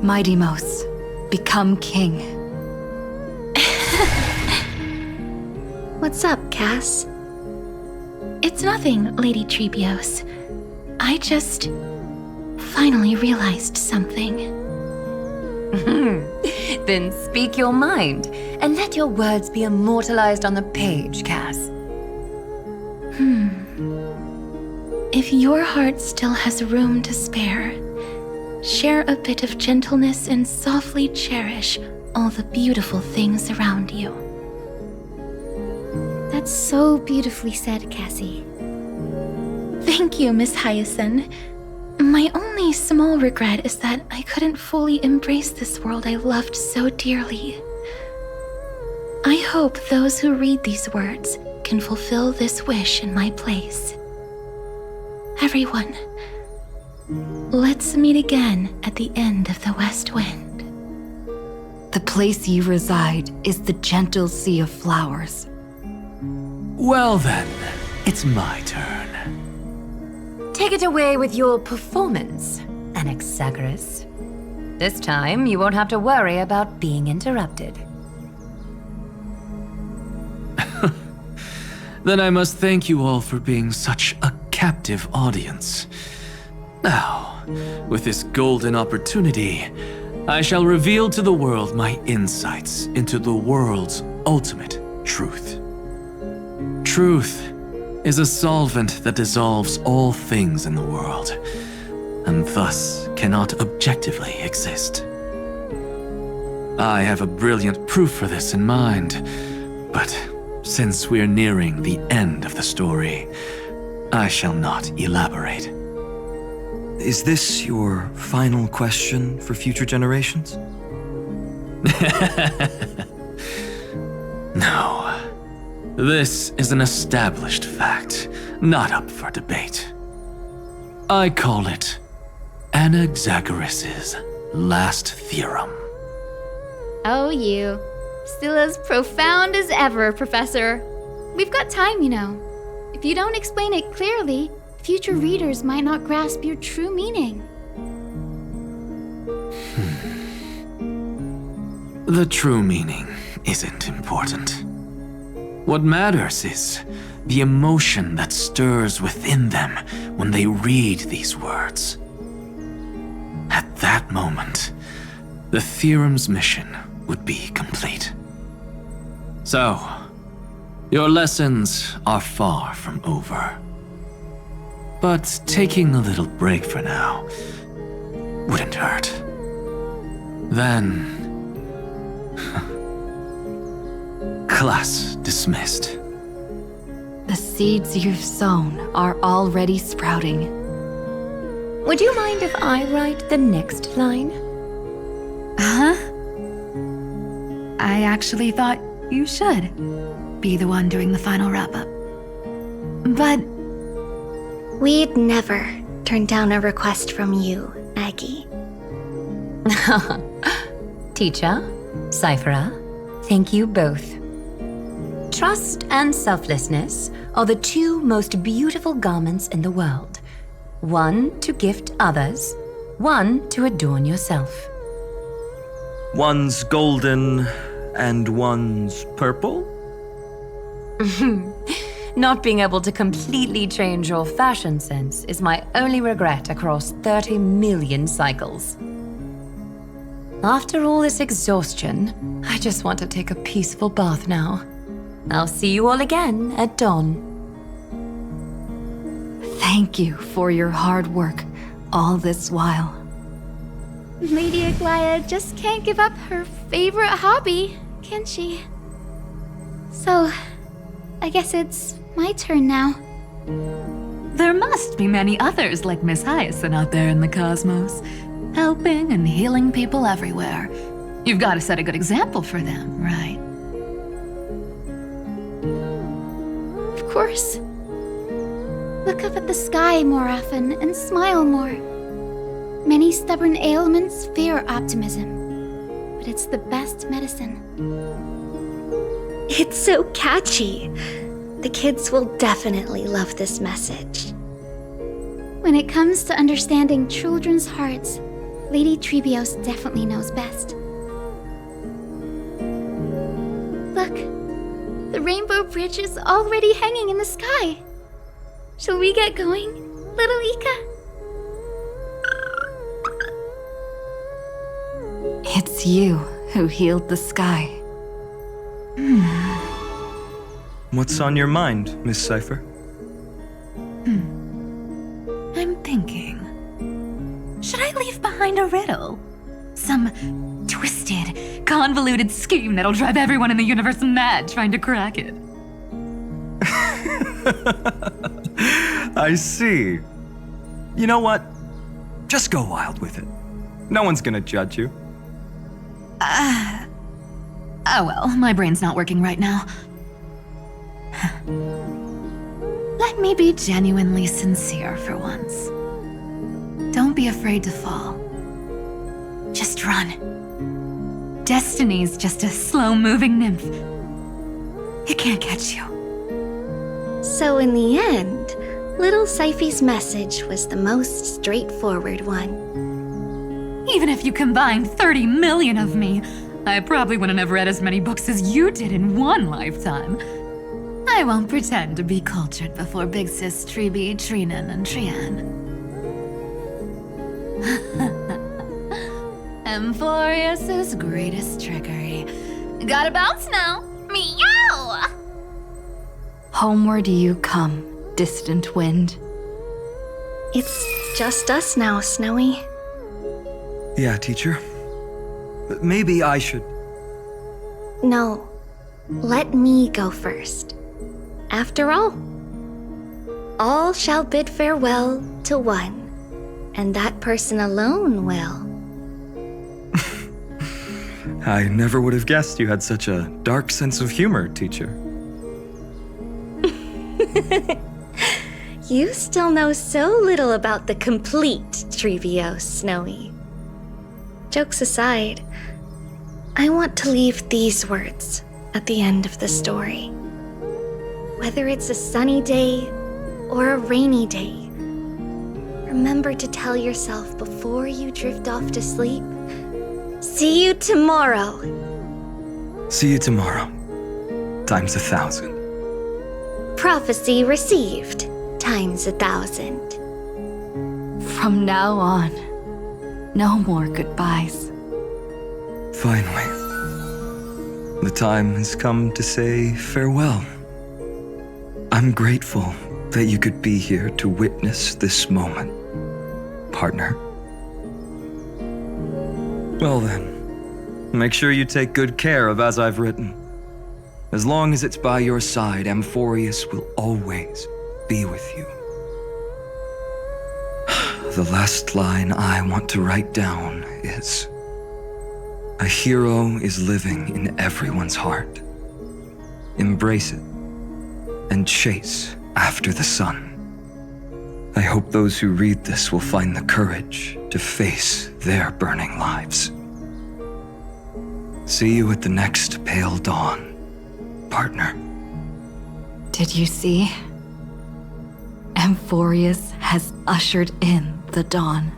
Mighty Mos, become king. What's up, Cass? It's nothing, Lady Trebios. I just finally realized something. Then speak your mind, and let your words be immortalized on the page, Cass. If your heart still has room to spare, share a bit of gentleness and softly cherish all the beautiful things around you. That's so beautifully said, Cassie. Thank you, Miss Hyacinth. My only small regret is that I couldn't fully embrace this world I loved so dearly. I hope those who read these words can fulfill this wish in my place. Everyone, let's meet again at the end of the West Wind. The place you reside is the gentle sea of flowers. Well then, it's my turn. Take it away with your performance, Anaxagoras. This time, you won't have to worry about being interrupted. Then I must thank you all for being such a captive audience. Now, with this golden opportunity, I shall reveal to the world my insights into the world's ultimate truth. Truth is a solvent that dissolves all things in the world, and thus cannot objectively exist. I have a brilliant proof for this in mind, but since we're nearing the end of the story, I shall not elaborate. Is this your final question for future generations? No. This is an established fact, not up for debate. I call it Anaxagoras' last theorem. Oh, you. Still as profound as ever, Professor. We've got time, you know. If you don't explain it clearly, future readers might not grasp your true meaning. The true meaning isn't important. What matters is the emotion that stirs within them when they read these words. At that moment, the theorem's mission would be complete. So, your lessons are far from over. But taking a little break for now wouldn't hurt. Then, class dismissed. The seeds you've sown are already sprouting. Would you mind if I write the next line? Huh? I actually thought you should be the one doing the final wrap-up. But we'd never turn down a request from you, Aggie. Teacher, Cyphera, thank you both. Trust and selflessness are the two most beautiful garments in the world. One to gift others, one to adorn yourself. One's golden and one's purple? Not being able to completely change your fashion sense is my only regret across 30 million cycles. After all this exhaustion, I just want to take a peaceful bath now. I'll see you all again at dawn. Thank you for your hard work all this while. Lady Aglaia just can't give up her favorite hobby, can she? So, I guess it's my turn now. there must be many others like Miss Hyacinth out there in the cosmos, helping and healing people everywhere. You've got to set a good example for them, right? Of course. Look up at the sky more often and smile more. Many stubborn ailments fear optimism, but it's the best medicine. It's so catchy. The kids will definitely love this message. When it comes to understanding children's hearts, Lady Treebios definitely knows best. Look, the Rainbow Bridge is already hanging in the sky. Shall we get going, little Ika? It's you who healed the sky. What's on your mind, Miss Cypher? I'm thinking. should I leave behind a riddle? Some twisted, convoluted scheme that'll drive everyone in the universe mad trying to crack it. I see. You know what? Just go wild with it. No one's gonna judge you. Oh well, my brain's not working right now. Let me be genuinely sincere for once. Don't be afraid to fall. Just run. Destiny's just a slow-moving nymph. It can't catch you. So in the end, little Syphy's message was the most straightforward one. Even if you combined 30 million of me, I probably wouldn't have read as many books as you did in one lifetime. I won't pretend to be cultured before Big Sis Treeby, Trinan, and Trian. Emphorius's greatest trickery. Gotta bounce now. Meow! Homeward you come, distant wind. It's just us now, Snowy. Yeah, teacher. Maybe I should. No, let me go first. After all shall bid farewell to one, and that person alone will. I never would have guessed you had such a dark sense of humor, teacher. You still know so little about the complete Trevio, Snowy. Jokes aside, I want to leave these words at the end of the story. Whether it's a sunny day or a rainy day, remember to tell yourself before you drift off to sleep, see you tomorrow. See you tomorrow. Times 1,000. Prophecy received, times 1,000. From now on, no more goodbyes. Finally, the time has come to say farewell. I'm grateful that you could be here to witness this moment, partner. Well then, make sure you take good care of as I've written. As long as it's by your side, Amphorius will always be with you. The last line I want to write down is, a hero is living in everyone's heart. Embrace it and chase after the sun. I hope those who read this will find the courage to face their burning lives. See you at the next pale dawn, partner. Did you see? Amphorius has ushered in the dawn.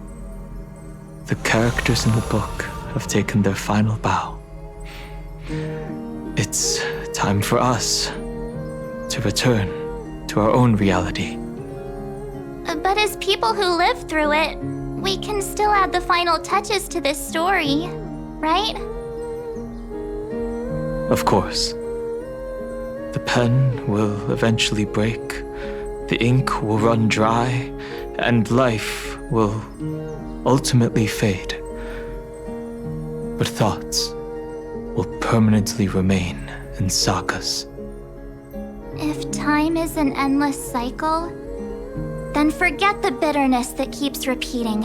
The characters in the book have taken their final bow. It's time for us to return to our own reality. But as people who lived through it, we can still add the final touches to this story, right? Of course. The pen will eventually break, the ink will run dry, and life will ultimately fade. But thoughts will permanently remain in sagas. If time is an endless cycle, then forget the bitterness that keeps repeating,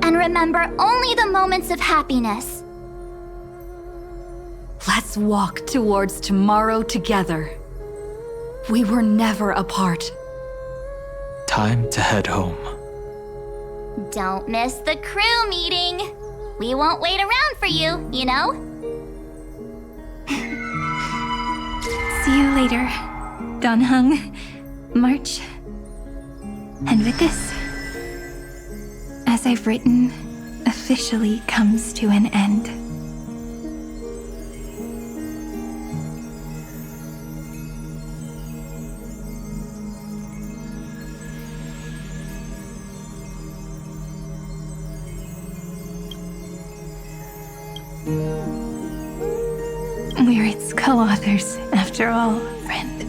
and remember only the moments of happiness. Let's walk towards tomorrow together. We were never apart. Time to head home. Don't miss the crew meeting. We won't wait around for you, you know? See you later, Donhung, March. And with this, as I've written, officially comes to an end. We're its co-authors, after all, friend.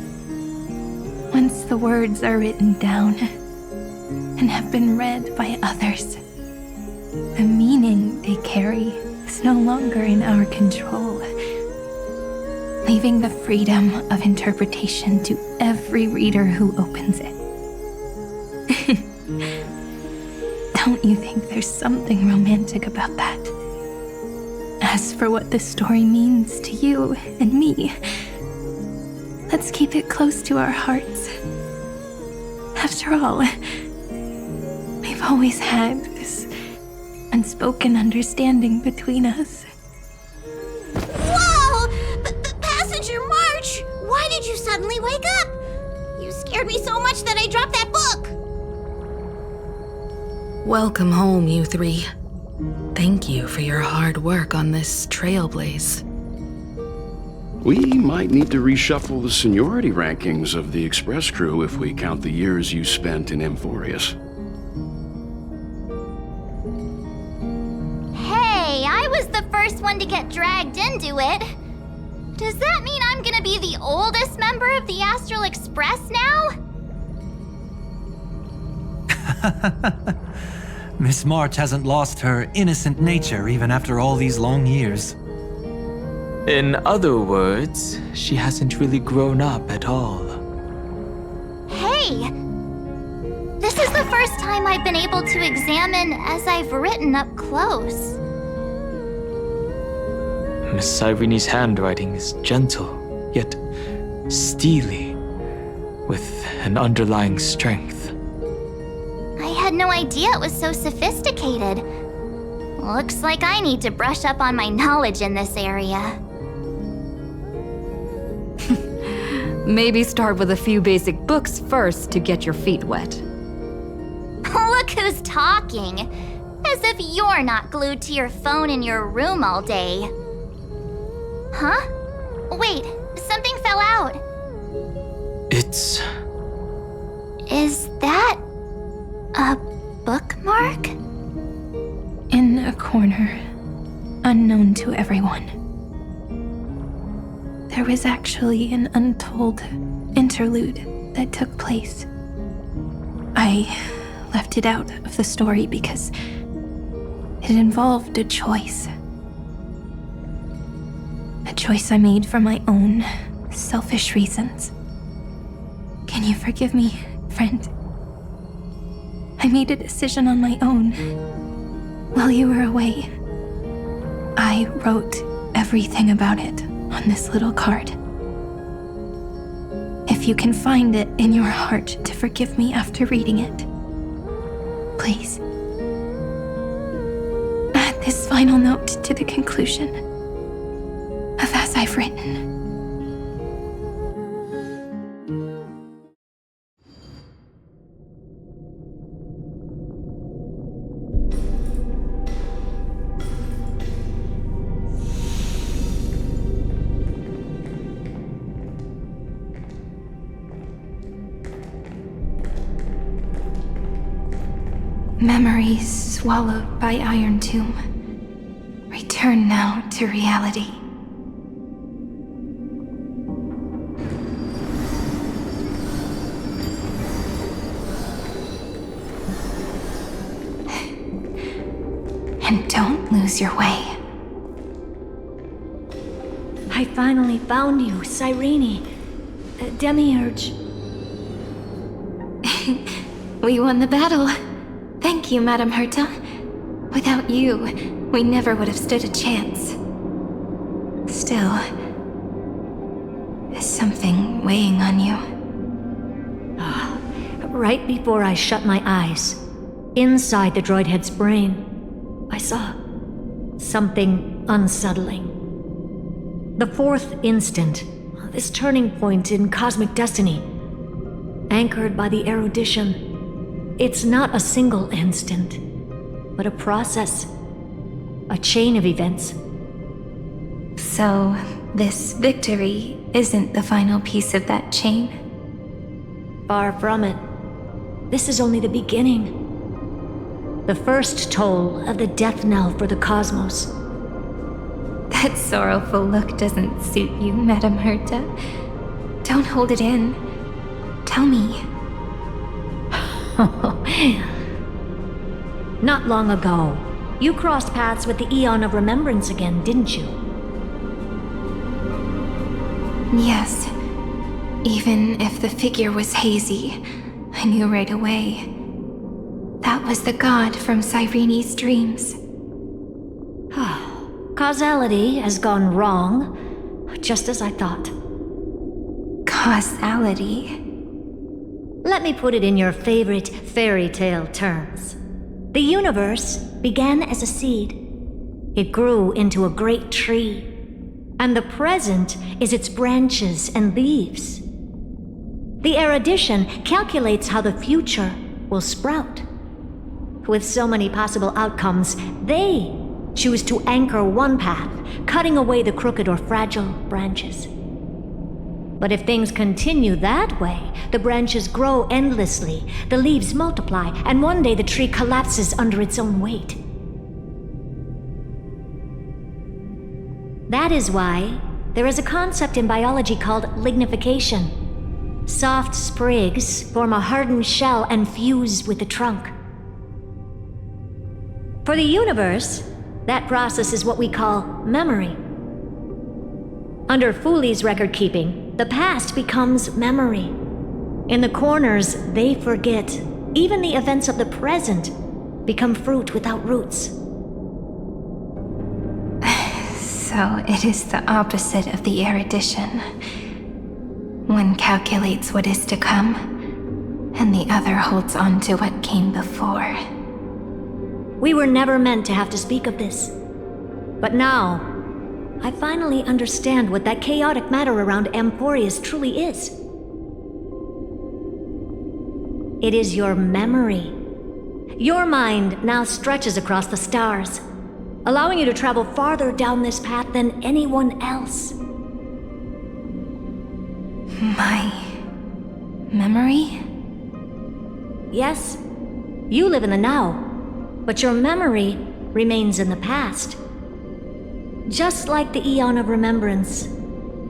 Once the words are written down and have been read by others, The meaning they carry is no longer in our control, leaving the freedom of interpretation to every reader who opens it. Don't you think there's something romantic about that? As for what this story means to you and me, let's keep it close to our hearts. After all, we've always had this unspoken understanding between us. Whoa! Passenger March! Why did you suddenly wake up? You scared me so much that I dropped that book! Welcome home, you three. Thank you for your hard work on this Trailblaze. We might need to reshuffle the seniority rankings of the Express crew if we count the years you spent in Amphorius. Hey, I was the first one to get dragged into it. Does that mean I'm gonna be the oldest member of the Astral Express now? Miss March hasn't lost her innocent nature even after all these long years. In other words, she hasn't really grown up at all. Hey! This is the first time I've been able to examine as I've written up close. Miss Irene's handwriting is gentle, yet steely, with an underlying strength. I had no idea it was so sophisticated. Looks like I need to brush up on my knowledge in this area. Maybe start with a few basic books first to get your feet wet. Look who's talking. As if you're not glued to your phone in your room all day. Huh? Wait, something fell out. It's... Is that a bookmark? In a corner, unknown to everyone. There was actually an untold interlude that took place. I left it out of the story because it involved a choice. A choice I made for my own selfish reasons. Can you forgive me, friend? I made a decision on my own. While you were away, I wrote everything about it on this little card. If you can find it in your heart to forgive me after reading it, please. Add this final note to the conclusion of As I've Written. Memories swallowed by Iron Tomb. Return now to reality. And don't lose your way. I finally found you, Cyrene. Demiurge. We won the battle. Thank you, Madam Herta. Without you, we never would have stood a chance. Still, is something weighing on you? Right before I shut my eyes, inside the droid head's brain, I saw something unsettling. The fourth instant, this turning point in cosmic destiny, anchored by the erudition. It's not a single instant, but a process, a chain of events. So, this victory isn't the final piece of that chain? Far from it. This is only the beginning. The first toll of the death knell for the cosmos. That sorrowful look doesn't suit you, Madam Herta. Don't hold it in. Tell me. Not long ago, You crossed paths with the Eon of Remembrance again, didn't you? Yes. Even if the figure was hazy, I knew right away. That was the god from Cyrene's dreams. Causality has gone wrong, just as I thought. Causality? Let me put it in your favorite fairy tale terms. The universe began as a seed. It grew into a great tree. And the present is its branches and leaves. The erudition calculates how the future will sprout. With so many possible outcomes, they choose to anchor one path, cutting away the crooked or fragile branches. But if things continue that way, the branches grow endlessly, the leaves multiply, and one day the tree collapses under its own weight. That is why there is a concept in biology called lignification. Soft sprigs form a hardened shell and fuse with the trunk. For the universe, that process is what we call memory. Under Fooley's record keeping, the past becomes memory. In the corners, they forget. Even the events of the present become fruit without roots. So it is the opposite of the erudition. One calculates what is to come, and the other holds on to what came before. We were never meant to have to speak of this. But now, I finally understand what that chaotic matter around Emporius truly is. It is your memory. Your mind now stretches across the stars, allowing you to travel farther down this path than anyone else. My memory? Yes, you live in the now, but your memory remains in the past. Just like the Eon of Remembrance,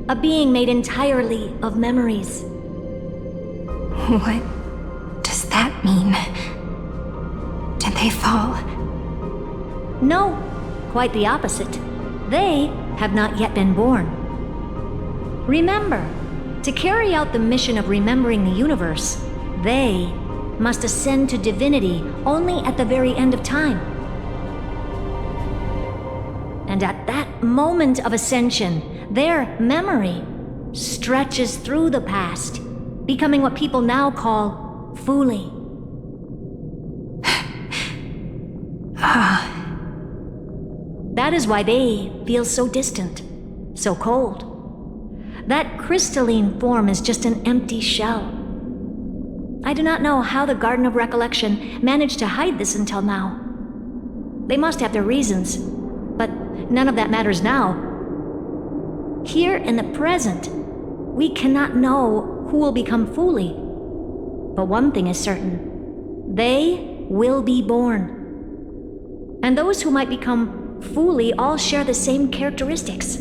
a being made entirely of memories. What does that mean? Did they fall? No, quite the opposite. They have not yet been born. Remember, to carry out the mission of remembering the universe, they must ascend to divinity only at the very end of time. And at that moment of ascension, their memory stretches through the past, becoming what people now call Fooley. That is why they feel so distant, so cold. That crystalline form is just an empty shell. I do not know how the Garden of Recollection managed to hide this until now. They must have their reasons, but none of that matters now. Here in the present, we cannot know who will become Fooley. But one thing is certain. They will be born. And those who might become Fooley all share the same characteristics.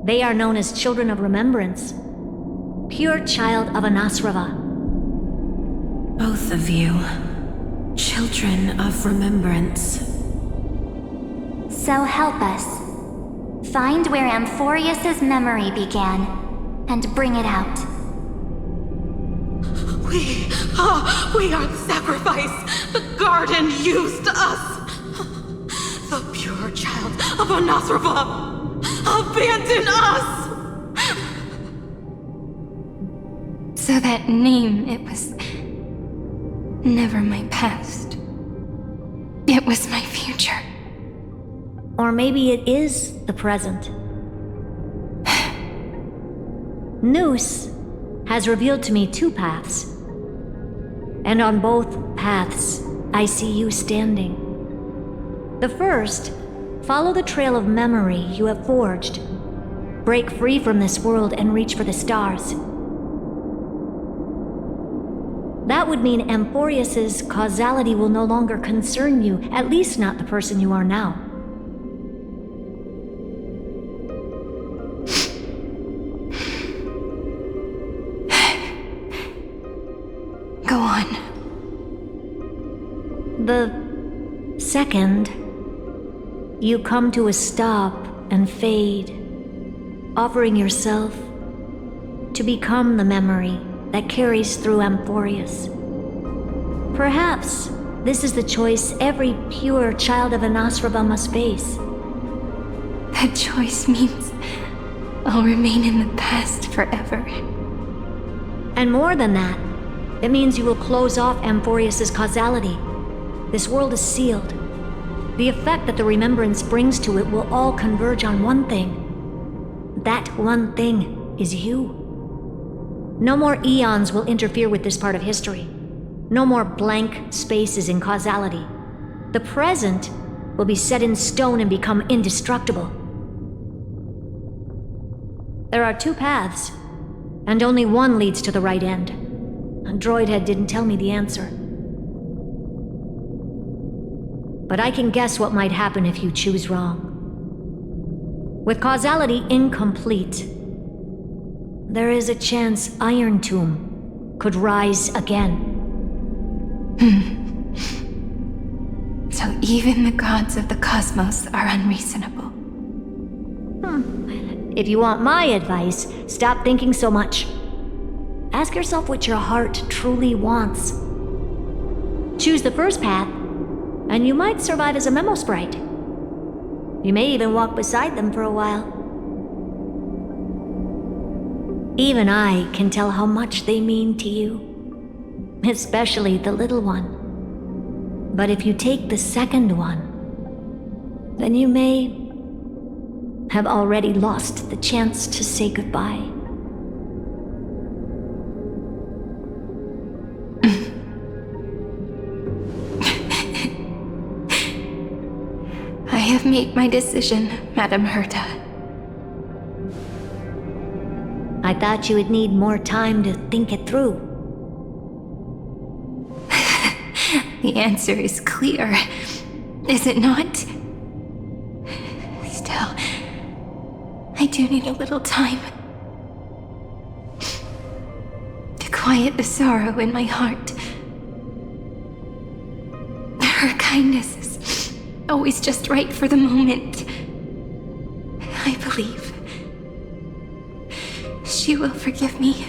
They are known as Children of Remembrance, pure child of Anasrava. Both of you, Children of Remembrance. So help us. Find where Amphorius's memory began, and bring it out. We are the sacrifice the garden used us. The pure child of Anasrava. Abandon us! So that name, it was never my past. It was my future. Or maybe it is the present. Noose has revealed to me two paths. And on both paths, I see you standing. The first, follow the trail of memory you have forged. Break free from this world and reach for the stars. That would mean Amphorius's causality will no longer concern you, at least not the person you are now. Go on. The Second, you come to a stop and fade, offering yourself to become the memory that carries through Amphorius. Perhaps this is the choice every pure child of Anasraba must face. That choice means I'll remain in the past forever. And more than that, it means you will close off Amphorius' causality. This world is sealed. The effect that the remembrance brings to it will all converge on one thing. That one thing is you. No more eons will interfere with this part of history. No more blank spaces in causality. The present will be set in stone and become indestructible. There are two paths, and only one leads to the right end. A droidhead didn't tell me the answer. But I can guess what might happen if you choose wrong. With causality incomplete, there is a chance Iron Tomb could rise again. So even the gods of the cosmos are unreasonable. If you want my advice, stop thinking so much. Ask yourself what your heart truly wants. Choose the first path, and you might survive as a memo sprite. You may even walk beside them for a while. Even I can tell how much they mean to you, especially the little one. But if you take the second one, then you may have already lost the chance to say goodbye. I have made my decision, Madam Herta. I thought you would need more time to think it through. The answer is clear, is it not? Still, I do need a little time to quiet the sorrow in my heart. Her kindness is always just right for the moment. I believe she will forgive me.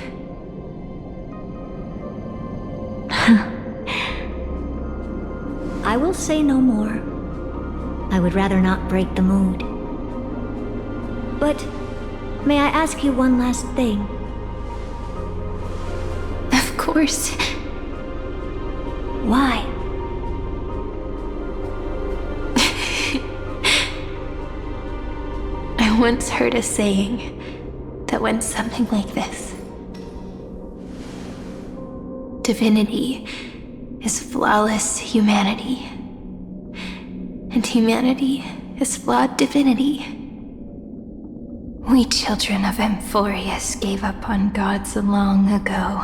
I will say no more. I would rather not break the mood. But may I ask you one last thing? Of course. Why? I once heard a saying that went something like this. Divinity is flawless humanity, and humanity is flawed divinity. We children of Amphorius gave up on gods long ago.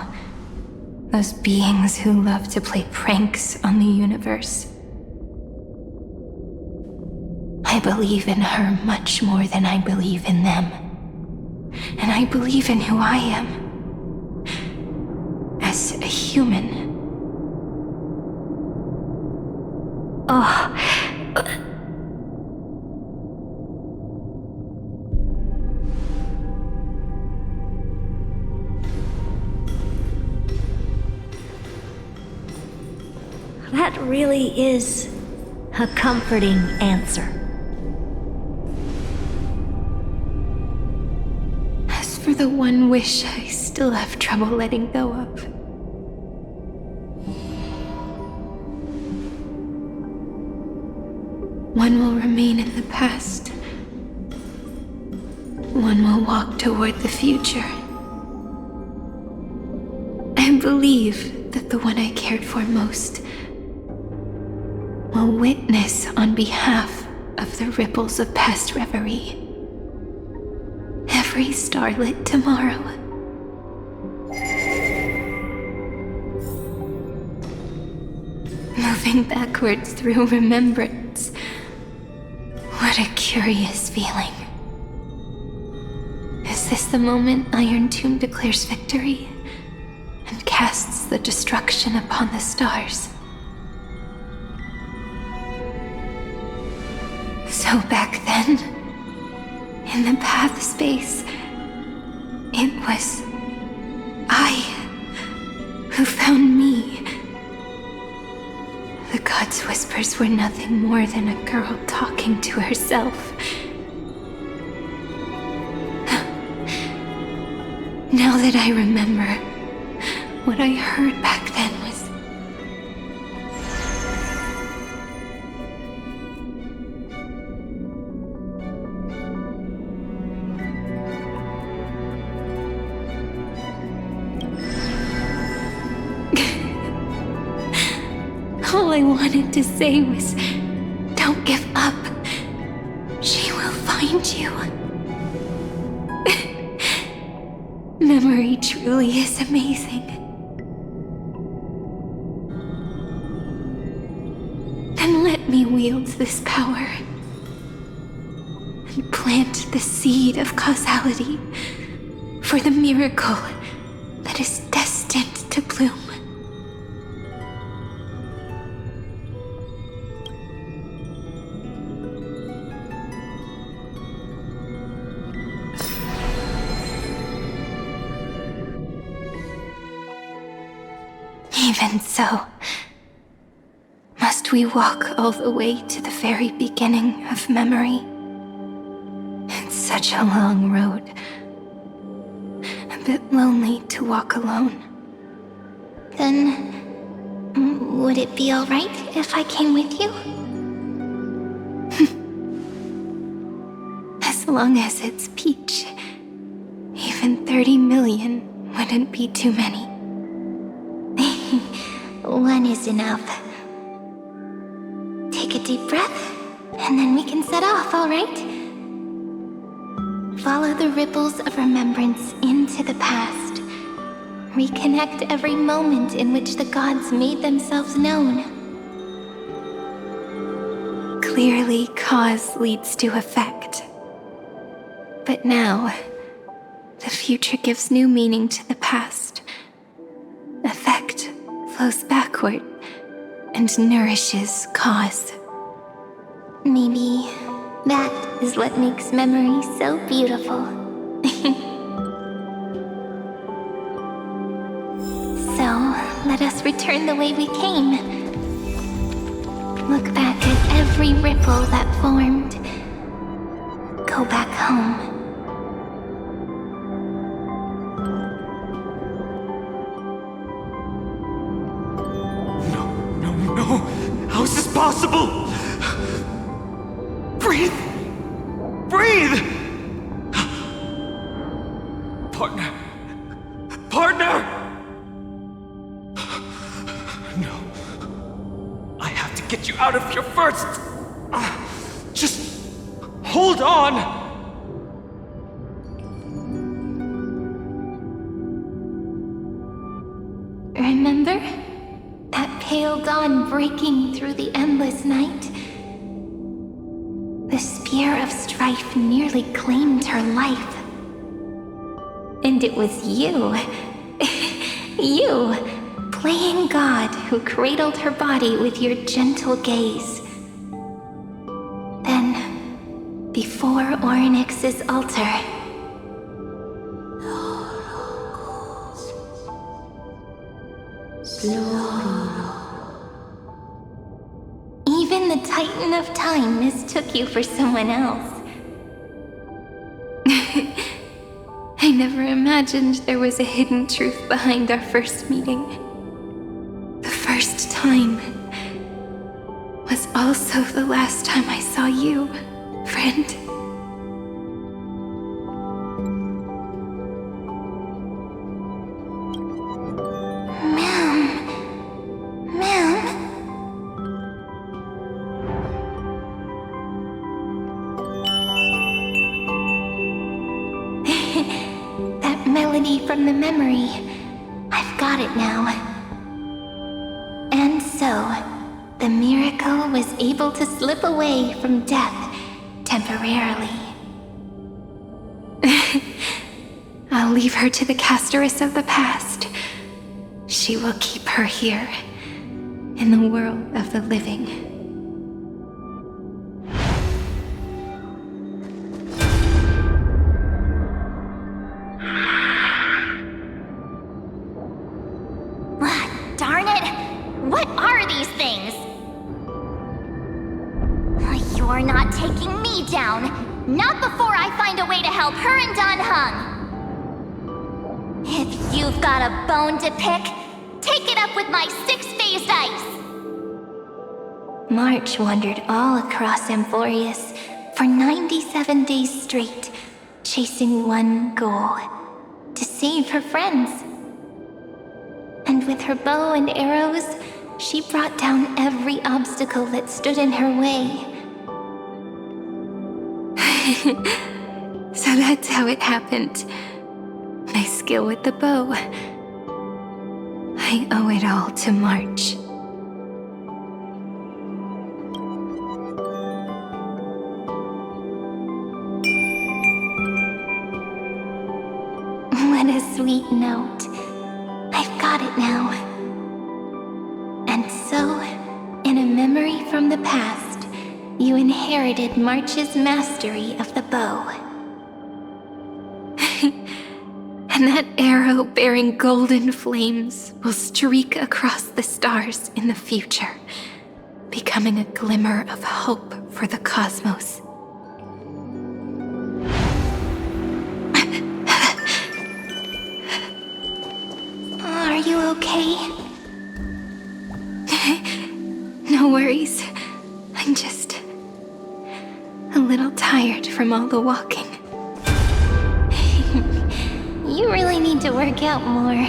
Those beings who love to play pranks on the universe. I believe in her much more than I believe in them. And I believe in who I am. As a human. Oh. That really is a comforting answer. As for the one wish I still have trouble letting go of. One will remain in the past. One will walk toward the future. I believe that the one I cared for most will witness on behalf of the ripples of past reverie. Every starlit tomorrow. Moving backwards through remembrance. What a curious feeling. Is this the moment Iron Tomb declares victory and casts the destruction upon the stars? So back then, in the path space, it was I who found me. The gods' whispers were nothing more than a girl talking to herself. Now that I remember, what I heard back then was... All I wanted to say was, don't give up. She will find you. Memory truly is amazing. Then let me wield this power and plant the seed of causality for the miracle that is destined to bloom. Even so, must we walk all the way to the very beginning of memory? It's such a long road. A bit lonely to walk alone. Then, would it be alright if I came with you? As long as it's Peach. Even 30 million wouldn't be too many. One is enough. Take a deep breath, and then we can set off, alright? Follow the ripples of remembrance into the past. Reconnect every moment in which the gods made themselves known. Clearly, cause leads to effect. But now, the future gives new meaning to the past. Effect flows backward and nourishes cause. Maybe that is what makes memory so beautiful. So, let us return the way we came. Look back at every ripple that formed. Go back home. How is this possible? Breathe! Breathe! Partner! Partner! No. I have to get you out of here first! Just hold on! Remember? That pale dawn breaking through the endless night? The spear of strife nearly claimed her life. And it was you, you, playing God, who cradled her body with your gentle gaze. Then, before Orynyx's altar, even the Titan of Time mistook you for someone else. I never imagined there was a hidden truth behind our first meeting. The first time was also the last time I saw you, friend. From the memory. I've got it now. And so, the miracle was able to slip away from death temporarily. I'll leave her to the casteress of the past. She will keep her here, in the world of the living. darn it! What are these things? You're not taking me down! Not before I find a way to help her and Don Hung! If you've got a bone to pick, take it up with my six-phased ice! March wandered all across Amphorius for 97 days straight, chasing one goal: to save her friends. And with her bow and arrows, she brought down every obstacle that stood in her way. So that's how it happened. My skill with the bow. I owe it all to March. What a sweet note. I've got it now. And so, in a memory from the past, you inherited March's mastery of the bow. And that arrow bearing golden flames will streak across the stars in the future, becoming a glimmer of hope for the cosmos. Are you okay? No worries. I'm just a little tired from all the walking. You really need to work out more.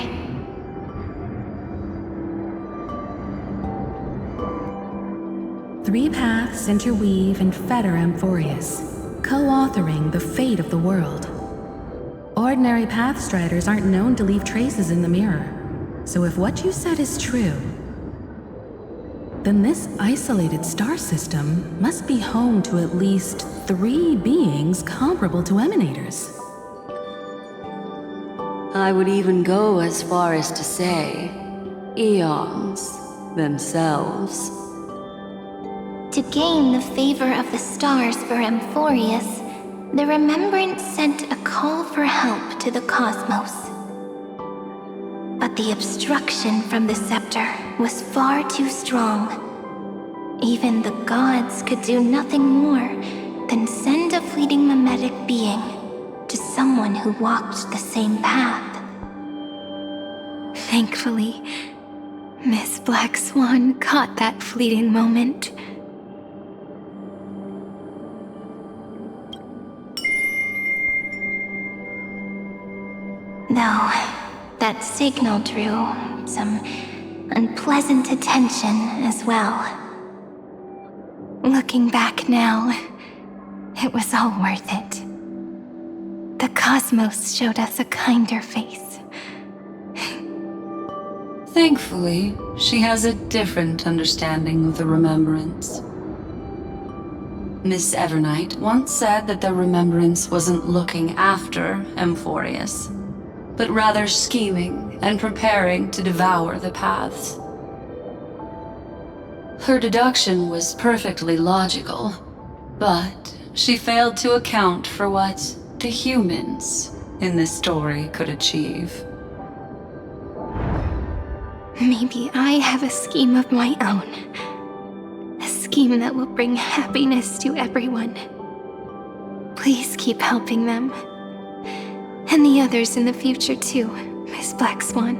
Three paths interweave and fetter Amphorius, co-authoring the fate of the world. Ordinary pathstriders aren't known to leave traces in the mirror, so if what you said is true, then this isolated star system must be home to at least 3 beings comparable to Emanators. I would even go as far as to say, eons themselves. To gain the favor of the stars for Amphorius, the Remembrance sent a call for help to the cosmos. But the obstruction from the scepter was far too strong. Even the gods could do nothing more than send a fleeting mimetic being to someone who walked the same path. Thankfully, Miss Black Swan caught that fleeting moment. Though, that signal drew some unpleasant attention as well. Looking back now, it was all worth it. The cosmos showed us a kinder face. Thankfully, she has a different understanding of the Remembrance. Miss Evernight once said that the Remembrance wasn't looking after Amphorius, but rather scheming and preparing to devour the paths. Her deduction was perfectly logical, but she failed to account for what the humans in this story could achieve. Maybe I have a scheme of my own. A scheme that will bring happiness to everyone. Please keep helping them. And the others in the future too, Miss Black Swan.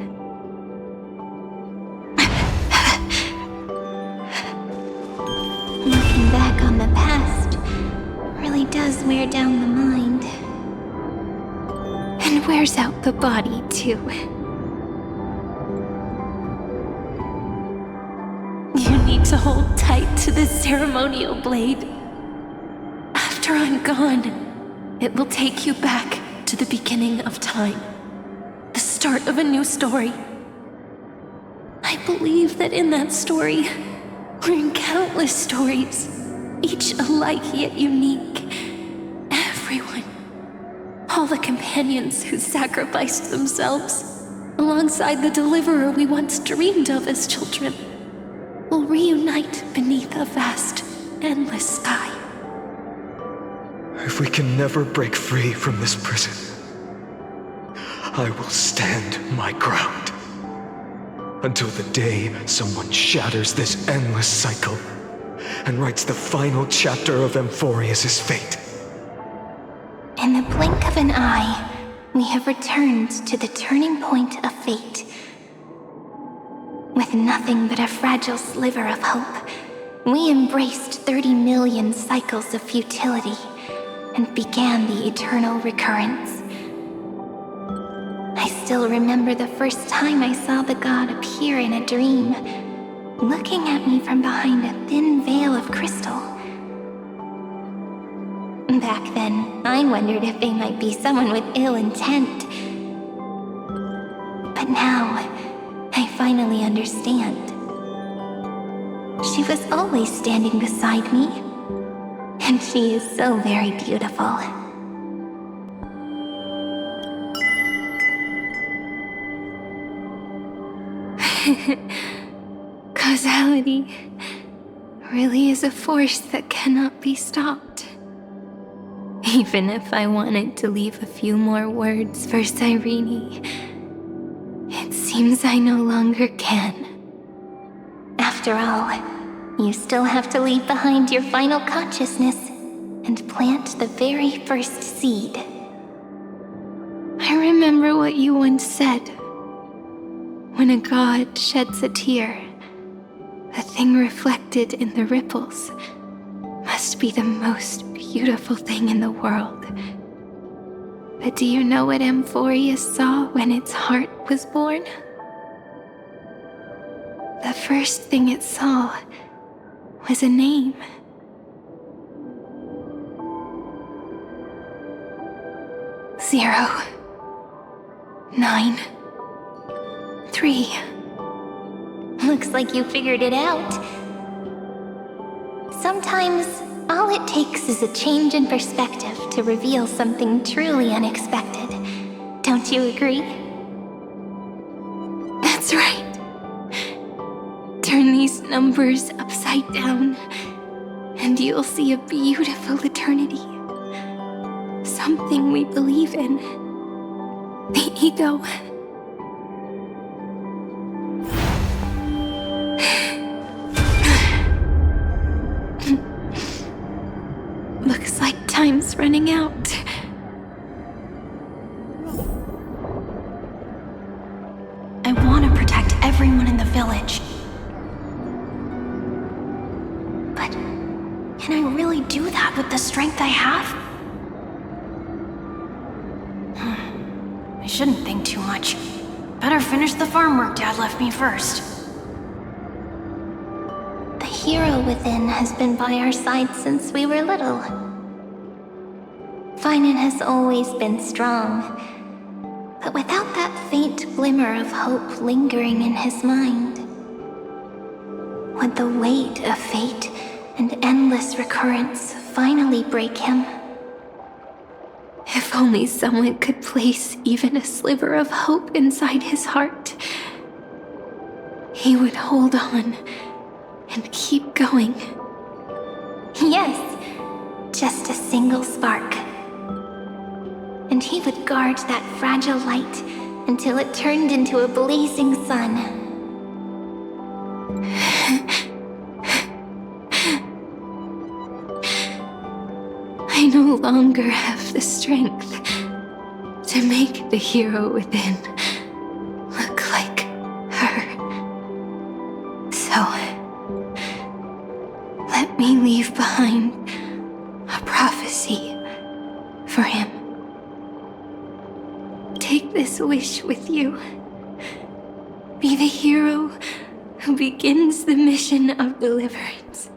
Looking back on the past really does wear down the mind. And wears out the body too. You need to hold tight to this ceremonial blade. After I'm gone, it will take you back to the beginning of time. The start of a new story. I believe that in that story, or in countless stories, each alike yet unique, everyone, all the companions who sacrificed themselves, alongside the deliverer we once dreamed of as children, will reunite beneath a vast, endless sky. If we can never break free from this prison, I will stand my ground. until the day someone shatters this endless cycle and writes the final chapter of Amphorius' fate. In the blink of an eye, we have returned to the turning point of fate. With nothing but a fragile sliver of hope, we embraced 30 million cycles of futility and began the eternal recurrence. I still remember the first time I saw the god appear in a dream, looking at me from behind a thin veil of crystal. Back then, I wondered if they might be someone with ill intent. But now, I finally understand. She was always standing beside me, and she is so very beautiful. Causality really is a force that cannot be stopped. Even if I wanted to leave a few more words for Cyrene, it seems I no longer can. After all, you still have to leave behind your final consciousness and plant the very first seed. I remember what you once said. When a god sheds a tear, the thing reflected in the ripples must be the most beautiful thing in the world. But do you know what Amphorius saw when its heart was born? The first thing it saw was a name. 0, 9, 3. Looks like you figured it out. Sometimes, all it takes is a change in perspective to reveal something truly unexpected. Don't you agree? That's right. Turn these numbers upside down, and you'll see a beautiful eternity. Something we believe in. The ego. Looks like time's running out. I want to protect everyone in the village. But can I really do that with the strength I have? I shouldn't think too much. Better finish the farm work Dad left me first. The hero within has been by our side since we were little. Finan has always been strong, but without that faint glimmer of hope lingering in his mind, would the weight of fate and endless recurrence finally break him? If only someone could place even a sliver of hope inside his heart, he would hold on and keep going. Yes, just a single spark. And he would guard that fragile light until it turned into a blazing sun. I no longer have the strength to make the hero within look like her. So, let me leave behind a prophecy for him. Take this wish with you. Be the hero who begins the mission of deliverance.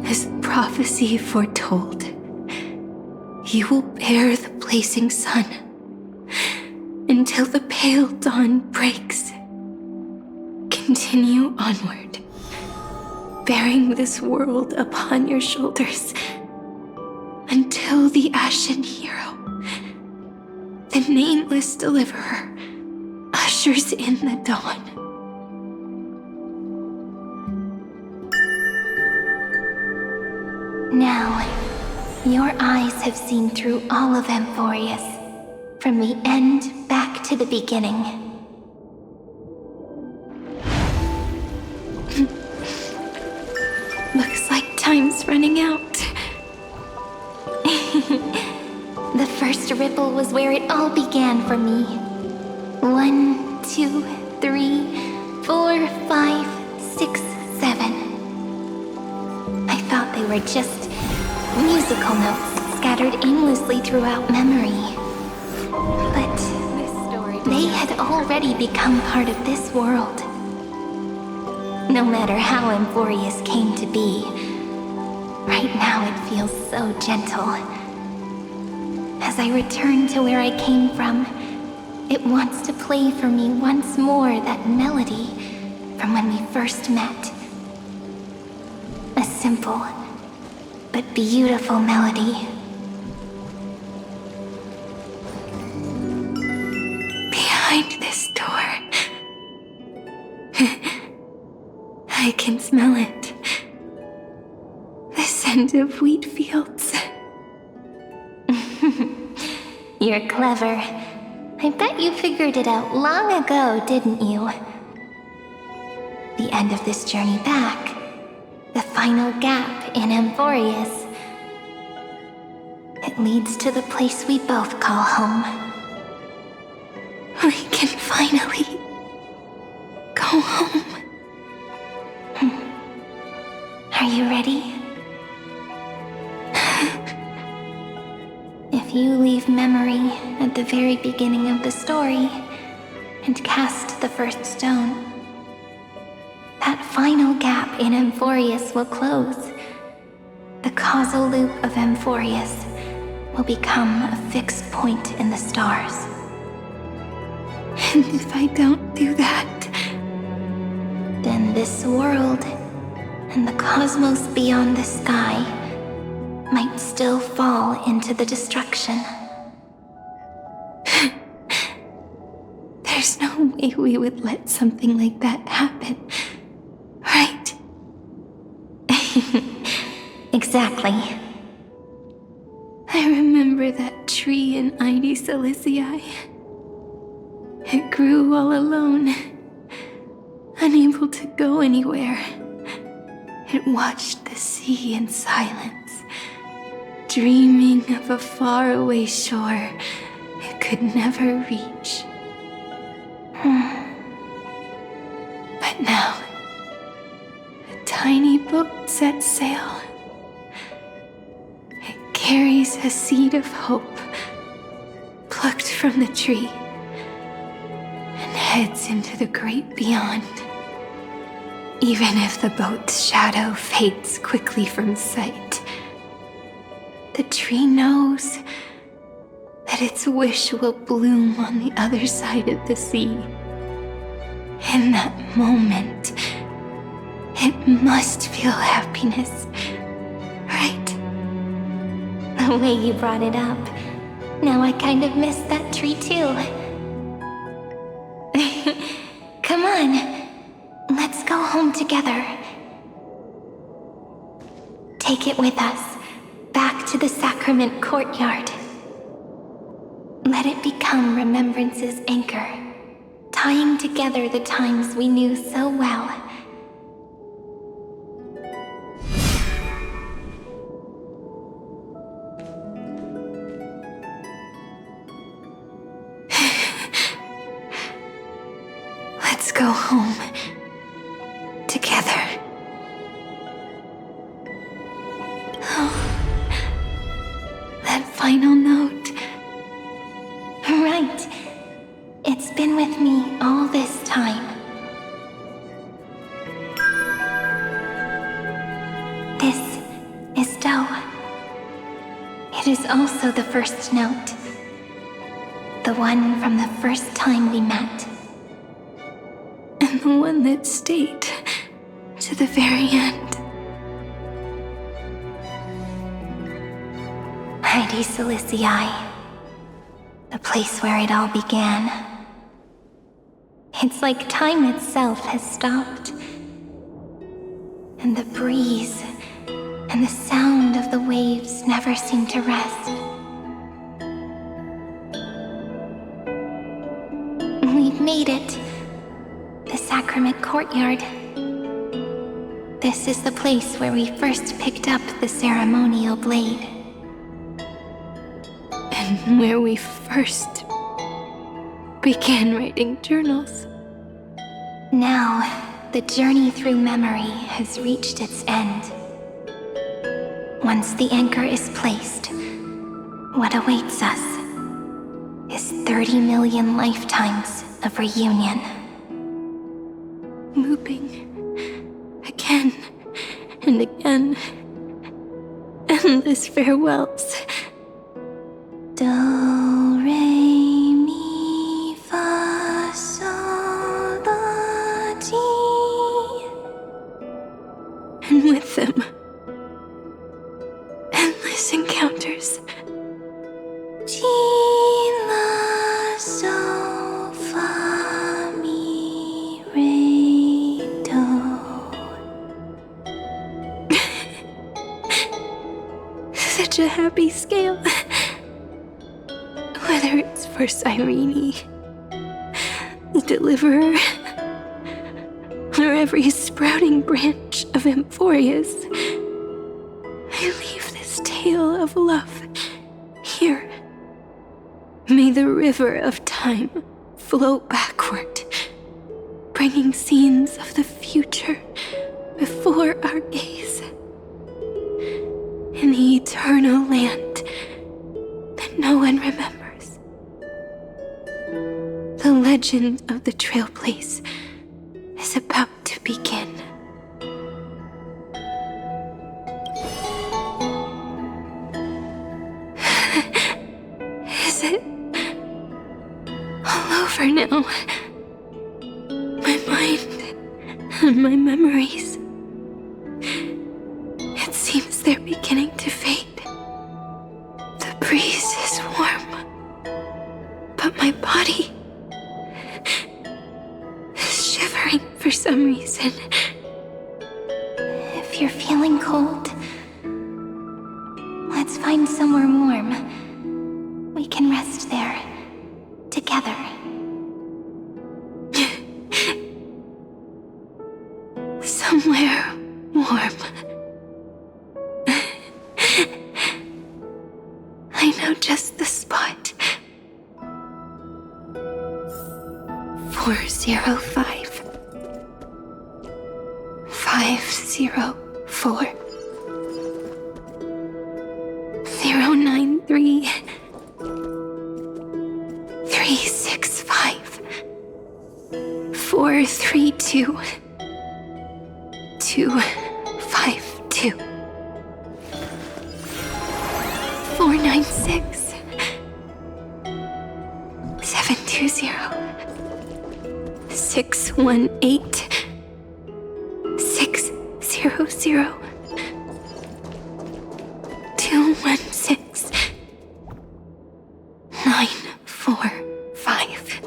As prophecy foretold, you will bear the blazing sun until the pale dawn breaks. Continue onward, bearing this world upon your shoulders until the Ashen Hero, the nameless deliverer, ushers in the dawn. Now, your eyes have seen through all of Amphorius, from the end back back to the beginning. Looks like time's running out. The first ripple was where it all began for me. 1, 2, 3, 4, 5, 6, 7. I thought they were just musical notes scattered aimlessly throughout memory. But they had already become part of this world. No matter how Emphorius came to be, right now it feels so gentle. As I return to where I came from, it wants to play for me once more that melody from when we first met. A simple but beautiful melody. Behind this door, I can smell it. The scent of wheat fields. You're clever. I bet you figured it out long ago, didn't you? The end of this journey back, the final gap in Emphorius. It leads to the place we both call home. We can finally go home. Are you ready? If you leave memory at the very beginning of the story and cast the first stone, that final gap in Emphorius will close. The causal loop of Emphorius will become a fixed point in the stars. And if I don't do that, then this world and the cosmos beyond the sky might still fall into the destruction. There's no way we would let something like that happen, right? Exactly. I remember that tree in Ide Silicii. It grew all alone, unable to go anywhere. It watched the sea in silence, dreaming of a faraway shore it could never reach. But now, a tiny boat sets sail. It carries a seed of hope, plucked from the tree, and heads into the great beyond. Even if the boat's shadow fades quickly from sight, the tree knows that its wish will bloom on the other side of the sea. In that moment, it must feel happiness, right? The way you brought it up, now I kind of miss that tree too. Come on. Let's go home together. Take it with us, back to the sacrament courtyard. Let it become remembrance's anchor, tying together the times we knew so well. Let's go home. Together. Oh, that final note. Right. It's been with me all this time. This is Do. It is also the first note. The one from the first time we met. And the one that stayed to the very end. Ide Silicii, the place where it all began. It's like time itself has stopped. And the breeze and the sound of the waves never seem to rest. We've made it. The Sacrament Courtyard. This is the place where we first picked up the ceremonial blade. And where we first began writing journals. Now, the journey through memory has reached its end. Once the anchor is placed, what awaits us is 30 million lifetimes of reunion. Looping again and again. Endless farewells. Do, re, mi, fa, sol, la, ti. And with them, endless encounters. Ti, la, sol, fa, mi, re, do. Such a happy scale. Whether it's for Cyrene, the Deliverer, or every sprouting branch of Emphorius, I leave this tale of love here. May the river of time flow backward, bringing scenes of the future before our gaze. In the eternal land that no one remembers. The legend of the Trailblaze is about to begin. Is it all over now? My mind and my memories. It seems they're beginning to fade. The breeze is warm, but my body is shivering for some reason. If you're feeling cold, let's find somewhere warm. We can rest there, together. Somewhere warm. I know just the spot. 405 504 093 365 432 252 496 720 618 600 216 945.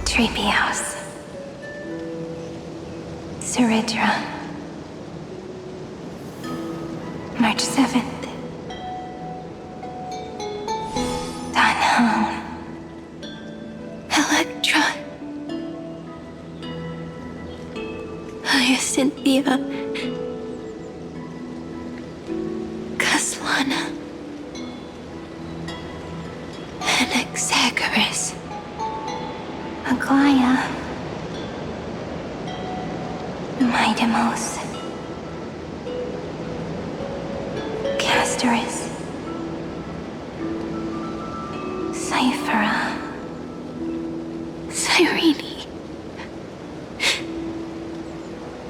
Treepy House. Saridra. March 7th. Dunhown. Electra. Hyacinthia. Caslana. Anaxagoras. Aglaya. Midemos. Castoris. Cyphera. Cyrene.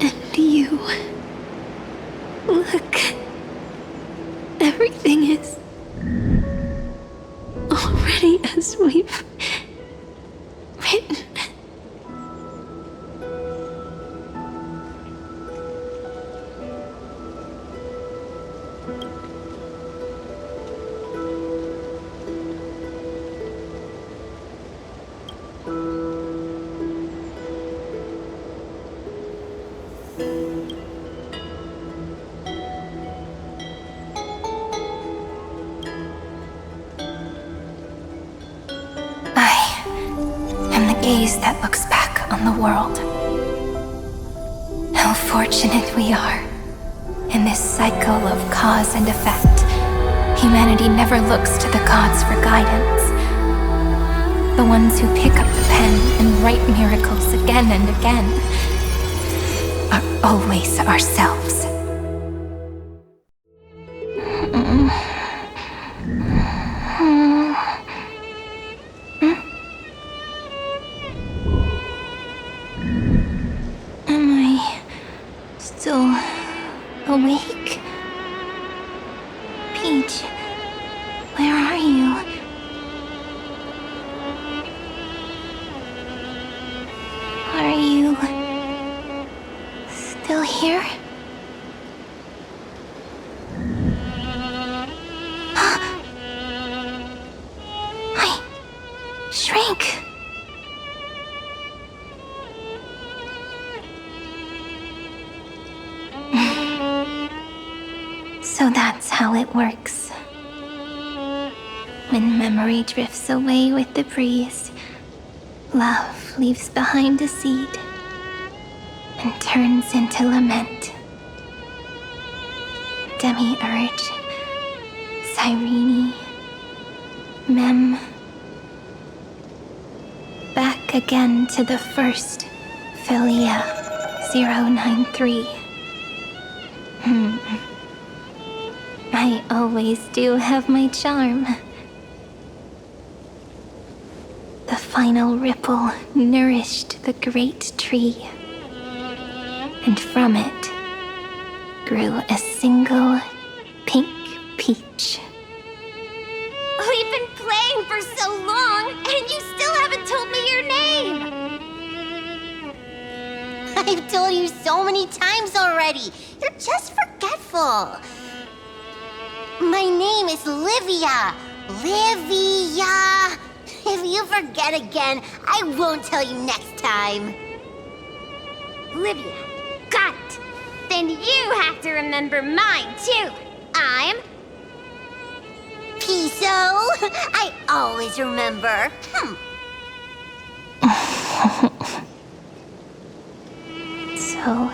And you. Look. Everything is already as we've written. gaze that looks back on the world. How fortunate we are. In this cycle of cause and effect, humanity never looks to the gods for guidance. The ones who pick up the pen and write miracles again and again are always ourselves. Am I still awake? Peach, where are you? Are you still here? I shrank. So that's how it works. When memory drifts away with the breeze, love leaves behind a seed and turns into lament. Demiurge, Cyrene, Mem. Back again to the first Philia 093. I always do have my charm. The final ripple nourished the great tree, and from it grew a single pink peach. We've been playing for so long, and you still haven't told me your name! I've told you so many times already. You're just forgetful. My name is Livia. Livia. If you forget again, I won't tell you next time. Livia. Got it. Then you have to remember mine, too. I'm... Piso. I always remember. So,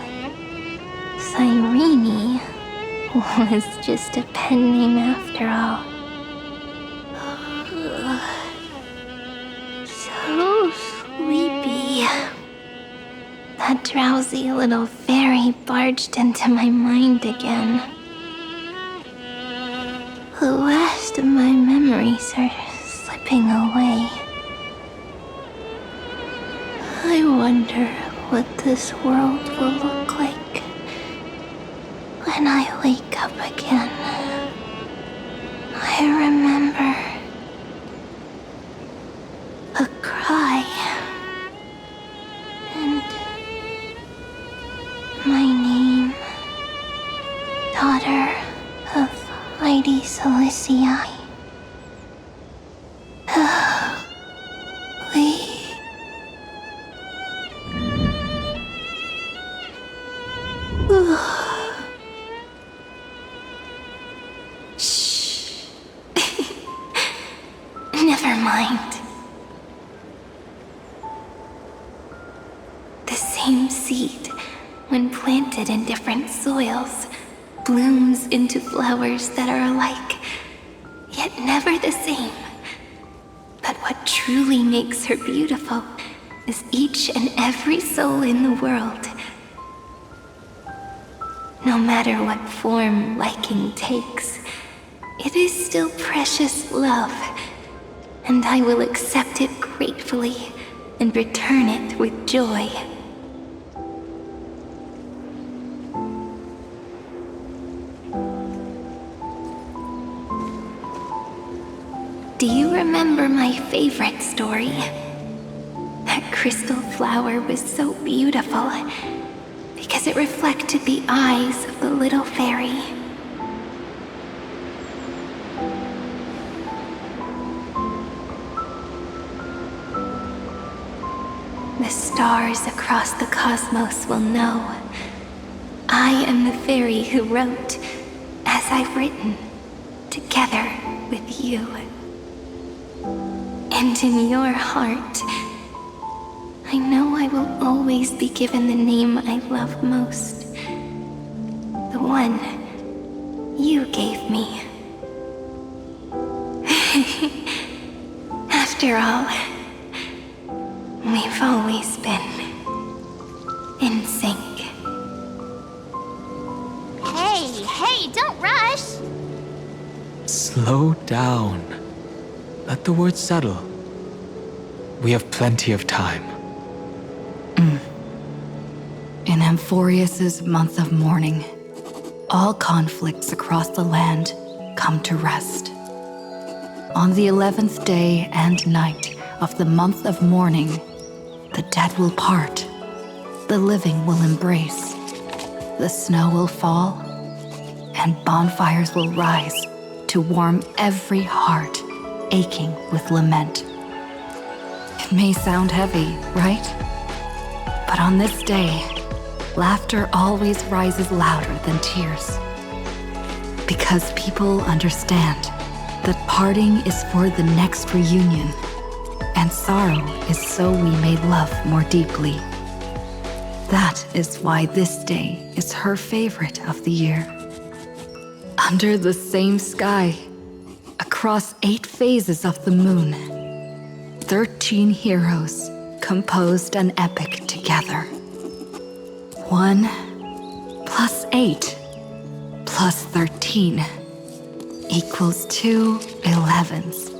Cyrene was just a pen name after all. So sleepy. That drowsy little fairy barged into my mind again. The last of my memories are slipping away. I wonder what this world will look like when I wake up again. I remember a cry and my name, daughter of Lady Celestii. Shh. Never mind. The same seed, when planted in different soils, blooms into flowers that are alike, yet never the same. But what truly makes her beautiful is each and every soul in the world. No matter what form liking takes, it is still precious love, and I will accept it gratefully and return it with joy. Do you remember my favorite story? That crystal flower was so beautiful because it reflected the eyes of the little fairy. The stars across the cosmos will know I am the fairy who wrote, as I've written, together with you. And in your heart, I know I will always be given the name I love most. The one you gave me. After all, we've always been in sync. Hey, don't rush! Slow down. Let the words settle. We have plenty of time. In Amphorius' month of mourning, all conflicts across the land come to rest. On the 11th day and night of the month of mourning, the dead will part, the living will embrace, the snow will fall, and bonfires will rise to warm every heart aching with lament. It may sound heavy, right? But on this day, laughter always rises louder than tears. Because people understand that parting is for the next reunion, and sorrow is so we may love more deeply. That is why this day is her favorite of the year. Under the same sky, across 8 phases of the moon, 13 heroes composed an epic together. 1 plus 8 plus 13 equals 2 11s.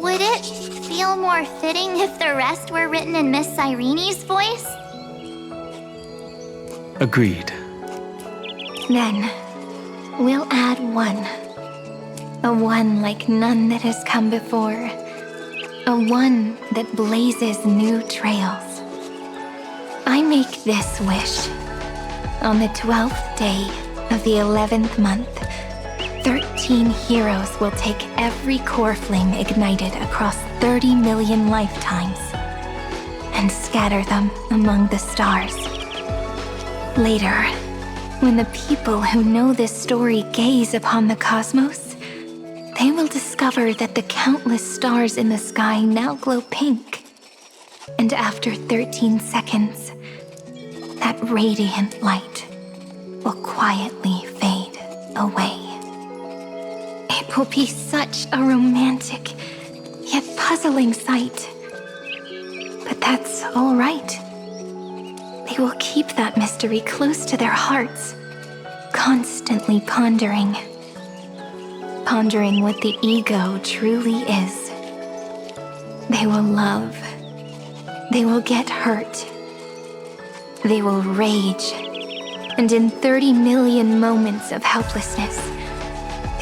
Would it feel more fitting if the rest were written in Miss Irene's voice? Agreed. Then, we'll add 1. A 1 like none that has come before. A 1 that blazes new trails. I make this wish. On the 12th day of the 11th month, 13 heroes will take every core flame ignited across 30 million lifetimes and scatter them among the stars. Later, when the people who know this story gaze upon the cosmos, they will discover that the countless stars in the sky now glow pink. And after 13 seconds, that radiant light will quietly fade away. It will be such a romantic, yet puzzling sight. But that's all right. They will keep that mystery close to their hearts, constantly pondering what the ego truly is. They will love. They will get hurt. They will rage. And in 30 million moments of helplessness,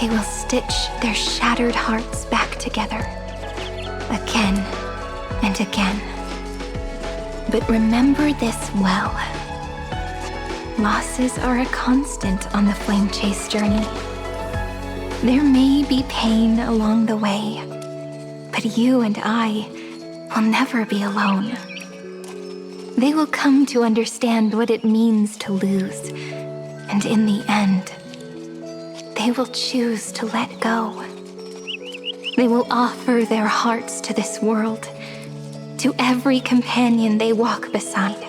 they will stitch their shattered hearts back together, again and again. But remember this well. Losses are a constant on the flame chase journey. There may be pain along the way, but you and I will never be alone. They will come to understand what it means to lose, and in the end, they will choose to let go. They will offer their hearts to this world, to every companion they walk beside.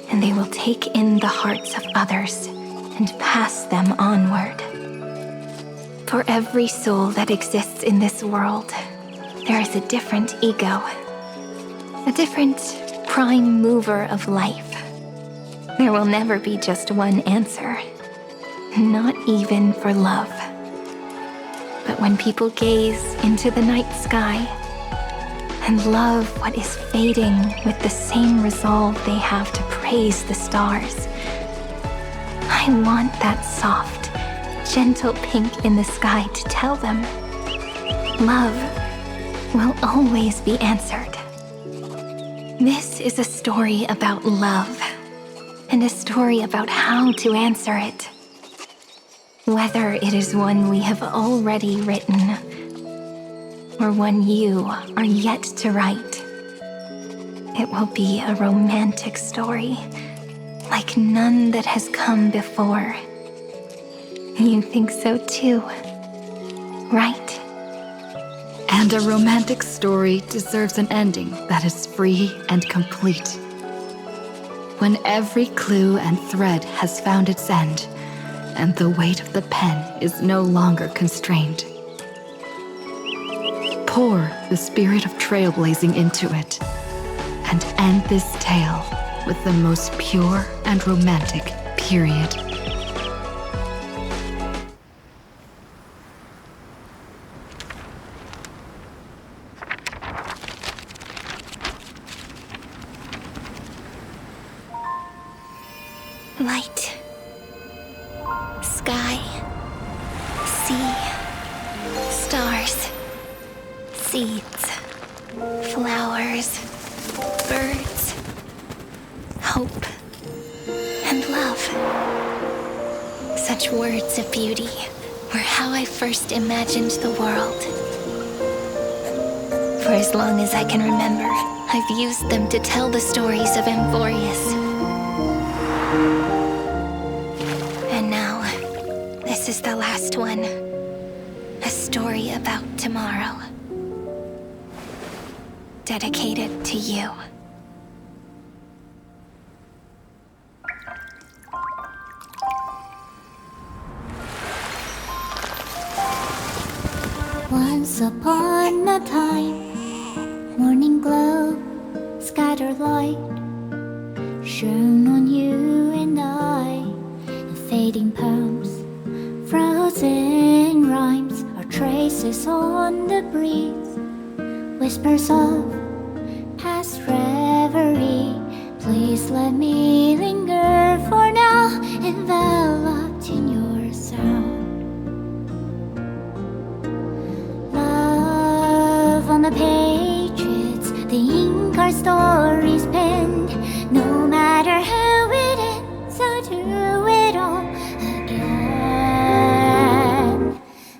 And they will take in the hearts of others and pass them onward. For every soul that exists in this world, there is a different ego, a different prime mover of life. There will never be just one answer, not even for love. But when people gaze into the night sky and love what is fading with the same resolve they have to praise the stars, I want that soft, gentle pink in the sky to tell them love will always be answered. This is a story about love, and a story about how to answer it. Whether it is one we have already written, or one you are yet to write, it will be a romantic story, like none that has come before. You think so too, right? And a romantic story deserves an ending that is free and complete. When every clue and thread has found its end, and the weight of the pen is no longer constrained. Pour the spirit of trailblazing into it, and end this tale with the most pure and romantic period. Light, sky, sea, stars, seeds, flowers, birds, hope, and love. Such words of beauty were how I first imagined the world. For as long as I can remember, I've used them to tell the stories of Amphorius. And now, this is the last one. A story about tomorrow. Dedicated to you. Once upon a time, morning glow, scattered light, shone on you and I. Fading poems, frozen rhymes, are traces on the breeze, whispers of past reverie. Please let me linger for now, enveloped in your sound. Love on the pages, the ink our stories penned. No matter how it ends, so do it all again.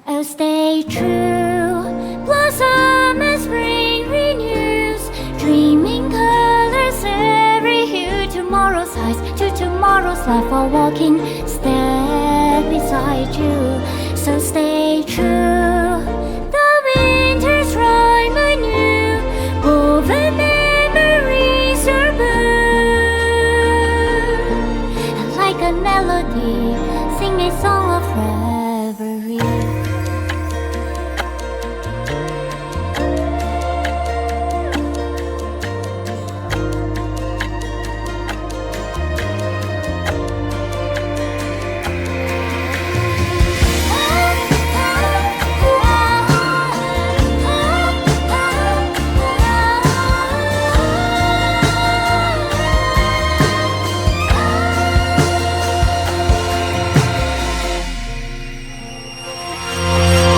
Oh, stay true, blossom as spring renews, dreaming colors every hue. Tomorrow's eyes to tomorrow's life, while walking step beside you. So stay true, the winter's rhyme anew, woven memories are born. Like a melody, sing a song of reverie.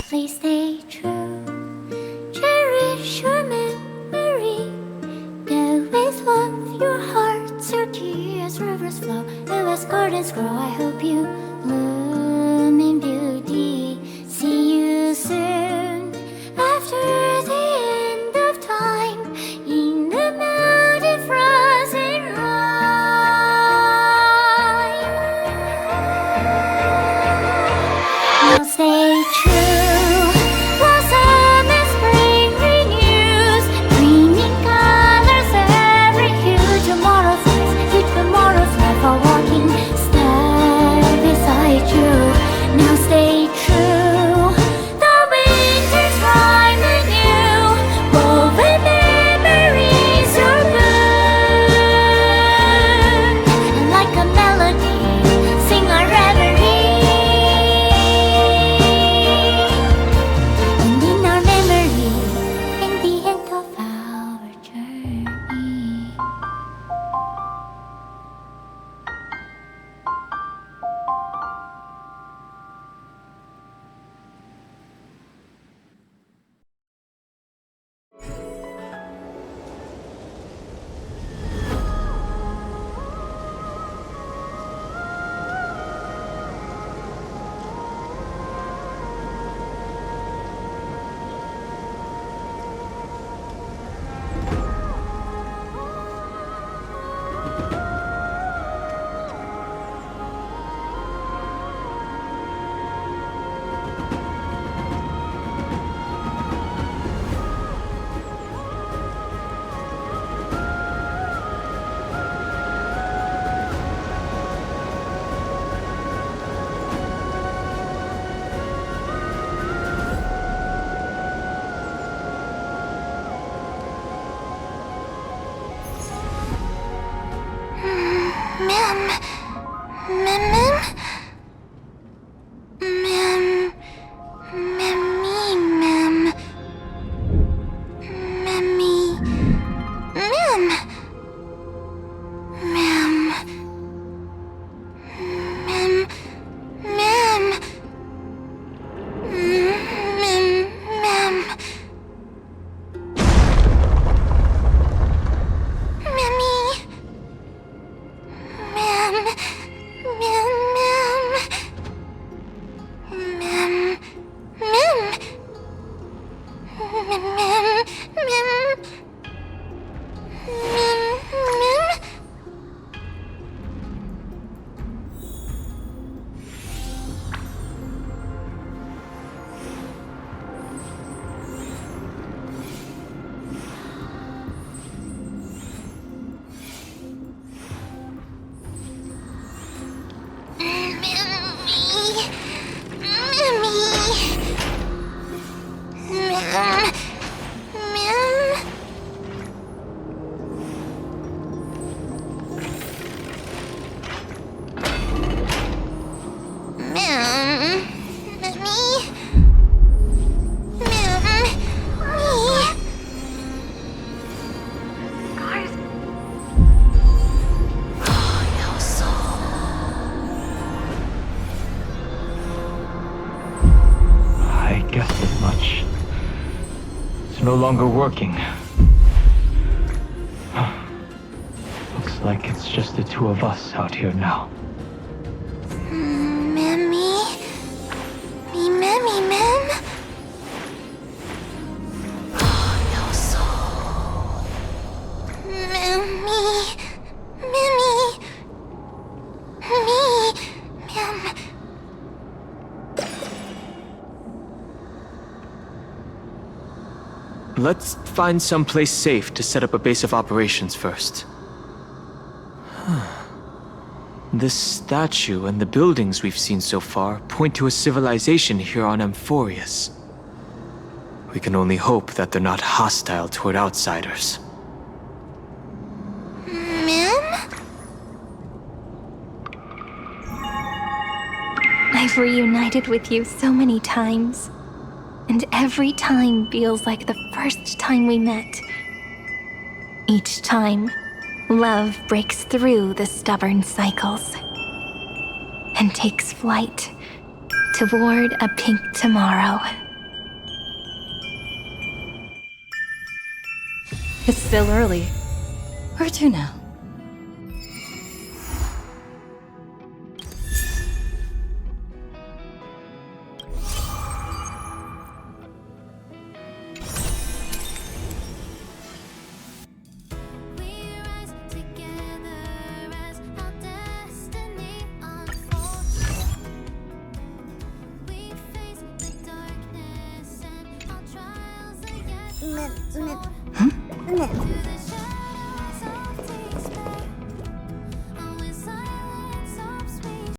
Please stay true, cherish your memory. Go with love, your hearts are tears, rivers flow, as gardens grow. I hope you bloom in beauty. See you soon, after the end of time, in the mountain frozen rime. Now stay true, blossom as spring renews, dreaming colors every hue. Tomorrow's eyes, to tomorrow's life, are walking step beside I guessed as much. It's no longer working. Looks like it's just the two of us out here now. Let's find someplace safe to set up a base of operations first. This statue and the buildings we've seen so far point to a civilization here on Amphorius. We can only hope that they're not hostile toward outsiders. I've reunited with you so many times, and every time feels like the first time we met. Each time, love breaks through the stubborn cycles and takes flight toward a pink tomorrow. It's still early. Where to now? Hmm?